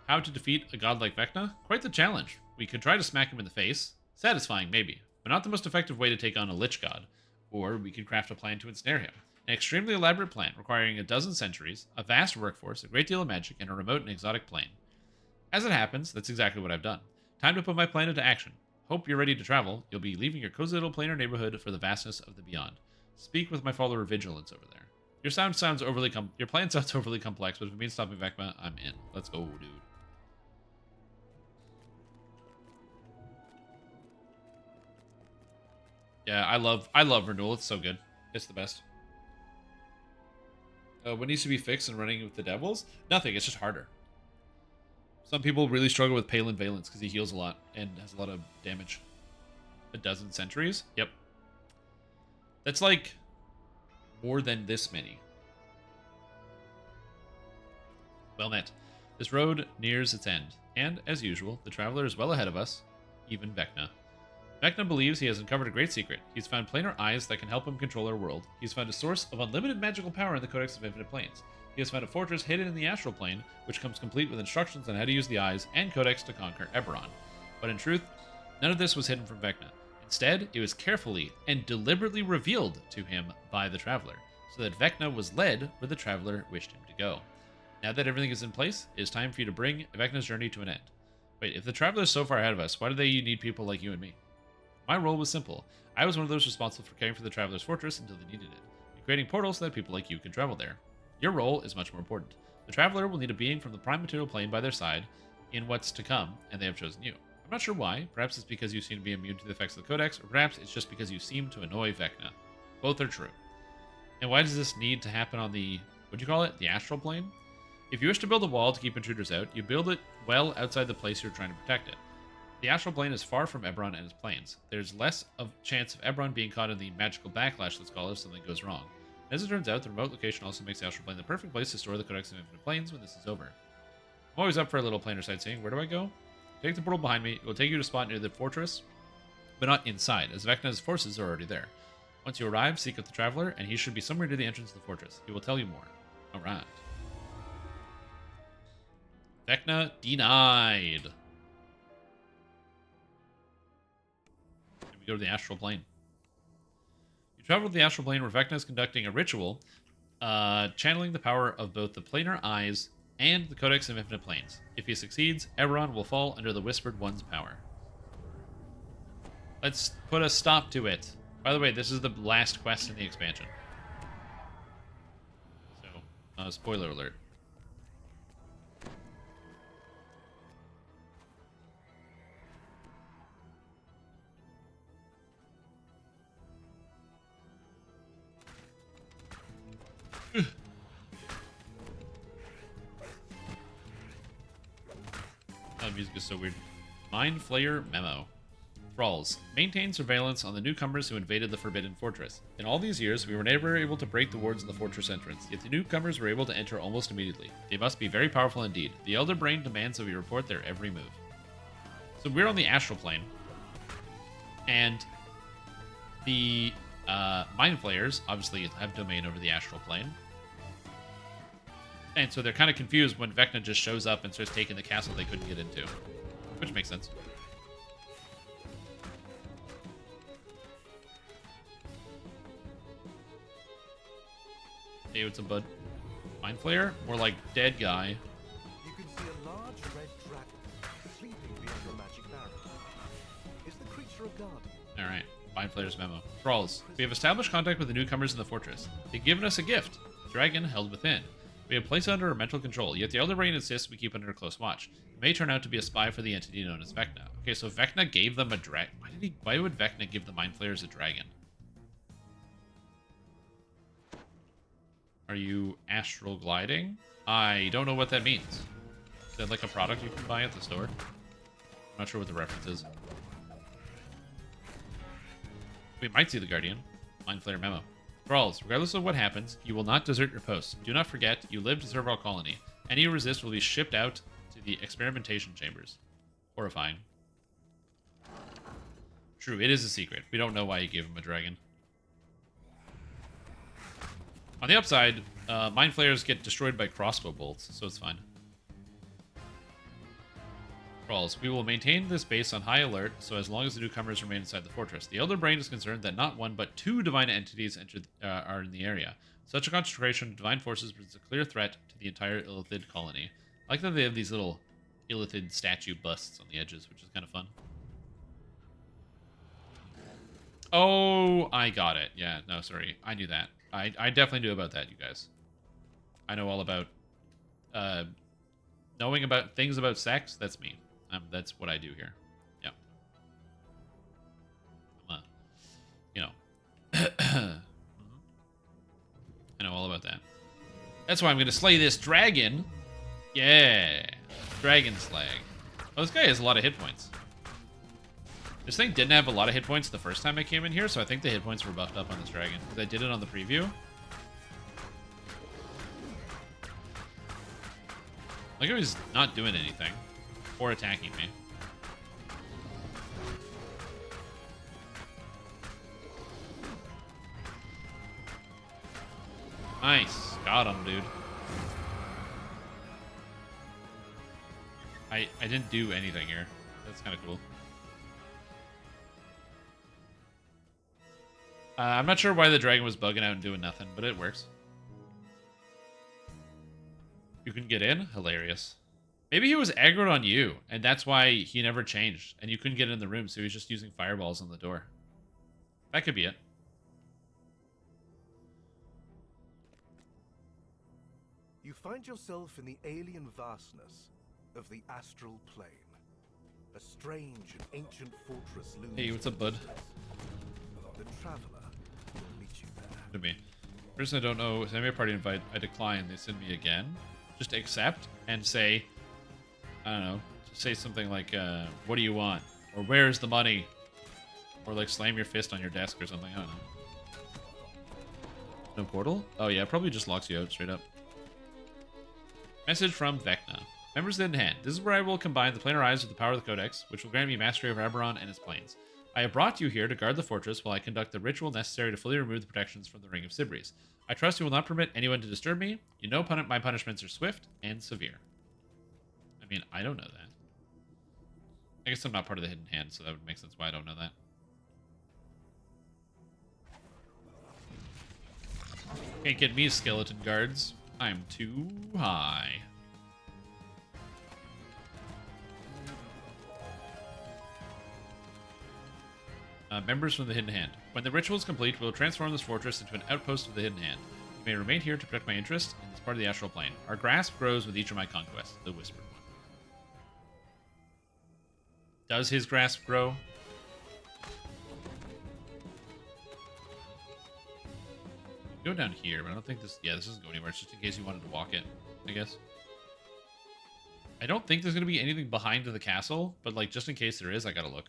[SPEAKER 1] How to defeat a god like VECNA? Quite the challenge. We could try to smack him in the face. Satisfying, maybe, but not the most effective way to take on a lich god. Or we could craft a plan to ensnare him. An extremely elaborate plan requiring a dozen sentries, a vast workforce, a great deal of magic, and a remote and exotic plane. As it happens, that's exactly what I've done. Time to put my plan into action. Hope you're ready to travel. You'll be leaving your cozy little planar neighborhood for the vastness of the beyond. Speak with my follower Vigilance over there. Your plan sounds overly complex, but if it means stopping VECNA, I'm in. Let's go, dude. Yeah, I love Renewal. It's so good. It's the best. What needs to be fixed in running with the devils? Nothing. It's just harder. Some people really struggle with Palin Valence because he heals a lot and has a lot of damage. A dozen sentries? Yep. That's like more than this many. Well met. This road nears its end, and, as usual, the Traveler is well ahead of us, even VECNA. VECNA believes he has uncovered a great secret. He's found planar eyes that can help him control our world. He's found a source of unlimited magical power in the Codex of Infinite Planes. He has found a fortress hidden in the astral plane, which comes complete with instructions on how to use the eyes and Codex to conquer Eberron. But in truth, none of this was hidden from VECNA. Instead, it was carefully and deliberately revealed to him by the Traveler, so that VECNA was led where the Traveler wished him to go. Now that everything is in place, it is time for you to bring VECNA's journey to an end. Wait, if the Traveler is so far ahead of us, why do they need people like you and me? My role was simple. I was one of those responsible for caring for the Traveler's fortress until they needed it, and creating portals so that people like you can travel there. Your role is much more important. The Traveler will need a being from the prime material plane by their side in what's to come, and they have chosen you. I'm not sure why. Perhaps it's because you seem to be immune to the effects of the Codex, or perhaps it's just because you seem to annoy VECNA. Both are true. And why does this need to happen on the, what'd you call it, the astral plane? If you wish to build a wall to keep intruders out, you build it well outside the place you're trying to protect it. The astral plane is far from Eberron and its planes. There's less of chance of Eberron being caught in the magical backlash, let's call it, if something goes wrong. As it turns out, the remote location also makes the astral plane the perfect place to store the Codex of Infinite Planes when this is over. I'm always up for a little planar sightseeing. Where do I go? Take the portal behind me. It will take you to a spot near the fortress, but not inside, as VECNA's forces are already there. Once you arrive, seek out the Traveler, and he should be somewhere near the entrance of the fortress. He will tell you more. Alright. VECNA denied. And we go to the astral plane. You travel to the astral plane where VECNA is conducting a ritual, channeling the power of both the planar eyes and the Codex of Infinite Planes. If he succeeds, Eberron will fall under the Whispered One's power. Let's put a stop to it. By the way, this is the last quest in the expansion. So, spoiler alert. Oh, the music is so weird. Mind Flayer Memo. Thralls. Maintain surveillance on the newcomers who invaded the Forbidden Fortress. In all these years, we were never able to break the wards in the fortress entrance, yet the newcomers were able to enter almost immediately. They must be very powerful indeed. The Elder Brain demands that we report their every move. So we're on the astral plane, and the Mind Flayers obviously have domain over the astral plane. And so they're kind of confused when VECNA just shows up and starts taking the castle they couldn't get into. Which makes sense. Hey, what's up, bud? Mind Flayer? More like dead guy.
[SPEAKER 10] You can see a large red dragon sleeping beyond the magic barrier. Is the creature a guardian?
[SPEAKER 1] Alright, Mind Flayer's memo. Thralls. We have established contact with the newcomers in the fortress. They've given us a gift. A dragon held within. We have placed it under our mental control, yet the Elder Brain insists we keep it under close watch. It may turn out to be a spy for the entity known as VECNA. Okay, so VECNA gave them a dragon. Why would VECNA give the Mind Flayers a dragon? Are you astral gliding? I don't know what that means. Is that like a product you can buy at the store? I'm not sure what the reference is. We might see the Guardian. Mind Flayer memo. Thralls, regardless of what happens, you will not desert your post. Do not forget, you live to serve our colony. Any who resist will be shipped out to the experimentation chambers. Horrifying. True, it is a secret. We don't know why he gave him a dragon. On the upside, Mind Flayers get destroyed by crossbow bolts, so it's fine. Thralls, we will maintain this base on high alert, so as long as the newcomers remain inside the fortress. The Elder Brain is concerned that not one, but two divine entities are in the area. Such a concentration of divine forces presents a clear threat to the entire Illithid colony. I like that they have these little Illithid statue busts on the edges, which is kind of fun. Oh, I got it. Yeah, no, sorry. I knew that. I definitely knew about that, you guys. I know all about knowing about things about sex. That's me. That's what I do here. Yeah. You know. I know all about that. That's why I'm going to slay this dragon. Yeah. Dragon slag. Oh, this guy has a lot of hit points. This thing didn't have a lot of hit points the first time I came in here, so I think the hit points were buffed up on this dragon. Because I did it on the preview. Like, I was not doing anything. Or attacking me. Nice. Got him, dude. I didn't do anything here. That's kind of cool. I'm not sure why the dragon was bugging out and doing nothing, but it works. You can get in? Hilarious. Maybe he was aggroed on you, and that's why he never changed, and you couldn't get in the room, so he was just using fireballs on the door. That could be it.
[SPEAKER 10] You find yourself in the alien vastness of the astral plane. A strange and ancient fortress looms.
[SPEAKER 1] Hey, what's up, bud?
[SPEAKER 10] The Traveler will meet you there.
[SPEAKER 1] To me. Person I don't know, send me a party invite. I decline. They send me again. Just accept and say, I don't know, just say something like, what do you want? Or where's the money? Or like slam your fist on your desk or something. I don't know. No portal? Oh yeah, it probably just locks you out straight up. Message from VECNA. Members of the Hidden Hand. This is where I will combine the planar eyes with the power of the Codex, which will grant me mastery over Eberron and its planes. I have brought you here to guard the fortress while I conduct the ritual necessary to fully remove the protections from the Ring of Sibris. I trust you will not permit anyone to disturb me. You know my punishments are swift and severe. I mean, I don't know that. I guess I'm not part of the Hidden Hand, so that would make sense why I don't know that. Can't get me skeleton guards. I'm too high. Members from the Hidden Hand. When the ritual is complete, we will transform this fortress into an outpost of the Hidden Hand. You may remain here to protect my interests in this part of the astral plane. Our grasp grows with each of my conquests. The Whispered One. Does his grasp grow? Go down here, but I don't think this... Yeah, this doesn't go anywhere. It's just in case you wanted to walk it, I guess. I don't think there's going to be anything behind the castle, but, like, just in case there is, I gotta look.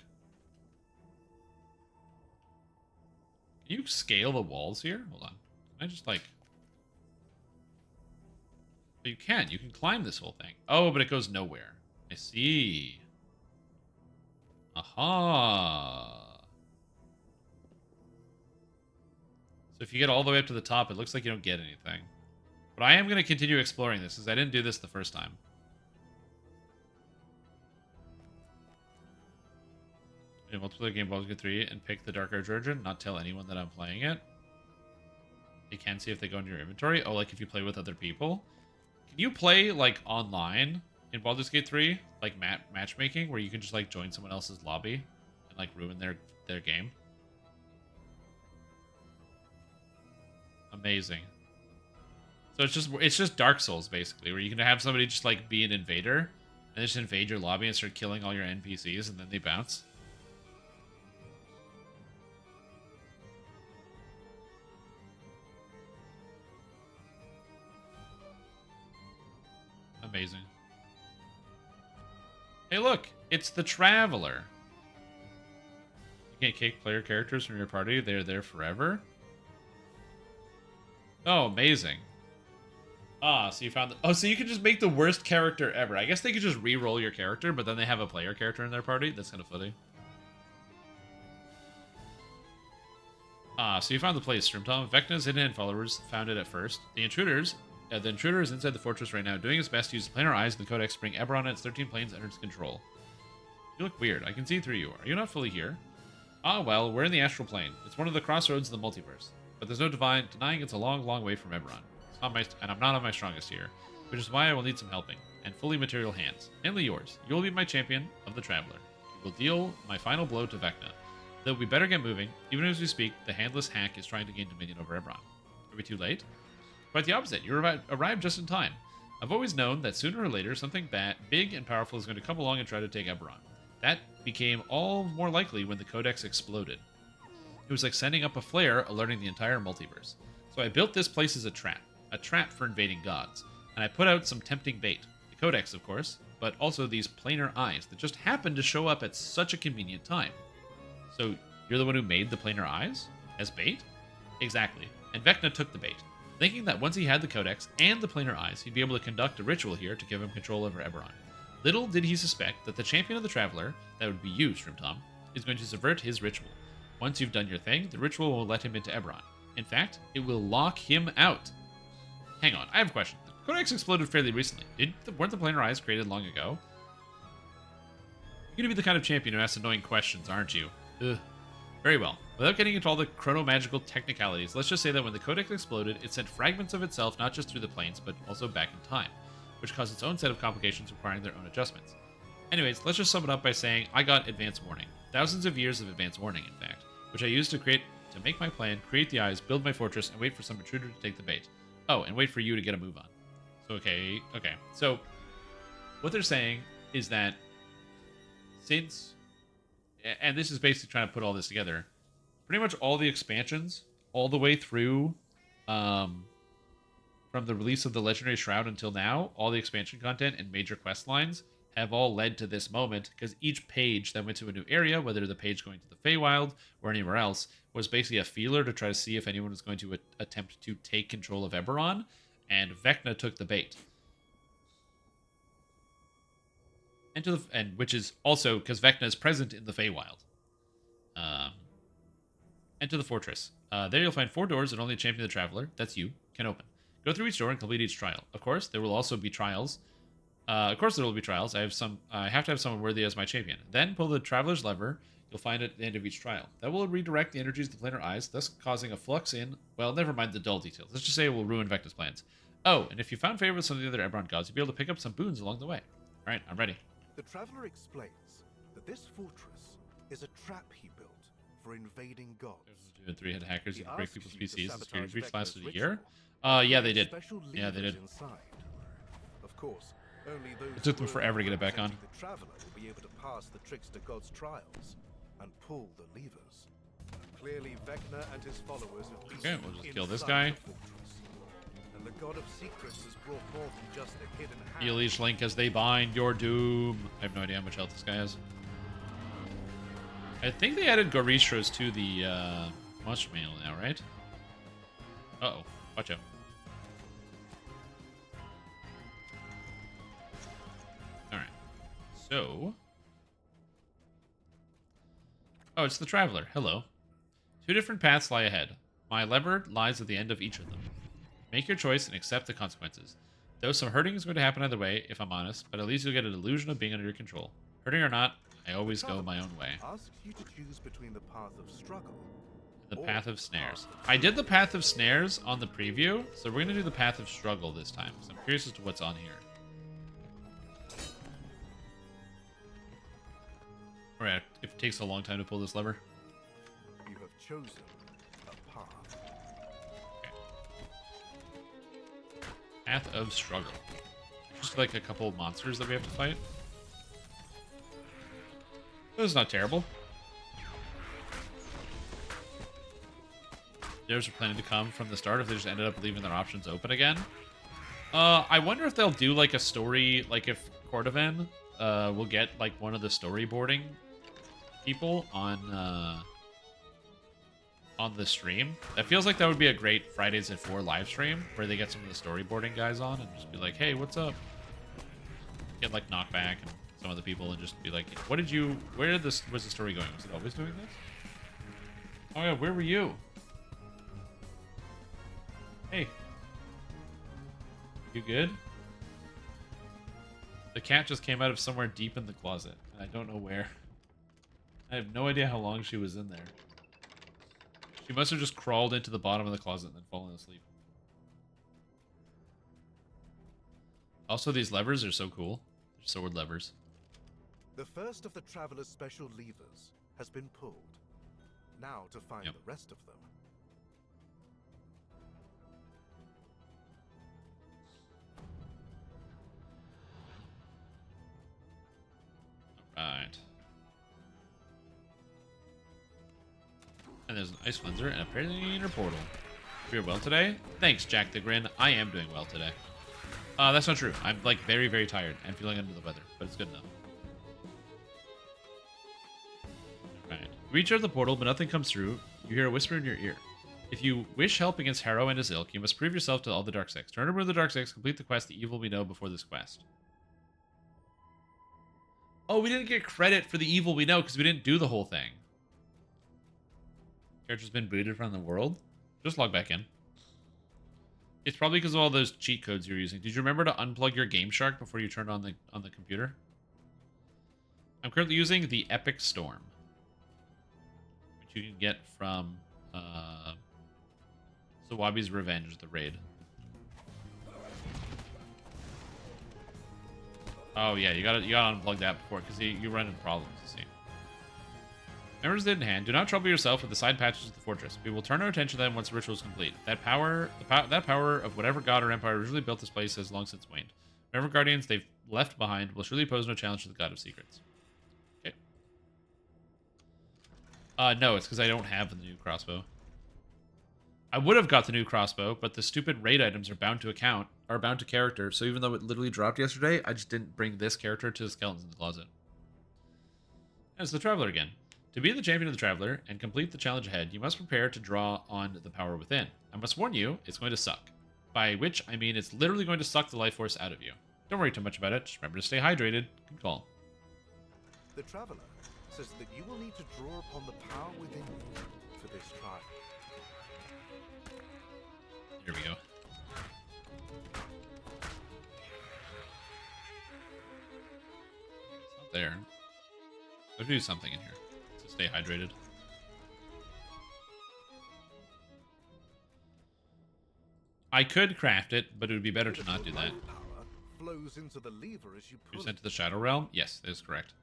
[SPEAKER 1] Can you scale the walls here? Hold on. Can I just, like... Oh, you can. You can climb this whole thing. Oh, but it goes nowhere. I see. Aha. So if you get all the way up to the top, it looks like you don't get anything. But I am going to continue exploring this, because I didn't do this the first time. In multiplayer game Baldur's Gate 3 and pick the Dark Arch Origin, not tell anyone that I'm playing it. They can see if they go into your inventory. Oh, like if you play with other people. Can you play, like, online in Baldur's Gate 3? Like, matchmaking, where you can just, like, join someone else's lobby and, like, ruin their game? Amazing. So it's just Dark Souls, basically, where you can have somebody just, like, be an invader and just invade your lobby and start killing all your NPCs, and then they bounce. Amazing. Hey, look! It's the Traveler! You can't kick player characters from your party. They're there forever? Oh, amazing. Ah, so you found... Oh, so you can just make the worst character ever. I guess they could just re-roll your character, but then they have a player character in their party? That's kind of funny. Ah, so you found the place, Strimtom. Vecna's Hidden Hand followers found it at first. The intruder is inside the fortress right now, doing his best to use the planar eyes of the Codex to bring Eberron and its 13 planes under its control. You look weird. I can see through you. Are you not fully here? Ah, well, we're in the astral plane. It's one of the crossroads of the multiverse. But there's no denying it's a long, long way from Eberron. And I'm not on my strongest here, which is why I will need some helping, and fully material hands. Mainly yours. You will be my champion of the Traveler. You will deal my final blow to Vecna. Though we better get moving. Even as we speak, the handless hack is trying to gain dominion over Eberron. Are we too late? Quite the opposite. You arrived just in time. I've always known that sooner or later, something big and powerful is going to come along and try to take Eberron. That became all more likely when the Codex exploded. It was like sending up a flare, alerting the entire multiverse. So I built this place as a trap for invading gods, and I put out some tempting bait. The Codex, of course, but also these planar eyes that just happened to show up at such a convenient time. So you're the one who made the planar eyes? As bait? Exactly. And Vecna took the bait, thinking that once he had the Codex and the planar eyes, he'd be able to conduct a ritual here to give him control over Eberron. Little did he suspect that the champion of the Traveler, that would be you, Strimtom, is going to subvert his ritual. Once you've done your thing, the ritual will let him into Eberron. In fact, it will lock him out. Hang on, I have a question. The Codex exploded fairly recently. Weren't the planar eyes created long ago? You're gonna be the kind of champion who asks annoying questions, aren't you? Ugh. Very well. Without getting into all the chronomagical technicalities, let's just say that when the Codex exploded, it sent fragments of itself not just through the planes, but also back in time, which caused its own set of complications requiring their own adjustments. Anyways, let's just sum it up by saying I got advance warning. Thousands of years of advance warning, in fact, which I used to make my plan, create the eyes, build my fortress, and wait for some intruder to take the bait. Oh, and wait for you to get a move on. So, okay. So, what they're saying is that since... And this is basically trying to put all this together. Pretty much all the expansions, all the way through, from the release of the Legendary Shroud until now, all the expansion content and major quest lines have all led to this moment, because each page that went to a new area, whether the page going to the Feywild or anywhere else, was basically a feeler to try to see if anyone was going to attempt to take control of Eberron, and VECNA took the bait. And which is also because VECNA is present in the Feywild. Enter the fortress. There you'll find 4 doors that only a champion of the Traveler, that's you, can open. Go through each door and complete each trial. Of course, there will also be trials. I have to have someone worthy as my champion. Then pull the Traveler's lever you'll find at the end of each trial. That will redirect the energies of the planar eyes, thus causing a flux in... Well, never mind the dull details. Let's just say it will ruin Vecna's plans. Oh, and if you found favor with some of the other Eberron gods, you'll be able to pick up some boons along the way. Alright, I'm ready.
[SPEAKER 10] The Traveler explains that this fortress is a trap he built for invading gods.
[SPEAKER 1] 2 and 3-head hackers, you can break people's PCs. The security breach
[SPEAKER 10] Vecna's
[SPEAKER 1] lasted a year.
[SPEAKER 10] ritual.
[SPEAKER 1] Yeah, they did.
[SPEAKER 10] Special
[SPEAKER 1] Yeah, they
[SPEAKER 10] levers
[SPEAKER 1] did.
[SPEAKER 10] Inside. Of course, only those
[SPEAKER 1] It took them
[SPEAKER 10] who
[SPEAKER 1] forever to get it back on.
[SPEAKER 10] representing The Traveler will be able to pass the Trickster God's trials and pull the levers. Clearly, Vecna and his followers have been
[SPEAKER 1] Okay, we'll just kill this
[SPEAKER 10] inside
[SPEAKER 1] guy.
[SPEAKER 10] the fortress. And the God of Secrets has brought more than just a hidden hand.
[SPEAKER 1] The Unleashed Link as they bind your doom. I have no idea how much health this guy has. I think they added Gorishros to the mushroom meal now, right? Uh-oh. Watch out. Alright. So... Oh, it's the Traveler. Hello. 2 different paths lie ahead. My lever lies at the end of each of them. Make your choice and accept the consequences. Though some hurting is going to happen either way, if I'm honest, but at least you'll get an illusion of being under your control. Hurting or not, I always go my own way.
[SPEAKER 10] Asks you to choose between the path of struggle.
[SPEAKER 1] The Path of Snares. I did the Path of Snares on the preview, so we're going to do the Path of Struggle this time. So I'm curious as to what's on here. Alright, if it takes a long time to pull this lever.
[SPEAKER 10] You have chosen a path.
[SPEAKER 1] Path of Struggle. Just like a couple of monsters that we have to fight. This is not terrible. Theirs are planning to come from the start if they just ended up leaving their options open again. I wonder if they'll do like a story, like if Cordovan will get like one of the storyboarding people on the stream. That feels like that would be a great Fridays at 4 live stream where they get some of the storyboarding guys on and just be like, hey, what's up? Get like Knockback and some of the people and just be like, where was the story going? Was it always doing this? Oh yeah, where were you? Hey. You good? The cat just came out of somewhere deep in the closet. And I don't know where. I have no idea how long she was in there. She must have just crawled into the bottom of the closet and then fallen asleep. Also, these levers are so cool. They're sword levers.
[SPEAKER 10] The first of the Traveler's special levers has been pulled. Now to find the rest of them.
[SPEAKER 1] Alright. And there's an ice cleanser and a prayer portal. You're well today? Thanks, Jack the Grin. I am doing well today. That's not true. I'm like very, very tired and feeling under the weather, but it's good enough. Alright. Reach out the portal, but nothing comes through. You hear a whisper in your ear. If you wish help against Harrow and his ilk, you must prove yourself to all the Dark Sects. Turn over the Dark Sects, complete the quest, the evil we know before this quest. Oh, we didn't get credit for the evil we know because we didn't do the whole thing. Character's been booted from the world. Just log back in. It's probably because of all those cheat codes you're using. Did you remember to unplug your Game Shark before you turned on the computer? I'm currently using the Epic Storm, which you can get from Sawabi's Revenge, the raid. Oh yeah, you gotta unplug that before because you run into problems. You see. Members in hand, do not trouble yourself with the side patches of the fortress. We will turn our attention to them once the ritual is complete. That power of whatever god or empire originally built this place has long since waned. Whatever guardians they've left behind will surely pose no challenge to the god of secrets. Okay. No, it's because I don't have the new crossbow. I would have got the new crossbow, but the stupid raid items are bound to character, so even though it literally dropped yesterday, I just didn't bring this character to the skeletons in the closet. And it's the Traveler again. To be the champion of the Traveler and complete the challenge ahead, you must prepare to draw on the power within. I must warn you, it's going to suck. By which, I mean it's literally going to suck the life force out of you. Don't worry too much about it, just remember to stay hydrated. Good call.
[SPEAKER 10] The Traveler says that you will need to draw upon the power within you for this trial.
[SPEAKER 1] Here we go. It's not there. Let's do something in here to stay hydrated. I could craft it, but it would be better to not do that.
[SPEAKER 10] Power flows into the lever as you
[SPEAKER 1] You're
[SPEAKER 10] pull
[SPEAKER 1] sent to the Shadow Realm? Yes, that is correct.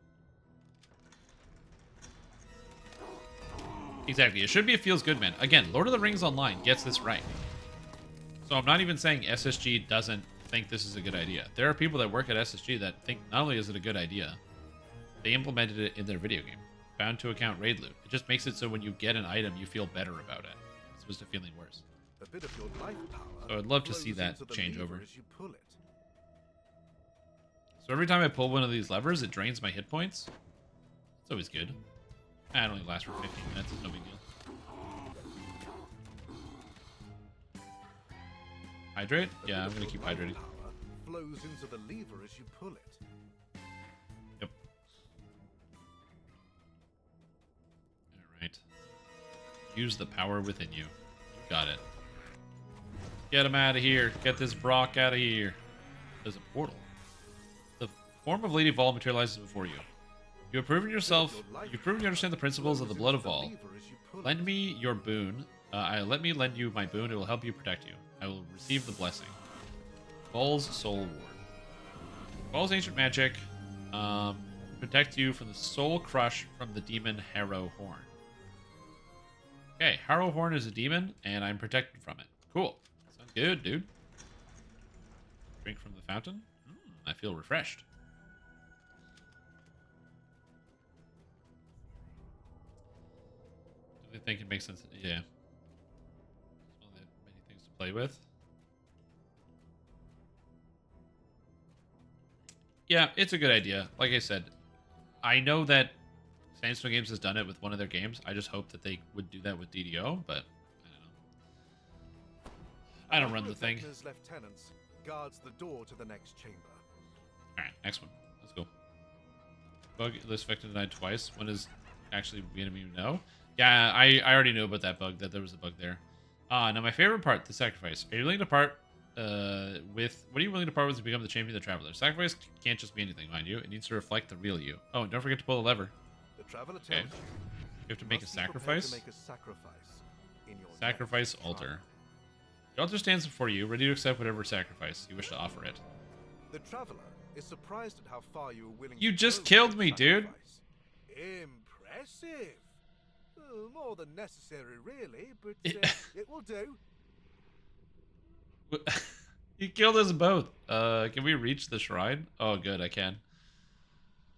[SPEAKER 1] Exactly. It should be a feels good, man. Again, Lord of the Rings Online gets this right. So I'm not even saying SSG doesn't think this is a good idea. There are people that work at SSG that think not only is it a good idea, they implemented it in their video game. Bound to account raid loot. It just makes it so when you get an item, you feel better about it, as opposed to feeling worse.
[SPEAKER 10] A bit of your life power
[SPEAKER 1] So I'd love to see
[SPEAKER 10] flows
[SPEAKER 1] that
[SPEAKER 10] into the
[SPEAKER 1] change
[SPEAKER 10] lever
[SPEAKER 1] over.
[SPEAKER 10] as you pull it.
[SPEAKER 1] So every time I pull one of these levers, it drains my hit points. It's always good. It only lasts for 15 minutes. It's no big deal. Hydrate? Yeah, I'm gonna keep hydrating.
[SPEAKER 10] Power flows into the lever as you pull it.
[SPEAKER 1] Yep. Alright. Use the power within you. Got it. Get him out of here. Get this Brock out of here. There's a portal. The form of Lady Vol materializes before you. You have proven yourself. You've proven you understand the principles of the Blood of Vol. Lend me your boon. Let me lend you my boon. It will help you protect you. I will receive the blessing. Vol's Soul Ward. Vol's ancient magic. Protect you from the soul crush from the demon Harrow Horn. Okay, Harrow Horn is a demon, and I'm protected from it. Cool. Sounds good, dude. Drink from the fountain. I feel refreshed. Do they think it makes sense? Yeah. It's one of the many things to play with. Yeah, it's a good idea. Like I said, I know that Sandstorm Games has done it with one of their games. I just hope that they would do that with DDO, but I don't know. I don't run the thing.
[SPEAKER 10] VECNA's lieutenants guards the door to the next chamber.
[SPEAKER 1] Alright, next one. Let's go. Bug list Vecna denied twice. When is actually we didn't even know? Yeah, I already knew about that bug, that there was a bug there. Now my favorite part, the sacrifice. Are you willing to part with... What are you willing to part with to become the champion of the Traveler? Sacrifice can't just be anything, mind you. It needs to reflect the real you. Oh, and don't forget to pull the lever.
[SPEAKER 10] The Traveler
[SPEAKER 1] Okay.
[SPEAKER 10] tells
[SPEAKER 1] You have to make a
[SPEAKER 10] must be prepared
[SPEAKER 1] sacrifice.
[SPEAKER 10] to make a sacrifice in your
[SPEAKER 1] Sacrifice
[SPEAKER 10] next
[SPEAKER 1] altar.
[SPEAKER 10] trial.
[SPEAKER 1] The altar stands before you, ready to accept whatever sacrifice you wish to offer it.
[SPEAKER 10] The Traveler is surprised at how far you are willing
[SPEAKER 1] You
[SPEAKER 10] to
[SPEAKER 1] just
[SPEAKER 10] go
[SPEAKER 1] killed
[SPEAKER 10] for
[SPEAKER 1] me, dude.
[SPEAKER 10] sacrifice. Impressive. Well, more than necessary, really, but it will do.
[SPEAKER 1] You killed us both. Can we reach the shrine? Oh, good, I can.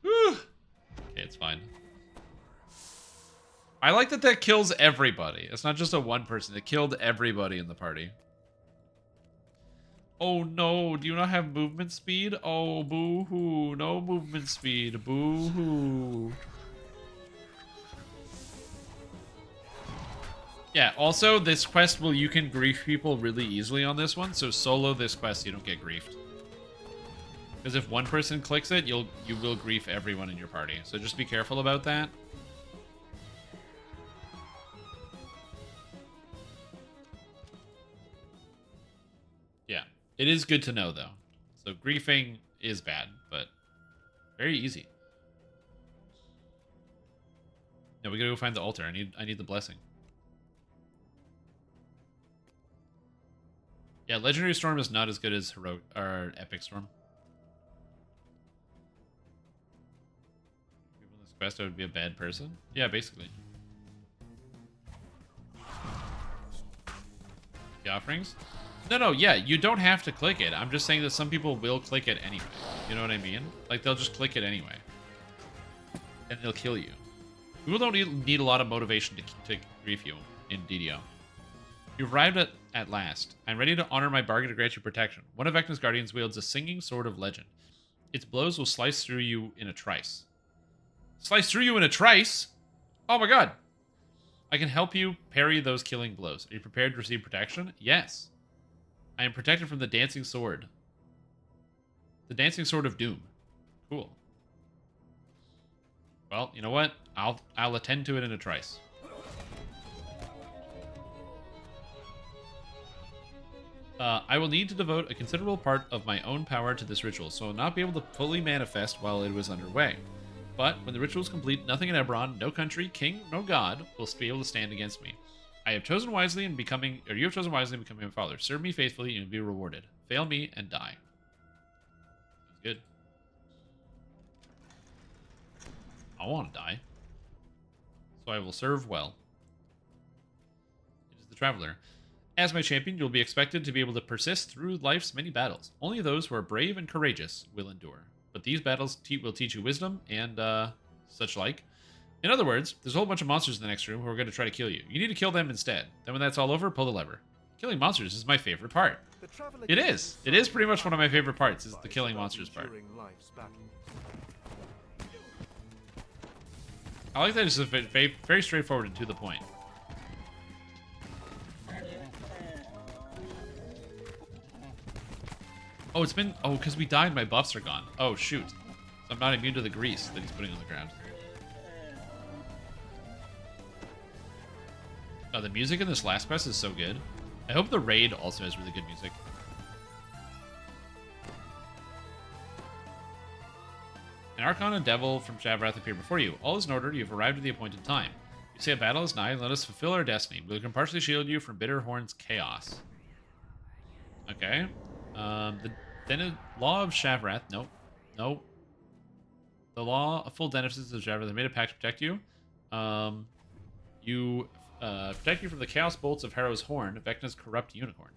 [SPEAKER 1] Whew. Okay, it's fine. I like that that kills everybody. It's not just a one person. It killed everybody in the party. Oh no, do you not have movement speed? Oh, boo-hoo. No movement speed. Boo-hoo. Yeah, also, this quest you can grief people really easily on this one, so solo this quest, you don't get griefed. Because if one person clicks it, you will grief everyone in your party. So just be careful about that. Yeah, it is good to know though. So griefing is bad, but very easy. No, we gotta go find the altar. I need the blessing. Yeah, Legendary Storm is not as good as Heroic or Epic Storm. People in this quest, I would be a bad person. Yeah, basically. The offerings? No, yeah, you don't have to click it. I'm just saying that some people will click it anyway. You know what I mean? Like, they'll just click it anyway. And they'll kill you. People don't need a lot of motivation to grief you in DDO. You've arrived at last. I'm ready to honor my bargain to grant you protection. One of Vecna's guardians wields a singing sword of legend. Its blows will slice through you in a trice. Slice through you in a trice? Oh my god! I can help you parry those killing blows. Are you prepared to receive protection? Yes. I am protected from the dancing sword. The dancing sword of doom. Cool. Well, you know what? I'll attend to it in a trice. I will need to devote a considerable part of my own power to this ritual, so I will not be able to fully manifest while it was underway. But when the ritual is complete, nothing in Eberron, no country, king, no god, will be able to stand against me. I have chosen wisely in becoming, or you have chosen wisely in becoming my father. Serve me faithfully, and you'll be rewarded. Fail me and die. Sounds good. I want to die, so I will serve well. It is the traveler. As my champion, you'll be expected to be able to persist through life's many battles. Only those who are brave and courageous will endure. But these battles will teach you wisdom and such like. In other words, there's a whole bunch of monsters in the next room who are going to try to kill you. You need to kill them instead. Then when that's all over, pull the lever. Killing monsters is my favorite part. It is. It is pretty much one of my favorite parts, is the killing monsters part. I like that it's very, very straightforward and to the point. Oh, it's been... Oh, because we died, my buffs are gone. Oh, shoot. So I'm not immune to the grease that he's putting on the ground. Oh, the music in this last quest is so good. I hope the raid also has really good music. An Archon and Devil from Shavrath appear before you. All is in order. You have arrived at the appointed time. You say a battle is nigh, and let us fulfill our destiny. We can partially shield you from Bitterhorn's chaos. Okay. The law of Shavrath. Nope. Nope. The law of full denizens of Shavrath. They made a pact to protect you. Protect you from the chaos bolts of Harrow's horn, Vecna's corrupt unicorn.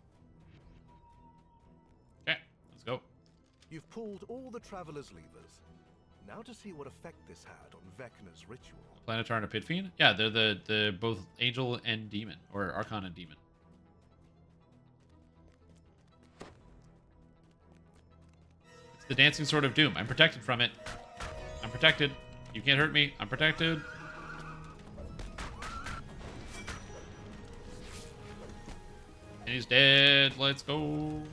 [SPEAKER 1] Okay, let's go.
[SPEAKER 10] You've pulled all the traveler's levers. Now to see what effect this had on Vecna's ritual.
[SPEAKER 1] Planetar and a Pit Fiend? Yeah, they're the both angel and demon, or Archon and demon. It's the dancing sword of doom. I'm protected from it. I'm protected. You can't hurt me. I'm protected. And he's dead. Let's go.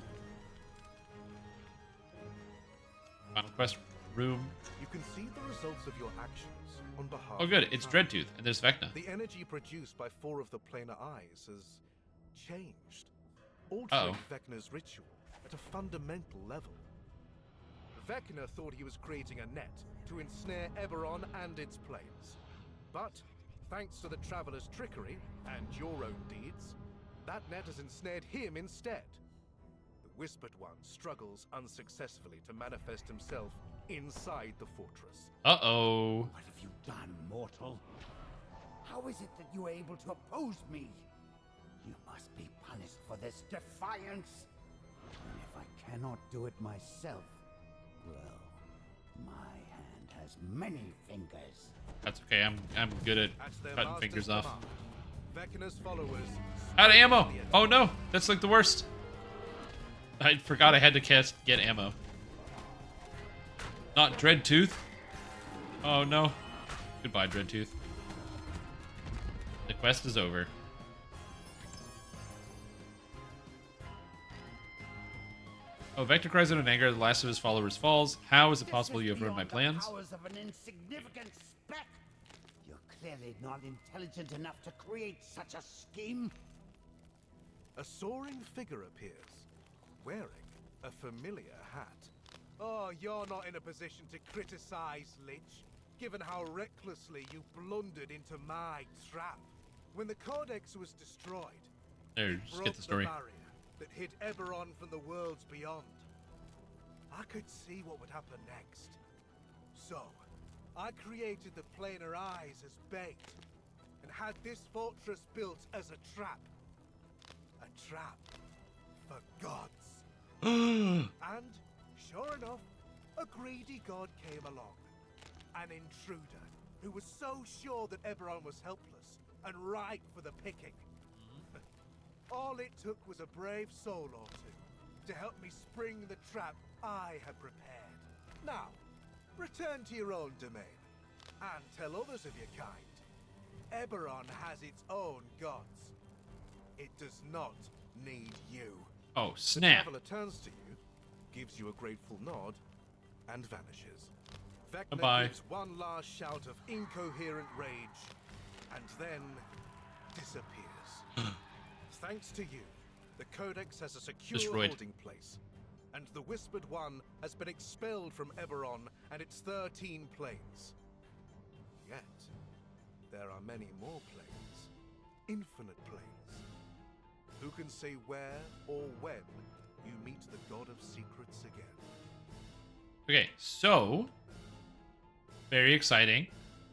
[SPEAKER 1] Final quest room.
[SPEAKER 10] You can see the results of your actions on behalf.
[SPEAKER 1] Oh, good.
[SPEAKER 10] Of
[SPEAKER 1] It's
[SPEAKER 10] the
[SPEAKER 1] Dreadtooth, and there's Vecna.
[SPEAKER 10] The energy produced by 4 of the planar eyes has changed, altering Vecna's ritual at a fundamental level. Vecna thought he was creating a net to ensnare Eberron and its planes, but thanks to the Traveler's trickery and your own deeds, that net has ensnared him instead. The Whispered One struggles unsuccessfully to manifest himself inside the fortress.
[SPEAKER 1] Uh-oh.
[SPEAKER 7] What have you done, mortal? How is it that you are able to oppose me? You must be punished for this defiance. And if I cannot do it myself, well, my hand has many fingers.
[SPEAKER 1] That's okay. I'm good at cutting fingers off.
[SPEAKER 10] Vecna's followers.
[SPEAKER 1] Out of ammo. Oh no, that's like the worst. I forgot I had to get ammo. Not Dreadtooth. Oh no. Goodbye, Dreadtooth. The quest is over. Oh, Vecna cries out in anger. The last of his followers falls. How is it possible you have ruined my plans?
[SPEAKER 7] Powers of an insignificant speck. You're clearly not intelligent enough to create such a scheme.
[SPEAKER 10] A soaring figure appears, wearing a familiar hat. Oh, you're not in a position to criticize, Lich, given how recklessly you blundered into my trap. When the Codex was destroyed,
[SPEAKER 1] There,
[SPEAKER 10] it
[SPEAKER 1] just
[SPEAKER 10] broke
[SPEAKER 1] get the story.
[SPEAKER 10] barrier that hid Eberron from the worlds beyond. I could see what would happen next. So, I created the planar eyes as bait, and had this fortress built as a trap. A trap for gods. And, sure enough, a greedy god came along. An intruder, who was so sure that Eberron was helpless, and ripe for the picking. All it took was a brave soul or two to help me spring the trap I had prepared. Now, return to your own domain, and tell others of your kind. Eberron has its own gods. It does not need you.
[SPEAKER 1] Oh,
[SPEAKER 10] The
[SPEAKER 1] snap.
[SPEAKER 10] traveler turns to you, gives you a grateful nod, and vanishes. VECNA
[SPEAKER 1] Bye-bye.
[SPEAKER 10] gives one last shout of incoherent rage, and then disappears. Thanks to you, the Codex has a secure
[SPEAKER 1] Destroyed.
[SPEAKER 10] holding place, and the Whispered One has been expelled from Eberron and its 13 planes. Yet, there are many more planes. Infinite planes. Who can say where or when you meet the God of Secrets again?
[SPEAKER 1] Okay, so very exciting.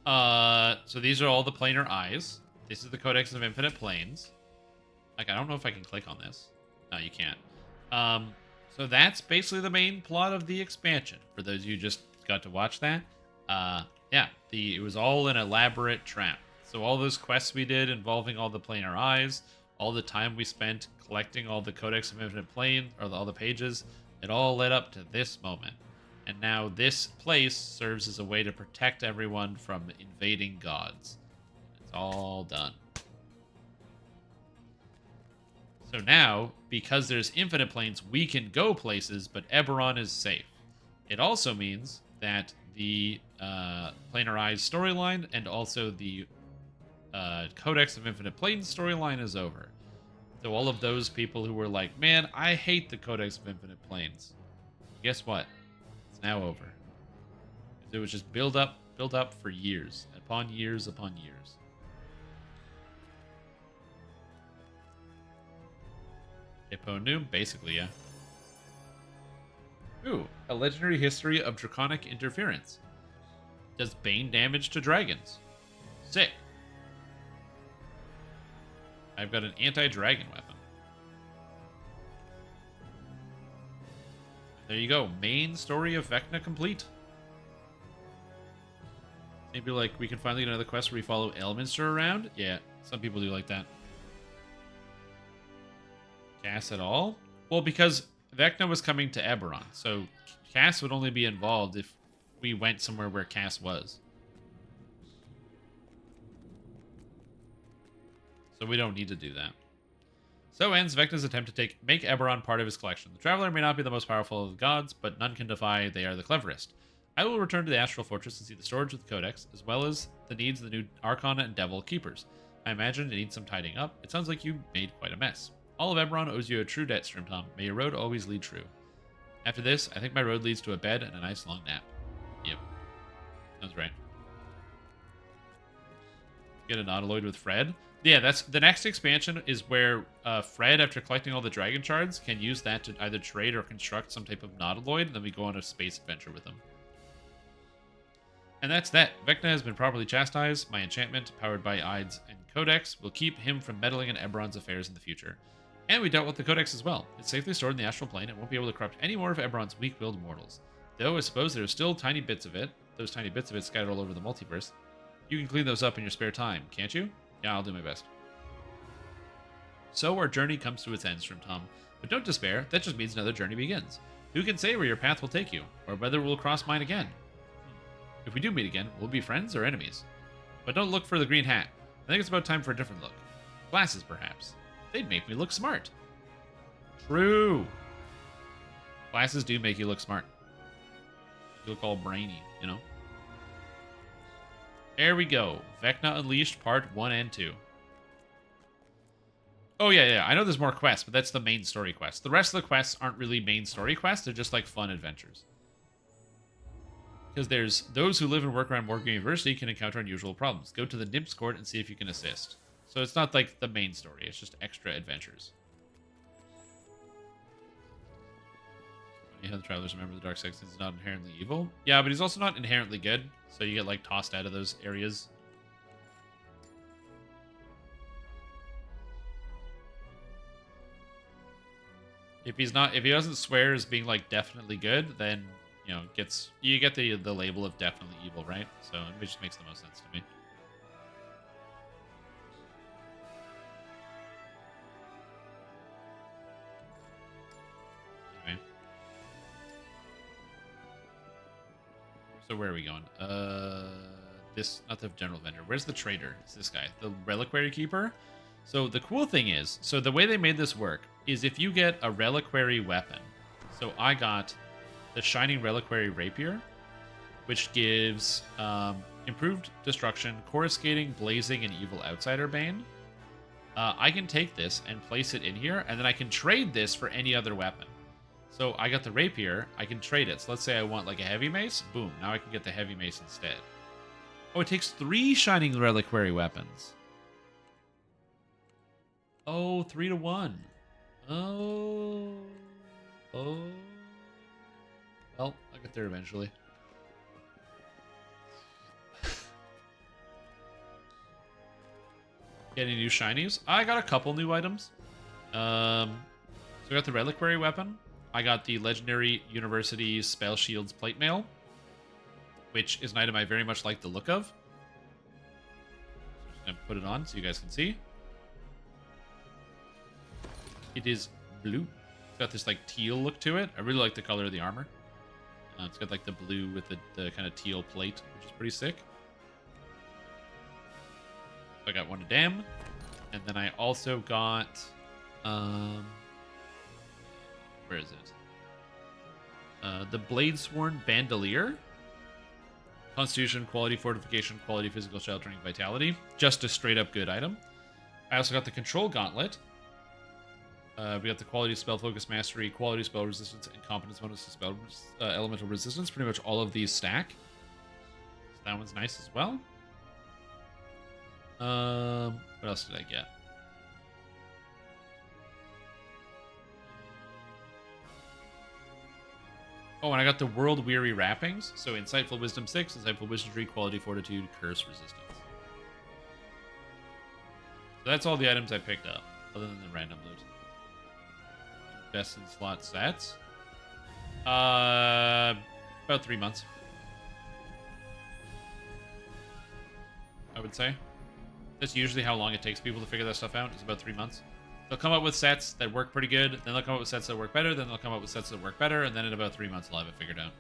[SPEAKER 1] So these are all the planar eyes. This is the Codex of Infinite Planes. Like, I don't know if I can click on this. No, you can't. So that's basically the main plot of the expansion. For those of you who just got to watch that, yeah, it was all an elaborate trap. So all those quests we did involving all the planar eyes, all the time we spent collecting all the Codex of Infinite Plane, or all the pages, it all led up to this moment. And now this place serves as a way to protect everyone from invading gods. It's all done. So now, because there's infinite planes, we can go places, but Eberron is safe. It also means that the Planar Eyes storyline and also the Codex of Infinite Planes storyline is over. So all of those people who were like, man, I hate the Codex of Infinite Planes. Guess what? It's now over. It was just build up for years, upon years upon years. Hipponum, basically, yeah. Ooh, a legendary history of draconic interference. Does bane damage to dragons. Sick. I've got an anti-dragon weapon. There you go. Main story of VECNA complete. Maybe like we can finally get another quest where we follow Elminster around. Yeah, some people do like that. Cass at all? Well, because VECNA was coming to Eberron, so Cass would only be involved if we went somewhere where Cass was. So we don't need to do that. So ends VECNA's attempt to make Eberron part of his collection. The Traveler may not be the most powerful of the gods, but none can defy they are the cleverest. I will return to the Astral Fortress and see the storage of the Codex, as well as the needs of the new Archon and Devil Keepers. I imagine it needs some tidying up. It sounds like you made quite a mess. All of Eberron owes you a true debt, Strimtom. May your road always lead true. After this, I think my road leads to a bed and a nice long nap. Yep. Sounds right. Get a Nautiloid with Fred. Yeah, that's the next expansion is where Fred, after collecting all the dragon shards, can use that to either trade or construct some type of Nautiloid, and then we go on a space adventure with him. And that's that. VECNA has been properly chastised. My enchantment, powered by Ides and Codex, will keep him from meddling in Eberron's affairs in the future. And we dealt with the Codex as well. It's safely stored in the astral plane and won't be able to corrupt any more of Eberron's weak-willed mortals. Though I suppose there are still tiny bits of it, those tiny bits of it scattered all over the multiverse. You can clean those up in your spare time, can't you? Yeah, I'll do my best. So our journey comes to its end, Strimtom. But don't despair, that just means another journey begins. Who can say where your path will take you, or whether we'll cross mine again? If we do meet again, we'll be friends or enemies. But don't look for the green hat. I think it's about time for a different look. Glasses, perhaps. They'd make me look smart. True. Glasses do make you look smart. You look all brainy, you know? There we go. VECNA Unleashed Part 1 and 2. Oh, yeah. I know there's more quests, but that's the main story quest. The rest of the quests aren't really main story quests. They're just like fun adventures. Because there's those who live and work around Morgan University can encounter unusual problems. Go to the Nymph's Court and see if you can assist. So it's not like the main story. It's just extra adventures. Funny how the Travelers remember the dark side since he's not inherently evil. Yeah, but he's also not inherently good. So you get like tossed out of those areas. If he doesn't swear as being like definitely good, then you know you get the label of definitely evil, right? So it just makes the most sense to me. Anyway. So where are we going? this, not the general vendor. Where's the trader? It's this guy, the reliquary keeper. So the cool thing is, so the way they made this work is if you get a reliquary weapon. So I got the Shining Reliquary Rapier, which gives improved destruction, coruscating, blazing, and evil outsider bane. I can take this and place it in here, and then I can trade this for any other weapon. So I got the rapier, I can trade it. So let's say I want like a heavy mace, boom, now I can get the heavy mace instead. Oh, it takes 3 Shining Reliquary weapons. Oh, 3 to 1. Oh. Oh. Well, I'll get there eventually. Get any new shinies? I got a couple new items. So I got the Reliquary Weapon. I got the Legendary University Spell Shields Plate Mail, which is an item I very much like the look of. So I'm just going to put it on so you guys can see. It is blue. It's got this like teal look to it. I really like the color of the armor. It's got like the blue with the kind of teal plate, which is pretty sick. So I got one of them. And then I also got... where is it? The Bladesworn Bandolier. Constitution, quality fortification, quality physical sheltering, vitality. Just a straight up good item. I also got the Control Gauntlet. We got the quality spell focus mastery, quality spell resistance, and competence bonus to spell elemental resistance. Pretty much all of these stack. So that one's nice as well. What else did I get? Oh, and I got the World Weary Wrappings. So Insightful Wisdom 6, Insightful Wizardry, Quality Fortitude, Curse Resistance. So that's all the items I picked up, other than the random loot. Best in slot stats. About 3 months. I would say. That's usually how long it takes people to figure that stuff out. It's about 3 months. They'll come up with sets that work pretty good, then they'll come up with sets that work better, then they'll come up with sets that work better, and then in about 3 months they'll have it figured out.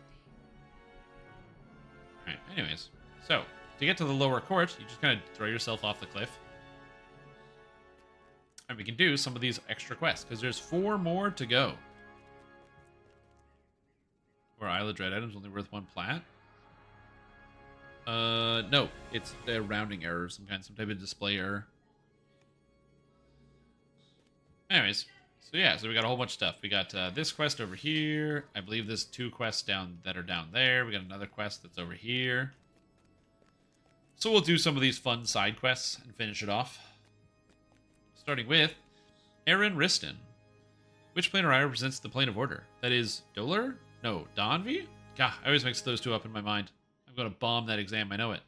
[SPEAKER 1] Alright, anyways. So, to get to the lower court, you just kind of throw yourself off the cliff. And we can do some of these extra quests, because there's 4 more to go. Or Isle of Dread items only worth 1 plat. No, it's a rounding error of some kind, some type of display error. Anyways, so yeah, so we got a whole bunch of stuff. We got this quest over here. I believe there's 2 quests that are down there. We got another quest that's over here. So we'll do some of these fun side quests and finish it off. Starting with Aaron Riston. Which planar eye represents the plane of order? That is Dolar? No, Donvi? God, I always mix those 2 up in my mind. I'm going to bomb that exam, I know it.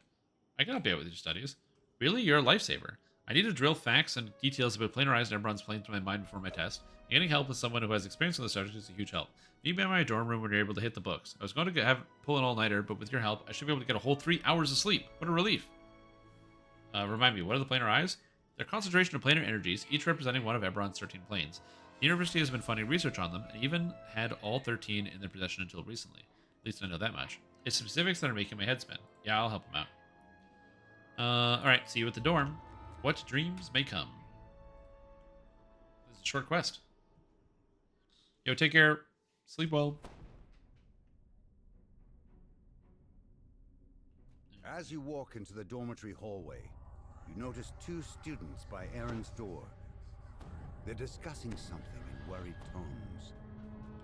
[SPEAKER 1] I can help you out with your studies. Really? You're a lifesaver. I need to drill facts and details about planar eyes and Eberron's plane to my mind before my test. Getting help with someone who has experience on the subject is a huge help. Meet me in my dorm room when you're able to hit the books. I was going to pull an all-nighter, but with your help, I should be able to get a whole 3 hours of sleep. What a relief. Remind me, what are the planar eyes? They're concentration of planar energies, each representing one of Eberron's 13 planes. The university has been funding research on them, and even had all 13 in their possession until recently. At least I know that much. It's specifics that are making my head spin. Yeah, I'll help him out. Alright, see you at the dorm. What dreams may come. This is a short quest. Yo, take care. Sleep well.
[SPEAKER 7] As you walk into the dormitory hallway, you notice 2 students by Aaron's door. They're discussing something in worried tones.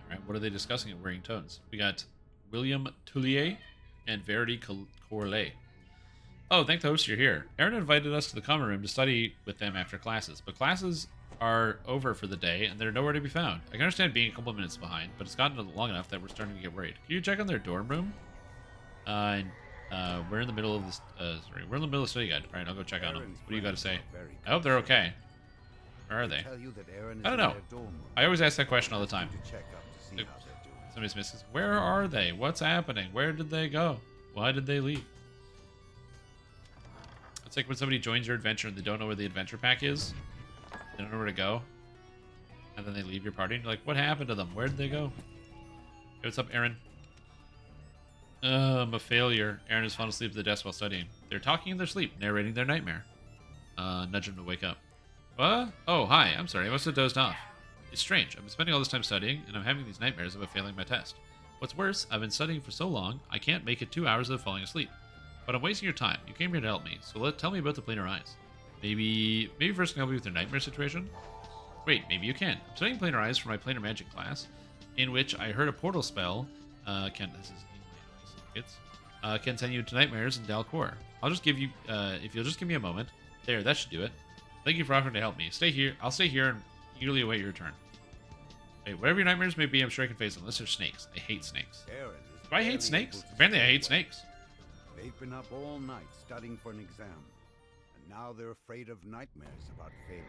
[SPEAKER 1] Alright, what are they discussing in worrying tones? We got William Tullier and Verity Corley. Oh, thank the host you're here. Aaron invited us to the common room to study with them after classes, but classes are over for the day and they're nowhere to be found. I can understand being a couple minutes behind, but it's gotten long enough that we're starting to get worried. Can you check on their dorm room? We're in the middle of this. We're in the middle of study guide. All right, I'll go check on them. What do you got to say? I hope they're okay. Where are they? I don't know. I always ask that question all the time. Somebody's missing. Where are they? What's happening? Where did they go? Why did they leave? It's like when somebody joins your adventure and they don't know where the adventure pack is. They don't know where to go. And then they leave your party and you're like, what happened to them? Where did they go? Hey, what's up, Aaron? I'm a failure. Aaron has fallen asleep at the desk while studying. They're talking in their sleep, narrating their nightmare. Nudge him to wake up. What? Oh, hi. I'm sorry. I must have dozed off. It's strange. I've been spending all this time studying, and I'm having these nightmares about failing my test. What's worse, I've been studying for so long, I can't make it 2 hours without falling asleep. But I'm wasting your time. You came here to help me, so tell me about the planar eyes. Maybe first can help you with your nightmare situation? Wait, maybe you can. I'm studying planar eyes for my planar magic class, in which I heard a portal spell, can send you to nightmares in Dalcor. I'll just give you, if you'll just give me a moment. There, that should do it. Thank you for offering to help me. Stay here. I'll stay here and eagerly await your return. Wait, whatever your nightmares may be, I'm sure I can face them, unless they're snakes. I hate snakes. Do I hate snakes? Apparently I hate snakes.
[SPEAKER 7] They've been up all night studying for an exam, and now they're afraid of nightmares about failing.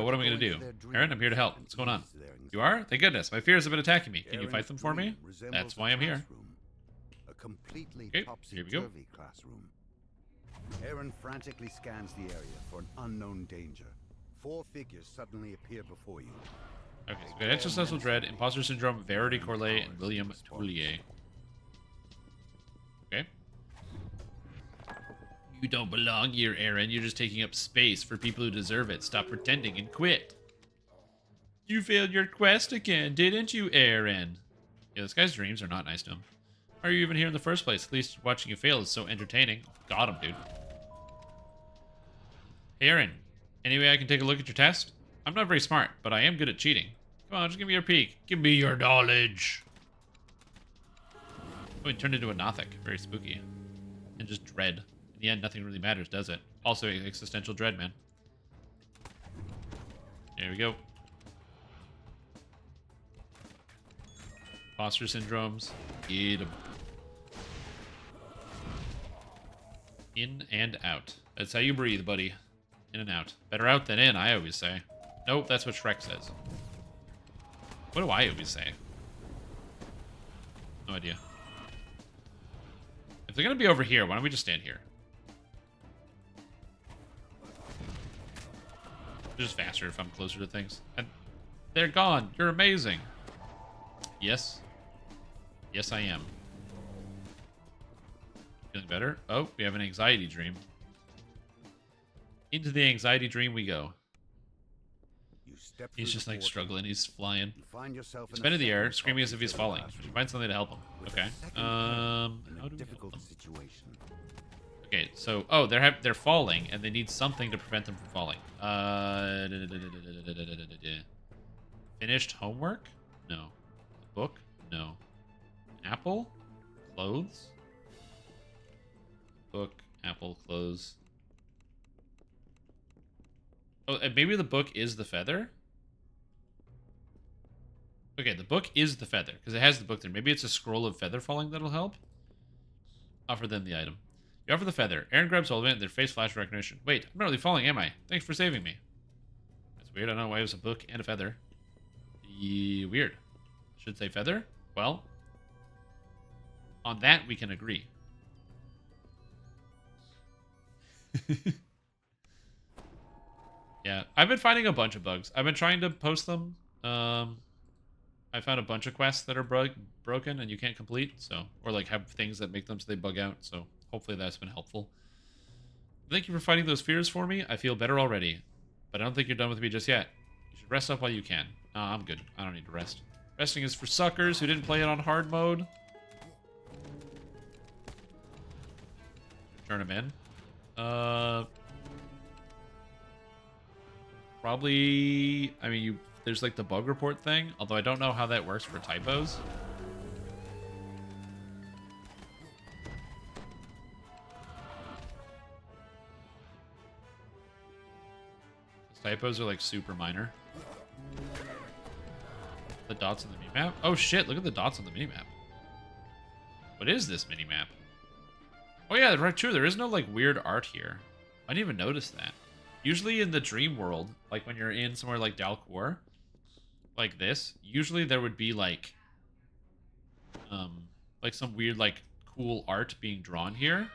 [SPEAKER 1] What am I going to do? Aaron, I'm here to help. What's going on? You are? Thank goodness. My fears have been attacking me. Can you fight them for me? That's why I'm here.
[SPEAKER 7] A completely
[SPEAKER 1] Okay, here we go.
[SPEAKER 7] topsy-turvy classroom. Aaron frantically scans the area for an unknown danger. 4 figures suddenly appear before you.
[SPEAKER 1] Okay, so we got Existential Dread, Imposter Syndrome, Verity Corley, and William Toulier. Okay. You don't belong here, Aaron. You're just taking up space for people who deserve it. Stop pretending and quit. You failed your quest again, didn't you, Aaron? Yeah, this guy's dreams are not nice to him. Why are you even here in the first place? At least watching you fail is so entertaining. Got him, dude. Hey, Aaron. Any way I can take a look at your test? I'm not very smart, but I am good at cheating. Come on, just give me your peek. Give me your knowledge. Oh, he turned into a Nothic. Very spooky. And just dread. In the end, nothing really matters, does it? Also, existential dread, man. There we go. Imposter syndromes. Get 'em. In and out. That's how you breathe, buddy. In and out. Better out than in, I always say. Nope, that's what Shrek says. What do I always say? No idea. If they're gonna be over here, why don't we just stand here? It's just faster if I'm closer to things. And they're gone. You're amazing. Yes. Yes, I am. Feeling better? Oh, we have an anxiety dream. Into the anxiety dream we go. He's just like struggling. He's flying. He's been in the air, screaming as if he's falling. Find something to help him. Okay. How do we help them? Okay, so they're falling and they need something to prevent them from falling. Finished homework? No. A book? No. Apple? Clothes? Book, apple, clothes. Oh, and maybe the book is the feather? Okay, the book is the feather, because it has the book there. Maybe it's a scroll of feather falling that'll help? Offer them the item. You offer the feather. Aaron grabs hold of it, and their face flash recognition. Wait, I'm not really falling, am I? Thanks for saving me. That's weird. I don't know why it was a book and a feather. Weird. Should say feather? Well, on that we can agree. Yeah, I've been finding a bunch of bugs. I've been trying to post them. I found a bunch of quests that are broken and you can't complete, so, or like have things that make them so they bug out, so hopefully that's been helpful. Thank you for fighting those fears for me. I feel better already, but I don't think you're done with me just yet. You should rest up while you can. No, I'm good. I don't need to rest. Resting is for suckers who didn't play it on hard mode. Turn them in. Probably, I mean, there's like the bug report thing, although I don't know how that works for typos. Typos are like super minor. The dots on the minimap? Oh shit, look at the dots on the minimap. What is this minimap? Oh yeah, right, true, there is no like weird art here. I didn't even notice that. Usually in the dream world, like when you're in somewhere like Dalcor, like this, usually there would be like some weird like cool art being drawn here.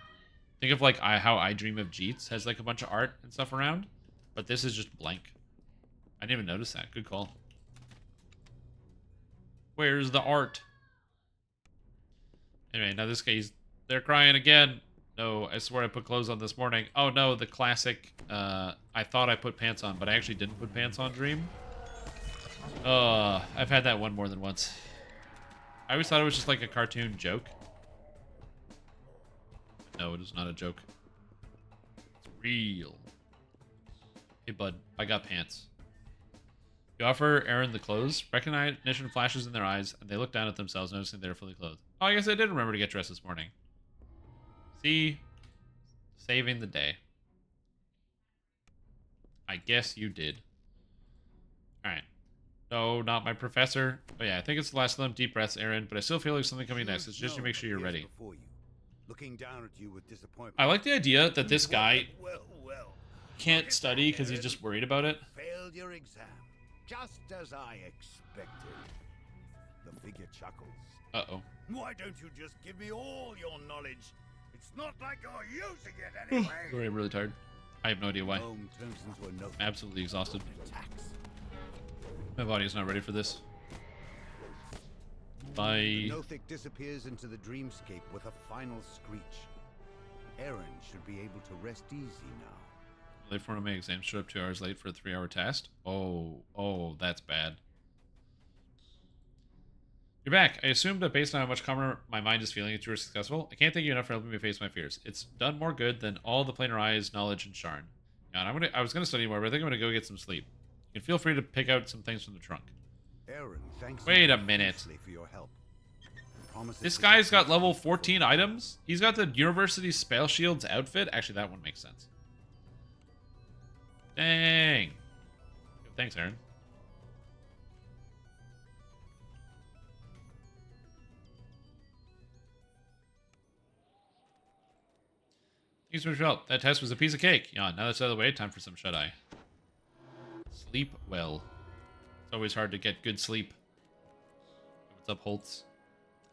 [SPEAKER 1] Think of like how I Dream of Jeets has like a bunch of art and stuff around, but this is just blank. I didn't even notice that. Good call. Where's the art? Anyway, now this guy's... They're crying again. No, I swear I put clothes on this morning. Oh no, the classic, I thought I put pants on, but I actually didn't put pants on dream. I've had that one more than once. I always thought it was just like a cartoon joke. No, it is not a joke. It's real. Hey, bud, I got pants. You offer Aaron the clothes. Recognition flashes in their eyes, and they look down at themselves, noticing they're fully clothed. Oh, I guess I did remember to get dressed this morning. See? Saving the day. I guess you did. Alright. No, not my professor. Oh yeah, I think it's the last of them. Deep breaths, Aaron, but I still feel like something coming next. It's just to make sure you're ready.
[SPEAKER 7] Looking down at you with disappointment.
[SPEAKER 1] I like the idea that this guy can't study because he's just worried about it.
[SPEAKER 7] Failed your exam, just as I expected. The figure chuckles.
[SPEAKER 1] Uh-oh.
[SPEAKER 7] Why don't you just give me all your knowledge? It's not like you're using it anyway.
[SPEAKER 1] Sorry, I'm really tired. I have no idea why.
[SPEAKER 7] Rome turns into a notebook.
[SPEAKER 1] Absolutely exhausted.
[SPEAKER 7] Attacks.
[SPEAKER 1] My body is not ready for this. Bye.
[SPEAKER 7] Nothic disappears into the dreamscape with a final screech. Aaron should be able to rest easy now.
[SPEAKER 1] Late for one of my exams. Showed up 2 hours late for a 3-hour test. Oh, that's bad. You're back. I assumed that based on how much calmer my mind is feeling that you were successful. I can't thank you enough for helping me face my fears. It's done more good than all the planar eyes, knowledge, and Sharn. Yeah, and I was gonna study more, but I think I'm gonna go get some sleep. You can feel free to pick out some things from the trunk.
[SPEAKER 7] Aaron, thanks
[SPEAKER 1] Wait a minute.
[SPEAKER 7] for your help.
[SPEAKER 1] This guy's got level 14 items? He's got the University Spell Shields outfit? Actually, that one makes sense. Dang. Thanks, Aaron. Thanks for your help. That test was a piece of cake. Yeah, now that's out of the way, time for some shut-eye. Sleep well. It's always hard to get good sleep. What's up, Holtz?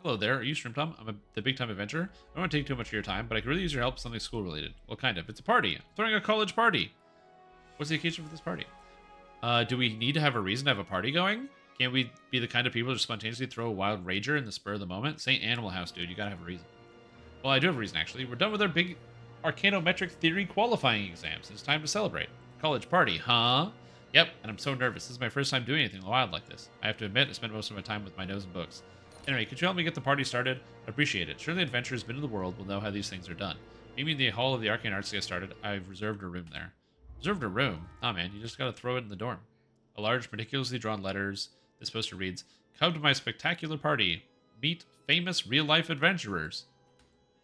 [SPEAKER 1] Hello there. Are you Shrimp Tom? I'm the big-time adventurer. I don't want to take too much of your time, but I could really use your help with something school-related. Well, kind of. It's a party. I'm throwing a college party. What's the occasion for this party? Do we need to have a reason to have a party going? Can't we be the kind of people to spontaneously throw a wild rager in the spur of the moment? St. Animal House, dude. You gotta have a reason. Well, I do have a reason, actually. We're done with our big Arcanometric Theory qualifying exams. It's time to celebrate. College party, huh? Yep, and I'm so nervous. This is my first time doing anything wild like this. I have to admit, I spend most of my time with my nose in books. Anyway, could you help me get the party started? I appreciate it. Surely adventurers been in the world will know how these things are done. Meet me in the Hall of the Arcane Arts to get started. I've reserved a room there. Reserved a room? Nah, man, you just gotta throw it in the dorm. A large, meticulously drawn letters. This poster reads, "Come to my spectacular party. Meet famous real-life adventurers."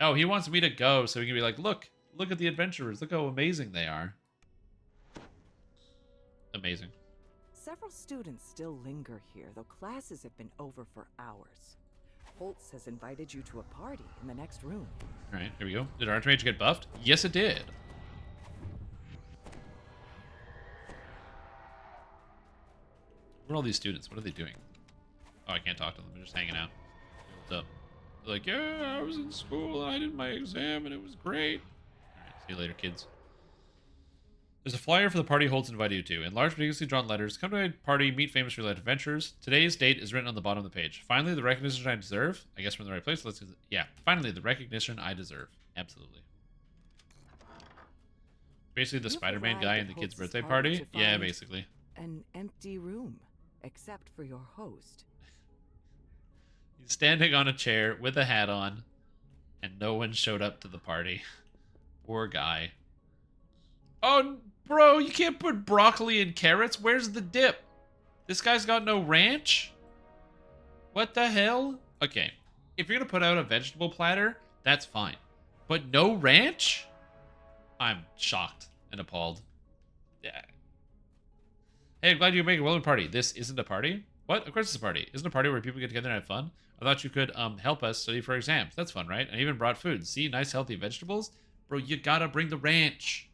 [SPEAKER 1] Oh, he wants me to go so he can be like, look at the adventurers. Look how amazing they are. Amazing.
[SPEAKER 5] Several students still linger here, though classes have been over for hours. Holtz has invited you to a party in the next room.
[SPEAKER 1] All right, here we go. Did Archmage get buffed? Yes, it did. What are all these students? What are they doing? Oh, I can't talk to them. They're just hanging out. What's up? They're like, yeah, I was in school and I did my exam and it was great. All right, see you later, kids. There's a flyer for the party Holtz invited you to. In large, previously drawn letters, come to my party, meet famous real-life adventurers. Today's date is written on the bottom of the page. Finally, the recognition I deserve. I guess we're in the right place. Yeah, finally, the recognition I deserve. Absolutely. Basically, the Spider-Man guy in the kid's birthday party. Yeah, basically.
[SPEAKER 5] An empty room, except for your host.
[SPEAKER 1] He's standing on a chair with a hat on, and no one showed up to the party. Poor guy. Oh, bro, you can't put broccoli and carrots. Where's the dip? This guy's got no ranch? What the hell? Okay, if you're gonna put out a vegetable platter, that's fine. But no ranch? I'm shocked and appalled. Yeah. Hey, I'm glad you're making a welcome party. This isn't a party? What? Of course it's a party. Isn't it a party where people get together and have fun? I thought you could help us study for exams. That's fun, right? I even brought food. See, nice healthy vegetables. Bro, you gotta bring the ranch.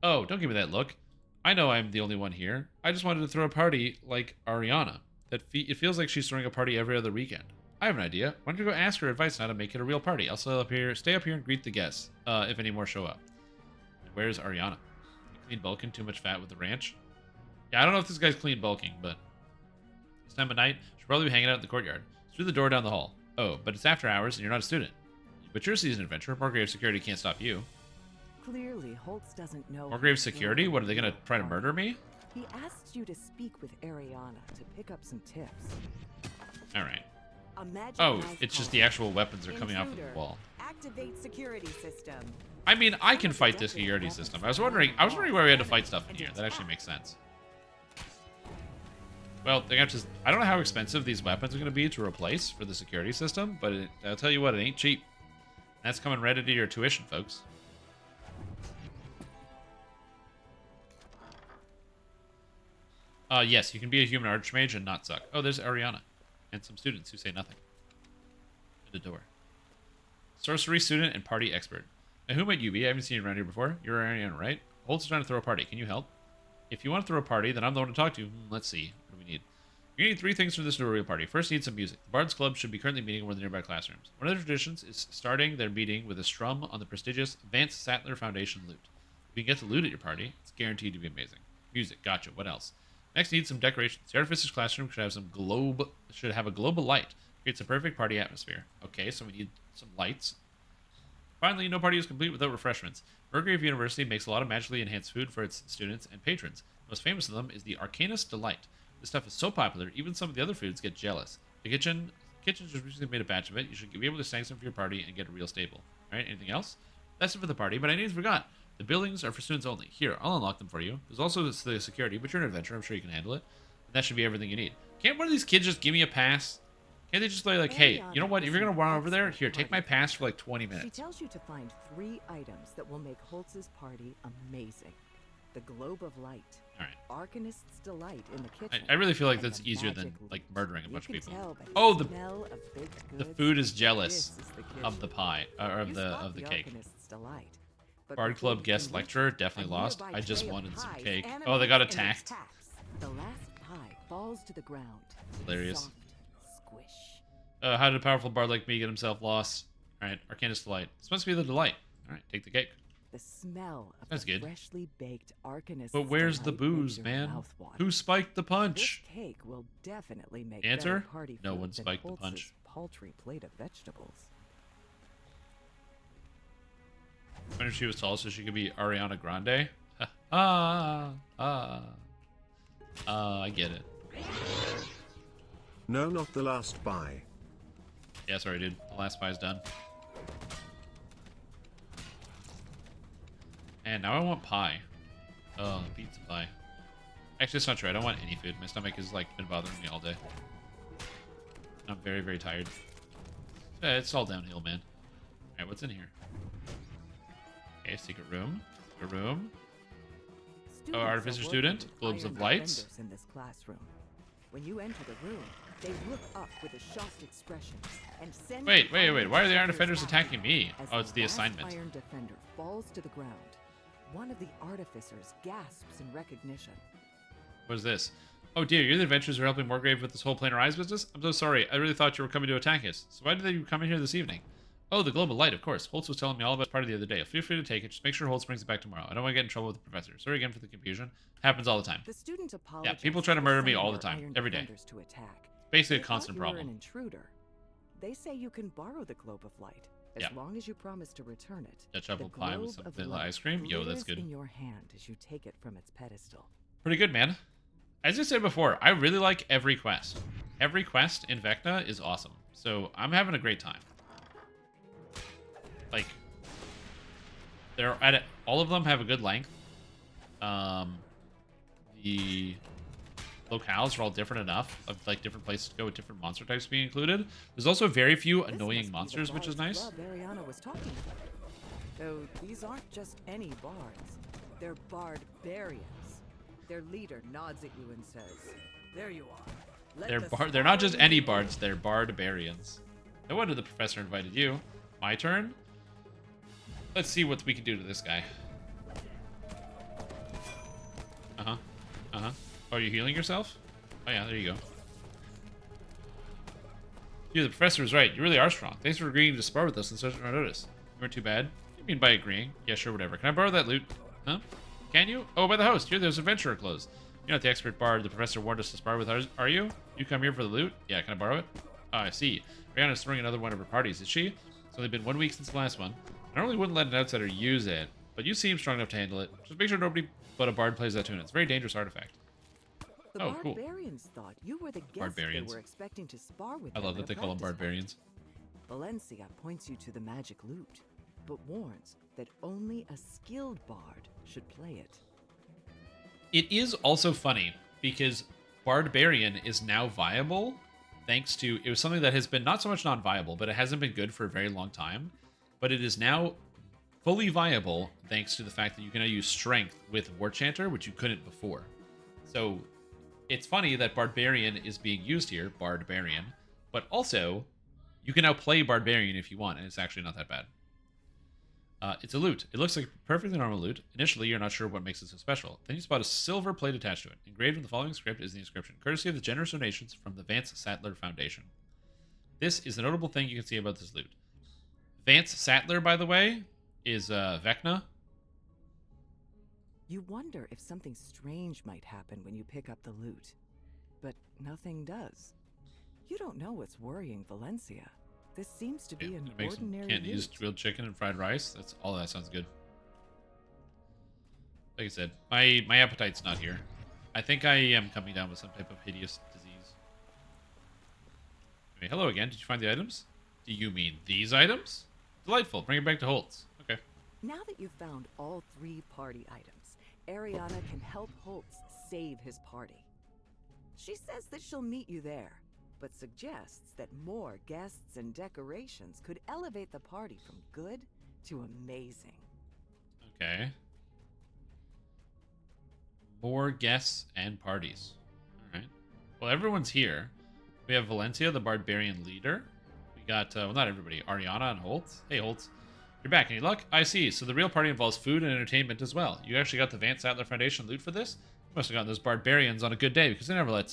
[SPEAKER 1] Oh, don't give me that look. I know I'm the only one here. I just wanted to throw a party like Ariana. It feels like she's throwing a party every other weekend. I have an idea. Why don't you go ask her advice on how to make it a real party? I'll stay up here and greet the guests, if any more show up. Where's Ariana? Clean bulking, too much fat with the ranch? Yeah, I don't know if this guy's clean bulking, but This time of night, should probably be hanging out in the courtyard. It's through the door down the hall. Oh, but it's after hours and you're not a student. But you're a seasoned adventurer. Margrave security can't stop you.
[SPEAKER 5] Clearly, Holtz doesn't know.
[SPEAKER 1] Margrave security? What, are they gonna try to murder me?
[SPEAKER 5] He asked you to speak with Ariana to pick up some tips.
[SPEAKER 1] Alright.
[SPEAKER 5] A magic
[SPEAKER 1] Oh,
[SPEAKER 5] knife
[SPEAKER 1] it's just
[SPEAKER 5] called
[SPEAKER 1] the actual weapons are coming off of the
[SPEAKER 5] Intruder.
[SPEAKER 1] wall.
[SPEAKER 5] Activate security system.
[SPEAKER 1] I mean, I can fight this security system. I was wondering why we had to fight stuff in here. That actually makes sense. Well, they have to. I don't know how expensive these weapons are going to be to replace for the security system, but I'll tell you what, it ain't cheap. That's coming right into your tuition, folks. Yes, you can be a human archmage and not suck. Oh, there's Ariana. And some students who say nothing. At the door. Sorcery student and party expert. Now, who might you be? I haven't seen you around here before. You're Ariana, right? Holtz is trying to throw a party. Can you help? If you want to throw a party, then I'm the one to talk to. Let's see. What do we need? You need 3 things from this tutorial party. First, you need some music. The Bard's Club should be currently meeting in one of the nearby classrooms. One of the traditions is starting their meeting with a strum on the prestigious Vance Sattler Foundation lute. If you can get to lute at your party, it's guaranteed to be amazing. Music, gotcha. What else? Next, you need some decorations. The artificer's classroom should have a globe of light. Creates a perfect party atmosphere. Okay, so we need some lights. Finally, no party is complete without refreshments. Margrave University makes a lot of magically enhanced food for its students and patrons. The most famous of them is the Arcanist Delight. This stuff is so popular, even some of the other foods get jealous. The kitchen just recently made a batch of it. You should be able to snag some for your party and get a real staple. Alright, anything else? That's it for the party, but I nearly forgot. The buildings are for students only. Here, I'll unlock them for you. There's also the security, but you're an adventurer. I'm sure you can handle it. And that should be everything you need. Can't one of these kids just give me a pass? Can't they just be like, hey, you know what? If you're going to run over there, here, take my pass for like 20 minutes.
[SPEAKER 5] She tells you to find 3 items that will make Holtz's party amazing. The Globe of Light.
[SPEAKER 1] Alright.
[SPEAKER 5] Arcanist's Delight in the kitchen.
[SPEAKER 1] I really feel like
[SPEAKER 5] and
[SPEAKER 1] that's
[SPEAKER 5] the
[SPEAKER 1] easier than
[SPEAKER 5] magic
[SPEAKER 1] like
[SPEAKER 5] lute.
[SPEAKER 1] murdering a
[SPEAKER 5] You
[SPEAKER 1] bunch of
[SPEAKER 5] can
[SPEAKER 1] people.
[SPEAKER 5] tell by
[SPEAKER 1] Oh,
[SPEAKER 5] smell of baked
[SPEAKER 1] the
[SPEAKER 5] goods.
[SPEAKER 1] food is jealous
[SPEAKER 5] This is the
[SPEAKER 1] of the
[SPEAKER 5] kitchen.
[SPEAKER 1] pie or
[SPEAKER 5] You
[SPEAKER 1] of
[SPEAKER 5] spot
[SPEAKER 1] the cake.
[SPEAKER 5] Arcanist's Delight. But
[SPEAKER 1] Bard
[SPEAKER 5] before
[SPEAKER 1] Club
[SPEAKER 5] you
[SPEAKER 1] guest
[SPEAKER 5] can reach
[SPEAKER 1] lecturer
[SPEAKER 5] it,
[SPEAKER 1] definitely
[SPEAKER 5] a
[SPEAKER 1] lost.
[SPEAKER 5] nearby
[SPEAKER 1] I just
[SPEAKER 5] tray of
[SPEAKER 1] wanted some
[SPEAKER 5] pies
[SPEAKER 1] cake.
[SPEAKER 5] animates
[SPEAKER 1] Oh, they got
[SPEAKER 5] and
[SPEAKER 1] attacked.
[SPEAKER 5] attacks. The last pie falls to the ground.
[SPEAKER 1] Hilarious.
[SPEAKER 5] Soft squish.
[SPEAKER 1] How did a powerful bard like me get himself lost? Alright, Arcanist Delight. This must be the delight. Alright, take the cake.
[SPEAKER 5] The smell of
[SPEAKER 1] That's
[SPEAKER 5] the
[SPEAKER 1] good.
[SPEAKER 5] freshly baked Arcanist.
[SPEAKER 1] But where's the booze, man? Who spiked the punch?
[SPEAKER 5] This cake will definitely make
[SPEAKER 1] Answer?
[SPEAKER 5] better party
[SPEAKER 1] No
[SPEAKER 5] food
[SPEAKER 1] one
[SPEAKER 5] than
[SPEAKER 1] spiked the
[SPEAKER 5] Holtz's
[SPEAKER 1] punch.
[SPEAKER 5] paltry plate of vegetables.
[SPEAKER 1] I wonder if she was tall so she could be Ariana Grande. I get it.
[SPEAKER 2] No, not the last buy.
[SPEAKER 1] Yeah, sorry, dude. The last pie's done. And now I want pie. Oh, pizza pie. Actually, that's not true. I don't want any food. My stomach has like been bothering me all day. I'm very, very tired. It's all downhill, man. Alright, what's in here? Okay, secret room. Secret room.
[SPEAKER 5] Students are
[SPEAKER 1] artificer
[SPEAKER 5] working
[SPEAKER 1] student.
[SPEAKER 5] with
[SPEAKER 1] Globes of
[SPEAKER 5] iron
[SPEAKER 1] lights.
[SPEAKER 5] defenders in this classroom. When you enter the room, they look up with a shocked expression and send.
[SPEAKER 1] Wait.
[SPEAKER 5] the iron
[SPEAKER 1] Why are the Iron Defenders
[SPEAKER 5] after you
[SPEAKER 1] attacking me?
[SPEAKER 5] as
[SPEAKER 1] Oh, it's the
[SPEAKER 5] last
[SPEAKER 1] assignment.
[SPEAKER 5] Iron Defender falls to the ground. One of the artificers gasps in recognition.
[SPEAKER 1] What is this? Oh dear, you're the adventurers who are helping Morgrave with this whole planar eyes business? I'm so sorry. I really thought you were coming to attack us. So why did you come in here this evening? Oh, the Globe of Light, of course. Holtz was telling me all about this party the other day. Feel free to take it. Just make sure Holtz brings it back tomorrow. I don't want to get in trouble with the professor. Sorry again for the confusion. Happens all the time.
[SPEAKER 5] The student apologizes.
[SPEAKER 1] people try to murder me
[SPEAKER 5] for
[SPEAKER 1] all the
[SPEAKER 5] sending
[SPEAKER 1] time,
[SPEAKER 5] their
[SPEAKER 1] every day.
[SPEAKER 5] Iron Defenders to attack.
[SPEAKER 1] Basically a
[SPEAKER 5] They thought
[SPEAKER 1] constant
[SPEAKER 5] you were
[SPEAKER 1] problem.
[SPEAKER 5] an intruder. They say you can borrow the Globe of Light as
[SPEAKER 1] Yeah.
[SPEAKER 5] long as you promise to return it.
[SPEAKER 1] Dutch apple
[SPEAKER 5] The
[SPEAKER 1] pie with
[SPEAKER 5] Globe
[SPEAKER 1] some
[SPEAKER 5] of
[SPEAKER 1] vanilla
[SPEAKER 5] Light
[SPEAKER 1] ice cream? Yo, that's
[SPEAKER 5] glitters
[SPEAKER 1] good.
[SPEAKER 5] in your hand as you take it from its pedestal.
[SPEAKER 1] Pretty good, man. As I said before, I really like every quest. Every quest in VECNA is awesome. So I'm having a great time. Like, they're at it, all of them have a good length. The locales are all different enough of like different places to go with different monster types being included. There's also very few
[SPEAKER 5] This
[SPEAKER 1] annoying
[SPEAKER 5] must be the
[SPEAKER 1] monsters, which is
[SPEAKER 5] Bard's
[SPEAKER 1] nice.
[SPEAKER 5] Club Ariana was talking about. Though these aren't just any bards. They're barbarians. Their leader nods at you and says, "There you are. Let
[SPEAKER 1] They're not just
[SPEAKER 5] slaughter
[SPEAKER 1] any
[SPEAKER 5] begin."
[SPEAKER 1] bards, they're barbarians. No wonder the professor invited you. My turn? Let's see what we can do to this guy. Uh-huh. Uh-huh. Oh, are you healing yourself? Oh yeah, there you go. Yeah, the professor was right. You really are strong. Thanks for agreeing to spar with us and such short notice. You weren't too bad. What do you mean by agreeing? Yeah, sure, whatever. Can I borrow that loot? Huh? Can you? Oh, by the host. Here, there's adventurer clothes. You're not the expert bard the professor warned us to spar with, are you? You come here for the loot? Yeah, can I borrow it? Oh, I see. Brianna's throwing another one of her parties, is she? It's only been 1 week since the last one. I normally wouldn't let an outsider use it, but you seem strong enough to handle it. Just make sure nobody but a bard plays that tune. It's a very dangerous artifact.
[SPEAKER 5] The
[SPEAKER 1] Oh, cool.
[SPEAKER 5] barbarians thought you were the guest they
[SPEAKER 1] Barbarians.
[SPEAKER 5] were expecting to spar with.
[SPEAKER 1] I love
[SPEAKER 5] them
[SPEAKER 1] that
[SPEAKER 5] at
[SPEAKER 1] they call them
[SPEAKER 5] practice
[SPEAKER 1] barbarians.
[SPEAKER 5] point. Valencia points you to the magic loot, but warns that only a skilled bard should play it.
[SPEAKER 1] It is also funny because Barbarian is now viable thanks to, it was something that has been not so much non-viable, but it hasn't been good for a very long time. But it is now fully viable thanks to the fact that you can now use Strength with War Chanter, which you couldn't before. So it's funny that Barbarian is being used here, Barbarian, but also you can now play Barbarian if you want, and it's actually not that bad. It's a loot. It looks like perfectly normal loot. Initially, you're not sure what makes it so special. Then you spot a silver plate attached to it. Engraved in the following script is the inscription, courtesy of the generous donations from the Vance Sattler Foundation. This is the notable thing you can see about this loot. Vance Sattler, by the way, is VECNA.
[SPEAKER 5] You wonder if something strange might happen when you pick up the loot, but nothing does. You don't know what's worrying Valencia. This seems to be an ordinary
[SPEAKER 1] Can't use
[SPEAKER 5] loot.
[SPEAKER 1] grilled chicken and fried rice. That's all. That sounds good. Like I said, my appetite's not here. I think I am coming down with some type of hideous disease. Anyway, hello again. Did you find the items? Do you mean these items? Delightful. Bring it back to Holtz. Okay.
[SPEAKER 5] Now that you've found all 3 party items, Ariana can help Holtz save his party. She says that she'll meet you there, but suggests that more guests and decorations could elevate the party from good to amazing.
[SPEAKER 1] Okay. More guests and parties. All right. Well, everyone's here. We have Valencia, the barbarian leader. We got, well, not everybody. Ariana and Holtz. Hey, Holtz. You're back. Any luck? I see. So the real party involves food and entertainment as well. You actually got the Vance Sattler Foundation loot for this? You must have gotten those barbarians on a good day because they never let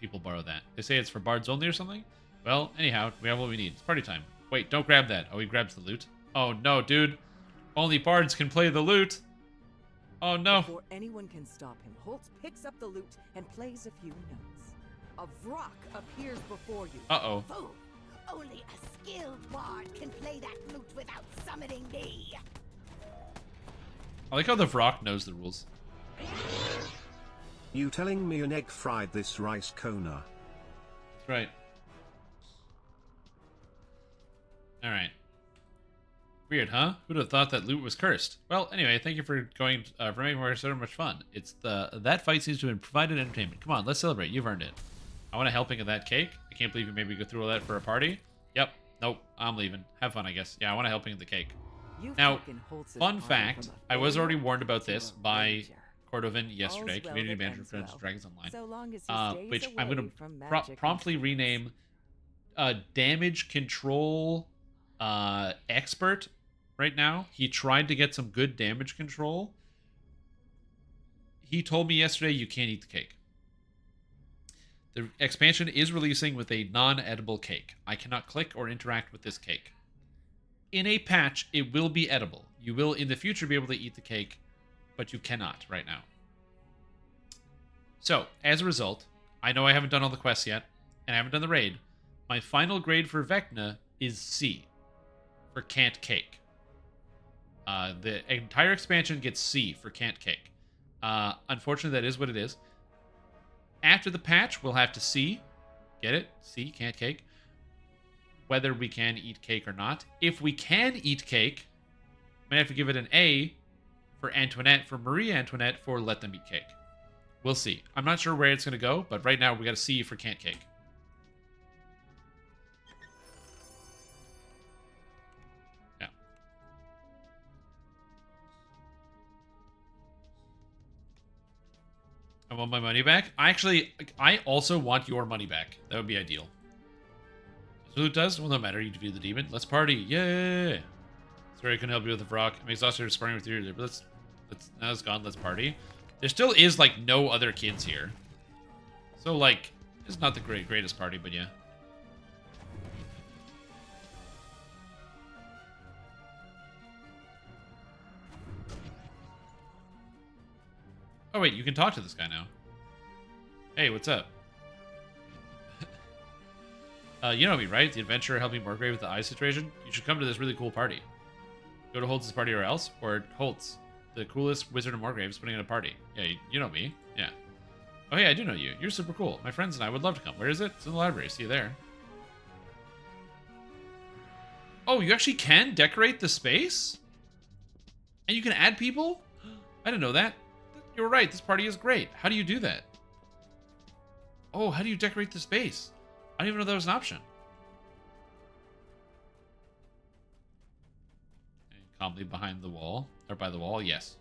[SPEAKER 1] people borrow that. They say it's for bards only or something? Well, anyhow, we have what we need. It's party time. Wait, don't grab that. Oh, he grabs the loot. Oh, no, dude. Only bards can play the loot. Oh, no.
[SPEAKER 5] Before anyone can stop him, Holtz picks up the loot and plays a few notes. A Vrock appears before you.
[SPEAKER 1] Uh-oh.
[SPEAKER 9] Fool! Only a skilled bard can play that flute without summoning me.
[SPEAKER 1] I like how the Vrock knows the rules.
[SPEAKER 2] You telling me an egg fried this rice Kona?
[SPEAKER 1] That's right. Alright. Weird, huh? Who'd have thought that loot was cursed? Well, anyway, thank you for going for making it so much fun. It's that fight seems to have provided entertainment. Come on, let's celebrate. You've earned it. I want a helping of that cake. I can't believe you made me go through all that for a party. Yep. Nope. I'm leaving. Have fun, I guess. Yeah, I want a helping of the cake. Now, fun fact, I was already warned about this by Cordovan yesterday, community manager for Dungeons & Dragons Online, which I'm going to promptly rename damage control expert right now. He tried to get some good damage control. He told me yesterday you can't eat the cake. The expansion is releasing with a non-edible cake. I cannot click or interact with this cake. In a patch, it will be edible. You will, in the future, be able to eat the cake, but you cannot right now. So, as a result, I know I haven't done all the quests yet, and I haven't done the raid. My final grade for VECNA is C, for can't cake. The entire expansion gets C for can't cake. Unfortunately, that is what it is. After the patch, we'll have to see. Get it? See, can't cake. Whether we can eat cake or not. If we can eat cake, I'm going to have to give it an A for Antoinette, for Marie Antoinette, for let them eat cake. We'll see. I'm not sure where it's going to go, but right now we got a C for can't cake. Yeah. I want my money back. I also want your money back. That would be ideal. So it does? Well, no matter. You defeat the demon. Let's party. Yay! Sorry I couldn't help you with the Vrock. I'm exhausted sparring with you earlier, but let's now it's gone. Let's party. There still is, like, no other kids here. So, like, it's not the greatest party, but yeah. Oh, wait, you can talk to this guy now. Hey, what's up? You know me, right? The adventurer helping Morgrave with the eye situation? You should come to this really cool party. Go to Holtz's party or else? Or Holtz, the coolest wizard of Morgrave, is putting in a party. Yeah, you know me. Yeah. Oh, hey, I do know you. You're super cool. My friends and I would love to come. Where is it? It's in the library. See you there. Oh, you actually can decorate the space? And you can add people? I didn't know that. You were right. This party is great. How do you do that? Oh, how do you decorate the space? I didn't even know that was an option. And calmly behind the wall. Or by the wall, yes.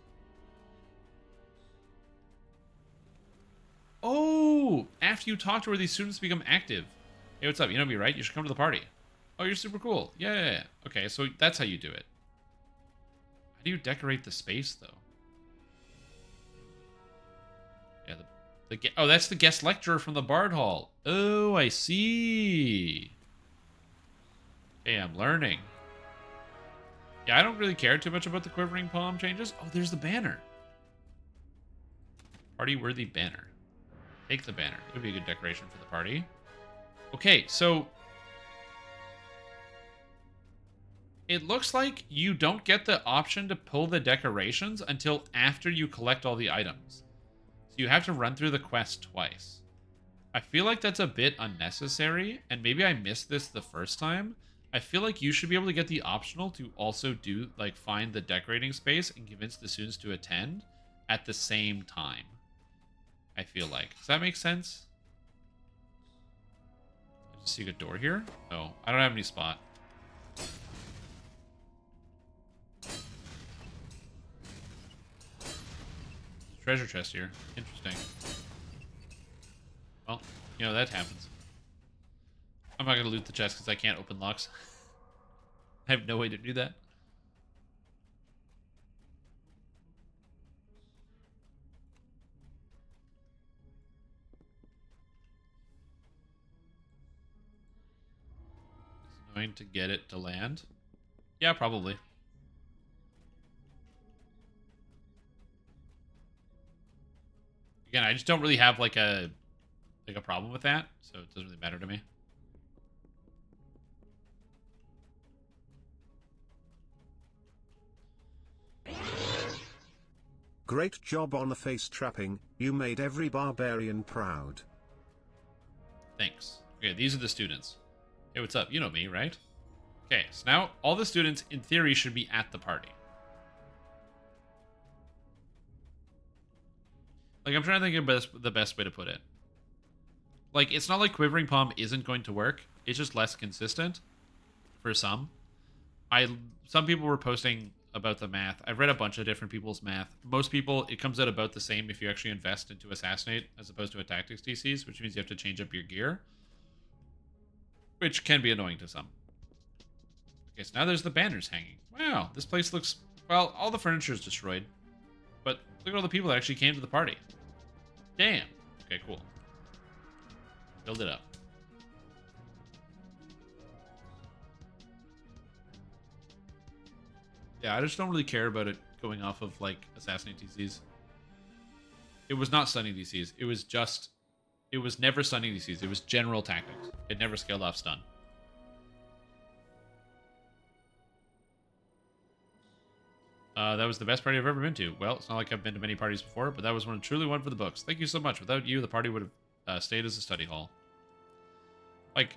[SPEAKER 1] Oh! After you talk to where these students become active. Hey, what's up? You know me, right? You should come to the party. Oh, you're super cool. Yeah. Okay, so that's how you do it. How do you decorate the space, though? Yeah, oh, that's the guest lecturer from the Bard Hall. Oh, I see. Hey, I'm learning. Yeah, I don't really care too much about the quivering palm changes. Oh, there's the banner. Party-worthy banner. Take the banner. It would be a good decoration for the party. Okay, so it looks like you don't get the option to pull the decorations until after you collect all the items. So you have to run through the quest twice. I feel like that's a bit unnecessary, and maybe I missed this the first time. I feel like you should be able to get the optional to also do, like, find the decorating space and convince the students to attend at the same time. I feel like. Does that make sense? There's a secret door here? Oh, I don't have any spot. Treasure chest here. Interesting. Well, you know, that happens. I'm not going to loot the chest because I can't open locks. I have no way to do that. It's annoying to get it to land. Yeah, probably. Again, I just don't really have like a problem with that, so it doesn't really matter to me.
[SPEAKER 2] Great job on the face trapping, you made every barbarian proud.
[SPEAKER 1] Thanks. Okay, these are the students. Hey, what's up? You know me, right? Okay, so now all the students, in theory, should be at the party. Like, I'm trying to think of the best way to put it. Like, it's not like Quivering Palm isn't going to work. It's just less consistent for some. Some people were posting about the math. I've read a bunch of different people's math. Most people, it comes out about the same if you actually invest into Assassinate as opposed to a Tactics DCs, which means you have to change up your gear, which can be annoying to some. Okay, so now there's the banners hanging. Wow, this place looks... Well, all the furniture is destroyed, but look at all the people that actually came to the party. Damn. Okay, cool. Build it up. Yeah, I just don't really care about it going off of, like, Assassinate DCs. It was not stunning DCs. It was just... It was never stunning DCs. It was general tactics. It never scaled off stun. That was the best party I've ever been to. Well, it's not like I've been to many parties before, but that was truly one for the books. Thank you so much. Without you, the party would have stayed as a study hall. Like,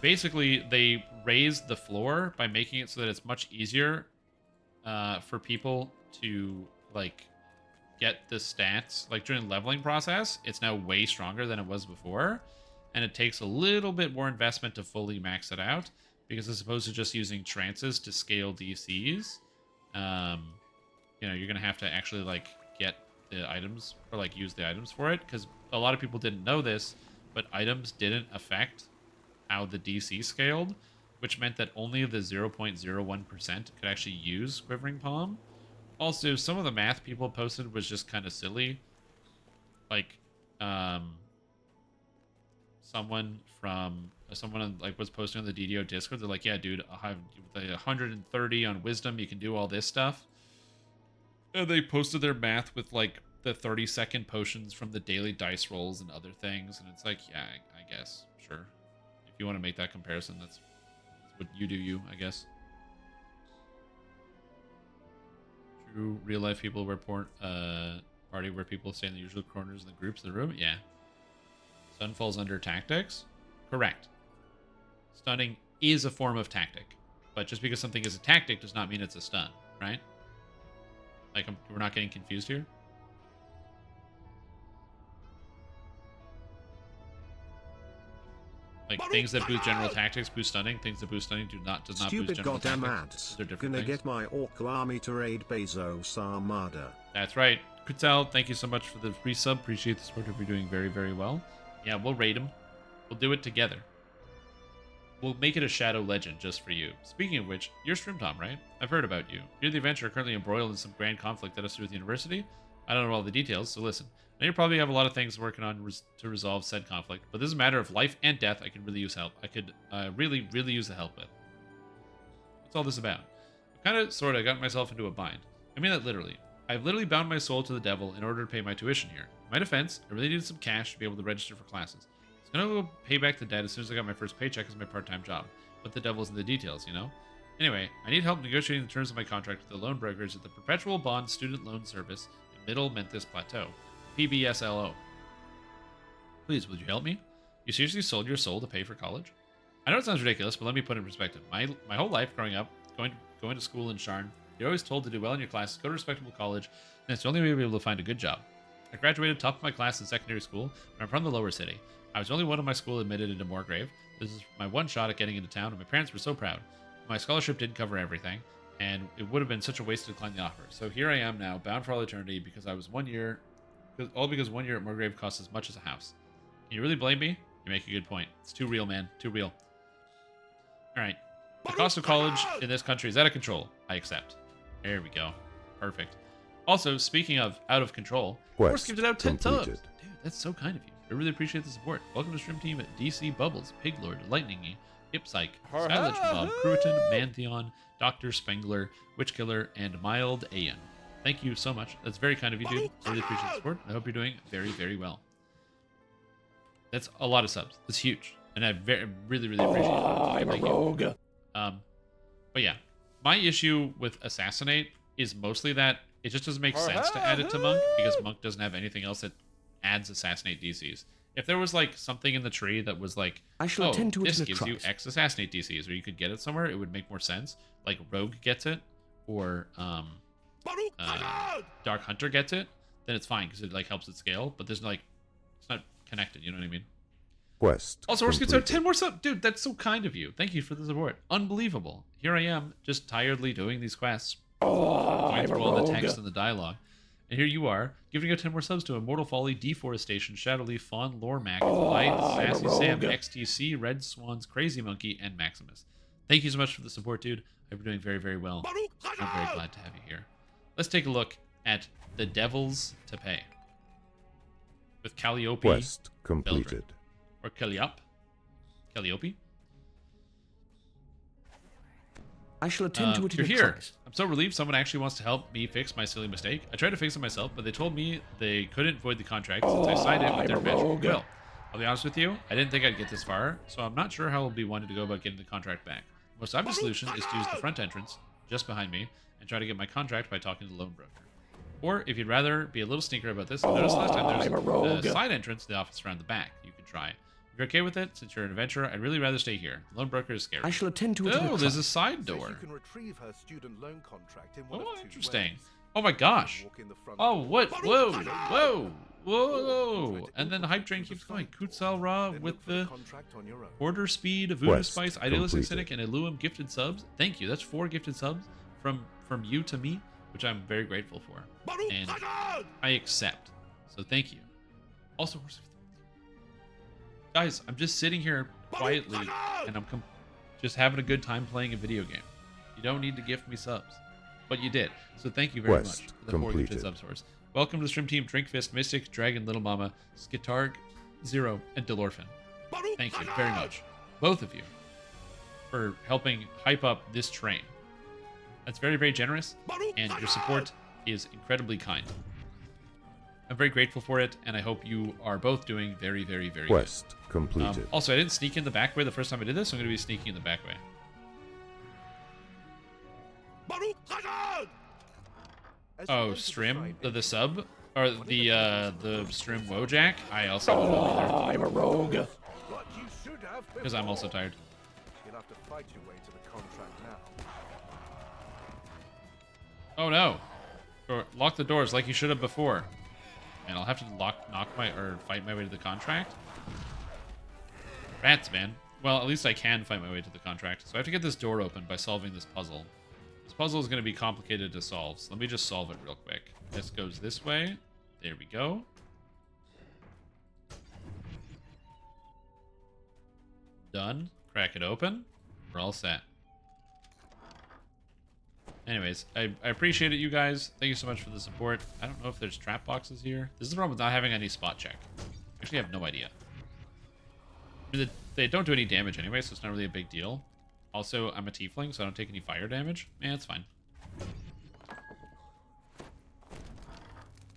[SPEAKER 1] basically, they raised the floor by making it so that it's much easier for people to, like, get the stats. Like, during the leveling process, it's now way stronger than it was before, and it takes a little bit more investment to fully max it out, because as opposed to just using trances to scale DCs, you know, you're gonna have to actually, like, get the items, or, like, use the items for it, because a lot of people didn't know this, but items didn't affect how the DC scaled, which meant that only the 0.01% could actually use Quivering Palm. Also, some of the math people posted was just kind of silly. Like, someone like was posting on the DDO Discord. They're like, "Yeah, dude, I have 130 on Wisdom. You can do all this stuff." And they posted their math with like the 30-second potions from the daily dice rolls and other things, and it's like, yeah, I guess, sure. If you want to make that comparison, that's what you do, I guess. True real life people where party where people stay in the usual corners in the groups of the room. Yeah. Stun falls under tactics. Correct. Stunning is a form of tactic, but just because something is a tactic does not mean it's a stun, right? Like, we're not getting confused here. Like, things that boost general tactics boost stunning. Things that boost stunning does not boost
[SPEAKER 2] Stupid
[SPEAKER 1] general
[SPEAKER 2] goddamn
[SPEAKER 1] tactics.
[SPEAKER 2] ads.
[SPEAKER 1] They're different
[SPEAKER 2] Gonna
[SPEAKER 1] things.
[SPEAKER 2] get my orc army to raid Bezos Armada.
[SPEAKER 1] That's right. Kutzal, thank you so much for the free sub. Appreciate the support. Hope you're doing very, very well. Yeah, we'll raid him. We'll do it together. We'll make it a shadow legend just for you. Speaking of which, you're Stream Tom, right? I've heard about you. You're the adventurer currently embroiled in some grand conflict that has to do with the university. I don't know all the details, so listen. I know you probably have a lot of things working on to resolve said conflict, but this is a matter of life and death. I could really use help. I could really, really use the help with. What's all this about? I've kind of, sort of, got myself into a bind. I mean that literally. I've literally bound my soul to the devil in order to pay my tuition here. In my defense, I really needed some cash to be able to register for classes. I was gonna go pay back the debt as soon as I got my first paycheck as my part-time job. But the devil's in the details, you know? Anyway, I need help negotiating the terms of my contract with the loan brokers at the Perpetual Bond Student Loan Service in Middle Memphis Plateau, PBSLO. Please, would you help me? You seriously sold your soul to pay for college? I know it sounds ridiculous, but let me put it in perspective. My whole life growing up, going to school in Sharn, you're always told to do well in your classes, go to a respectable college, and it's the only way you'll be able to find a good job. I graduated top of my class in secondary school, and I'm from the lower city. I was the only one in my school admitted into Moorgrave. This is my one shot at getting into town, and my parents were so proud. My scholarship didn't cover everything, and it would have been such a waste to decline the offer. So here I am now, bound for all eternity, because I was all because 1 year at Moorgrave costs as much as a house. Can you really blame me? You make a good point. It's too real, man. Too real. Alright. The cost of college in this country is out of control. I accept. There we go. Perfect. Also, speaking of out of control, Force gives it out 10 subs. Dude, that's so kind of you. I really appreciate the support. Welcome to Stream Team at DC Bubbles, Piglord, Lightningy, Ipsyche, Silage Bob, Cruiton, Mantheon, Dr. Spengler, Witchkiller, and Mild Aeon. Thank you so much. That's very kind of you, dude. I really appreciate the support. I hope you're doing very, very well. That's a lot of subs. That's huge. And I really, really appreciate it.
[SPEAKER 4] I'm a rogue.
[SPEAKER 1] But yeah, my issue with Assassinate is mostly that it just doesn't make sense to add it to Monk, because Monk doesn't have anything else that adds Assassinate DCs. If there was like something in the tree that was like, oh, this gives you X Assassinate DCs, or you could get it somewhere, it would make more sense. Like Rogue gets it, or Dark Hunter gets it, then it's fine because it like helps it scale. But there's like, it's not connected. You know what I mean?
[SPEAKER 3] Quest.
[SPEAKER 1] Also, Horse gets out 10 more subs. Dude, that's so kind of you. Thank you for the support. Unbelievable. Here I am, just tiredly doing these quests. Going through all the text and the dialogue. And here you are, giving out 10 more subs to Immortal Folly, Deforestation, Shadowleaf, Fawn, Loremac, Light, Sassy Sam, XTC, Red Swans, Crazy Monkey, and Maximus. Thank you so much for the support, dude. I hope you're doing very, very well. I'm very glad to have you here. Let's take a look at the Devils to Pay. With Calliope.
[SPEAKER 3] Quest completed.
[SPEAKER 1] Or Calliope.
[SPEAKER 4] I shall attend to it in
[SPEAKER 1] you're
[SPEAKER 4] your
[SPEAKER 1] here.
[SPEAKER 4] trunks.
[SPEAKER 1] I'm so relieved someone actually wants to help me fix my silly mistake. I tried to fix it myself, but they told me they couldn't void the contract since I signed it with their magic will. I'll be honest with you, I didn't think I'd get this far, so I'm not sure how I'll be wanting to go about getting the contract back. The most obvious solution is to use the front entrance, just behind me, and try to get my contract by talking to the loan broker. Or, if you'd rather be a little sneaker about this, I noticed last time there's a side entrance to the office around the back you can try. If you're okay with it, since you're an adventurer, I'd really rather stay here. The loan broker is scary.
[SPEAKER 4] I shall attend to it in your
[SPEAKER 1] there's a side door.
[SPEAKER 10] You can retrieve her student loan contract in one of two
[SPEAKER 1] interesting.
[SPEAKER 10] ways.
[SPEAKER 1] Oh my gosh.
[SPEAKER 10] Walk in the front
[SPEAKER 1] Oh,
[SPEAKER 10] door.
[SPEAKER 1] what? Whoa. Whoa. And then the hype train keeps going. Kutzal Ra
[SPEAKER 10] Then
[SPEAKER 1] with
[SPEAKER 10] look for the
[SPEAKER 1] the
[SPEAKER 10] contract on your own.
[SPEAKER 1] Order Speed, Voodoo
[SPEAKER 3] Quest
[SPEAKER 1] Spice, Idealistic
[SPEAKER 3] completed.
[SPEAKER 1] Cynic, and Illuum gifted subs. Thank you. That's 4 gifted subs from you to me, which I'm very grateful for. And I accept. So thank you. Also, guys, I'm just sitting here quietly, and I'm just having a good time playing a video game. You don't need to gift me subs, but you did. So thank you very
[SPEAKER 3] Quest
[SPEAKER 1] much for the 4 gifted
[SPEAKER 3] completed.
[SPEAKER 1] subs for us. Welcome to the stream team, Drinkfist, Mystic, Dragon, Little Mama, Skitarg, Zero, and Delorphin. Thank you very much, both of you, for helping hype up this train. That's very, very generous, and your support is incredibly kind. I'm very grateful for it, and I hope you are both doing very, very, very good.
[SPEAKER 3] Quest completed.
[SPEAKER 1] Also, I didn't sneak in the back way the first time I did this, so I'm going to be sneaking in the back way. Oh, Strim, the sub, or the Strim Wojak. I also.
[SPEAKER 4] I'm a rogue.
[SPEAKER 1] Because I'm also tired.
[SPEAKER 10] You'll have to fight your way to the contract now.
[SPEAKER 1] Oh no! Lock the doors like you should have before. And I'll have to fight my way to the contract. Rats, man. Well, at least I can fight my way to the contract. So I have to get this door open by solving this puzzle. This puzzle is going to be complicated to solve, so let me just solve it real quick. This goes this way. There we go. Done. Crack it open. We're all set. Anyways, I appreciate it, you guys. Thank you so much for the support. I don't know if there's trap boxes here. This is the problem with not having any spot check. Actually, I have no idea. I mean, they don't do any damage anyway, so it's not really a big deal. Also, I'm a tiefling, so I don't take any fire damage. Yeah, it's fine.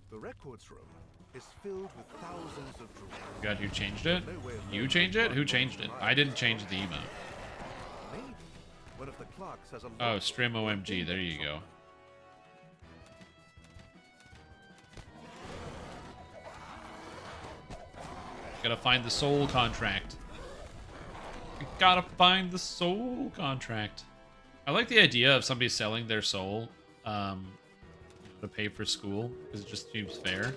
[SPEAKER 10] The records room is filled with thousands of drawers.
[SPEAKER 1] God, who changed it? You changed it? Who changed it? I didn't change the emote.
[SPEAKER 10] Maybe one of the clerks has a
[SPEAKER 1] Oh, Strim OMG. There you go. Gotta find the soul contract. I gotta find the soul contract. I like the idea of somebody selling their soul to pay for school, because it just seems fair.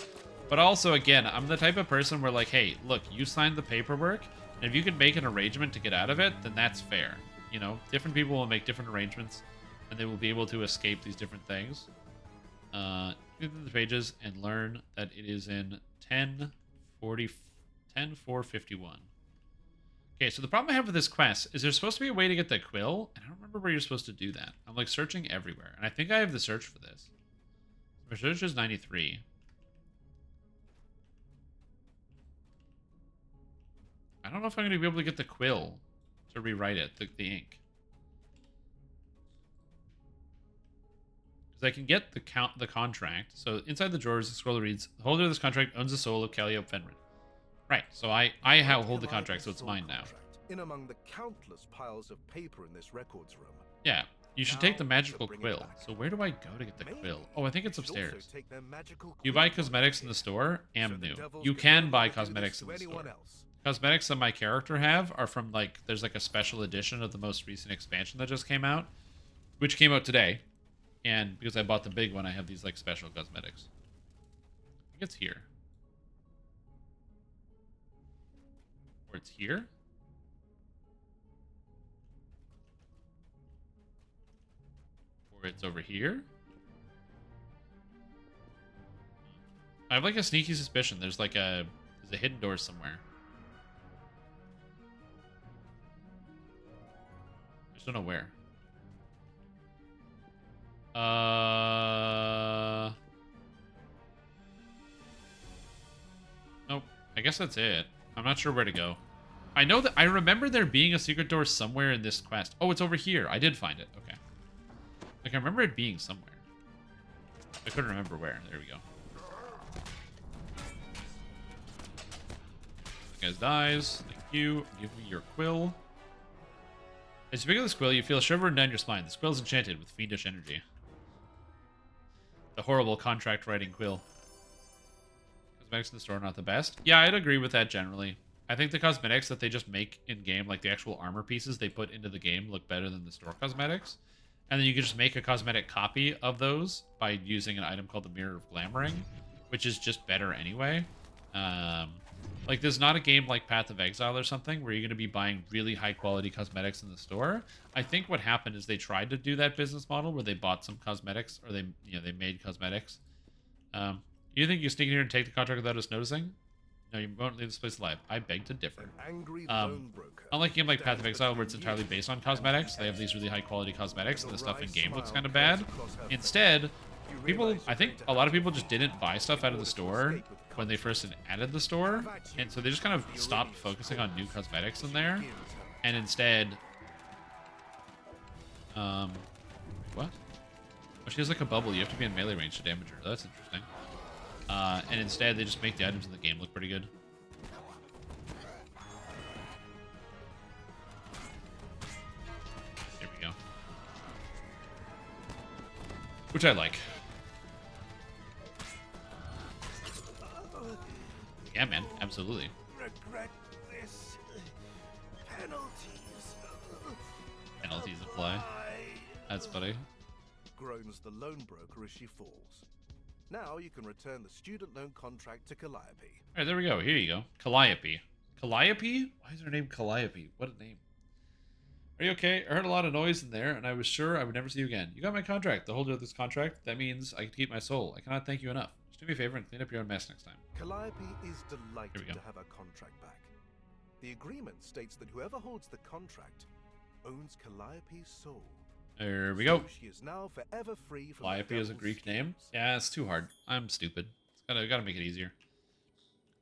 [SPEAKER 1] But also, again, I'm the type of person where, like, hey, look, you signed the paperwork, and if you can make an arrangement to get out of it, then that's fair. You know, different people will make different arrangements, and they will be able to escape these different things. Go through the pages and learn that it is in 10:451. Okay, so the problem I have with this quest is there's supposed to be a way to get the quill, and I don't remember where you're supposed to do that. I'm like searching everywhere, and I think I have the search for this. My search is 93. I don't know if I'm going to be able to get the quill to rewrite it, the ink. Because I can get the contract. So inside the drawers, the scroll reads, the holder of this contract owns the soul of Calliope Fenrir. Right, so I hold the contract, so it's mine now.
[SPEAKER 10] In among the countless piles of paper in this records room.
[SPEAKER 1] Yeah, you should take the magical quill. So where do I go to get the quill? Oh, I think it's upstairs. You buy cosmetics in the store? Am new. You can buy cosmetics in the store. Cosmetics that my character have are from, like, there's like a special edition of the most recent expansion that just came out, which came out today. And because I bought the big one, I have these, like, special cosmetics. I think it's here. Or it's here? Or it's over here? I have, like, a sneaky suspicion. There's a hidden door somewhere. I just don't know where. Nope. I guess that's it. I'm not sure where to go. I know that I remember there being a secret door somewhere in this quest. Oh, it's over here. I did find it. Okay. Like, I remember it being somewhere. I couldn't remember where. There we go. This guy dies. Thank you. Give me your quill. As you pick up this quill, you feel a shivering down your spine. This quill is enchanted with fiendish energy. The horrible contract writing quill. Cosmetics in the store are not the best. Yeah, I'd agree with that generally. I think the cosmetics that they just make in-game, like the actual armor pieces they put into the game, look better than the store cosmetics. And then you can just make a cosmetic copy of those by using an item called the Mirror of Glamoring, which is just better anyway. Like, there's not a game like Path of Exile or something where you're going to be buying really high-quality cosmetics in the store. I think what happened is they tried to do that business model where they bought some cosmetics, or they made cosmetics. You think you sneak in here and take the contract without us noticing? No, you won't leave this place alive. I beg to differ. Unlike a game like Path of Exile, where it's entirely based on cosmetics, they have these really high-quality cosmetics, and the stuff in-game looks kind of bad. Instead, I think a lot of people just didn't buy stuff out of the store when they first added the store, and so they just kind of stopped focusing on new cosmetics in there, and instead, what? Oh, she has like a bubble. You have to be in melee range to damage her. That's interesting. and instead they just make the items in the game look pretty good. There we go. Which I like. Yeah, man, absolutely.
[SPEAKER 10] Regret this.
[SPEAKER 1] Penalties apply. That's funny.
[SPEAKER 10] Groans the loan broker as she falls. Now you can return the student loan contract to Calliope.
[SPEAKER 1] Alright, there we go. Here you go. Calliope. Calliope? Why is her name Calliope? What a name. Are you okay? I heard a lot of noise in there, and I was sure I would never see you again. You got my contract, the holder of this contract. That means I can keep my soul. I cannot thank you enough. Just do me a favor and clean up your own mess next time.
[SPEAKER 10] Calliope is delighted to have her contract back. The agreement states that whoever holds the contract owns Calliope's soul.
[SPEAKER 1] There we go.
[SPEAKER 10] So she is now forever free from
[SPEAKER 1] Calliope is a Greek name? Yeah, it's too hard. I'm stupid. Gotta make it easier.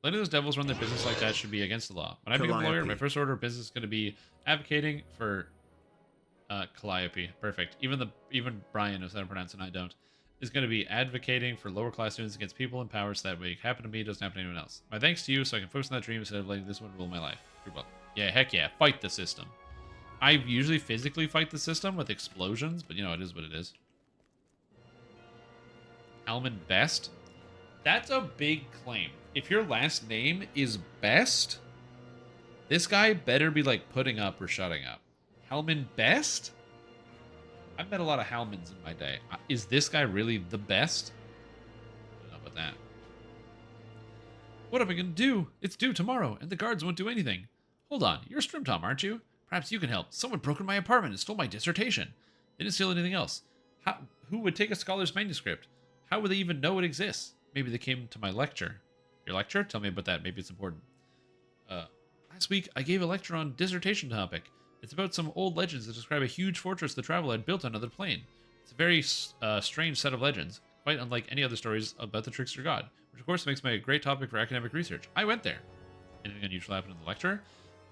[SPEAKER 1] Letting those devils run their business like that should be against the law. When I become a lawyer, my first order of business is going to be advocating for Calliope. Perfect. Even Brian knows how to pronounce it, and I don't. Is going to be advocating for lower class students against people in powers that way happen to me doesn't happen to anyone else. My thanks to you, so I can focus on that dream instead of letting this one rule my life. Yeah, heck yeah. Fight the system. I usually physically fight the system with explosions, but you know, it is what it is. Alman Best? That's a big claim. If your last name is Best, this guy better be like putting up or shutting up. Hellman Best? I've met a lot of Hellmans in my day. Is this guy really the best? I don't know about that. What am I going to do? It's due tomorrow, and the guards won't do anything. Hold on, you're Strimtom, aren't you? Perhaps you can help. Someone broke into my apartment and stole my dissertation. They didn't steal anything else. Who would take a scholar's manuscript? How would they even know it exists? Maybe they came to my lecture. Your lecture? Tell me about that. Maybe it's important. Last week, I gave a lecture on dissertation topic. It's about some old legends that describe a huge fortress the traveler had built on another plane. It's a very strange set of legends, quite unlike any other stories about the trickster god, which of course makes me a great topic for academic research. I went there. Anything unusual happened in the lecture?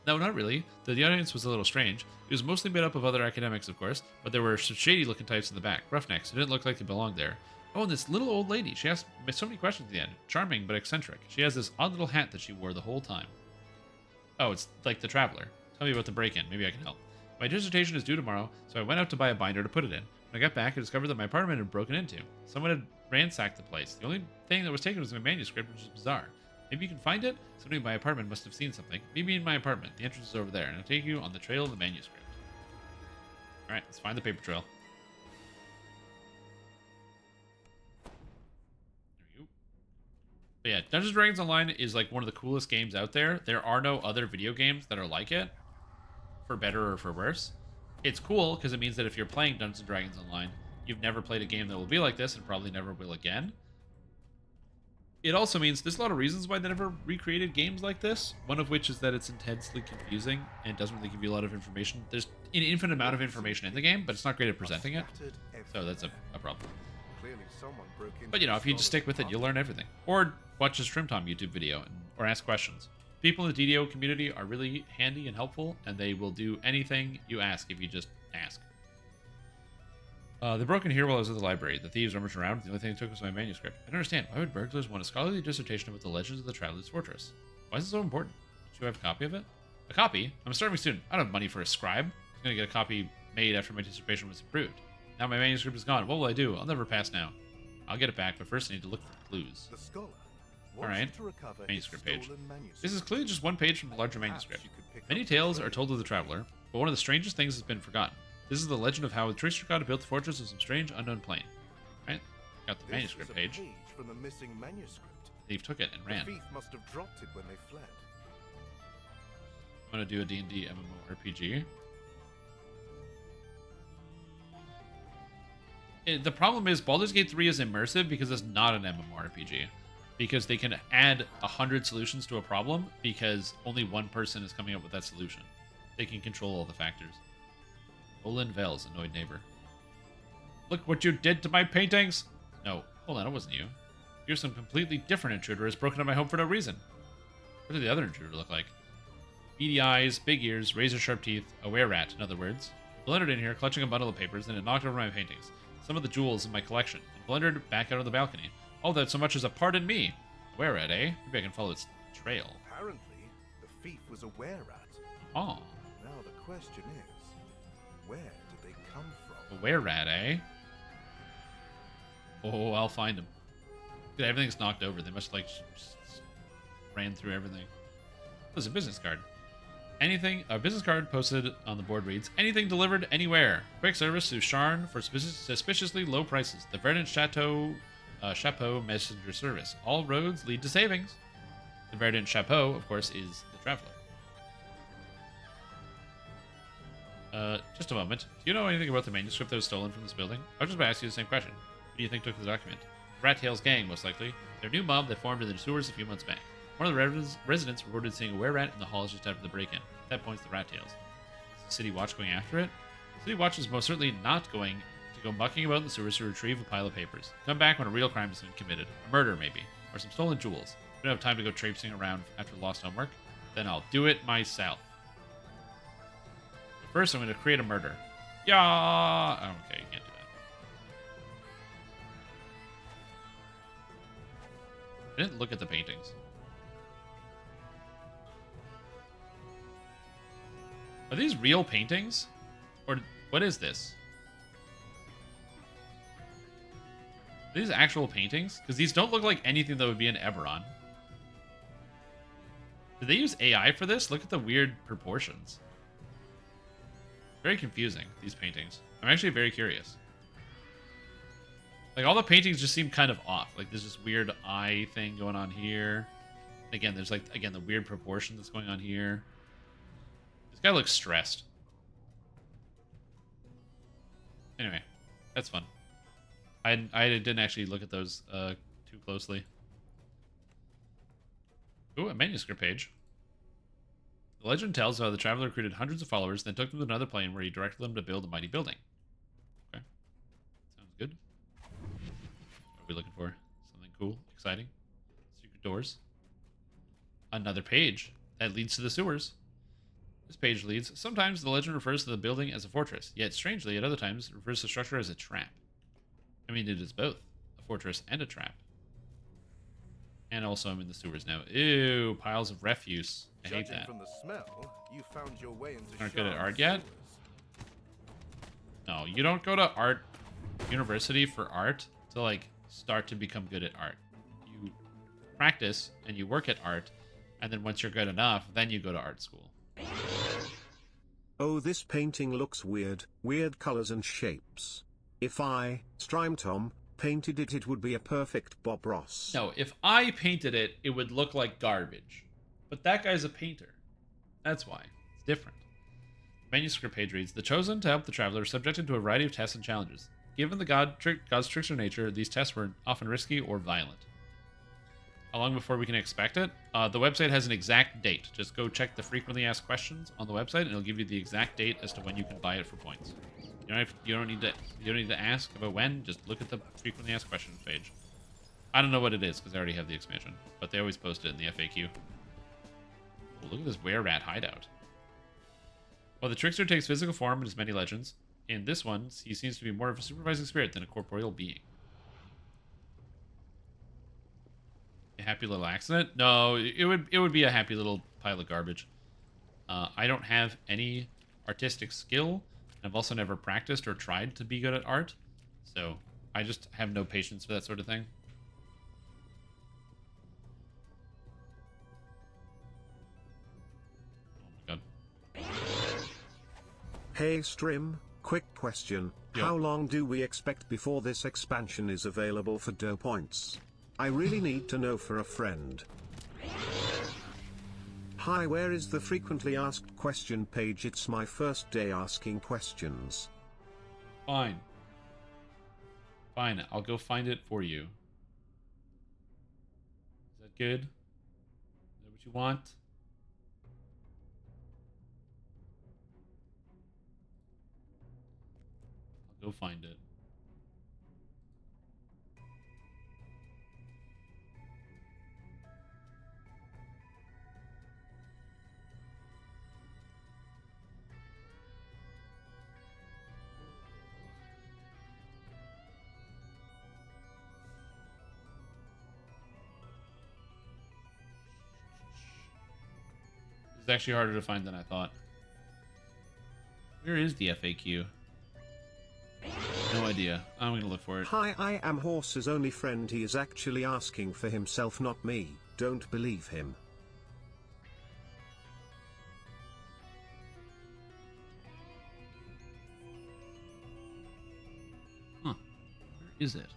[SPEAKER 1] No, not really. The audience was a little strange. It was mostly made up of other academics, of course, but there were shady-looking types in the back, roughnecks, who didn't look like they belonged there. Oh, and this little old lady. She asked me so many questions at the end. Charming, but eccentric. She has this odd little hat that she wore the whole time. Oh, it's like the Traveler. Tell me about the break-in. Maybe I can help. My dissertation is due tomorrow, so I went out to buy a binder to put it in. When I got back, I discovered that my apartment had broken into. Someone had ransacked the place. The only thing that was taken was my manuscript, which is bizarre. Maybe you can find it? Somebody in my apartment must have seen something. Maybe in my apartment. The entrance is over there, and I'll take you on the trail of the manuscript. Alright, let's find the paper trail. There we go. But yeah, Dungeons & Dragons Online is like one of the coolest games out there. There are no other video games that are like it, for better or for worse. It's cool because it means that if you're playing Dungeons & Dragons Online, you've never played a game that will be like this and probably never will again. It also means there's a lot of reasons why they never recreated games like this, one of which is that it's intensely confusing and doesn't really give you a lot of information. There's an infinite amount of information in the game, but it's not great at presenting it, so that's a problem. But you know, if you just stick with it, you'll learn everything. Or watch a Strimtom YouTube video or ask questions. People in the DDO community are really handy and helpful, and they will do anything you ask if you just ask. They broke in here while I was at the library. The thieves rummaged around. The only thing they took was my manuscript. I don't understand. Why would burglars want a scholarly dissertation about the legends of the Traveler's Fortress? Why is it so important? Do you have a copy of it? A copy? I'm a starving student. I don't have money for a scribe. I'm going to get a copy made after my dissertation was approved. Now my manuscript is gone. What will I do? I'll never pass now. I'll get it back, but first I need to look for clues. Alright. Manuscript page. This is clearly just one page from the larger manuscript. Many tales are told of the Traveler, but one of the strangest things has been forgotten. This is the legend of how the trickster god built the fortress of some strange unknown plane. Right? Got the manuscript page.
[SPEAKER 10] From the missing manuscript.
[SPEAKER 1] Thief took it and ran.
[SPEAKER 10] The thief must have dropped it when they fled.
[SPEAKER 1] I'm gonna do a D&D MMORPG. The problem is Baldur's Gate 3 is immersive because it's not an MMORPG. Because they can add 100 solutions to a problem because only one person is coming up with that solution. They can control all the factors. Olin Vell's annoyed neighbor. Look what you did to my paintings! No, hold on, it wasn't you. You're some completely different intruder who's broken into my home for no reason. What did the other intruder look like? Beady eyes, big ears, razor-sharp teeth, a were-rat, in other words. He blundered in here, clutching a bundle of papers, and it knocked over my paintings. Some of the jewels in my collection, and blundered back out of the balcony. All that so much as a pardon me. Where at, eh? Maybe I can follow its trail.
[SPEAKER 10] Apparently, the thief was a were-rat.
[SPEAKER 1] Oh.
[SPEAKER 10] Now the question is, where did they come from?
[SPEAKER 1] A were-rat, eh? Oh, I'll find him. Dude, everything's knocked over. They must, like, just ran through everything. There's a business card. A business card posted on the board reads, anything delivered anywhere. Quick service to Sharn for suspiciously low prices. The Verdant Chapeau messenger service. All roads lead to savings. The Verdant Chapeau, of course, is the traveler. Just a moment. Do you know anything about the manuscript that was stolen from this building? I was just about to ask you the same question. Who do you think took the document? Rat Tail's gang, most likely. Their new mob that formed in the sewers a few months back. One of the residents reported seeing a were-rat in the halls just after the break-in. At that point's the Rat Tails. Is the City Watch going after it? City Watch is most certainly not going to go mucking about in the sewers to retrieve a pile of papers. Come back when a real crime has been committed. A murder, maybe. Or some stolen jewels. We don't have time to go traipsing around after lost homework. Then I'll do it myself. But first, I'm going to create a murder. Yeah. Oh, okay, you can't do that. I didn't look at the paintings. Are these real paintings? Or what is this? Are these actual paintings? Because these don't look like anything that would be in Eberron. Did they use AI for this? Look at the weird proportions. Very confusing, these paintings. I'm actually very curious. Like, all the paintings just seem kind of off. Like, there's this weird eye thing going on here. Again, there's, like, again, the weird proportion that's going on here. This guy looks stressed. Anyway, that's fun. I didn't actually look at those too closely. Ooh, a manuscript page. The legend tells how the traveler recruited hundreds of followers, then took them to another plane where he directed them to build a mighty building. Okay. Sounds good. What are we looking for? Something cool, exciting. Secret doors. Another page that leads to the sewers. This page leads. Sometimes the legend refers to the building as a fortress, yet strangely, at other times, it refers to the structure as a trap. I mean, it is both a fortress and a trap. And also, I'm in the sewers now. Ew, piles of refuse. I hate that.
[SPEAKER 10] From the smell, you found your way into
[SPEAKER 1] Aren't good at
[SPEAKER 10] Sharn's
[SPEAKER 1] art yet?
[SPEAKER 10] sewers.
[SPEAKER 1] No, you don't go to art university for art to, like, start to become good at art. You practice and you work at art, and then once you're good enough, then you go to art school.
[SPEAKER 2] Oh, this painting looks weird. Weird colors and shapes. If I, Streamtom, painted it, it would be a perfect Bob Ross.
[SPEAKER 1] No, if I painted it, it would look like garbage. But that guy's a painter. That's why. It's different. The manuscript page reads, the chosen to help the traveler are subjected to a variety of tests and challenges. Given the God's trickster nature, these tests were often risky or violent. How long before we can expect it? The website has an exact date. Just go check the frequently asked questions on the website, and it'll give you the exact date as to when you can buy it for points. You don't need to ask about when. Just look at the frequently asked questions page. I don't know what it is because I already have the expansion, but they always post it in the FAQ. Oh, look at this were-rat hideout. While the trickster takes physical form in his many legends, in this one he seems to be more of a supervising spirit than a corporeal being. A happy little accident? No, it would be a happy little pile of garbage. I don't have any artistic skill. I've also never practiced or tried to be good at art, so I just have no patience for that sort of thing. Oh my god.
[SPEAKER 2] Hey Strim, quick question.
[SPEAKER 1] Yo.
[SPEAKER 2] How long do we expect before this expansion is available for DDO points? I really need to know for a friend. Hi, where is the frequently asked question page? It's my first day asking questions.
[SPEAKER 1] Fine. Fine, I'll go find it for you. Is that good? Is that what you want? I'll go find it. It's actually harder to find than I thought. Where is the FAQ? No idea. I'm gonna look for it.
[SPEAKER 2] Hi, I am Horse's only friend. He is actually asking for himself, not me. Don't believe him.
[SPEAKER 1] Huh. Where is it?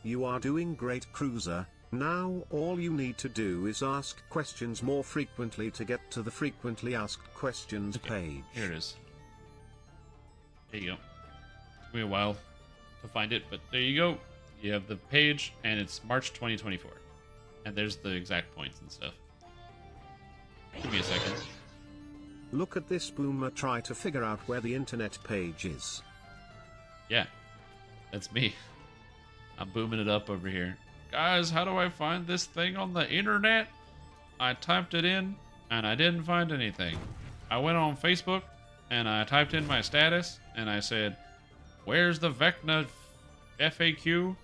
[SPEAKER 2] You are doing great, Cruiser. Now all you need to do is ask questions more frequently to get to the frequently asked questions page.
[SPEAKER 1] Here it is. There you go. Took me a while to find it, but there you go. You have the page, and it's March 2024. And there's the exact points and stuff. Give me a second.
[SPEAKER 2] Look at this boomer try to figure out where the internet page is.
[SPEAKER 1] Yeah, that's me. I'm booming it up over here. Guys, how do I find this thing on the internet? I typed it in, and I didn't find anything. I went on Facebook, and I typed in my status, and I said, where's the VECNA FAQ?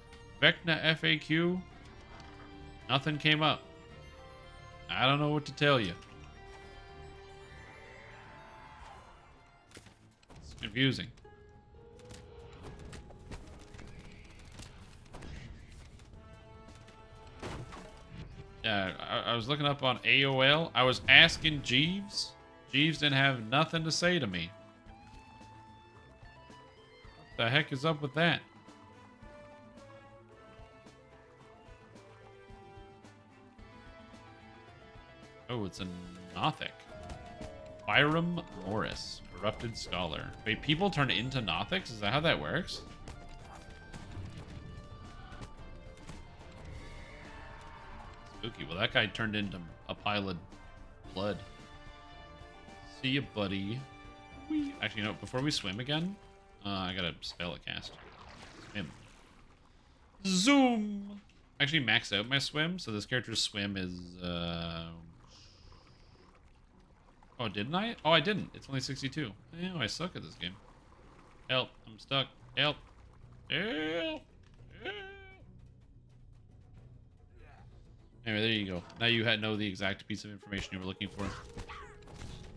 [SPEAKER 1] VECNA FAQ? Nothing came up. I don't know what to tell you. It's confusing. Yeah, I was looking up on AOL. I was asking Jeeves. Jeeves didn't have nothing to say to me. What the heck is up with that? Oh, it's a Nothic. Byram Morris, corrupted scholar. Wait, people turn into Nothics? Is that how that works? Spooky. Well, that guy turned into a pile of blood. See ya, buddy. Whee. Actually, no. Before we swim again, I gotta spell a cast. Swim. Zoom. Actually, maxed out my swim, so this character's swim is. Oh, didn't I? Oh, I didn't. It's only 62. Oh, I suck at this game. Help! I'm stuck. Help! Help! Help! Anyway, there you go. Now you know the exact piece of information you were looking for.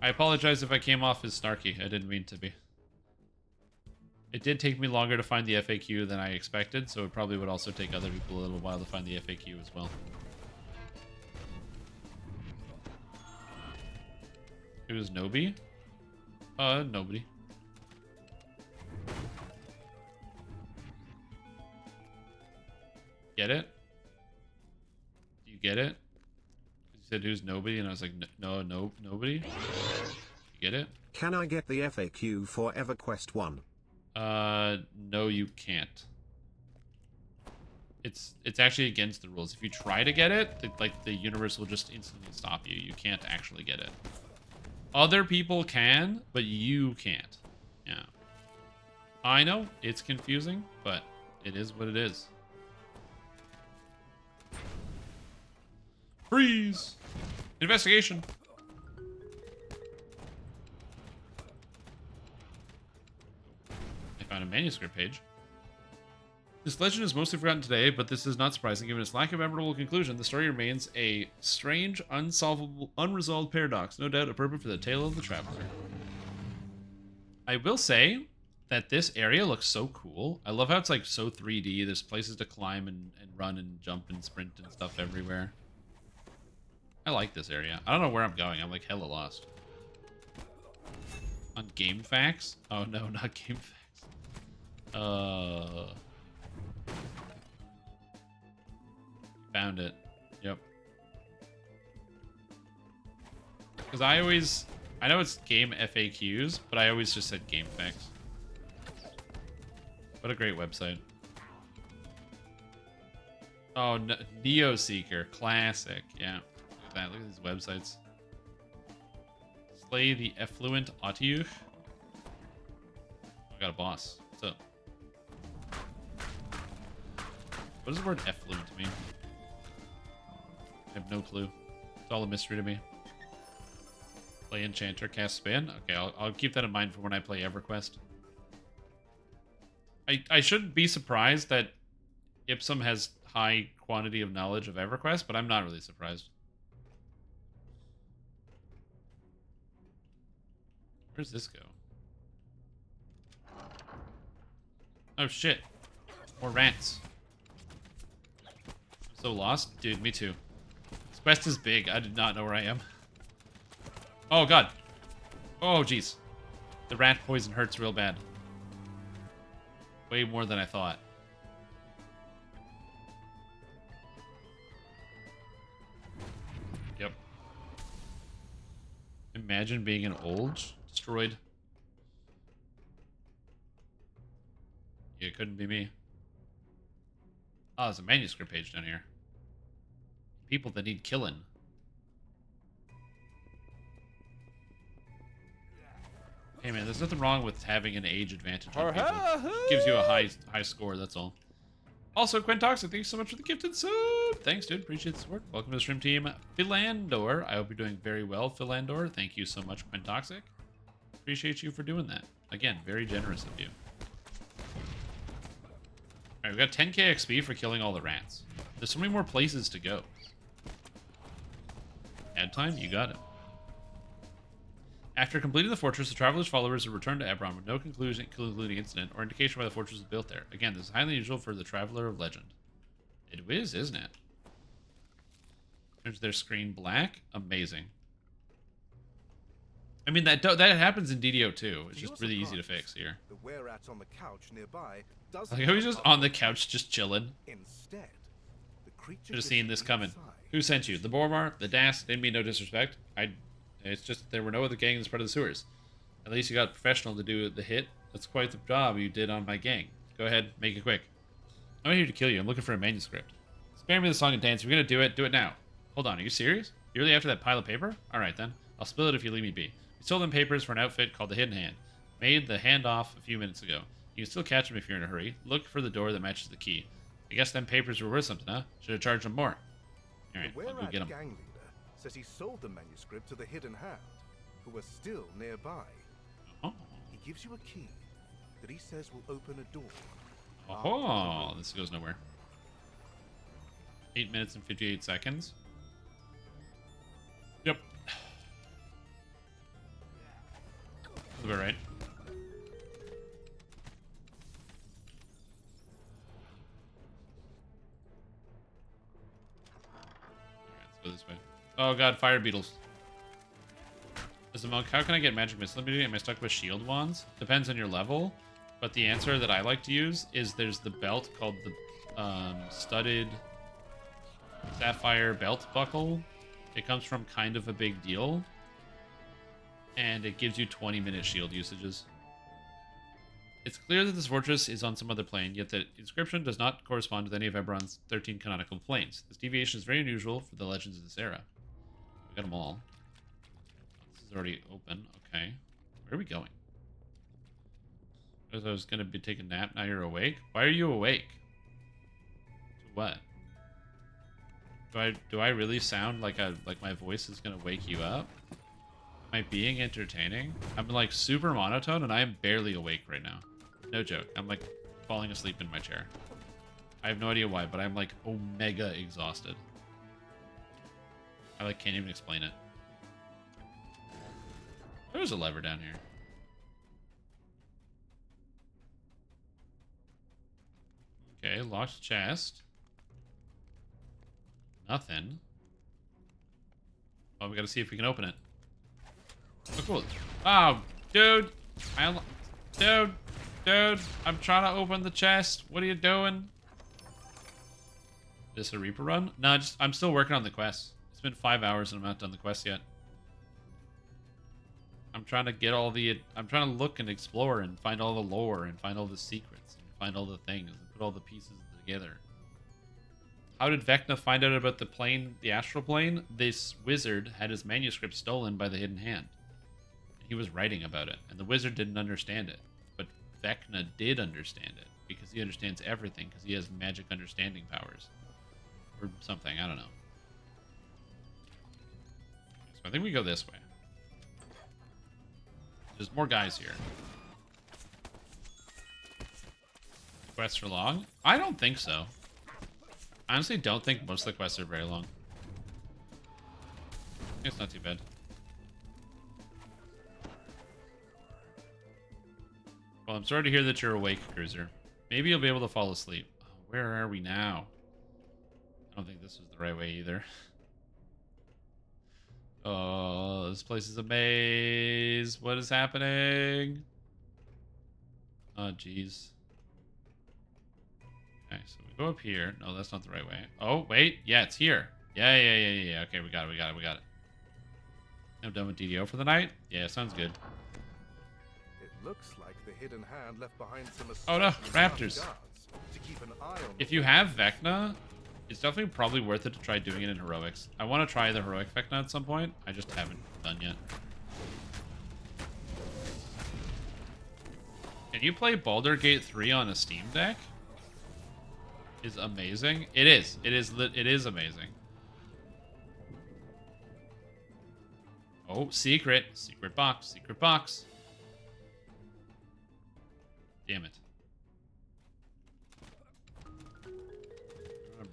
[SPEAKER 1] I apologize if I came off as snarky. I didn't mean to be. It did take me longer to find the FAQ than I expected, so it probably would also take other people a little while to find the FAQ as well. It was Nobi? Nobody. Get it? Get it? You said who's nobody, and I was like, no, nobody. You get it?
[SPEAKER 2] Can I get the FAQ for EverQuest 1?
[SPEAKER 1] No, you can't. It's actually against the rules. If you try to get it, the universe will just instantly stop you. You can't actually get it. Other people can, but you can't. Yeah. I know it's confusing, but it is what it is. Freeze! Investigation! I found a manuscript page. This legend is mostly forgotten today, but this is not surprising given its lack of memorable conclusion. The story remains a strange, unresolved paradox, no doubt appropriate for the tale of the traveler. I will say that this area looks so cool. I love how it's like so 3D. There's places to climb and run and jump and sprint and stuff everywhere. I like this area. I don't know where I'm going. I'm like hella lost. On Game Facts? Oh no, not Game Facts. Found it. Yep. Because I know it's game FAQs, but I always just said Game Facts. What a great website. Oh, Neo Seeker. Classic. Yeah. Look at that. Look at these websites. Slay the effluent Otiuch. I got a boss. What's up? What does the word effluent mean? I have no clue. It's all a mystery to me. Play Enchanter, cast spin. Okay, I'll keep that in mind for when I play EverQuest. I shouldn't be surprised that Ipsum has high quantity of knowledge of EverQuest, but I'm not really surprised. Where's this go? Oh shit. More rants. I'm so lost. Dude, me too. This quest is big. I did not know where I am. Oh god. Oh jeez. The rat poison hurts real bad. Way more than I thought. Yep. Imagine being an old destroyed. Yeah, it couldn't be me. Oh, there's a manuscript page down here. People that need killing. Hey man, there's nothing wrong with having an age advantage on people. It gives you a high score, that's all. Also, Quintoxic, thanks so much for the gifted sub. Thanks, dude. Appreciate the support. Welcome to the stream team. Philandor. I hope you're doing very well, Philandor. Thank you so much, Quintoxic. Appreciate you for doing that. Again, very generous of you. Alright, we got 10k XP for killing all the rats. There's so many more places to go. Add time? You got it. After completing the fortress, the traveler's followers will return to Eberron with no concluding incident or indication why the fortress was built there. Again, this is highly unusual for the Traveler of Legend. It is, isn't it? Turns their screen black. Amazing. I mean, that happens in DDO too. It's just really easy to fix here.
[SPEAKER 10] The were-rat on the couch nearby doesn't
[SPEAKER 1] Like, he's just on the couch, just chilling.
[SPEAKER 10] Instead, the creature
[SPEAKER 1] should have seen this coming. Who sent you? The Bormar? The Das? Didn't mean no disrespect. It's just there were no other gang in this part of the sewers. At least you got a professional to do the hit. That's quite the job you did on my gang. Go ahead, make it quick. I'm not here to kill you. I'm looking for a manuscript. Spare me the song and dance. If you're gonna do it, do it now. Hold on, are you serious? You're really after that pile of paper? Alright then. I'll spill it if you leave me be. We sold them papers for an outfit called the Hidden Hand. Made the handoff a few minutes ago. You can still catch them if you're in a hurry. Look for the door that matches the key. I guess them papers were worth something, huh? Should have charged them more. Alright, I'll go get them.
[SPEAKER 10] Gang leader says he sold the manuscript to the Hidden Hand, who are still nearby.
[SPEAKER 1] Oh.
[SPEAKER 10] He gives you a key that he says will open a door.
[SPEAKER 1] Oh, this goes nowhere. 8 minutes and 58 seconds. Yep. That's about right. Alright, let's go this way. Oh god, fire beetles. As a monk, how can I get magic missile? Am I stuck with shield wands? Depends on your level. But the answer that I like to use is there's the belt called the studded sapphire belt buckle. It comes from kind of a big deal. And it gives you 20-minute shield usages. It's clear that this fortress is on some other plane, yet the inscription does not correspond with any of Eberron's 13 canonical planes. This deviation is very unusual for the legends of this era. We got them all. This is already open. Okay. Where are we going? I was gonna be taking a nap. Now you're awake. Why are you awake? To what? Do I really sound like my voice is gonna wake you up? Am I being entertaining? I'm like super monotone and I am barely awake right now. No joke. I'm like falling asleep in my chair. I have no idea why, but I'm like omega exhausted. I like can't even explain it. There's a lever down here. Okay, locked chest. Nothing. Well, we gotta see if we can open it. Oh, cool. Oh, dude. Dude, I'm trying to open the chest. What are you doing? Is this a Reaper run? No, I'm still working on the quest. It's been 5 hours and I'm not done the quest yet. I'm trying to get I'm trying to look and explore and find all the lore and find all the secrets and find all the things and put all the pieces together. How did VECNA find out about the plane, the astral plane? This wizard had his manuscript stolen by the Hidden Hand. He was writing about it, and the wizard didn't understand it. But VECNA did understand it, because he understands everything, because he has magic understanding powers. Or something, I don't know. So I think we go this way. There's more guys here. Quests are long? I don't think so. I honestly don't think most of the quests are very long. It's not too bad. Well, I'm sorry to hear that you're awake, Cruiser. Maybe you'll be able to fall asleep. Oh, where are we now? I don't think this was the right way either. Oh, this place is a maze. What is happening? Oh, jeez. Okay, so we go up here. No, that's not the right way. Oh, wait. Yeah, it's here. Yeah. Okay, we got it. I'm done with DDO for the night? Yeah, sounds good.
[SPEAKER 10] It looks like the hidden hand left behind some
[SPEAKER 1] Oh no,
[SPEAKER 10] especially
[SPEAKER 1] raptors.
[SPEAKER 10] guards to keep an eye on
[SPEAKER 1] If
[SPEAKER 10] the
[SPEAKER 1] you have VECNA, it's definitely probably worth it to try doing it in heroics. I want to try the heroic VECNA at some point. I just haven't done yet. Can you play Baldur's Gate 3 on a Steam Deck? Is amazing. It is. It is amazing. Oh, secret box. Damn it.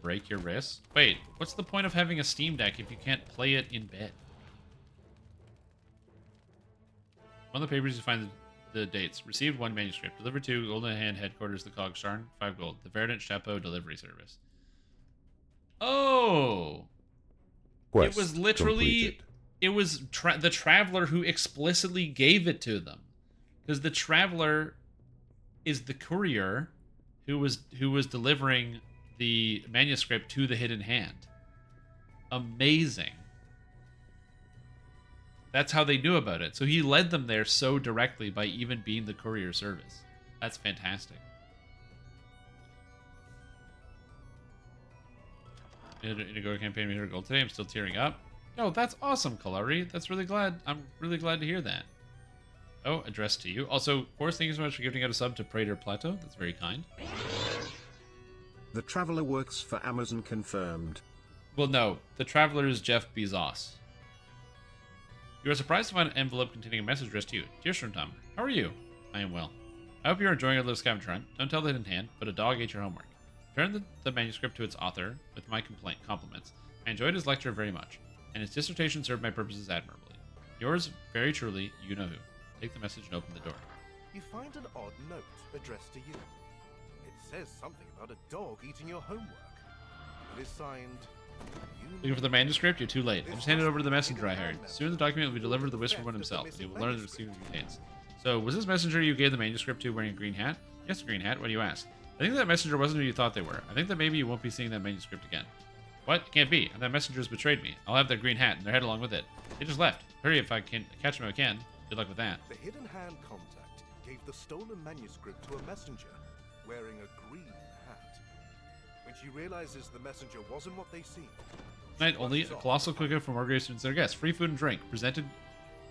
[SPEAKER 1] Break your wrist? Wait, what's the point of having a Steam Deck if you can't play it in bed? On the papers you find the dates. Received 1 manuscript. Delivered to Golden Hand Headquarters, the Cogstarn, 5 gold. The Verdant Chapeau Delivery Service. Oh!
[SPEAKER 3] Quest
[SPEAKER 1] it was literally...
[SPEAKER 3] completed.
[SPEAKER 1] It was the Traveler who explicitly gave it to them. Because the Traveler is the courier who was delivering the manuscript to the Hidden Hand. Amazing. That's how they knew about it. So he led them there so directly by even being the courier service. That's fantastic. Indigo campaign we heard gold today. I'm still tearing up. Oh, that's awesome, Kalari. That's really glad. I'm really glad to hear that. Oh, addressed to you. Also, Forrest, thank you so much for giving out a sub to Prater Plateau. That's very kind.
[SPEAKER 2] The Traveler works for Amazon confirmed.
[SPEAKER 1] Well, no. The Traveler is Jeff Bezos. You are surprised to find an envelope containing a message addressed to you. Dear Shrimtom, how are you? I am well. I hope you are enjoying your little scavenger hunt. Don't tell the Hidden Hand, but a dog ate your homework. Return the manuscript to its author with my compliments. I enjoyed his lecture very much, and his dissertation served my purposes admirably. Yours, very truly, you know who. Take the message and open the door.
[SPEAKER 10] You find an odd note addressed to you. It says something about a dog eating your homework. It is signed...
[SPEAKER 1] Looking for the manuscript? You're too late. I just handed it over to the messenger I hired. Soon the document will be delivered to the Whisper One himself, and he will learn the secret it contains. So, was this messenger you gave the manuscript to wearing a green hat? Yes, a green hat. What do you ask? I think that messenger wasn't who you thought they were. I think that maybe you won't be seeing that manuscript again. What? It can't be. And that messenger has betrayed me. I'll have their green hat and their head along with it. They just left. Hurry if I can catch them if I can. Good luck with that.
[SPEAKER 10] The Hidden Hand contact gave the stolen manuscript to a messenger wearing a green hat. When she realizes the messenger wasn't what they seemed,
[SPEAKER 1] Tonight only, a colossal cookout for more great students and their guests. Free food and drink, presented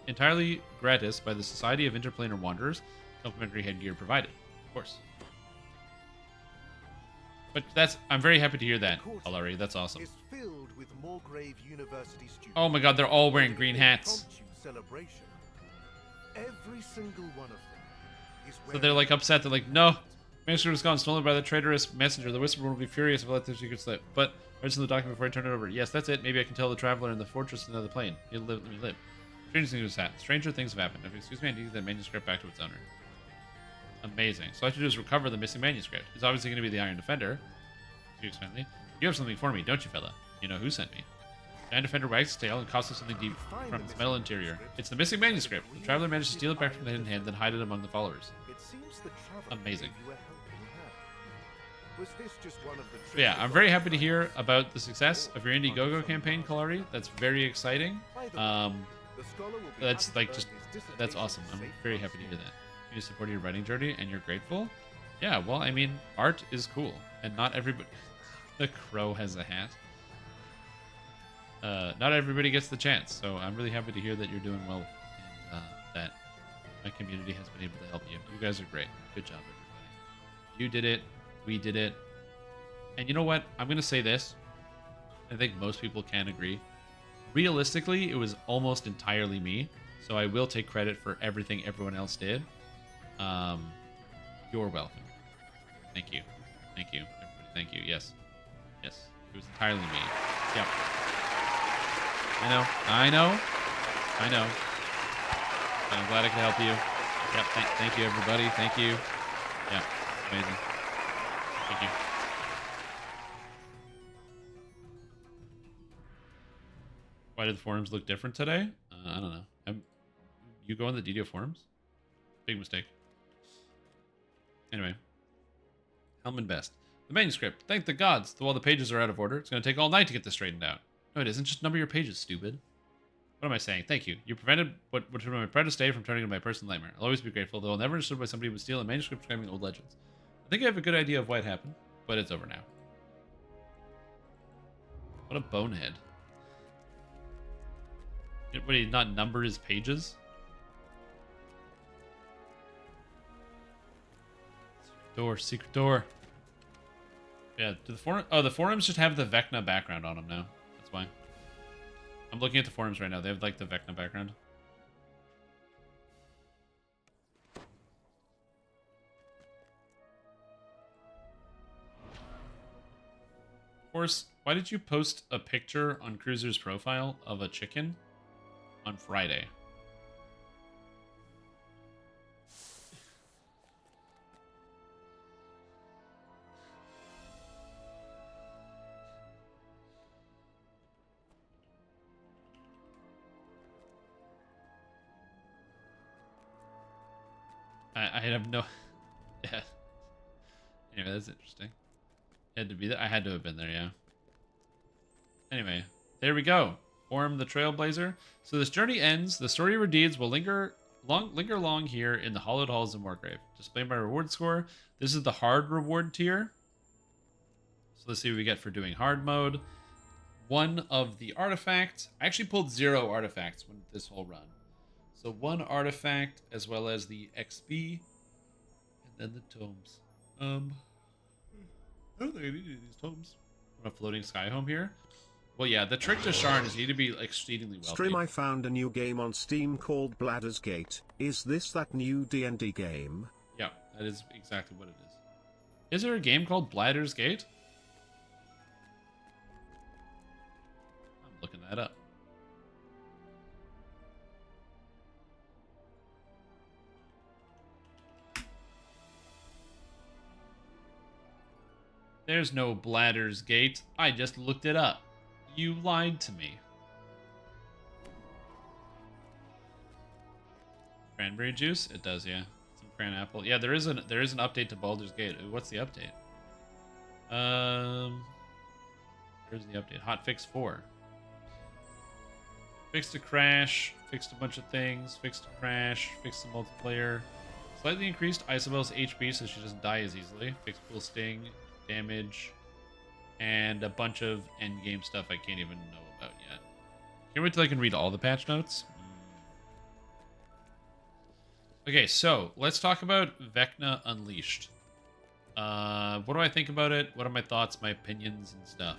[SPEAKER 1] entirely gratis by the Society of Interplanar Wanderers. Complimentary headgear provided, of course. But I'm very happy to hear that, Alari. That's awesome.
[SPEAKER 10] is filled with Morgrave University students.
[SPEAKER 1] Oh my god, they're all wearing green hats.
[SPEAKER 10] Celebration. Every single one of them is
[SPEAKER 1] So they're like upset. They're like, no, manuscript was gone, stolen by the traitorous messenger. The Whisperer will be furious if I let the secret slip. But write in the document before I turn it over. Yes, that's it. Maybe I can tell the Traveler in the fortress another plane. He'll let me live. Stranger things have happened. If you excuse me, I need to get that manuscript back to its owner. Amazing. So all I have to do is recover the missing manuscript. It's obviously going to be the Iron Defender. You have something for me, don't you, fella? You know who sent me. The Iron Defender wags its tail and coughs up something deep from its metal interior. It's the missing manuscript. The Traveler managed to steal it back from the Hidden Hand, then hide it among the followers.
[SPEAKER 10] It seems the Traveler
[SPEAKER 1] Amazing.
[SPEAKER 10] gave you a helping hand. Was this just one of the
[SPEAKER 1] But yeah, I'm very happy to hear about the success of your Indiegogo campaign, Kalari. That's very exciting. That's like that's awesome. I'm very happy to hear that. You support your writing journey and you're grateful. Yeah, well, I mean, art is cool, and not everybody. The crow has a hat. Not everybody gets the chance, so I'm really happy to hear that you're doing well, and that my community has been able to help you. You guys are great. Good job, everybody. You did it. We did it. And you know what? I'm gonna say this. I think most people can agree. Realistically, it was almost entirely me, so I will take credit for everything everyone else did. You're welcome. Thank you. Thank you, everybody. Thank you. Yes. Yes, it was entirely me. Yep. I know. I'm glad I could help you. Yep, thank you, everybody. Thank you. Yep, amazing. Thank you. Why did the forums look different today? I don't know. You go on the DDO forums? Big mistake. Anyway. Helm Best. The manuscript. Thank the gods. Though all the pages are out of order, it's going to take all night to get this straightened out. No, it isn't. Just number your pages, stupid. What am I saying? Thank you. You prevented what would have been my proudest day from turning into my personal nightmare. I'll always be grateful, though I'll never understood why somebody would steal a manuscript describing old legends. I think I have a good idea of why it happened, but it's over now. What a bonehead. What, did he not number his pages? Secret door. Yeah, do the forum? Oh, the forums just have the VECNA background on them now. That's why. I'm looking at the forums right now. They have like the VECNA background. Of course, why did you post a picture on Cruiser's profile of a chicken on Friday? I have no... Yeah. Anyway, that's interesting. Had to be there. I had to have been there, yeah. Anyway, there we go. Orm the Trailblazer. So this journey ends. The story of our deeds will linger long here in the hallowed halls of Morgrave. Display my reward score. This is the hard reward tier. So let's see what we get for doing hard mode. 1 of the artifacts. I actually pulled 0 artifacts when this whole run. So 1 artifact as well as the XP. And then the tomes. I don't think I need any of these tomes. A floating sky home here. Well, yeah, the trick to Sharn is you need to be exceedingly wealthy.
[SPEAKER 2] Stream, I found a new game on Steam called Bladder's Gate. Is this that new D&D game?
[SPEAKER 1] Yeah, that is exactly what it is. Is there a game called Bladder's Gate? I'm looking that up. There's no Bladder's Gate. I just looked it up. You lied to me. Cranberry juice? It does, yeah. Some cran apple. Yeah, there is an update to Baldur's Gate. Ooh, what's the update? There's the update. Hotfix 4. Fixed a crash, fixed a bunch of things, fixed a crash, fixed the multiplayer. Slightly increased Isabel's HP so she doesn't die as easily. Fixed cool sting, damage, and a bunch of endgame stuff I can't even know about yet. Can't wait till I can read all the patch notes. Okay, so let's talk about VECNA Unleashed. What do I think about it? What are my thoughts, my opinions, and stuff?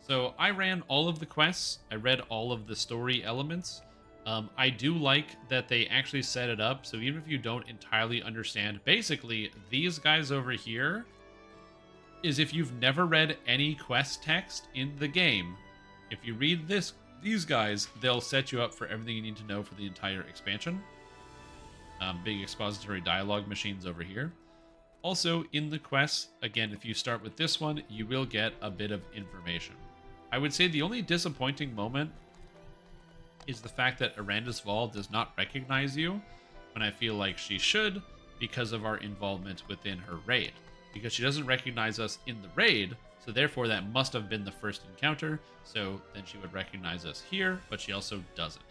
[SPEAKER 1] So I ran all of the quests. I read all of the story elements. I do like that they actually set it up, so even if you don't entirely understand, basically, these guys over here is if you've never read any quest text in the game, if you read these guys, they'll set you up for everything you need to know for the entire expansion. Big expository dialogue machines over here. Also, in the quests, again, if you start with this one, you will get a bit of information. I would say the only disappointing moment is the fact that Arandis Val does not recognize you when I feel like she should because of our involvement within her raid. Because she doesn't recognize us in the raid, so therefore that must have been the first encounter, so then she would recognize us here, but she also doesn't.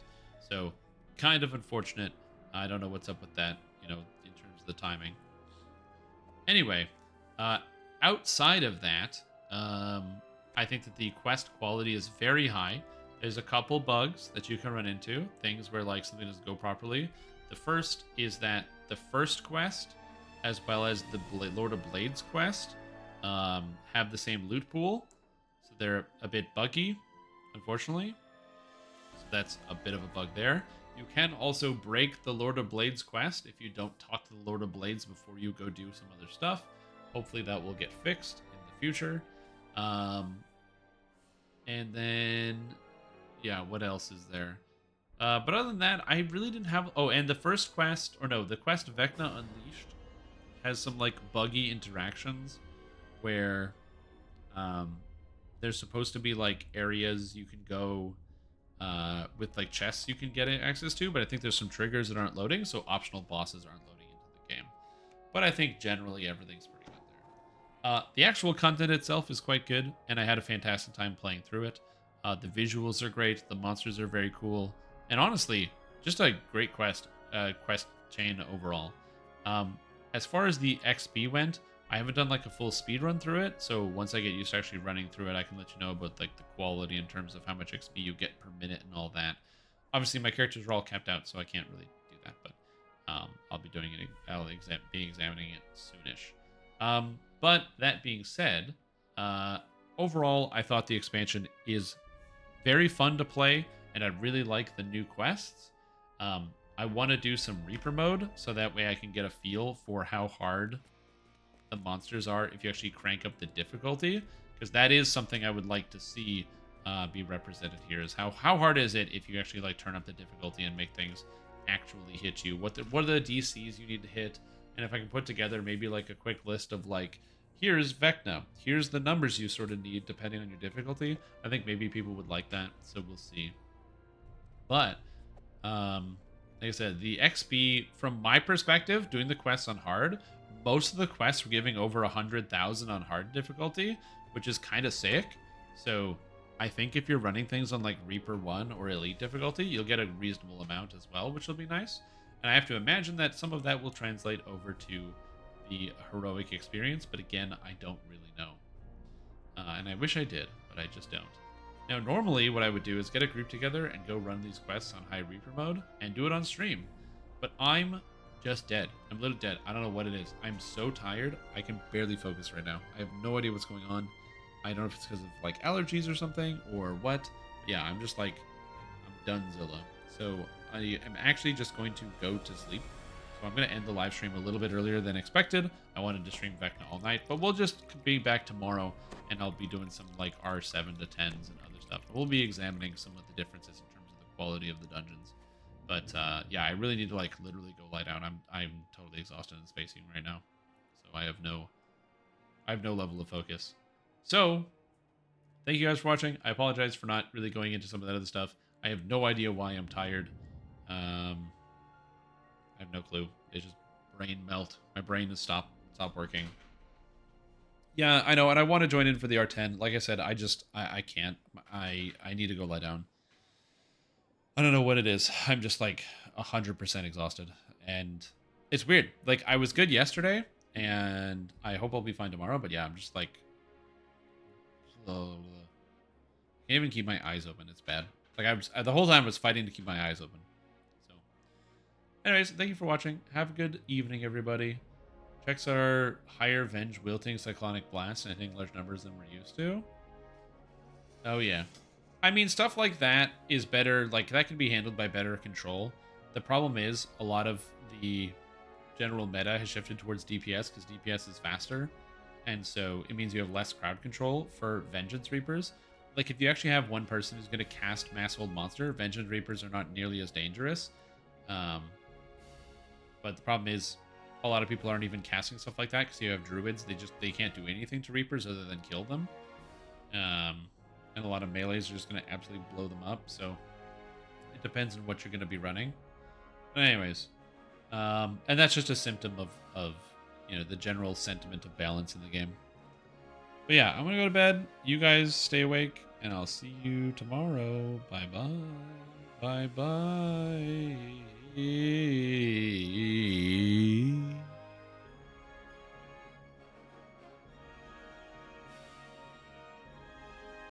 [SPEAKER 1] So, kind of unfortunate. I don't know what's up with that, in terms of the timing. Anyway, outside of that, I think that the quest quality is very high. There's a couple bugs that you can run into, things where like something doesn't go properly. The first is that the first quest, as well as the Lord of Blades quest, have the same loot pool, so they're a bit buggy, unfortunately. So that's a bit of a bug there. You can also break the Lord of Blades quest if you don't talk to the Lord of Blades before you go do some other stuff. Hopefully that will get fixed in the future. And then, yeah, what else is there? But other than that, I really didn't have... Oh, and the first quest, or no, the quest VECNA Unleashed has some, like, buggy interactions where there's supposed to be, like, areas you can go with, like, chests you can get access to, but I think there's some triggers that aren't loading, so optional bosses aren't loading into the game. But I think generally everything's pretty good there. The actual content itself is quite good, and I had a fantastic time playing through it. The visuals are great, the monsters are very cool, and honestly, just a great quest chain overall. As far as the XP went, I haven't done like a full speed run through it, so once I get used to actually running through it, I can let you know about like the quality in terms of how much XP you get per minute and all that. Obviously, my characters are all capped out, so I can't really do that, but I'll be doing it. I'll be examining it soonish. But that being said, overall, I thought the expansion is very fun to play, and I really like the new quests. I want to do some Reaper mode, so that way I can get a feel for how hard the monsters are if you actually crank up the difficulty, because that is something I would like to see be represented here, is how hard is it if you actually like turn up the difficulty and make things actually hit you. What are the DCs you need to hit, and if I can put together maybe like a quick list of like, here's VECNA, here's the numbers you sort of need depending on your difficulty. I think maybe people would like that, so we'll see. But like I said, the XP, from my perspective, doing the quests on hard, most of the quests were giving over 100,000 on hard difficulty, which is kind of sick. So I think if you're running things on like Reaper 1 or Elite difficulty, you'll get a reasonable amount as well, which will be nice. And I have to imagine that some of that will translate over to the heroic experience, but again, I don't really know. And I wish I did, but I just don't. Now, normally what I would do is get a group together and go run these quests on high Reaper mode and do it on stream. But I'm just dead. I'm a little dead. I don't know what it is. I'm so tired. I can barely focus right now. I have no idea what's going on. I don't know if it's because of like allergies or something or what. But yeah, I'm just like, I'm donezilla. So I am actually just going to go to sleep. So I'm going to end the live stream a little bit earlier than expected. I wanted to stream VECNA all night, but we'll just be back tomorrow and I'll be doing some like R7 to 10s and other stuff. We'll be examining some of the differences in terms of the quality of the dungeons. But yeah, I really need to like literally go lie down. I'm totally exhausted and spacing right now. So I have no level of focus. So thank you guys for watching. I apologize for not really going into some of that other stuff. I have no idea why I'm tired. I have no clue. It's just brain melt. My brain has stopped working. Yeah, I know, and I want to join in for the R10. Like I said, I can't. I need to go lie down. I don't know what it is. I'm just like 100% exhausted. And it's weird. Like, I was good yesterday, and I hope I'll be fine tomorrow. But yeah, I'm just like... Can't even keep my eyes open. It's bad. Like, the whole time I was fighting to keep my eyes open. So, anyways, thank you for watching. Have a good evening, everybody. Checks our higher Venge Wilting Cyclonic Blast, and I think large numbers than we're used to. Oh, yeah. I mean, stuff like that is better. Like, that can be handled by better control. The problem is, a lot of the general meta has shifted towards DPS, because DPS is faster. And so, it means you have less crowd control for Vengeance Reapers. Like, if you actually have one person who's going to cast Mass Hold Monster, Vengeance Reapers are not nearly as dangerous. But the problem is, a lot of people aren't even casting stuff like that, because you have Druids. They can't do anything to Reapers other than kill them. And a lot of melees are just going to absolutely blow them up, so it depends on what you're going to be running. But anyways, and that's just a symptom of you know, the general sentiment of balance in the game. But yeah, I'm going to go to bed. You guys stay awake, and I'll see you tomorrow. Bye-bye. Bye-bye.